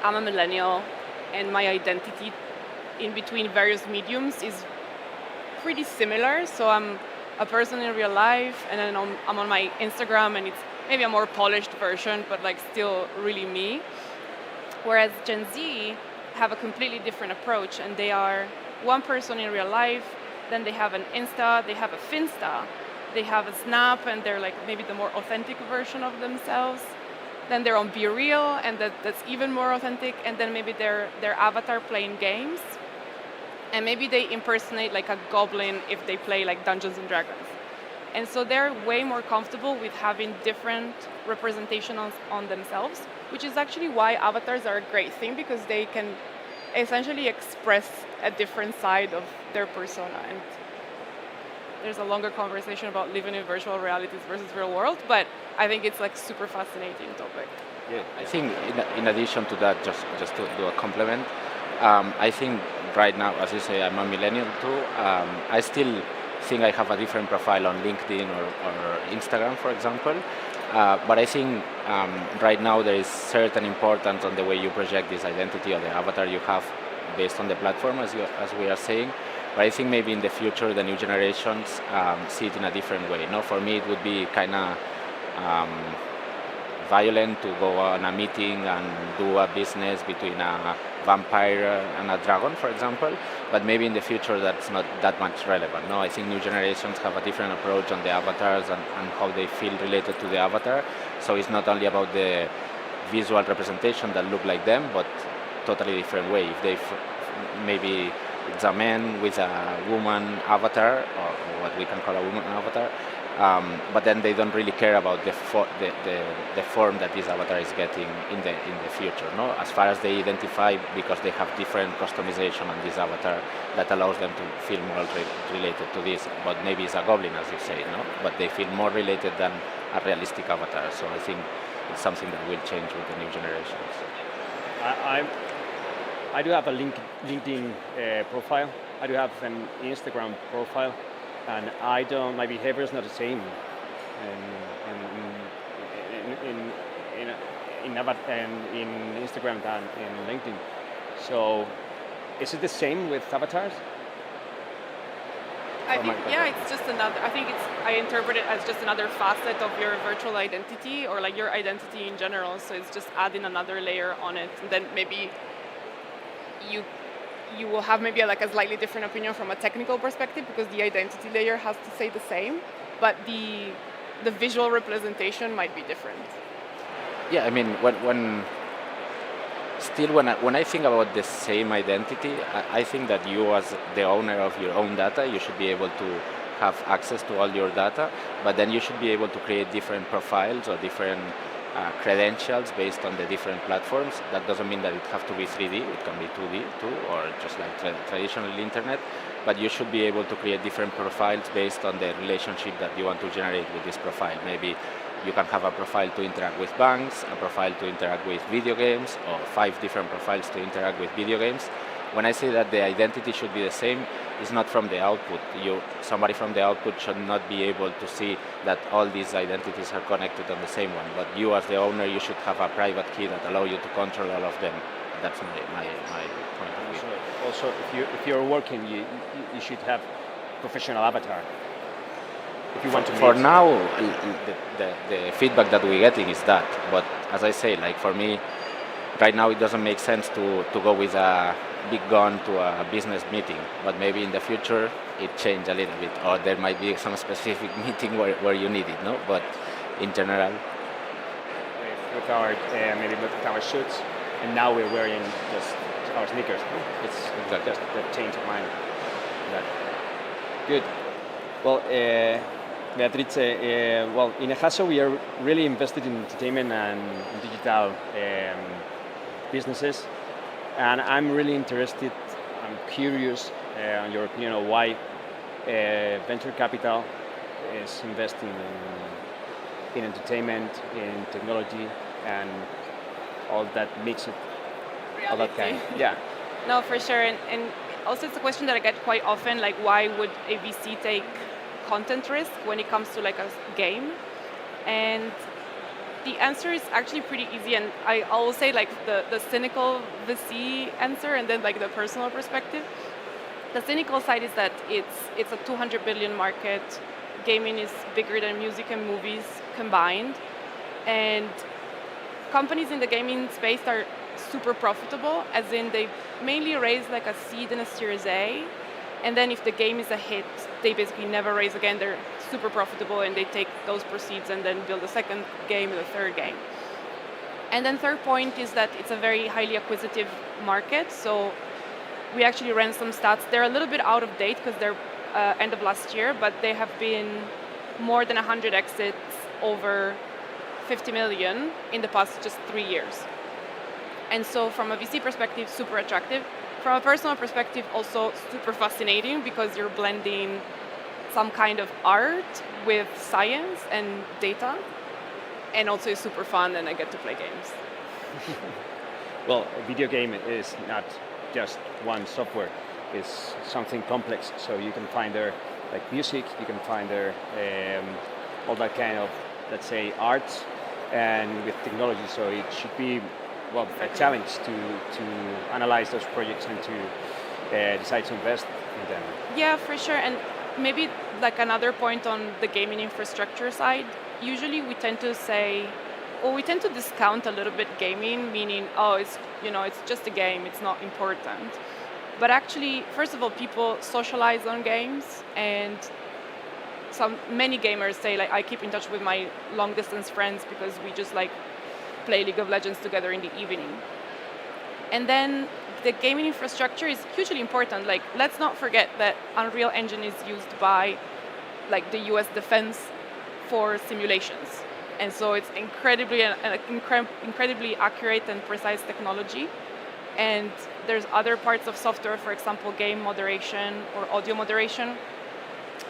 Speaker 13: I'm a millennial, and my identity in between various mediums is pretty similar. So I'm a person in real life, and then I'm on my Instagram, and it's maybe a more polished version, but like still really me. Whereas Gen Z have a completely different approach, and they are one person in real life, then they have an Insta, they have a Finsta, they have a Snap, and they're like maybe the more authentic version of themselves. Then they're on Be Real, and that's even more authentic, and then maybe their avatar playing games. And maybe they impersonate like a goblin if they play like Dungeons and Dragons. And so they're way more comfortable with having different representations on themselves, which is actually why avatars are a great thing, because they can essentially express a different side of their persona. And there's a longer conversation about living in virtual realities versus real world, but I think it's like super fascinating topic.
Speaker 16: Yeah, I think in addition to that, just to do a compliment, I think right now, as you say, I'm a millennial too. I still think I have a different profile on LinkedIn or Instagram, for example. But I think right now there is certain importance on the way you project this identity or the avatar you have based on the platform, as we are saying. But I think maybe in the future the new generations see it in a different way. No, for me it would be kind of violent to go on a meeting and do a business between a vampire and a dragon, for example. But maybe in the future that's not that much relevant. No, I think new generations have a different approach on the avatars and how they feel related to the avatar. So it's not only about the visual representation that look like them, but totally different way. If they maybe it's a man with a woman avatar, or what we can call a woman avatar, but then they don't really care about the form that this avatar is getting in the future. No, as far as they identify, because they have different customization on this avatar that allows them to feel more related to this. But maybe it's a goblin, as you say, no, but they feel more related than a realistic avatar. So I think it's something that will change with the new generations.
Speaker 12: I do have a LinkedIn profile. I do have an Instagram profile, and my behavior is not the same in Instagram than in LinkedIn. So, is it the same with avatars?
Speaker 13: I think, yeah, it's just another. I interpret it as just another facet of your virtual identity, or like your identity in general. So it's just adding another layer on it, and then maybe you will have maybe like a slightly different opinion from a technical perspective, because the identity layer has to stay the same, but the visual representation might be different.
Speaker 16: Yeah, I mean, when I think about the same identity, I think that you, as the owner of your own data, you should be able to have access to all your data, but then you should be able to create different profiles or different credentials based on the different platforms. That doesn't mean that it has to be 3D, it can be 2D too, or just like traditional internet, but you should be able to create different profiles based on the relationship that you want to generate with this profile. Maybe you can have a profile to interact with banks, a profile to interact with video games, or 5 different profiles to interact with video games. When I say that the identity should be the same, it's not from the output. Somebody from the output should not be able to see that all these identities are connected on the same one. But you, as the owner, you should have a private key that allows you to control all of them. That's my point of view.
Speaker 12: Also, if you're working, you should have professional avatar. If you want to.
Speaker 16: For now, the feedback that we're getting is that. But as I say, like for me, right now it doesn't make sense to go with a big gun to a business meeting, but maybe in the future it change a little bit, or there might be some specific meeting where you need it, no? But in general,
Speaker 12: with our maybe with our shirts, and now we're wearing just our sneakers. No? It's
Speaker 16: exactly
Speaker 12: just the change of mind. That. Good. Well, Beatrice, well, in Ehaso we are really invested in entertainment and digital businesses. And I'm really interested, I'm curious on your opinion of why venture capital is investing in entertainment, in technology, and all that makes it, all that kind. Yeah.
Speaker 13: No, for sure. And also it's a question that I get quite often, like why would a VC take content risk when it comes to like a game? And the answer is actually pretty easy, and I will say like the cynical VC answer and then like the personal perspective. The cynical side is that it's a 200 billion market. Gaming is bigger than music and movies combined, and companies in the gaming space are super profitable, as in they mainly raise like a seed and a Series A, and then if the game is a hit, they basically never raise again. They're super profitable and they take those proceeds and then build a second game or a third game. And then third point is that it's a very highly acquisitive market. So we actually ran some stats. They're a little bit out of date because they're end of last year, but they have been more than 100 exits over 50 million in the past just 3 years. And so from a VC perspective, super attractive. From a personal perspective, also super fascinating because you're blending some kind of art with science and data, and also it's super fun and I get to play games.
Speaker 12: Well, a video game is not just one software, it's something complex. So you can find there like music, you can find there all that kind of, let's say, art, and with technology. So it should be, well, a challenge to analyze those projects and to decide to invest in them.
Speaker 13: Yeah, for sure. And maybe like another point on the gaming infrastructure side, usually we tend to say, or we tend to discount a little bit gaming, meaning, oh, it's just a game, it's not important. But actually, first of all, people socialize on games, and many gamers say, like, I keep in touch with my long distance friends because we just like play League of Legends together in the evening. And then the gaming infrastructure is hugely important. Like, let's not forget that Unreal Engine is used by like the US Defense for simulations. And so it's incredibly accurate and precise technology. And there's other parts of software, for example, game moderation or audio moderation,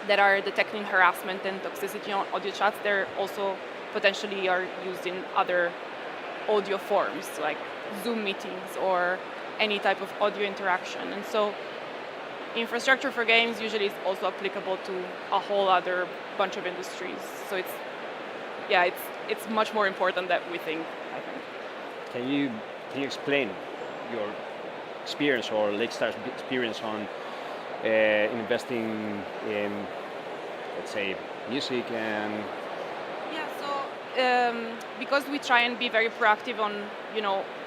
Speaker 13: that are detecting harassment and toxicity on audio chats. They're also potentially are used in other audio forms, like Zoom meetings or any type of audio interaction. And so infrastructure for games usually is also applicable to a whole other bunch of industries. So it's much more important than we think, I think.
Speaker 12: Can you explain your experience or Lakestar's experience on investing in, let's say, music and...
Speaker 13: Yeah, so because we try and be very proactive on,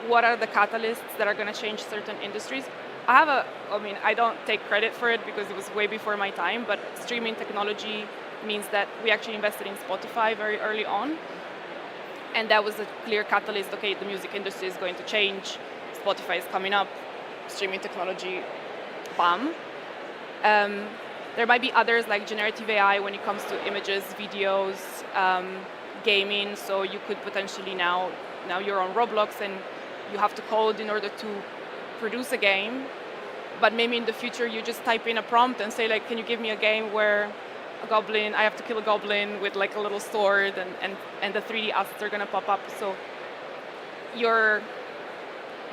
Speaker 13: what are the catalysts that are going to change certain industries. I don't take credit for it because it was way before my time, but streaming technology means that we actually invested in Spotify very early on. And that was a clear catalyst. Okay, the music industry is going to change. Spotify is coming up. Streaming technology, bam. There might be others like generative AI when it comes to images, videos, gaming. So you could potentially now you're on Roblox and you have to code in order to produce a game. But maybe in the future you just type in a prompt and say, like, can you give me a game where I have to kill a goblin with like a little sword, and the 3D assets are going to pop up. So you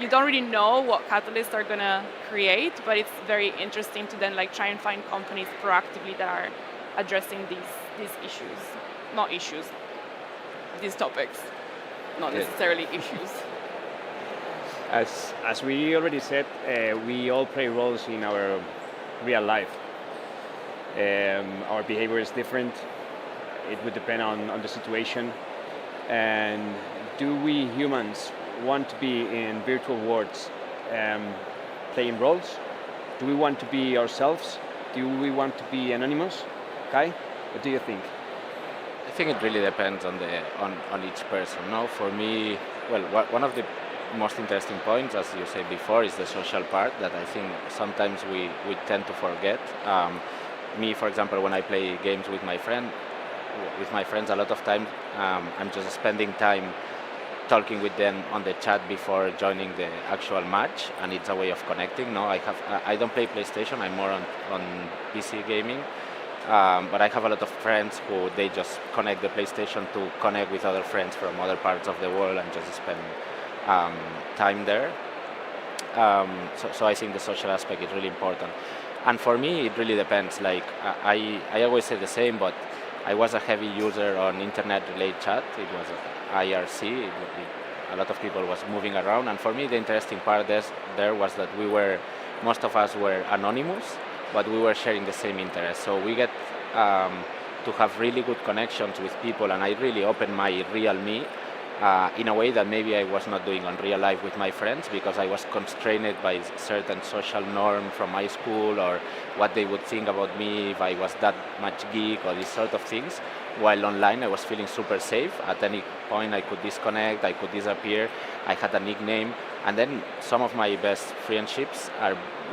Speaker 13: don't really know what catalysts are going to create, but it's very interesting to then like try and find companies proactively that are addressing these issues. Not issues, these topics, not necessarily issues.
Speaker 12: As we already said, we all play roles in our real life. Our behavior is different. It would depend on the situation. And do we humans want to be in virtual worlds playing roles? Do we want to be ourselves? Do we want to be anonymous? Kai, what do you think?
Speaker 16: I think it really depends on each person. No, for me, well, one of the most interesting points, as you said before, is the social part that I think sometimes we tend to forget. Me, for example, when I play games with my friends, a lot of times I'm just spending time talking with them on the chat before joining the actual match, and it's a way of connecting. No, I don't play PlayStation. I'm more on PC gaming, but I have a lot of friends who they just connect the PlayStation to connect with other friends from other parts of the world and just spend time there. So I think the social aspect is really important. And for me, it really depends. Like I always say the same, but I was a heavy user on internet-related chat. It was IRC. A lot of people was moving around, and for me, the interesting part there was that most of us were anonymous, but we were sharing the same interest. So we get to have really good connections with people, and I really opened my real me in a way that maybe I was not doing on real life with my friends, because I was constrained by certain social norm from my school, or what they would think about me if I was that much geek, or these sort of things. While online, I was feeling super safe. At any point, I could disconnect, I could disappear. I had a nickname, and then some of my best friendships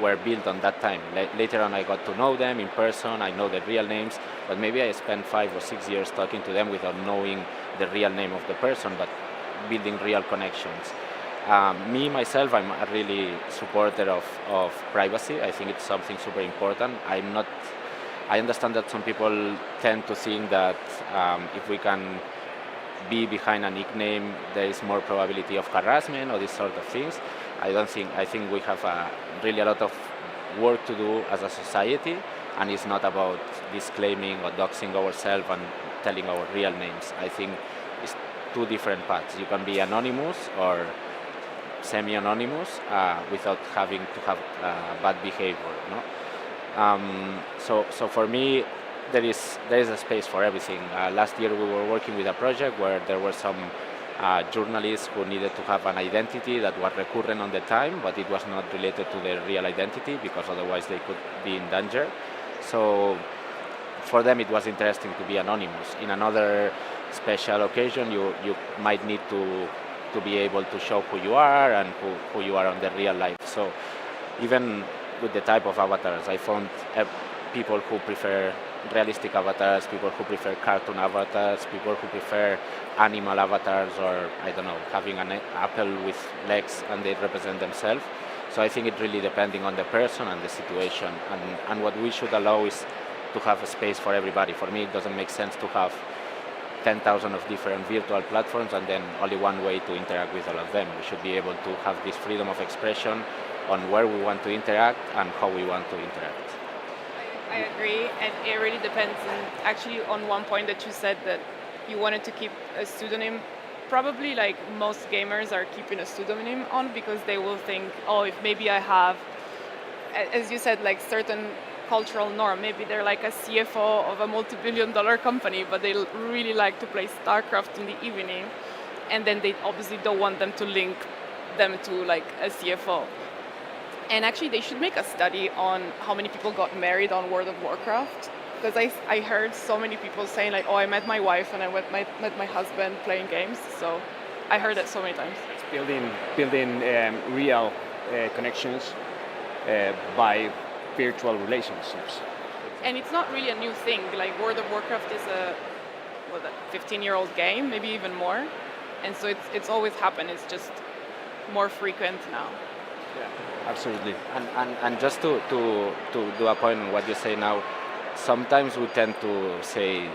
Speaker 16: were built on that time. Later on, I got to know them in person. I know their real names, but maybe I spent 5 or 6 years talking to them without knowing the real name of the person, but building real connections. Me, myself, I'm a really supporter of privacy. I think it's something super important. I understand that some people tend to think that if we can be behind a nickname, there is more probability of harassment or these sort of things. I think we have really a lot of work to do as a society, and it's not about disclaiming or doxing ourselves and telling our real names. I think it's two different paths. You can be anonymous or semi-anonymous without having to have bad behavior. No? So for me, there is a space for everything. Last year we were working with a project where there were some journalists who needed to have an identity that was recurrent on the time, but it was not related to their real identity, because otherwise they could be in danger. So for them it was interesting to be anonymous. In another special occasion, you might need to be able to show who you are and who you are on the real life. So even with the type of avatars, I found people who prefer realistic avatars, people who prefer cartoon avatars, people who prefer animal avatars, or I don't know, having an apple with legs and they represent themselves. So I think it really depending on the person and the situation, and what we should allow is to have a space for everybody. For me, it doesn't make sense to have 10,000 of different virtual platforms and then only one way to interact with all of them. We should be able to have this freedom of expression on where we want to interact and how we want to interact.
Speaker 13: I agree, and it really depends. And actually, on one point that you said that you wanted to keep a pseudonym, probably like most gamers are keeping a pseudonym on because they will think, oh, if maybe I have, as you said, like certain cultural norm. Maybe they're like a CFO of a multi-billion-dollar company, but they really like to play StarCraft in the evening, and then they obviously don't want them to link them to like a CFO. And actually, they should make a study on how many people got married on World of Warcraft, because I heard so many people saying like, oh, I met my wife and I met my husband playing games. So I heard that so many times.
Speaker 12: It's building real connections by virtual relationships.
Speaker 13: And it's not really a new thing. Like World of Warcraft is a 15-year-old game, maybe even more. And so it's always happened. It's just more frequent now.
Speaker 12: Yeah, absolutely.
Speaker 16: And just to do a point on what you say now, sometimes we tend to say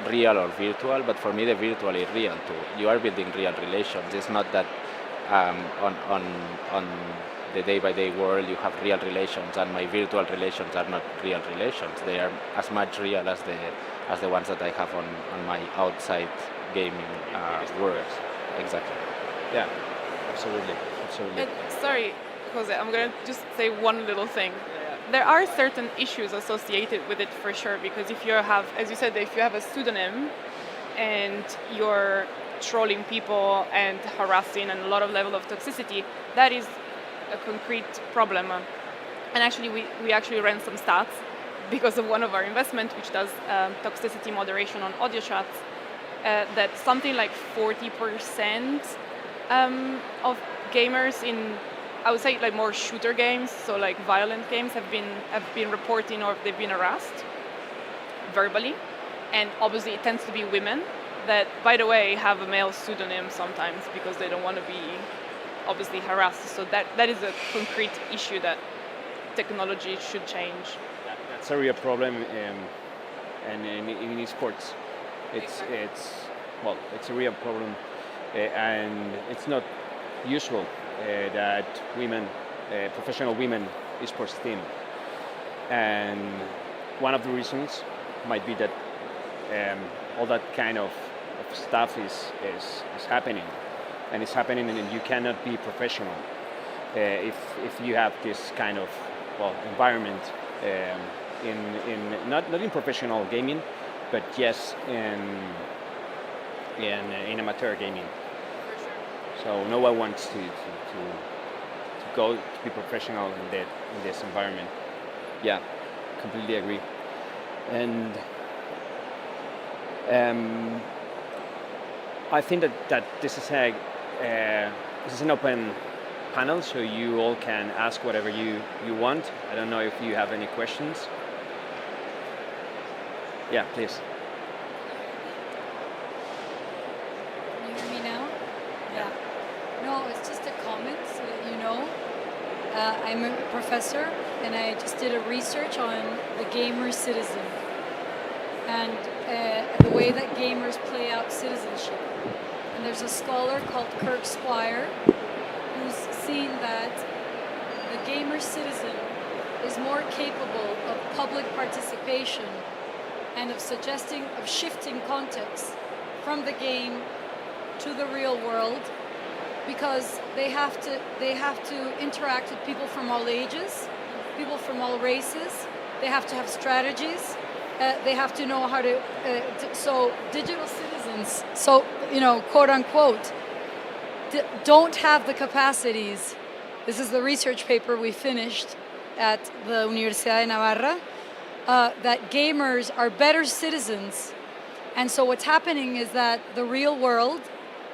Speaker 16: real or virtual, but for me the virtual is real too. You are building real relations. It's not that on the day-by-day world you have real relations and my virtual relations are not real relations. They are as much real as the ones that I have on my outside gaming world. Exactly.
Speaker 12: Yeah, absolutely.
Speaker 13: And sorry, Jose, I'm going to just say one little thing. There are certain issues associated with it for sure, because if you have, as you said, if you have a pseudonym and you're trolling people and harassing and a lot of level of toxicity, that is a concrete problem. And actually, we actually ran some stats because of one of our investments, which does toxicity moderation on audio chats, that something like 40% of gamers in, I would say, like more shooter games, so like violent games, have been reporting or they've been harassed verbally, and obviously it tends to be women that, by the way, have a male pseudonym sometimes because they don't want to be obviously harassed. So that is a concrete issue that technology should change.
Speaker 12: That's a real problem, and in esports, it's a real problem, and it's not usual that women professional women esports team. And one of the reasons might be that all that kind of stuff is happening, and it's happening, and you cannot be professional if you have this kind of environment in not in professional gaming, but yes in amateur gaming. So no one wants to go to be professional in this environment. Yeah, completely agree. And I think that this is an open panel, so you all can ask whatever you want. I don't know if you have any questions. Yeah, please.
Speaker 15: Can you hear me now? Yeah. No, it's just a comment so that you know. I'm a professor, and I just did a research on the gamer citizen and the way that gamers play out citizenship. And there's a scholar called Kirk Squire who's seen that the gamer citizen is more capable of public participation and of shifting context from the game to the real world, because they have to interact with people from all ages, people from all races. They have to have strategies. They have to know how to. So digital citizens, so quote unquote, don't have the capacities. This is the research paper we finished at the Universidad de Navarra. That gamers are better citizens, and so what's happening is that the real world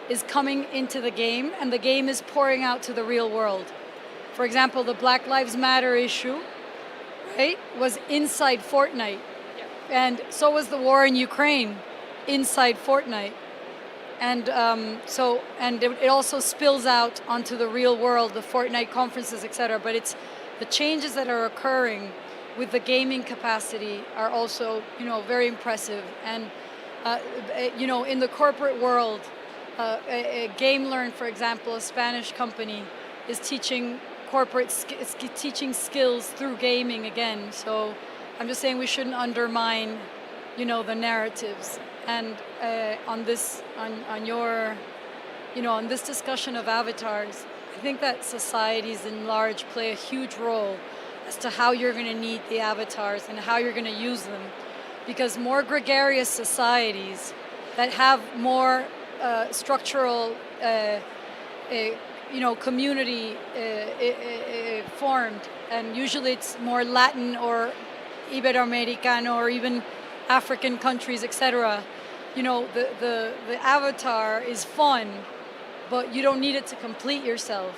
Speaker 15: is coming into the game, and the game is pouring out to the real world. For example, the Black Lives Matter issue, right, was inside Fortnite. And so was the war in Ukraine inside Fortnite. And it also spills out onto the real world, the Fortnite conferences, etc. But it's the changes that are occurring with the gaming capacity are also, very impressive. And, in the corporate world, GameLearn, for example, a Spanish company, is teaching teaching skills through gaming again. So I'm just saying we shouldn't undermine, the narratives. And on this discussion of avatars, I think that societies in large play a huge role as to how you're going to need the avatars and how you're going to use them, because more gregarious societies that have more structural, community formed, and usually it's more Latin or Iberoamericano or even African countries, etc. The avatar is fun, but you don't need it to complete yourself.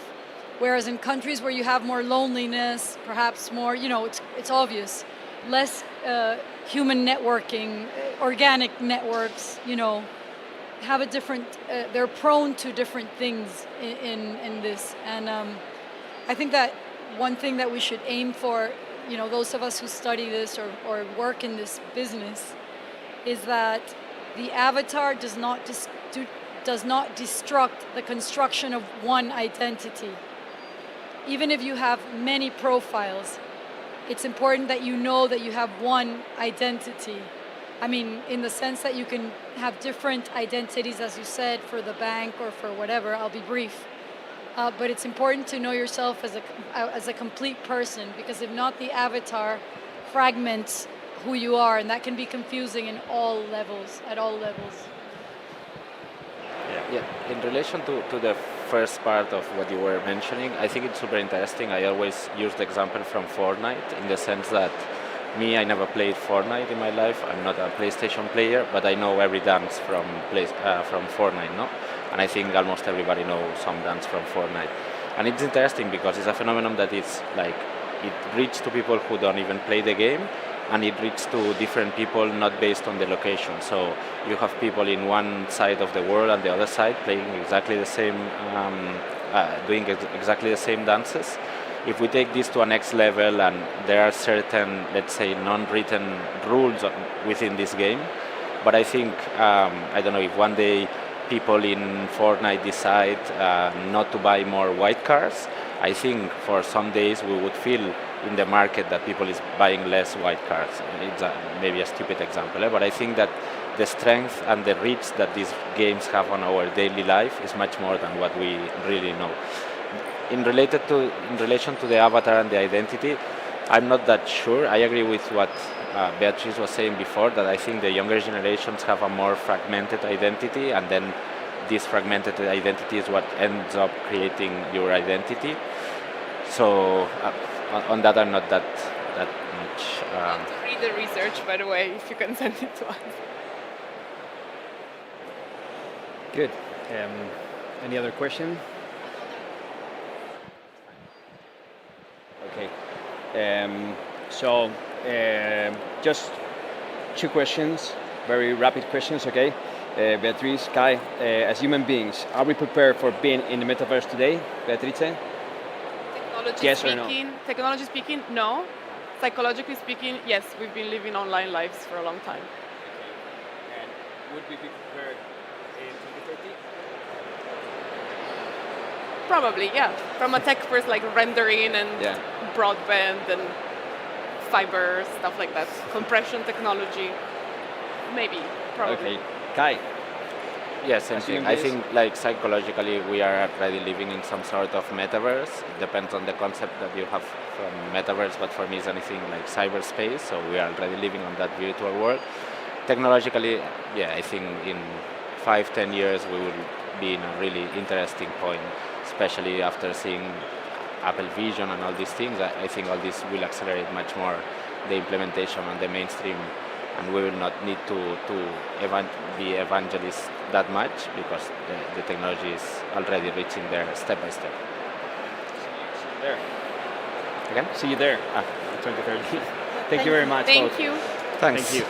Speaker 15: Whereas in countries where you have more loneliness, perhaps more, it's obvious, less human networking, organic networks, have a different, they're prone to different things in this. And I think that one thing that we should aim for, those of us who study this or work in this business, is that the avatar does not destruct the construction of one identity. Even if you have many profiles, it's important that you know that you have one identity. I mean, in the sense that you can have different identities, as you said, for the bank or for whatever. I'll be brief. But it's important to know yourself as a complete person, because if not, the avatar fragments who you are, and that can be confusing in all levels, at all levels.
Speaker 16: Yeah. In relation to the first part of what you were mentioning, I think it's super interesting. I always use the example from Fortnite, in the sense that I never played Fortnite in my life. I'm not a PlayStation player, but I know every dance from Fortnite, no? And I think almost everybody knows some dance from Fortnite. And it's interesting because it's a phenomenon that it's like, it reaches to people who don't even play the game, and it reaches to different people not based on the location. So you have people in one side of the world and the other side playing exactly the same, doing exactly the same dances. If we take this to a next level, and there are certain, let's say, non-written rules within this game, but I think, I don't know, if one day people in Fortnite decide not to buy more white cars, I think for some days we would feel in the market that people is buying less white cars. It's maybe a stupid example, but I think that the strength and the reach that these games have on our daily life is much more than what we really know. In relation to the avatar and the identity, I'm not that sure. I agree with what Beatrice was saying before, that I think the younger generations have a more fragmented identity, and then this fragmented identity is what ends up creating your identity. So on that, I'm not that much.
Speaker 13: I want to read the research, by the way, if you can send it to us.
Speaker 12: Good. Any other question? Okay. So just two questions, very rapid questions, okay? Beatrice, Kai, as human beings, are we prepared for being in the metaverse today? Beatrice? Yes or no?
Speaker 13: Technology speaking, no. Psychologically speaking, yes, we've been living online lives for a long time.
Speaker 12: And would we be prepared in 2030?
Speaker 13: Probably, yeah. From a tech first, like rendering and broadband and fiber, stuff like that. Compression technology, maybe, probably.
Speaker 12: Okay. Kai?
Speaker 16: Yes, I think like psychologically we are already living in some sort of metaverse. It depends on the concept that you have from metaverse, but for me it's anything like cyberspace, so we are already living on that virtual world. Technologically, yeah, I think in 5-10 years we will be in a really interesting point, especially after seeing Apple Vision and all these things. I think all this will accelerate much more the implementation on the mainstream, and we will not need to be evangelists that much, because the technology is already reaching there step by step.
Speaker 12: See you there.
Speaker 16: Again?
Speaker 12: See you there in 2030. Thank you very much.
Speaker 13: Thank
Speaker 12: both.
Speaker 13: you.
Speaker 16: Thanks.
Speaker 12: Thank you.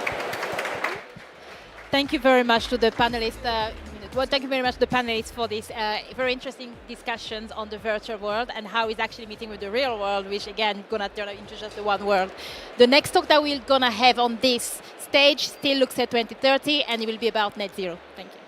Speaker 9: Thank you very much to the panelists. Thank you very much to the panelists for this very interesting discussions on the virtual world and how it's actually meeting with the real world, which again gonna turn into just the one world. The next talk that we're gonna have on this stage still looks at 2030, and it will be about net zero. Thank you.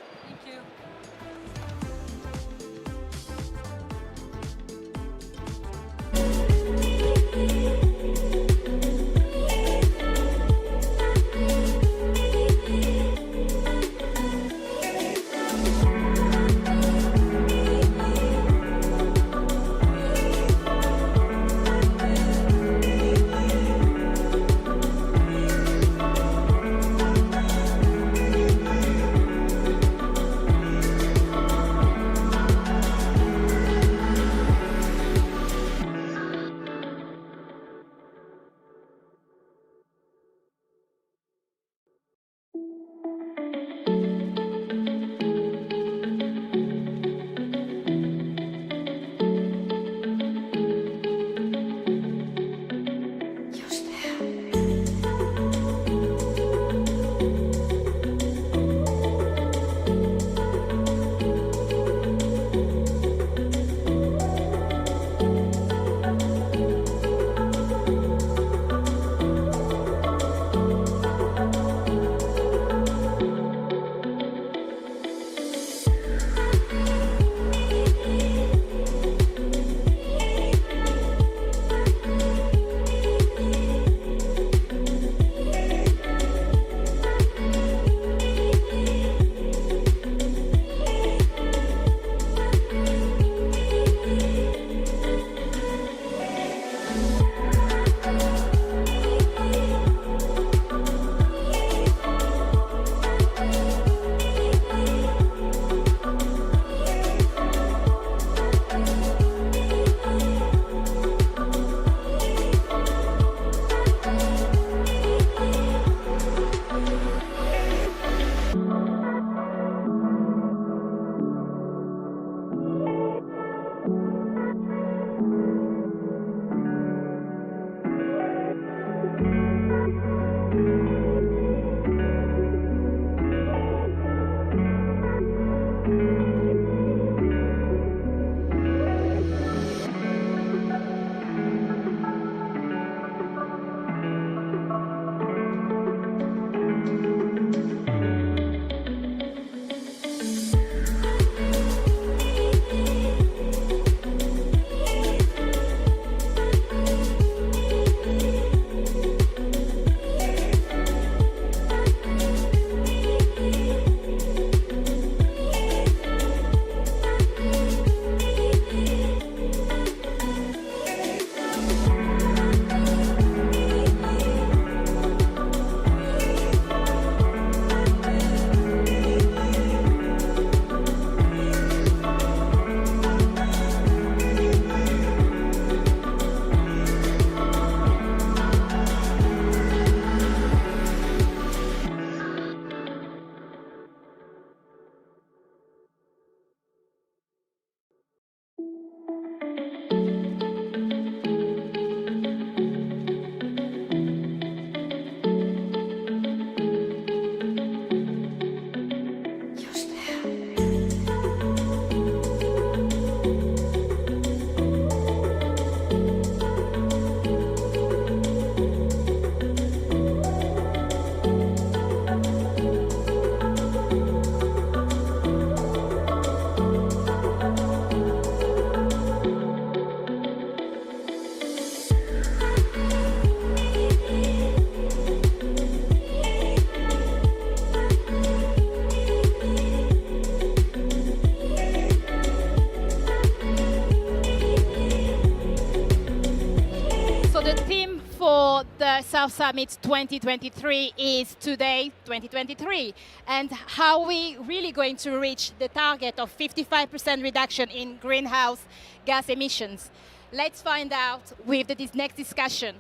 Speaker 9: South Summit 2023 is today, 2023, and how we really going to reach the target of 55% reduction in greenhouse gas emissions. Let's find out with this next discussion.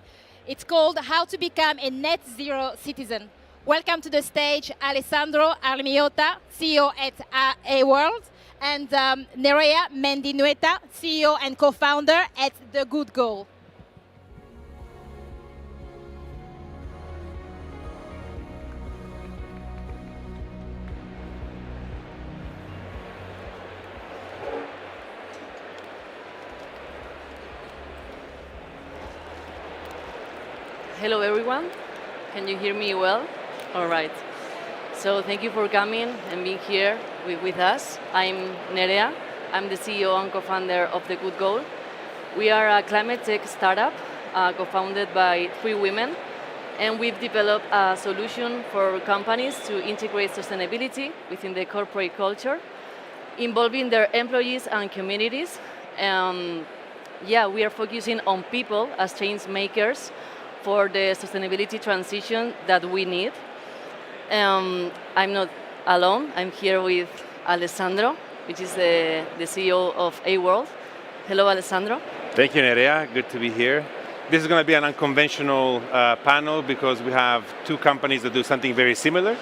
Speaker 9: It's called How to Become a Net Zero Citizen. Welcome to the stage, Alessandro Armiotta, CEO at A-World, and Nerea Mendinueta, CEO and co-founder at The Good Goal.
Speaker 14: Hello everyone, can you hear me well? All right, so thank you for coming and being here with us. I'm Nerea, I'm the CEO and co-founder of The Good Goal. We are a climate tech startup co-founded by 3 women, and we've developed a solution for companies to integrate sustainability within the corporate culture, involving their employees and communities. We are focusing on people as change makers for the sustainability transition that we need. I'm not alone. I'm here with Alessandro, which is the CEO of A-World. Hello, Alessandro.
Speaker 17: Thank you, Nerea. Good to be here. This is going to be an unconventional panel because we have 2 companies that do something very similar.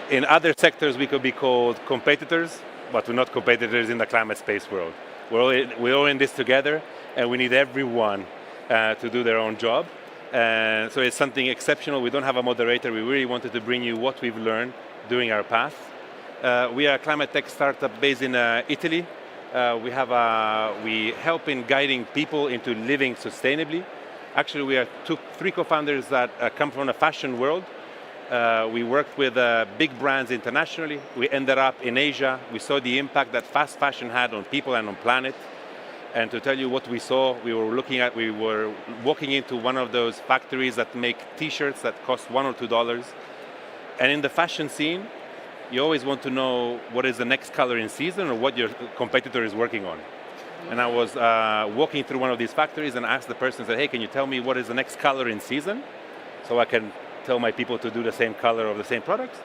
Speaker 17: In other sectors, we could be called competitors, but we're not competitors in the climate space world. We're all in this together, and we need everyone to do their own job. So it's something exceptional. We don't have a moderator. We really wanted to bring you what we've learned during our path. We are a climate tech startup based in Italy. We help in guiding people into living sustainably. Actually, we are 3 co-founders that come from the fashion world. We worked with big brands internationally. We ended up in Asia. We saw the impact that fast fashion had on people and on planet. And to tell you what we saw, we were walking into one of those factories that make t-shirts that cost $1 or $2. And in the fashion scene, you always want to know what is the next color in season or what your competitor is working on. And I was walking through one of these factories and asked the person, said, hey, can you tell me what is the next color in season? So I can tell my people to do the same color of the same products.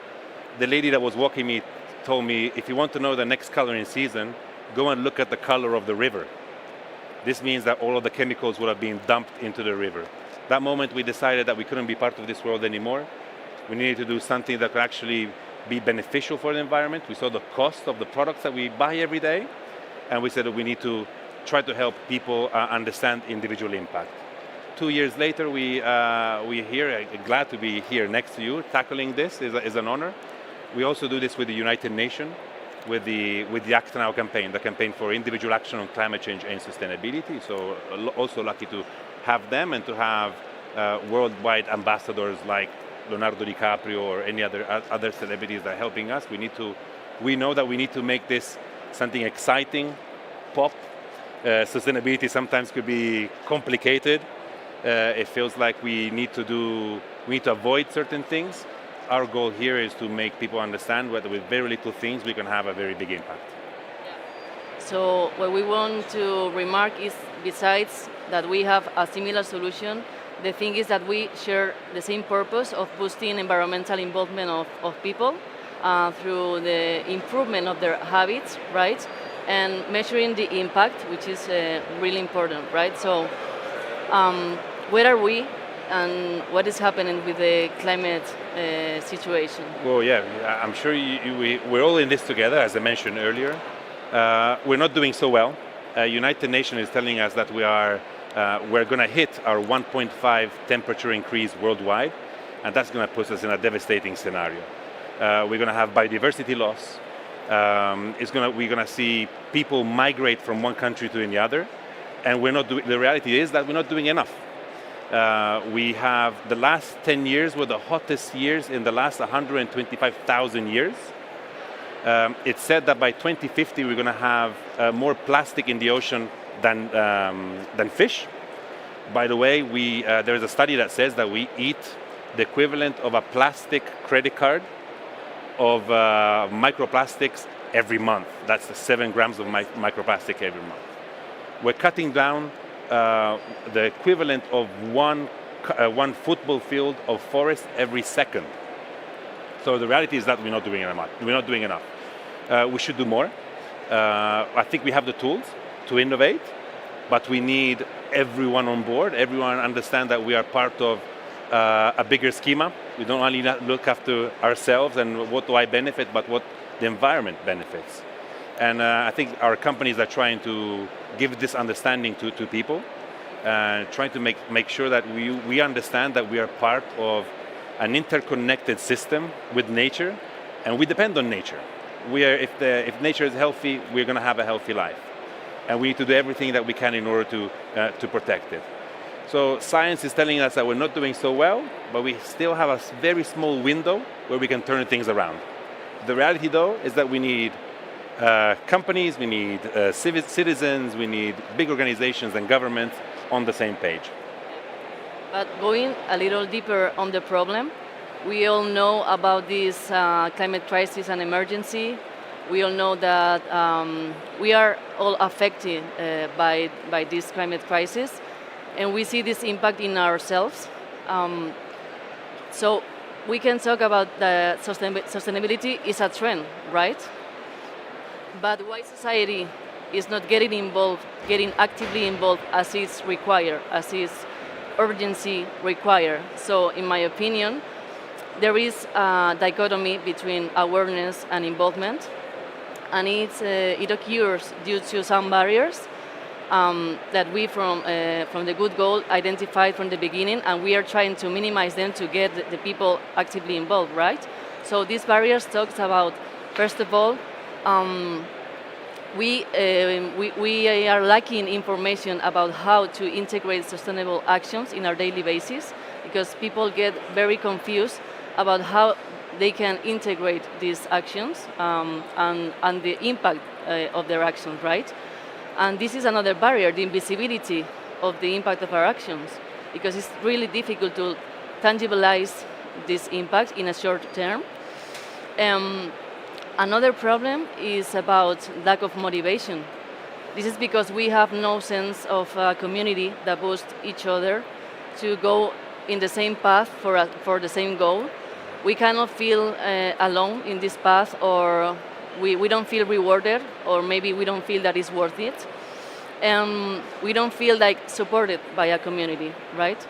Speaker 17: The lady that was walking me told me, if you want to know the next color in season, go and look at the color of the river. This means that all of the chemicals would have been dumped into the river. That moment we decided that we couldn't be part of this world anymore. We needed to do something that could actually be beneficial for the environment. We saw the cost of the products that we buy every day, and we said that we need to try to help people understand individual impact. 2 years later, we're here, glad to be here next to you. Tackling this is an honor. We also do this with the United Nations, with the Act Now campaign, the campaign for individual action on climate change and sustainability. So also lucky to have them and to have worldwide ambassadors like Leonardo DiCaprio or any other celebrities that are helping us. We know that we need to make this something exciting, pop. Sustainability sometimes could be complicated. It feels like we need to avoid certain things. Our goal here is to make people understand that with very little things we can have a very big impact.
Speaker 14: So what we want to remark is, besides that we have a similar solution, the thing is that we share the same purpose of boosting environmental involvement of people through the improvement of their habits, right? And measuring the impact, which is really important, right? So where are we and what is happening with the climate situation?
Speaker 17: Well, yeah, I'm sure we're all in this together, as I mentioned earlier. We're not doing so well. United Nations is telling us that we're going to hit our 1.5 temperature increase worldwide, and that's going to put us in a devastating scenario. We're going to have biodiversity loss. We're going to see people migrate from one country to the other, and the reality is that we're not doing enough. We have the last 10 years were the hottest years in the last 125,000 years. It's said that by 2050 we're going to have more plastic in the ocean than fish. By the way, there is a study that says that we eat the equivalent of a plastic credit card of microplastics every month. That's 7 grams of microplastic every month. We're cutting down the equivalent of 1 one football field of forest every second. So the reality is that we're not doing enough. We should do more. I think we have the tools to innovate, but we need everyone on board. Everyone understand that we are part of a bigger schema. We don't only look after ourselves and what do I benefit, but what the environment benefits. And I think our companies are trying to give this understanding to people, trying to make sure that we understand that we are part of an interconnected system with nature, and we depend on nature. If nature is healthy, we're going to have a healthy life, and we need to do everything that we can in order to protect it. So science is telling us that we're not doing so well, but we still have a very small window where we can turn things around. The reality, though, is that we need companies, we need citizens, we need big organizations and governments on the same page.
Speaker 14: But going a little deeper on the problem, we all know about this climate crisis and emergency. We all know that we are all affected by this climate crisis, and we see this impact in ourselves. So we can talk about the sustainability is a trend, right? But why society is not getting actively involved as is required, as is urgency required? So in my opinion, there is a dichotomy between awareness and involvement, and it occurs due to some barriers that we from the good goal identified from the beginning, and we are trying to minimize them to get the people actively involved, right? So these barriers talks about, first of all, we are lacking information about how to integrate sustainable actions in our daily basis, because people get very confused about how they can integrate these actions and the impact of their actions, right? And this is another barrier, the invisibility of the impact of our actions, because it's really difficult to tangibilize this impact in a short term. Another problem is about lack of motivation. This is because we have no sense of a community that boosts each other to go in the same path for the same goal. We cannot feel alone in this path, or we don't feel rewarded, or maybe we don't feel that it's worth it. We don't feel like supported by a community, right?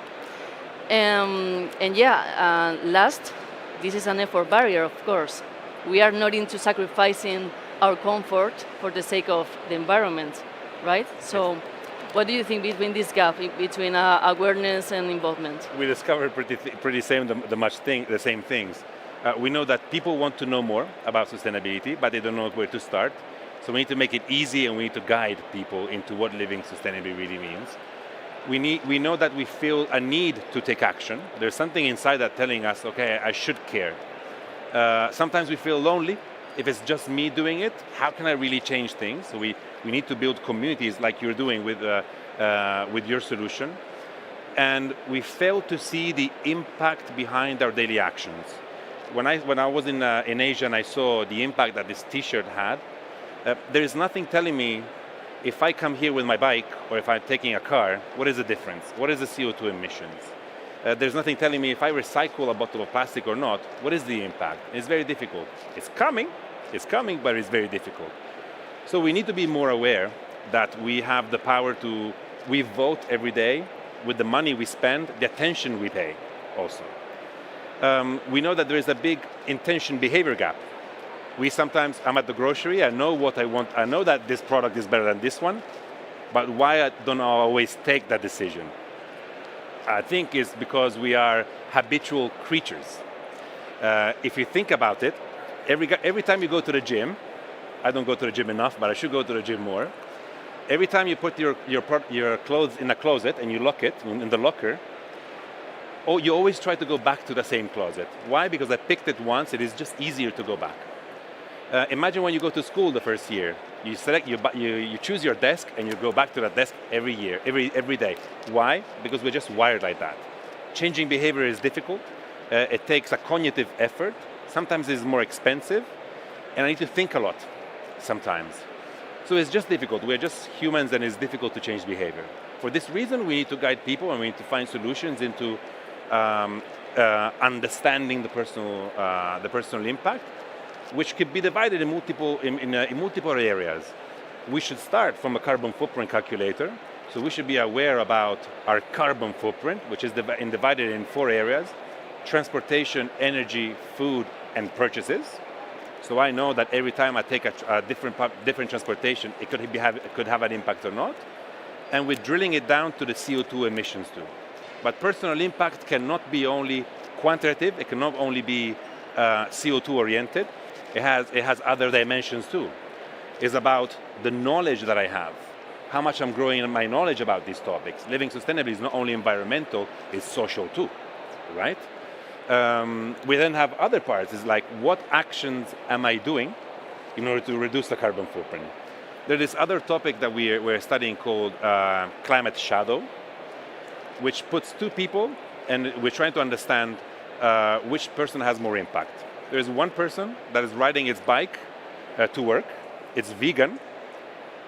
Speaker 14: Last, this is an effort barrier, of course. We are not into sacrificing our comfort for the sake of the environment, right? So what do you think between this gap, between awareness and involvement?
Speaker 17: We discovered the same things. We know that people want to know more about sustainability, but they don't know where to start. So we need to make it easy, and we need to guide people into what living sustainably really means. We know that we feel a need to take action. There's something inside that telling us, okay, I should care. Sometimes we feel lonely. If it's just me doing it, how can I really change things? So we need to build communities like you're doing with your solution. And we fail to see the impact behind our daily actions. When I was in Asia and I saw the impact that this T-shirt had, there is nothing telling me if I come here with my bike or if I'm taking a car, what is the difference? What is the CO2 emissions? There's nothing telling me if I recycle a bottle of plastic or not, what is the impact? It's very difficult. It's coming, but it's very difficult. So we need to be more aware that we have the power we vote every day with the money we spend, the attention we pay also. We know that there is a big intention behavior gap. I'm at the grocery, I know what I want, I know that this product is better than this one, but why don't I always take that decision? I think it's because we are habitual creatures. If you think about it, every time you go to the gym, I don't go to the gym enough, but I should go to the gym more. Every time you put your clothes in a closet and you lock it in the locker, you always try to go back to the same closet. Why? Because I picked it once, it is just easier to go back. Imagine when you go to school the first year, you choose your desk and you go back to that desk every year, every day. Why? Because we're just wired like that. Changing behavior is difficult. It takes a cognitive effort. Sometimes it's more expensive, and I need to think a lot sometimes. So it's just difficult. We're just humans, and it's difficult to change behavior. For this reason, we need to guide people and we need to find solutions into understanding the personal impact, which could be divided in multiple areas. We should start from a carbon footprint calculator. So we should be aware about our carbon footprint, which is divided in 4 areas: transportation, energy, food, and purchases. So I know that every time I take a different transportation, it could have an impact or not. And we're drilling it down to the CO2 emissions too. But personal impact cannot be only quantitative. It cannot only be CO2 oriented. It has other dimensions too. It's about the knowledge that I have, how much I'm growing in my knowledge about these topics. Living sustainably is not only environmental, it's social too, right? We then have other parts. It's like, what actions am I doing in order to reduce the carbon footprint? There's this other topic that we're studying called climate shadow, which puts 2 people, and we're trying to understand which person has more impact. There's one person that is riding its bike to work. It's vegan,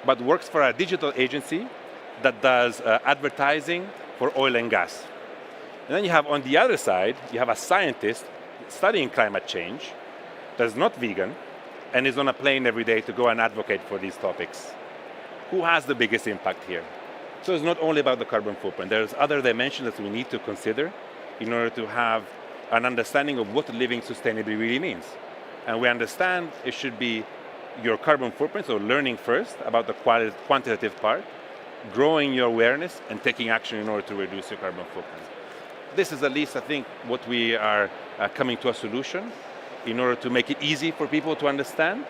Speaker 17: but works for a digital agency that does advertising for oil and gas. And then you have on the other side, you have a scientist studying climate change that's not vegan and is on a plane every day to go and advocate for these topics. Who has the biggest impact here? So it's not only about the carbon footprint. There's other dimensions that we need to consider in order to have an understanding of what living sustainably really means. And we understand it should be your carbon footprint, so learning first about the quantitative part, growing your awareness and taking action in order to reduce your carbon footprint. This is at least, I think, what we are coming to a solution in order to make it easy for people to understand.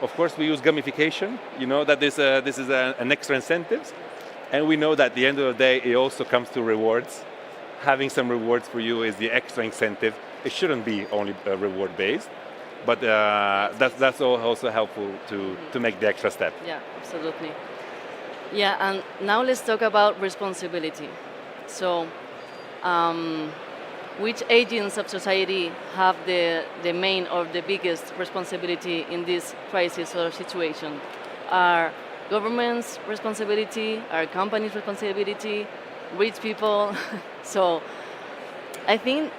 Speaker 17: Of course, we use gamification, that this is an extra incentive. And we know that at the end of the day, it also comes to rewards. Having some rewards for you is the extra incentive. It shouldn't be only reward-based, but that's also helpful to make the extra step.
Speaker 14: Yeah, absolutely. Yeah, and now let's talk about responsibility. So, which agents of society have the main or the biggest responsibility in this crisis or situation? Are government's responsibility, our company's responsibility, rich people? So I think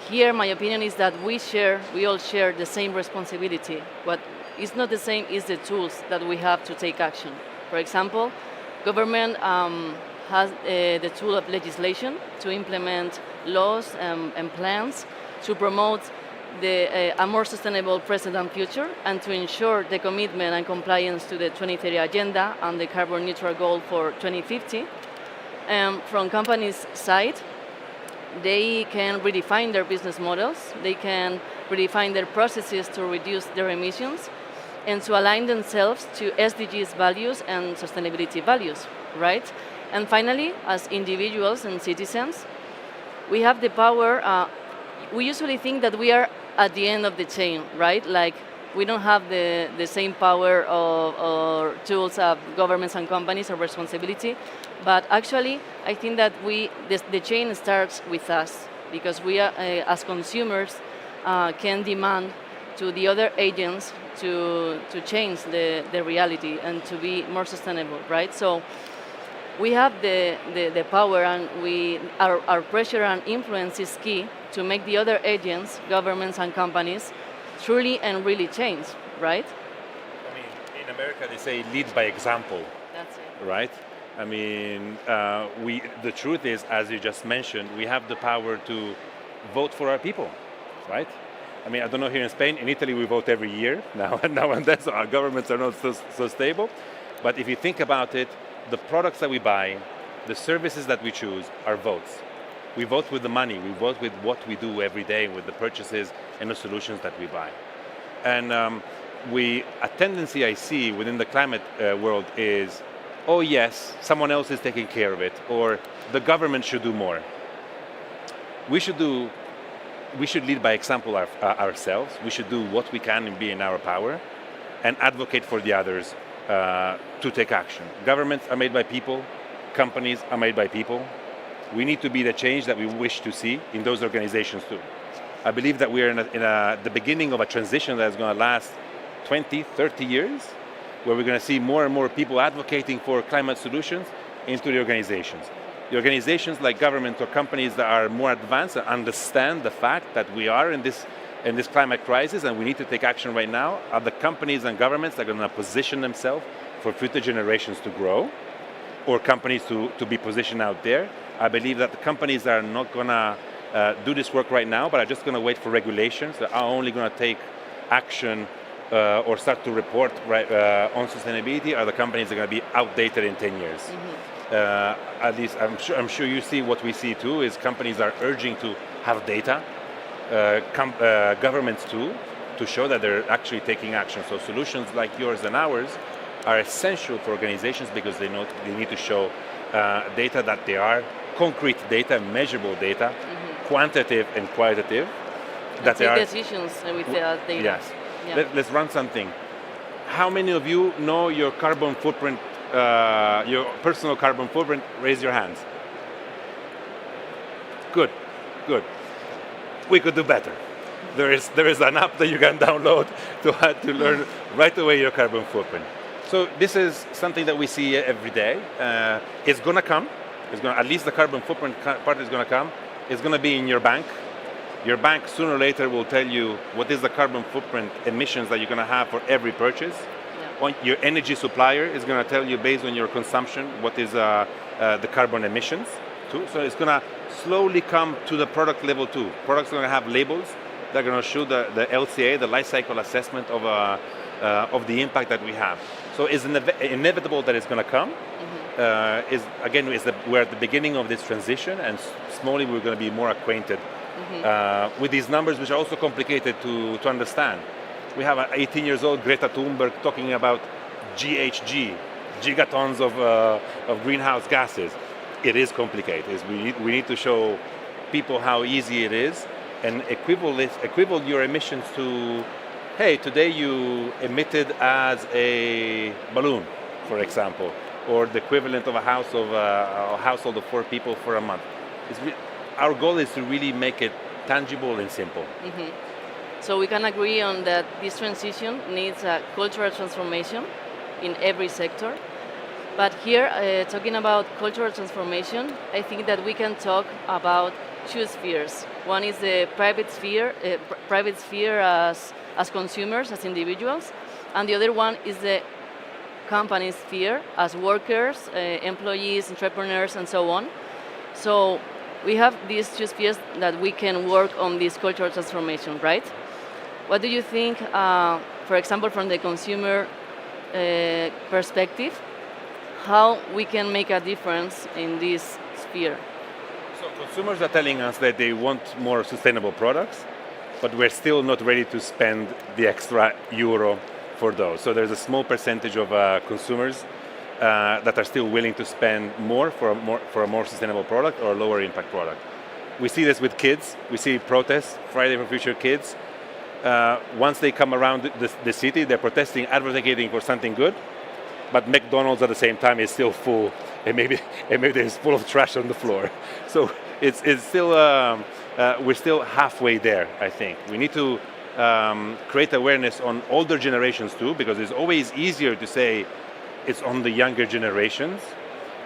Speaker 14: here my opinion is that we all share the same responsibility. What is not the same is the tools that we have to take action. For example, government has the tool of legislation to implement laws and plans to promote a more sustainable present and future, and to ensure the commitment and compliance to the 2030 agenda and the carbon neutral goal for 2050. From companies' side, they can redefine their business models, they can redefine their processes to reduce their emissions, and to align themselves to SDGs values and sustainability values, right? And finally, as individuals and citizens, we have the power. We usually think that we are at the end of the chain, right? Like, we don't have the same power or tools of governments and companies or responsibility, but actually I think that the chain starts with us, because we are, as consumers can demand to the other agents to change the reality and to be more sustainable, right? So we have the power, and our pressure and influence is key to make the other agents, governments and companies, truly and really change, right?
Speaker 17: I mean, in America they say lead by example.
Speaker 14: That's it.
Speaker 17: Right? I mean, the truth is, as you just mentioned, we have the power to vote for our people, right? I mean, I don't know here in Spain. In Italy, we vote every year now and then, so our governments are not so stable. But if you think about it, the products that we buy, the services that we choose are votes. We vote with the money. We vote with what we do every day, with the purchases and the solutions that we buy. And a tendency I see within the climate world is, oh yes, someone else is taking care of it, or the government should do more. We should lead by example ourselves. We should do what we can and be in our power, and advocate for the others to take action. Governments are made by people. Companies are made by people. We need to be the change that we wish to see in those organizations too. I believe that we are in the beginning of a transition that is going to last 20, 30 years, where we're going to see more and more people advocating for climate solutions, into the organizations. The organizations like governments or companies that are more advanced and understand the fact that we are in this climate crisis and we need to take action right now are the companies and governments that are going to position themselves for future generations to grow, or companies to be positioned out there. I believe that the companies that are not going to do this work right now, but are just going to wait for regulations that are only going to take action or start to report on sustainability are the companies that are going to be outdated in 10 years. At least I'm sure you see what we see too, is companies are urging to have data, governments too, to show that they're actually taking action. So solutions like yours and ours are essential for organizations because they know they need to show data that they are concrete data, measurable data, quantitative and qualitative.
Speaker 14: That they are decisions with the data.
Speaker 17: Yes.
Speaker 14: Yeah.
Speaker 17: Let's run something. How many of you know your carbon footprint, your personal carbon footprint? Raise your hands. Good, good. We could do better. There is an app that you can download to learn right away your carbon footprint. So this is something that we see every day. It's going to come. At least the carbon footprint part is going to come. It's going to be in your bank. Your bank sooner or later will tell you what is the carbon footprint emissions that you're going to have for every purchase. Yeah. Your energy supplier is going to tell you based on your consumption what is the carbon emissions too. So it's going to slowly come to the product level too. Products are going to have labels that are going to show the LCA, the life cycle assessment of the impact that we have. So it's inevitable that it's going to come. We're at the beginning of this transition, and slowly we're going to be more acquainted with these numbers, which are also complicated to understand. We have 18 years old Greta Thunberg talking about GHG, gigatons of greenhouse gases. It is complicated. We need to show people how easy it is and equivalent your emissions to, hey, today you emitted as a balloon, for example, or the equivalent of a household of 4 people for a month. Our goal is to really make it tangible and simple.
Speaker 14: So we can agree on that this transition needs a cultural transformation in every sector. But here, talking about cultural transformation, I think that we can talk about 2 spheres. One is the private sphere as consumers, as individuals, and the other one is the company sphere as workers, employees, entrepreneurs, and so on. So we have these 2 spheres that we can work on this cultural transformation, right? What do you think, for example, from the consumer perspective, how we can make a difference in this sphere?
Speaker 17: So consumers are telling us that they want more sustainable products, but we're still not ready to spend the extra euro for those. So there's a small percentage of consumers that are still willing to spend more for a more sustainable product or a lower impact product. We see this with kids. We see protests, Friday for Future Kids. Once they come around the city, they're protesting, advocating for something good, but McDonald's at the same time is still full, and maybe there's full of trash on the floor. So it's still we're still halfway there. I think we need to create awareness on older generations too, because it's always easier to say it's on the younger generations,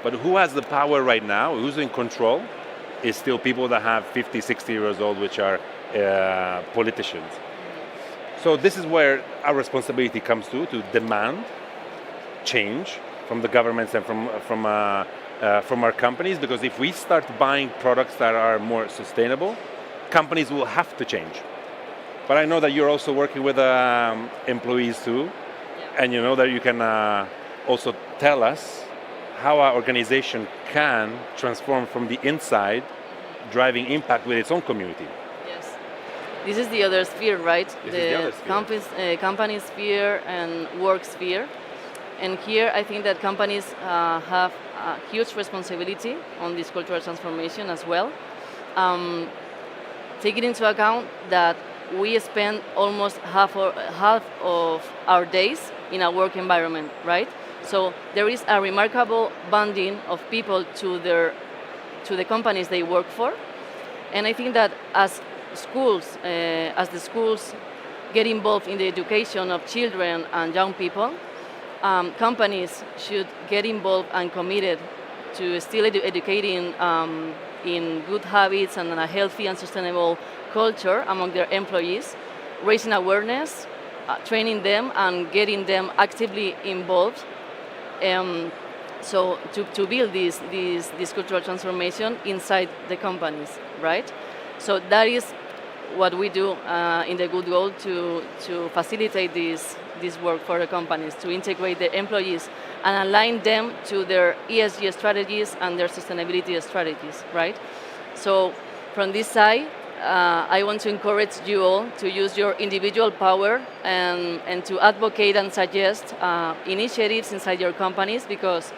Speaker 17: but who has the power right now, who's in control, is still people that have 50, 60 years old, which are politicians. So this is where our responsibility comes to demand change from the governments and from our companies, because if we start buying products that are more sustainable, companies will have to change. But I know that you're also working with employees too, and you know that you can also tell us how our organization can transform from the inside, driving impact with its own community.
Speaker 14: Yes, this is the other sphere, right?
Speaker 17: The
Speaker 14: company sphere and work sphere. And here I think that companies have a huge responsibility on this cultural transformation as well. Taking into account that we spend almost half of our days in a work environment, right? So there is a remarkable bonding of people to the companies they work for. And I think that as the schools get involved in the education of children and young people, companies should get involved and committed to still educating in good habits and a healthy and sustainable culture among their employees, raising awareness, training them, and getting them actively involved. So to build this cultural transformation inside the companies, right? So that is what we do in the Good Goal to facilitate this work for the companies, to integrate the employees and align them to their ESG strategies and their sustainability strategies, right? So from this side, I want to encourage you all to use your individual power and to advocate and suggest initiatives inside your companies, because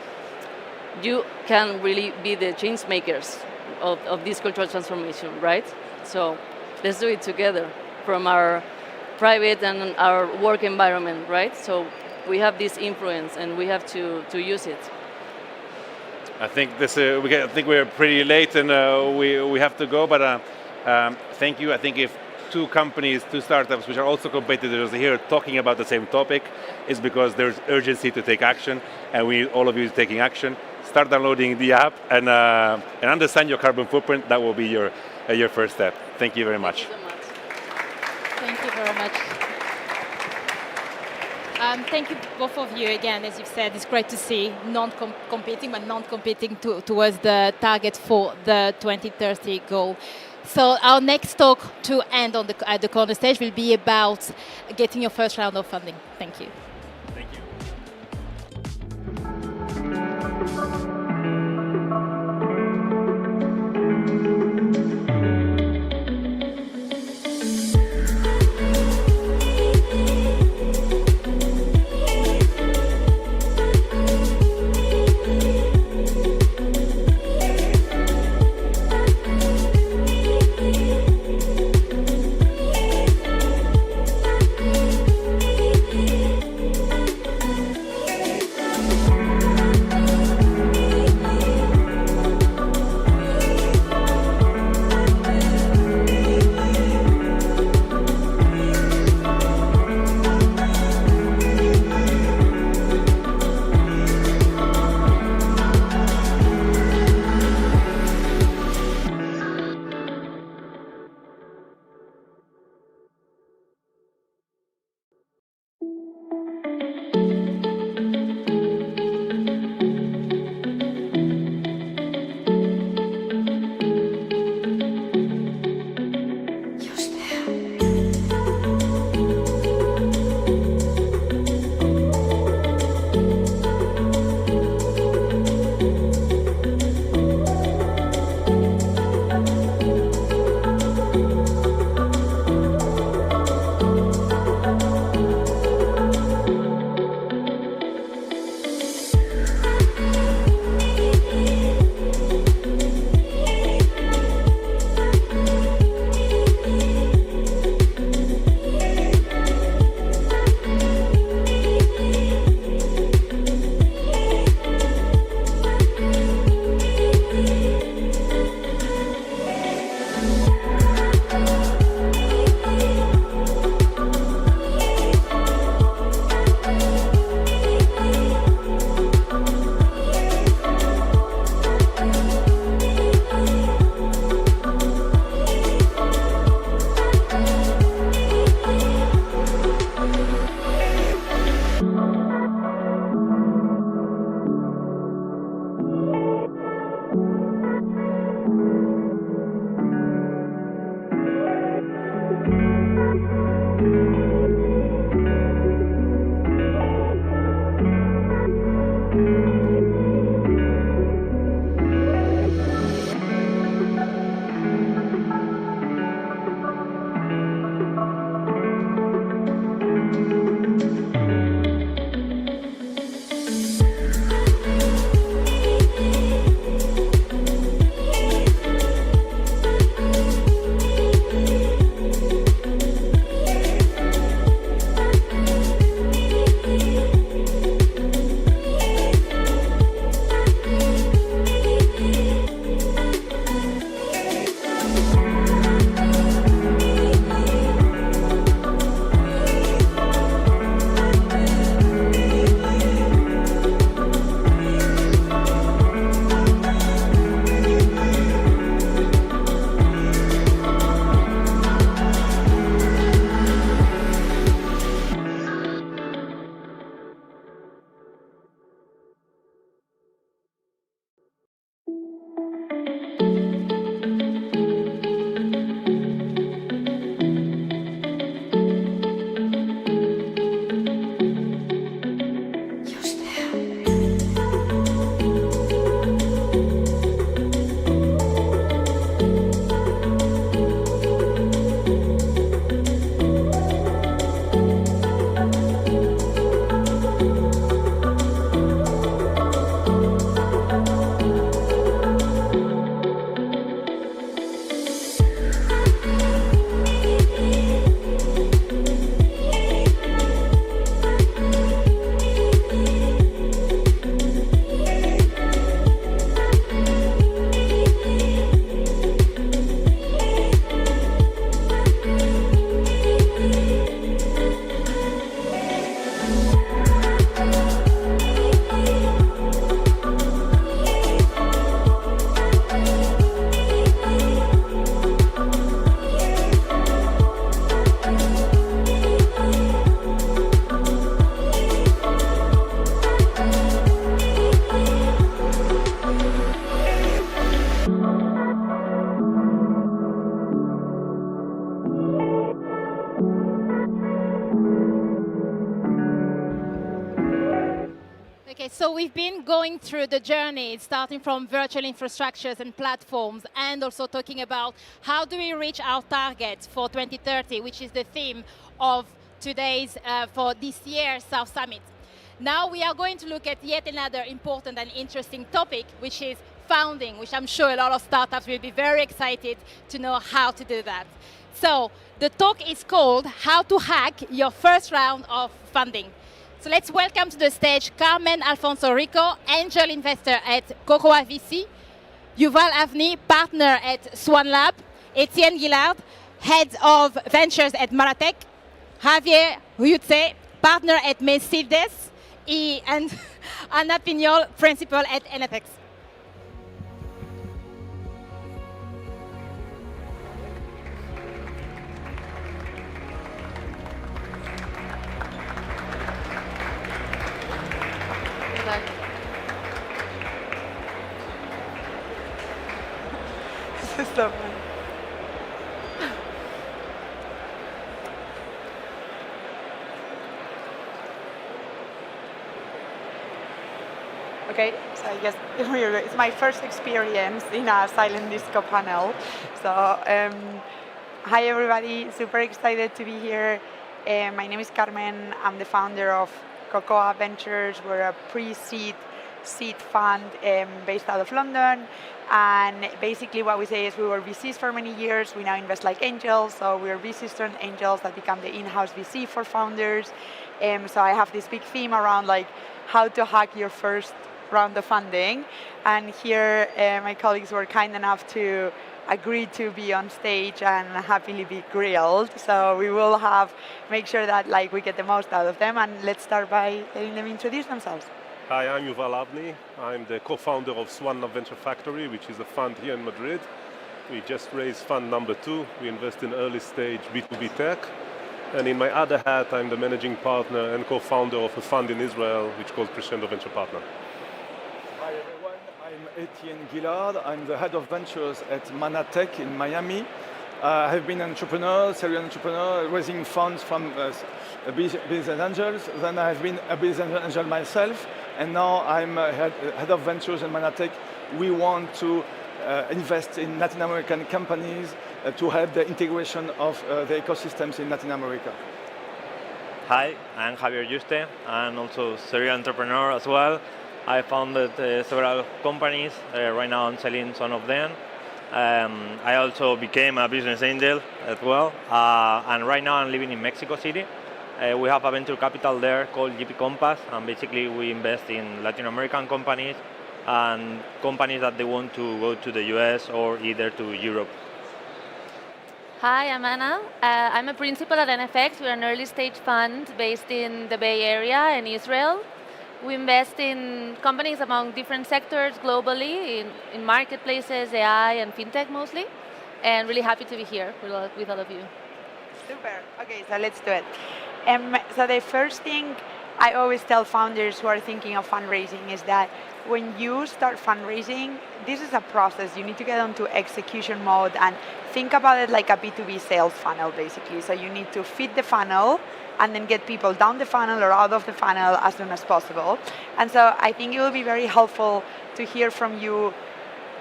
Speaker 14: you can really be the change makers of this cultural transformation, right? So let's do it together from our private and our work environment, right? So we have this influence and we have to use it.
Speaker 17: I think I think we're pretty late and we have to go, but thank you. I think if two startups which are also competitors here talking about the same topic, is because there's urgency to take action, and we need all of you taking action. Start downloading the app and understand your carbon footprint. That will be your first step. Thank you very much.
Speaker 9: Thank you very much. Thank you both of you again. As you've said, it's great to see non-competing towards the target for the 2030 goal. So our next talk to end at the corner stage will be about getting your first round of funding. Thank you.
Speaker 17: Thank you.
Speaker 9: Okay, so we've been going through the journey, starting from virtual infrastructures and platforms, and also talking about how do we reach our targets for 2030, which is the theme of today's, for this year's South Summit. Now we are going to look at yet another important and interesting topic, which is founding, which I'm sure a lot of startups will be very excited to know how to do that. So the talk is called How to Hack Your First Round of Funding. So let's welcome to the stage Carmen Alfonso Rico, angel investor at Cocoa VC, Yuval Avni, partner at Swan Lab, Etienne Guillard, head of ventures at Manatech, Javier Huyutse, partner at Mesivdes, and Anna Pignol, principal at NFX.
Speaker 19: This is so funny. Okay, so I guess it's my first experience in a silent disco panel. So, hi everybody, super excited to be here. My name is Carmen. I'm the founder of Cocoa Ventures. We're a pre-seed seed fund based out of London. And basically what we say is we were VCs for many years. We now invest like angels. So we're VCs turned angels that become the in-house VC for founders. So I have this big theme around like how to hack your first round of funding. And here my colleagues were kind enough to agree to be on stage and happily be grilled. So we will make sure that like we get the most out of them. And let's start by letting them introduce themselves.
Speaker 20: Hi, I'm Yuval Avni. I'm the co-founder of Swan Lab Venture Factory, which is a fund here in Madrid. We just raised fund number 2. We invest in early stage B2B tech. And in my other hat, I'm the managing partner and co-founder of a fund in Israel, which is called Crescendo Venture Partner.
Speaker 21: Hi everyone, I'm Etienne Guillard. I'm the head of ventures at Manatech in Miami. I have been an entrepreneur, serial entrepreneur, raising funds from business angels. Then I have been a business angel myself, and now I'm head of ventures in Manatech. We want to invest in Latin American companies to help the integration of the ecosystems in Latin America.
Speaker 24: Hi, I'm Javier Yuste. I'm also serial entrepreneur as well. I founded several companies. Right now I'm selling some of them. I also became a business angel as well. And right now I'm living in Mexico City. We have a venture capital there called GP Compass. And basically we invest in Latin American companies and companies that they want to go to the US or either to Europe.
Speaker 14: Hi, I'm Anna. I'm a principal at NFX. We're an early stage fund based in the Bay Area in Israel. We invest in companies among different sectors globally, in marketplaces, AI, and fintech mostly. And really happy to be here with all of you.
Speaker 19: Super. Okay, so let's do it. So the first thing I always tell founders who are thinking of fundraising is that when you start fundraising, this is a process. You need to get onto execution mode and think about it like a B2B sales funnel, basically. So you need to feed the funnel and then get people down the funnel or out of the funnel as soon as possible. And so I think it will be very helpful to hear from you,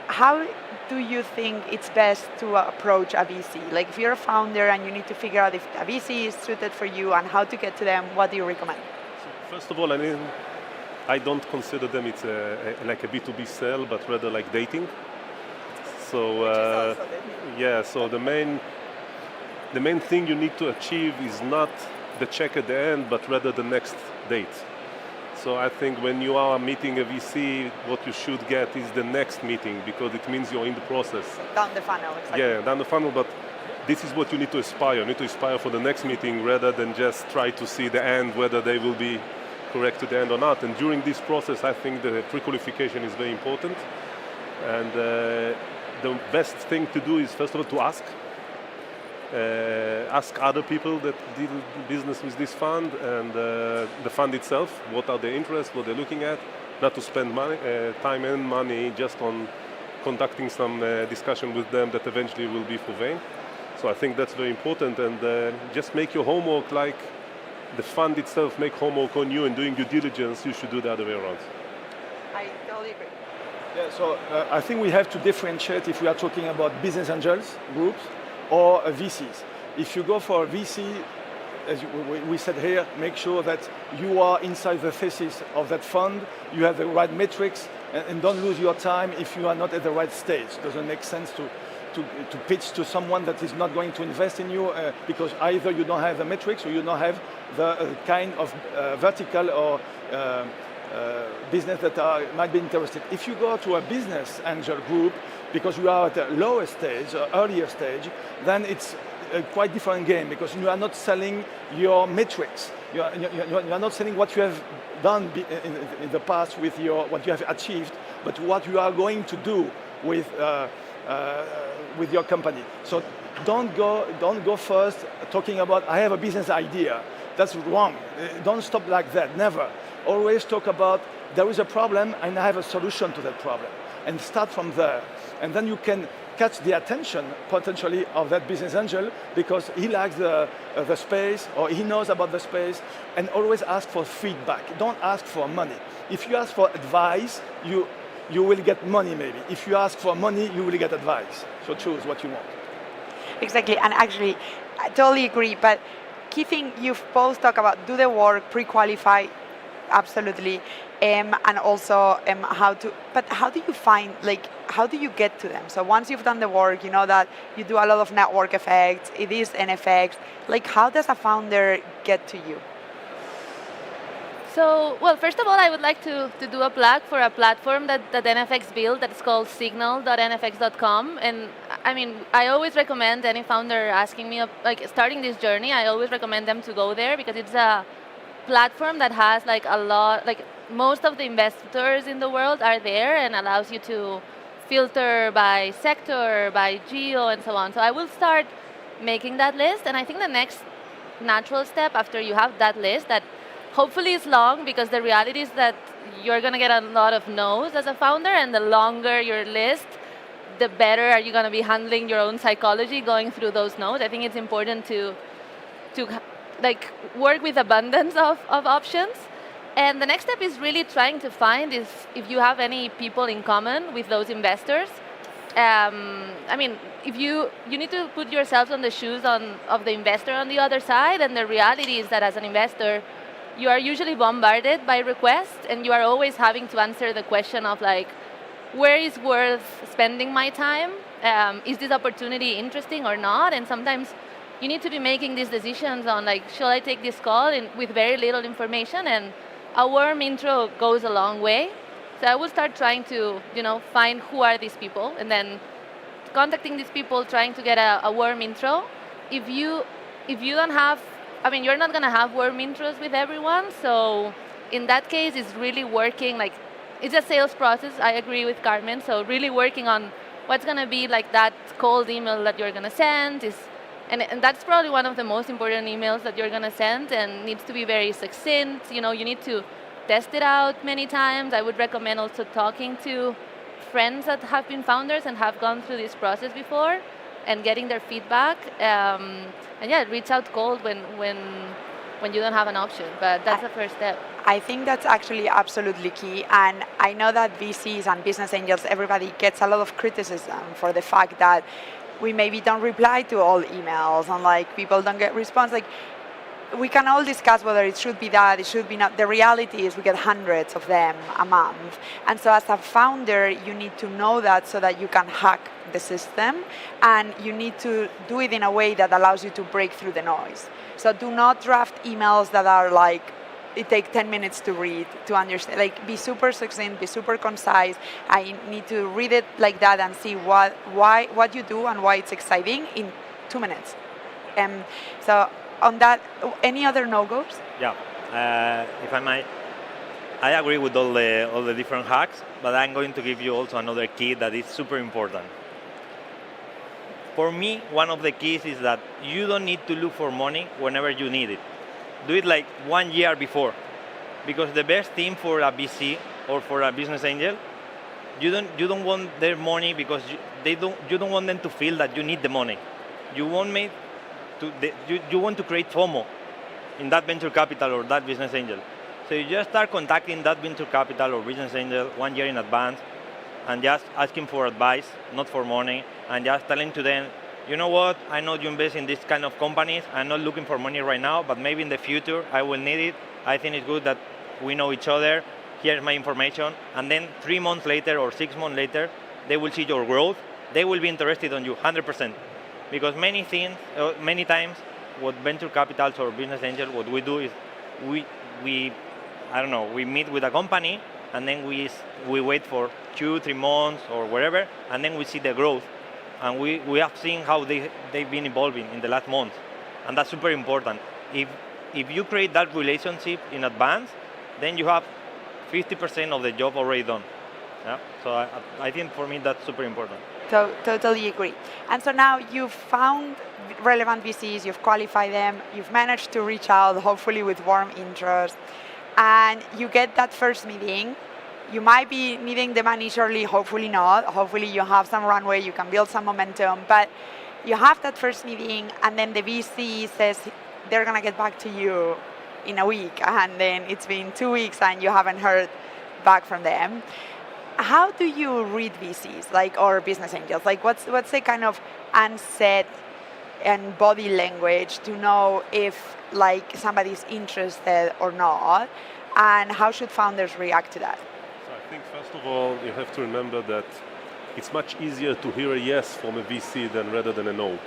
Speaker 19: how do you think it's best to approach a VC? Like if you're a founder and you need to figure out if a VC is suited for you and how to get to them, what do you recommend?
Speaker 20: So first of all, I don't consider them like a B2B sell, but rather like dating. So yeah, so the main thing you need to achieve is not the check at the end, but rather the next date. So I think when you are meeting a VC, what you should get is the next meeting, because it means you're in the process.
Speaker 19: Down the funnel, exactly.
Speaker 20: Yeah, down the funnel, but this is what you need to aspire. You need to aspire for the next meeting rather than just try to see the end, whether they will be correct to the end or not. And during this process, I think the pre-qualification is very important. And the best thing to do is, first of all, to ask. Ask other people that deal business with this fund and the fund itself, what are their interests, what they're looking at, not to spend money, time and money just on conducting some discussion with them that eventually will be for vain. So I think that's very important, and just make your homework like the fund itself make homework on you and doing due diligence, you should do the other way around.
Speaker 19: I totally agree.
Speaker 21: Yeah, so I think we have to differentiate if we are talking about business angels groups or VCs. If you go for a VC, as we said here, make sure that you are inside the thesis of that fund, you have the right metrics, and don't lose your time if you are not at the right stage. It doesn't make sense to pitch to someone that is not going to invest in you because either you don't have the metrics or you don't have the kind of vertical or business that might be interested. If you go to a business angel group, because you are at a lower stage or earlier stage, then it's a quite different game because you are not selling your metrics. You are not selling what you have done in the past with what you have achieved, but what you are going to do with your company. So don't go first talking about I have a business idea. That's wrong. Don't stop like that. Never. Always talk about there is a problem and I have a solution to that problem, and start from there. And then you can catch the attention potentially of that business angel because he likes the space or he knows about the space, and always ask for feedback. Don't ask for money. If you ask for advice, you will get money maybe. If you ask for money, you will get advice. So choose what you want.
Speaker 19: Exactly, and actually, I totally agree. But key thing you've both talked about: do the work, pre-qualify, absolutely, and also how to. But how do you find how do you get to them? So once you've done the work, you know that you do a lot of network effects. It is NFX. How does a founder get to you?
Speaker 14: So, well, first of all, I would like to do a plug for a platform that NFX built that's called signal.nfx.com. And I mean, I always recommend any founder asking me, starting this journey, I always recommend them to go there because it's a platform that has most of the investors in the world are there and allows you to filter by sector, by geo, and so on. So I will start making that list. And I think the next natural step after you have that list that hopefully it's long, because the reality is that you're going to get a lot of no's as a founder, and the longer your list, the better are you going to be handling your own psychology going through those no's. I think it's important to work with abundance of options. And the next step is really trying to find if you have any people in common with those investors. I mean, if you need to put yourselves on the shoes of the investor on the other side, and the reality is that as an investor, you are usually bombarded by requests, and you are always having to answer the question of where is worth spending my time? Is this opportunity interesting or not? And sometimes you need to be making these decisions on shall I take this call with very little information? And a warm intro goes a long way. So I will start trying to find who are these people, and then contacting these people, trying to get a warm intro. If you don't have, I mean, you're not going to have warm intros with everyone. So in that case, it's really working it's a sales process. I agree with Carmen. So really working on what's going to be that cold email that you're going to send and that's probably one of the most important emails that you're going to send, and needs to be very succinct. You need to test it out many times. I would recommend also talking to friends that have been founders and have gone through this process before and getting their feedback. And yeah, reach out cold when you don't have an option, but that's the first step.
Speaker 19: I think that's actually absolutely key, and I know that VCs and business angels, everybody gets a lot of criticism for the fact that we maybe don't reply to all emails and people don't get response. We can all discuss whether it should be that, it should be not. The reality is we get hundreds of them a month. And so as a founder, you need to know that so that you can hack the system, and you need to do it in a way that allows you to break through the noise. So do not draft emails that are it takes 10 minutes to read, to understand. Be super succinct, be super concise. I need to read it like that and see what you do and why it's exciting in 2 minutes. So on that, any other no-goes?
Speaker 24: Yeah, if I might, I agree with all the different hacks, but I'm going to give you also another key that is super important. For me, one of the keys is that you don't need to look for money whenever you need it. Do it 1 year before, because the best thing for a VC or for a business angel, you don't want their money because you don't want them to feel that you need the money. You want to create FOMO. in that venture capital or that business angel. So you just start contacting that venture capital or business angel 1 year in advance and just asking for advice, not for money, and just telling to them, you know what, I know you invest in this kind of companies, I'm not looking for money right now, but maybe in the future I will need it. I think it's good that we know each other, here's my information, and then 3 months later or 6 months later, they will see your growth, they will be interested on you 100%. Because many times, what venture capitals or business angels, what we do is we meet with a company and then we wait for 2-3 months or whatever, and then we see the growth. And we have seen how they've been evolving in the last month. And that's super important. If you create that relationship in advance, then you have 50% of the job already done. Yeah? So I think for me that's super important.
Speaker 19: Totally agree. And so now you've found relevant VCs, you've qualified them, you've managed to reach out, hopefully with warm interest, and you get that first meeting. You might be needing the money shortly, hopefully not. Hopefully you have some runway, you can build some momentum, but you have that first meeting and then the VC says they're gonna get back to you in a week, and then it's been 2 weeks and you haven't heard back from them. How do you read VCs, or business angels? What's the kind of unsaid and body language to know if somebody's interested or not, and how should founders react to that?
Speaker 20: So I think first of all, you have to remember that it's much easier to hear a yes from a VC rather than a no.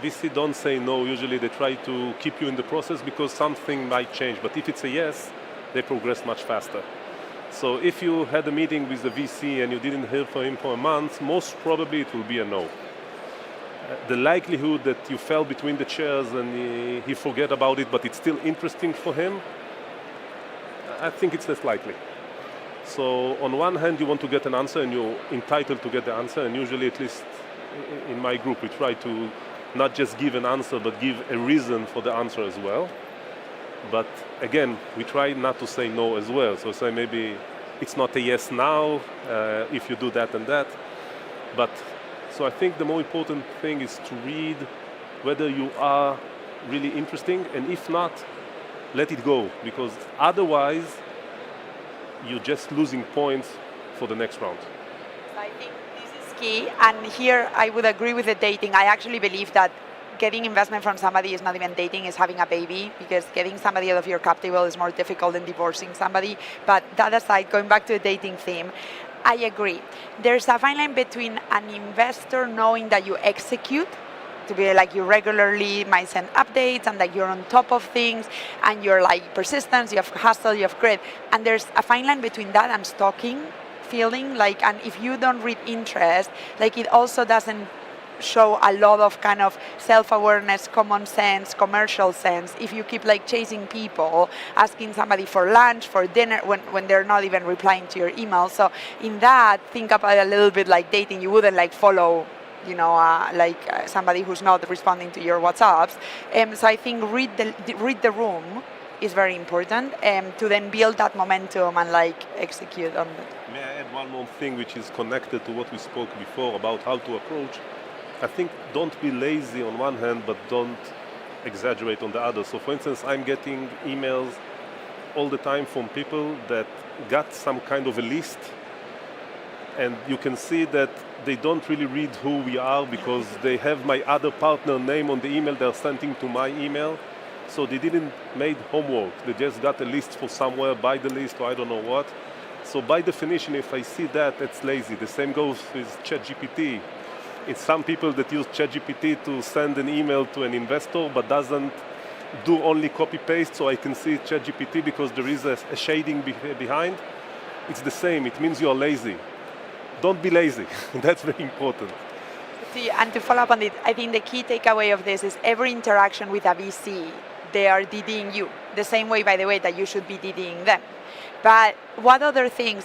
Speaker 20: VC don't say no, usually they try to keep you in the process because something might change, but if it's a yes, they progress much faster. So if you had a meeting with the VC and you didn't hear from him for a month, most probably it will be a no. The likelihood that you fell between the chairs and he forget about it, but it's still interesting for him, I think it's less likely. So on one hand, you want to get an answer and you're entitled to get the answer, and usually, at least in my group, we try to not just give an answer, but give a reason for the answer as well. But again, we try not to say no as well. So say maybe it's not a yes now if you do that and that. But so I think the more important thing is to read whether you are really interesting, and if not, let it go, because otherwise you're just losing points for the next round.
Speaker 19: I think this is key, and here I would agree with the dating. I actually believe that getting investment from somebody is not even dating, is having a baby, because getting somebody out of your cap table is more difficult than divorcing somebody. But that aside, going back to the dating theme, I agree. There's a fine line between an investor knowing that you execute, to be you regularly might send updates and that you're on top of things and you're persistence, you have hustle, you have grit. And there's a fine line between that and stalking feeling, and if you don't read interest, it also doesn't show a lot of kind of self-awareness, common sense, commercial sense if you keep chasing people, asking somebody for lunch, for dinner, when they're not even replying to your email. So in that, think about it a little bit like dating. You wouldn't follow somebody who's not responding to your WhatsApps. So I think read the room is very important to then build that momentum and execute on it.
Speaker 20: May I add one more thing which is connected to what we spoke before about how to approach? I think don't be lazy on one hand, but don't exaggerate on the other. So for instance, I'm getting emails all the time from people that got some kind of a list, and you can see that they don't really read who we are because they have my other partner name on the email they're sending to my email. So they didn't make homework. They just got a list for somewhere, buy the list or I don't know what. So by definition, if I see that, it's lazy. The same goes with ChatGPT. It's some people that use ChatGPT to send an email to an investor but doesn't do only copy-paste so I can see ChatGPT because there is a shading behind. It's the same. It means you're lazy. Don't be lazy. That's very important.
Speaker 19: See, and to follow up on it, I think the key takeaway of this is every interaction with a VC, they are DDing you. The same way, by the way, that you should be DDing them. But what other things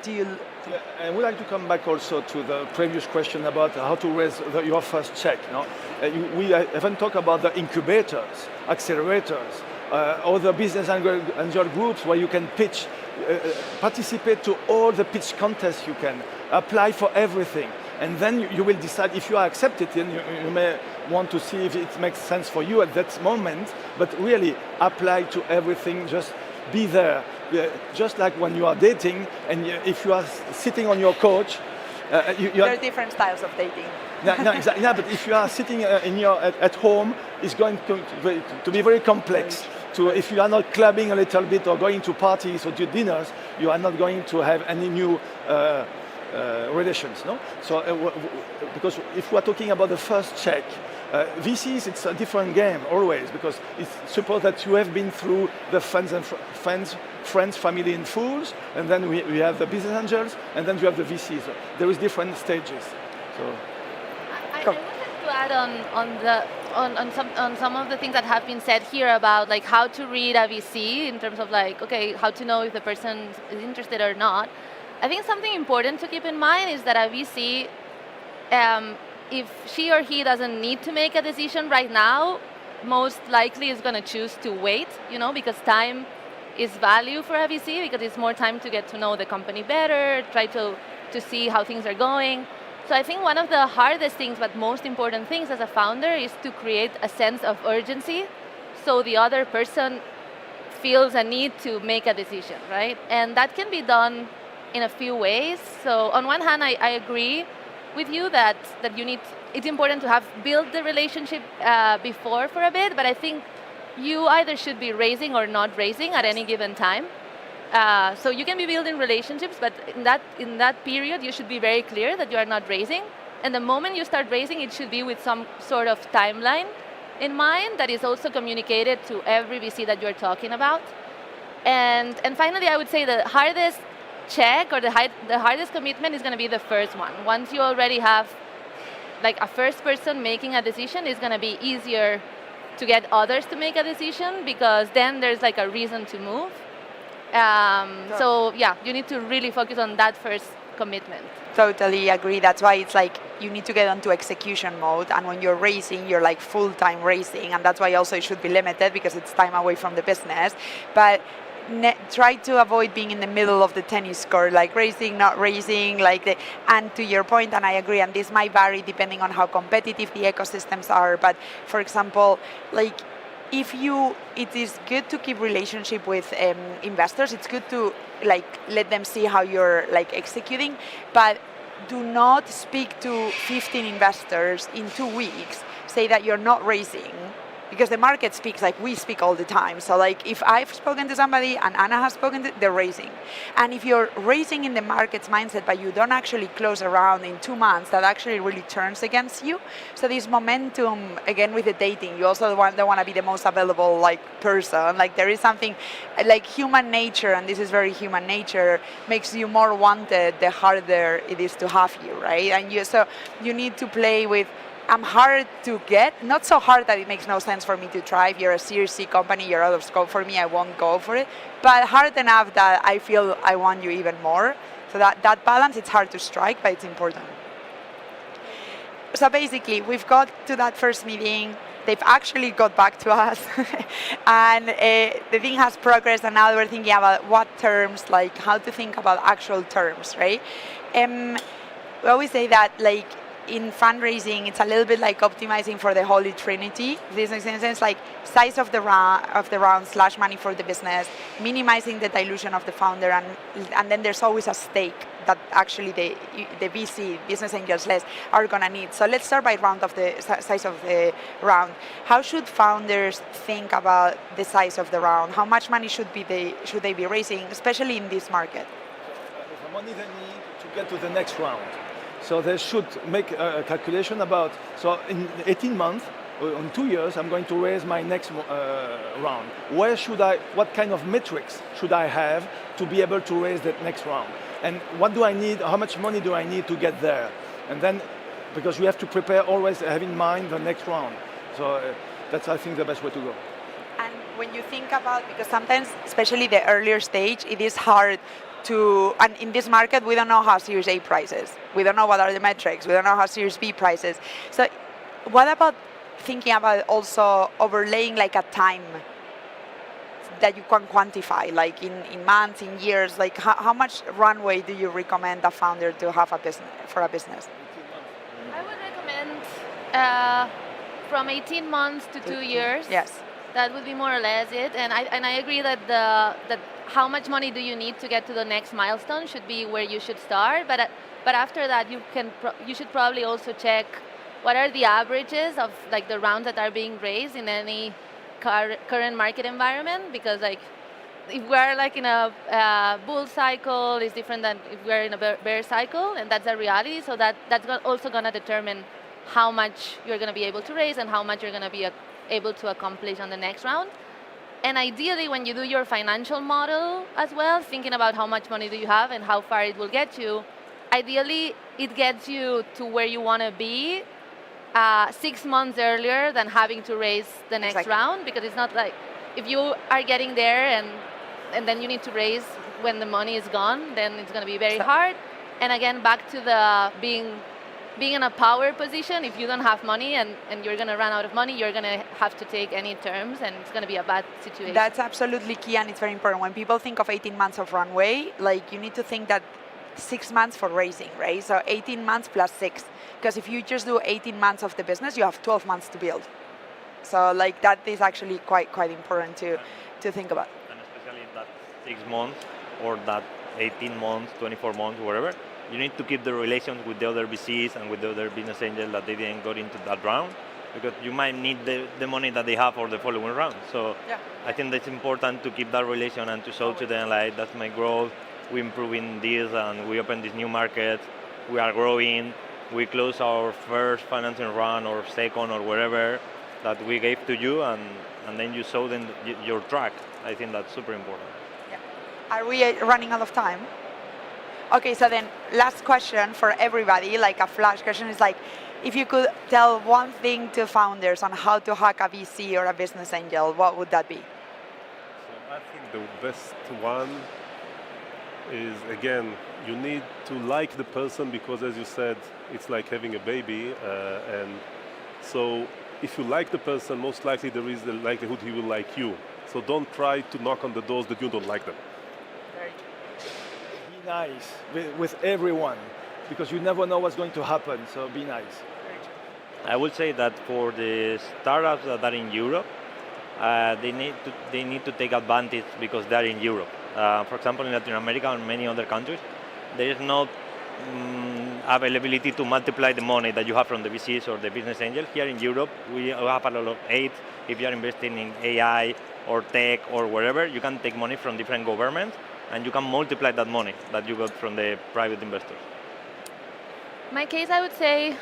Speaker 19: do you...
Speaker 21: Yeah, I would like to come back also to the previous question about how to raise your first check. We haven't talked about the incubators, accelerators, other business angel groups where you can pitch, participate to all the pitch contests you can, apply for everything. And then you will decide if you are accepted, and you may want to see if it makes sense for you at that moment, but really apply to everything, just be there. Just like when you are dating, and if you are sitting on your couch,
Speaker 19: there are different styles of dating.
Speaker 21: No, exactly. Yeah, but if you are sitting at home, it's going to be very complex. If you are not clubbing a little bit or going to parties or to dinners, you are not going to have any new relations. No. So because if we are talking about the first check, VCs, it's a different game always, because it's suppose that you have been through the friends, family, and fools, and then we have the business angels, and then you have the VCs. So there is different stages. So.
Speaker 3: I wanted to add on some of the things that have been said here about like how to read a VC in terms of like, okay, how to know if the person is interested or not. I think something important to keep in mind is that a VC, if she or he doesn't need to make a decision right now, most likely is going to choose to wait, because time is value for a VC, because it's more time to get to know the company better, try to see how things are going. So I think one of the hardest things, but most important things as a founder, is to create a sense of urgency so the other person feels a need to make a decision, right? And that can be done in a few ways. So on one hand, I agree with you that it's important to have built the relationship before for a bit, but I think you either should be raising or not raising at any given time. So you can be building relationships, but in that period, you should be very clear that you are not raising. And the moment you start raising, it should be with some sort of timeline in mind that is also communicated to every VC that you're talking about. And finally, I would say the hardest check or the hardest commitment is going to be the first one. Once you already have like a first person making a decision, it's going to be easier to get others to make a decision, because then there's like a reason to move. So yeah, you need to really focus on that first commitment.
Speaker 19: Totally agree. That's why it's like you need to get onto execution mode, and when you're racing, you're like full-time racing, and that's why also it should be limited because it's time away from the business. But try to avoid being in the middle of the tennis court, like racing, not racing, and to your point, and I agree, and this might vary depending on how competitive the ecosystems are, but for example, like it is good to keep relationship with investors. It's good to let them see how you're executing, but do not speak to 15 investors in 2 weeks, say that you're not raising, because the market speaks like we speak all the time. So if I've spoken to somebody and Anna has spoken to, they're raising. And if you're raising in the market's mindset, but you don't actually close a round in 2 months, that actually really turns against you. So this momentum, again with the dating, you also don't want to be the most available person. There is something like human nature, and this is very human nature, makes you more wanted the harder it is to have you, right? And you need to play with, I'm hard to get, not so hard that it makes no sense for me to try. If you're a Series C company, you're out of scope for me, I won't go for it. But hard enough that I feel I want you even more. So that balance, it's hard to strike, but it's important. So basically, we've got to that first meeting. They've actually got back to us. And the thing has progressed, and now we're thinking about what terms, how to think about actual terms, right? We always say that, in fundraising, it's a little bit like optimizing for the Holy Trinity. This makes sense, size of the round / money for the business, minimizing the dilution of the founder, and then there's always a stake that actually the VC, business angels less, are gonna need. So let's start by size of the round. How should founders think about the size of the round? How much money should they be raising, especially in this market?
Speaker 21: The money they need to get to the next round. So they should make a calculation about, so in 18 months, in 2 years, I'm going to raise my next round. What kind of metrics should I have to be able to raise that next round? And what do I need, how much money do I need to get there? And then, because we have to prepare, always have in mind the next round. So that's, I think, the best way to go.
Speaker 19: And when you think about, because sometimes, especially the earlier stage, it is hard and in this market, we don't know how Series A prices. We don't know what are the metrics. We don't know how Series B prices. So what about thinking about also overlaying a time that you can quantify, in months, in years? How much runway do you recommend a founder to have for a business?
Speaker 3: I would recommend from 18 months to 2 years.
Speaker 19: Yes.
Speaker 3: That would be more or less it. And I agree that that how much money do you need to get to the next milestone should be where you should start. But after that, you should probably also check what are the averages of like the rounds that are being raised in any current market environment, because like if we're like in a bull cycle, it's different than if we're in a bear cycle, and that's a reality. So that's also going to determine how much you're going to be able to raise and how much you're going to be able to accomplish on the next round. And ideally, when you do your financial model as well, thinking about how much money do you have and how far it will get you, ideally it gets you to where you want to be 6 months earlier than having to raise the next round, because it's not like if you are getting there and then you need to raise when the money is gone, then it's going to be very hard. And again, back to the being in a power position, if you don't have money and you're going to run out of money, you're going to have to take any terms, and it's going to be a bad situation.
Speaker 19: That's absolutely key, and it's very important. When people think of 18 months of runway, like you need to think that 6 months for raising, right? So 18 months plus 6. Because if you just do 18 months of the business, you have 12 months to build. So like that is actually quite important to think about.
Speaker 24: And especially in that 6 months or that 18 months, 24 months, whatever, you need to keep the relations with the other VCs and with the other business angels that they didn't go into that round, because you might need the money that they have for the following round. So I think that's important to keep that relation and to show to them like, that's my growth, we're improving this and we open this new market, we are growing, we close our first financing round or second or whatever that we gave to you, and then you show them your track. I think that's super important.
Speaker 19: Are we running out of time? Okay, so then last question for everybody, like a flash question, is like, if you could tell one thing to founders on how to hack a VC or a business angel, what would that be?
Speaker 20: So I think the best one is, again, you need to like the person, because as you said, it's like having a baby, and so if you like the person, most likely there is the likelihood he will like you. So don't try to knock on the doors that you don't like them.
Speaker 21: Be nice with everyone, because you never know what's going to happen, so be nice.
Speaker 24: I would say that for the startups that are in Europe, they need to take advantage because they're in Europe. For example, in Latin America and many other countries, there is no availability to multiply the money that you have from the VCs or the business angels. Here in Europe, we have a lot of aid. If you are investing in AI or tech or wherever, you can take money from different governments and you can multiply that money that you got from the private investors.
Speaker 3: In my case, I would say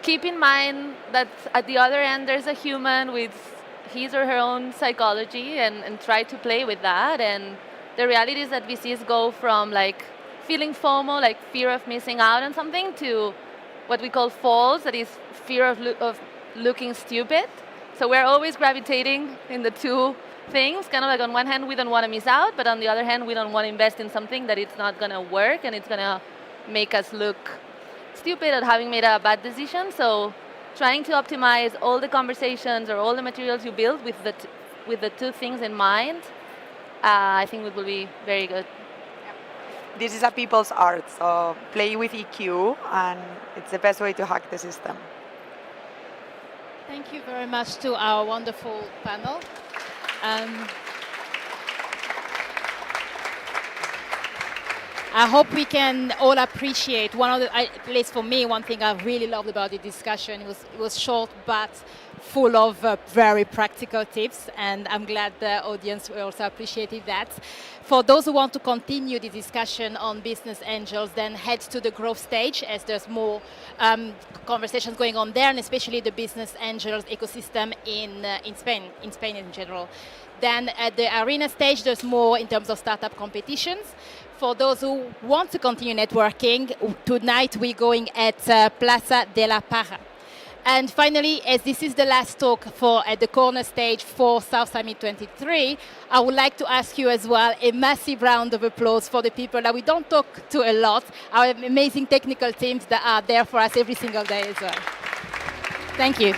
Speaker 3: keep in mind that at the other end there's a human with his or her own psychology, and try to play with that. And the reality is that VCs go from like feeling FOMO, like fear of missing out on something, to what we call false, that is fear of looking stupid. So we're always gravitating in the two things, kind of like on one hand we don't want to miss out, but on the other hand we don't want to invest in something that it's not going to work and it's going to make us look stupid at having made a bad decision. So trying to optimize all the conversations or all the materials you build with the two things in mind, I think it will be very good.
Speaker 19: This is a people's art, so play with EQ, and it's the best way to hack the system.
Speaker 9: Thank you very much to our wonderful panel. I hope we can all appreciate one of the, at least for me, one thing I really loved about the discussion. It was short but full of very practical tips, and I'm glad the audience also appreciated that. For those who want to continue the discussion on business angels, then head to the growth stage, as there's more conversations going on there, and especially the business angels ecosystem in Spain in general. Then at the arena stage, there's more in terms of startup competitions. For those who want to continue networking, tonight we're going at Plaza de la Parra. And finally, as this is the last talk at the corner stage for South Summit 23, I would like to ask you as well a massive round of applause for the people that we don't talk to a lot, our amazing technical teams that are there for us every single day as well. Thank you.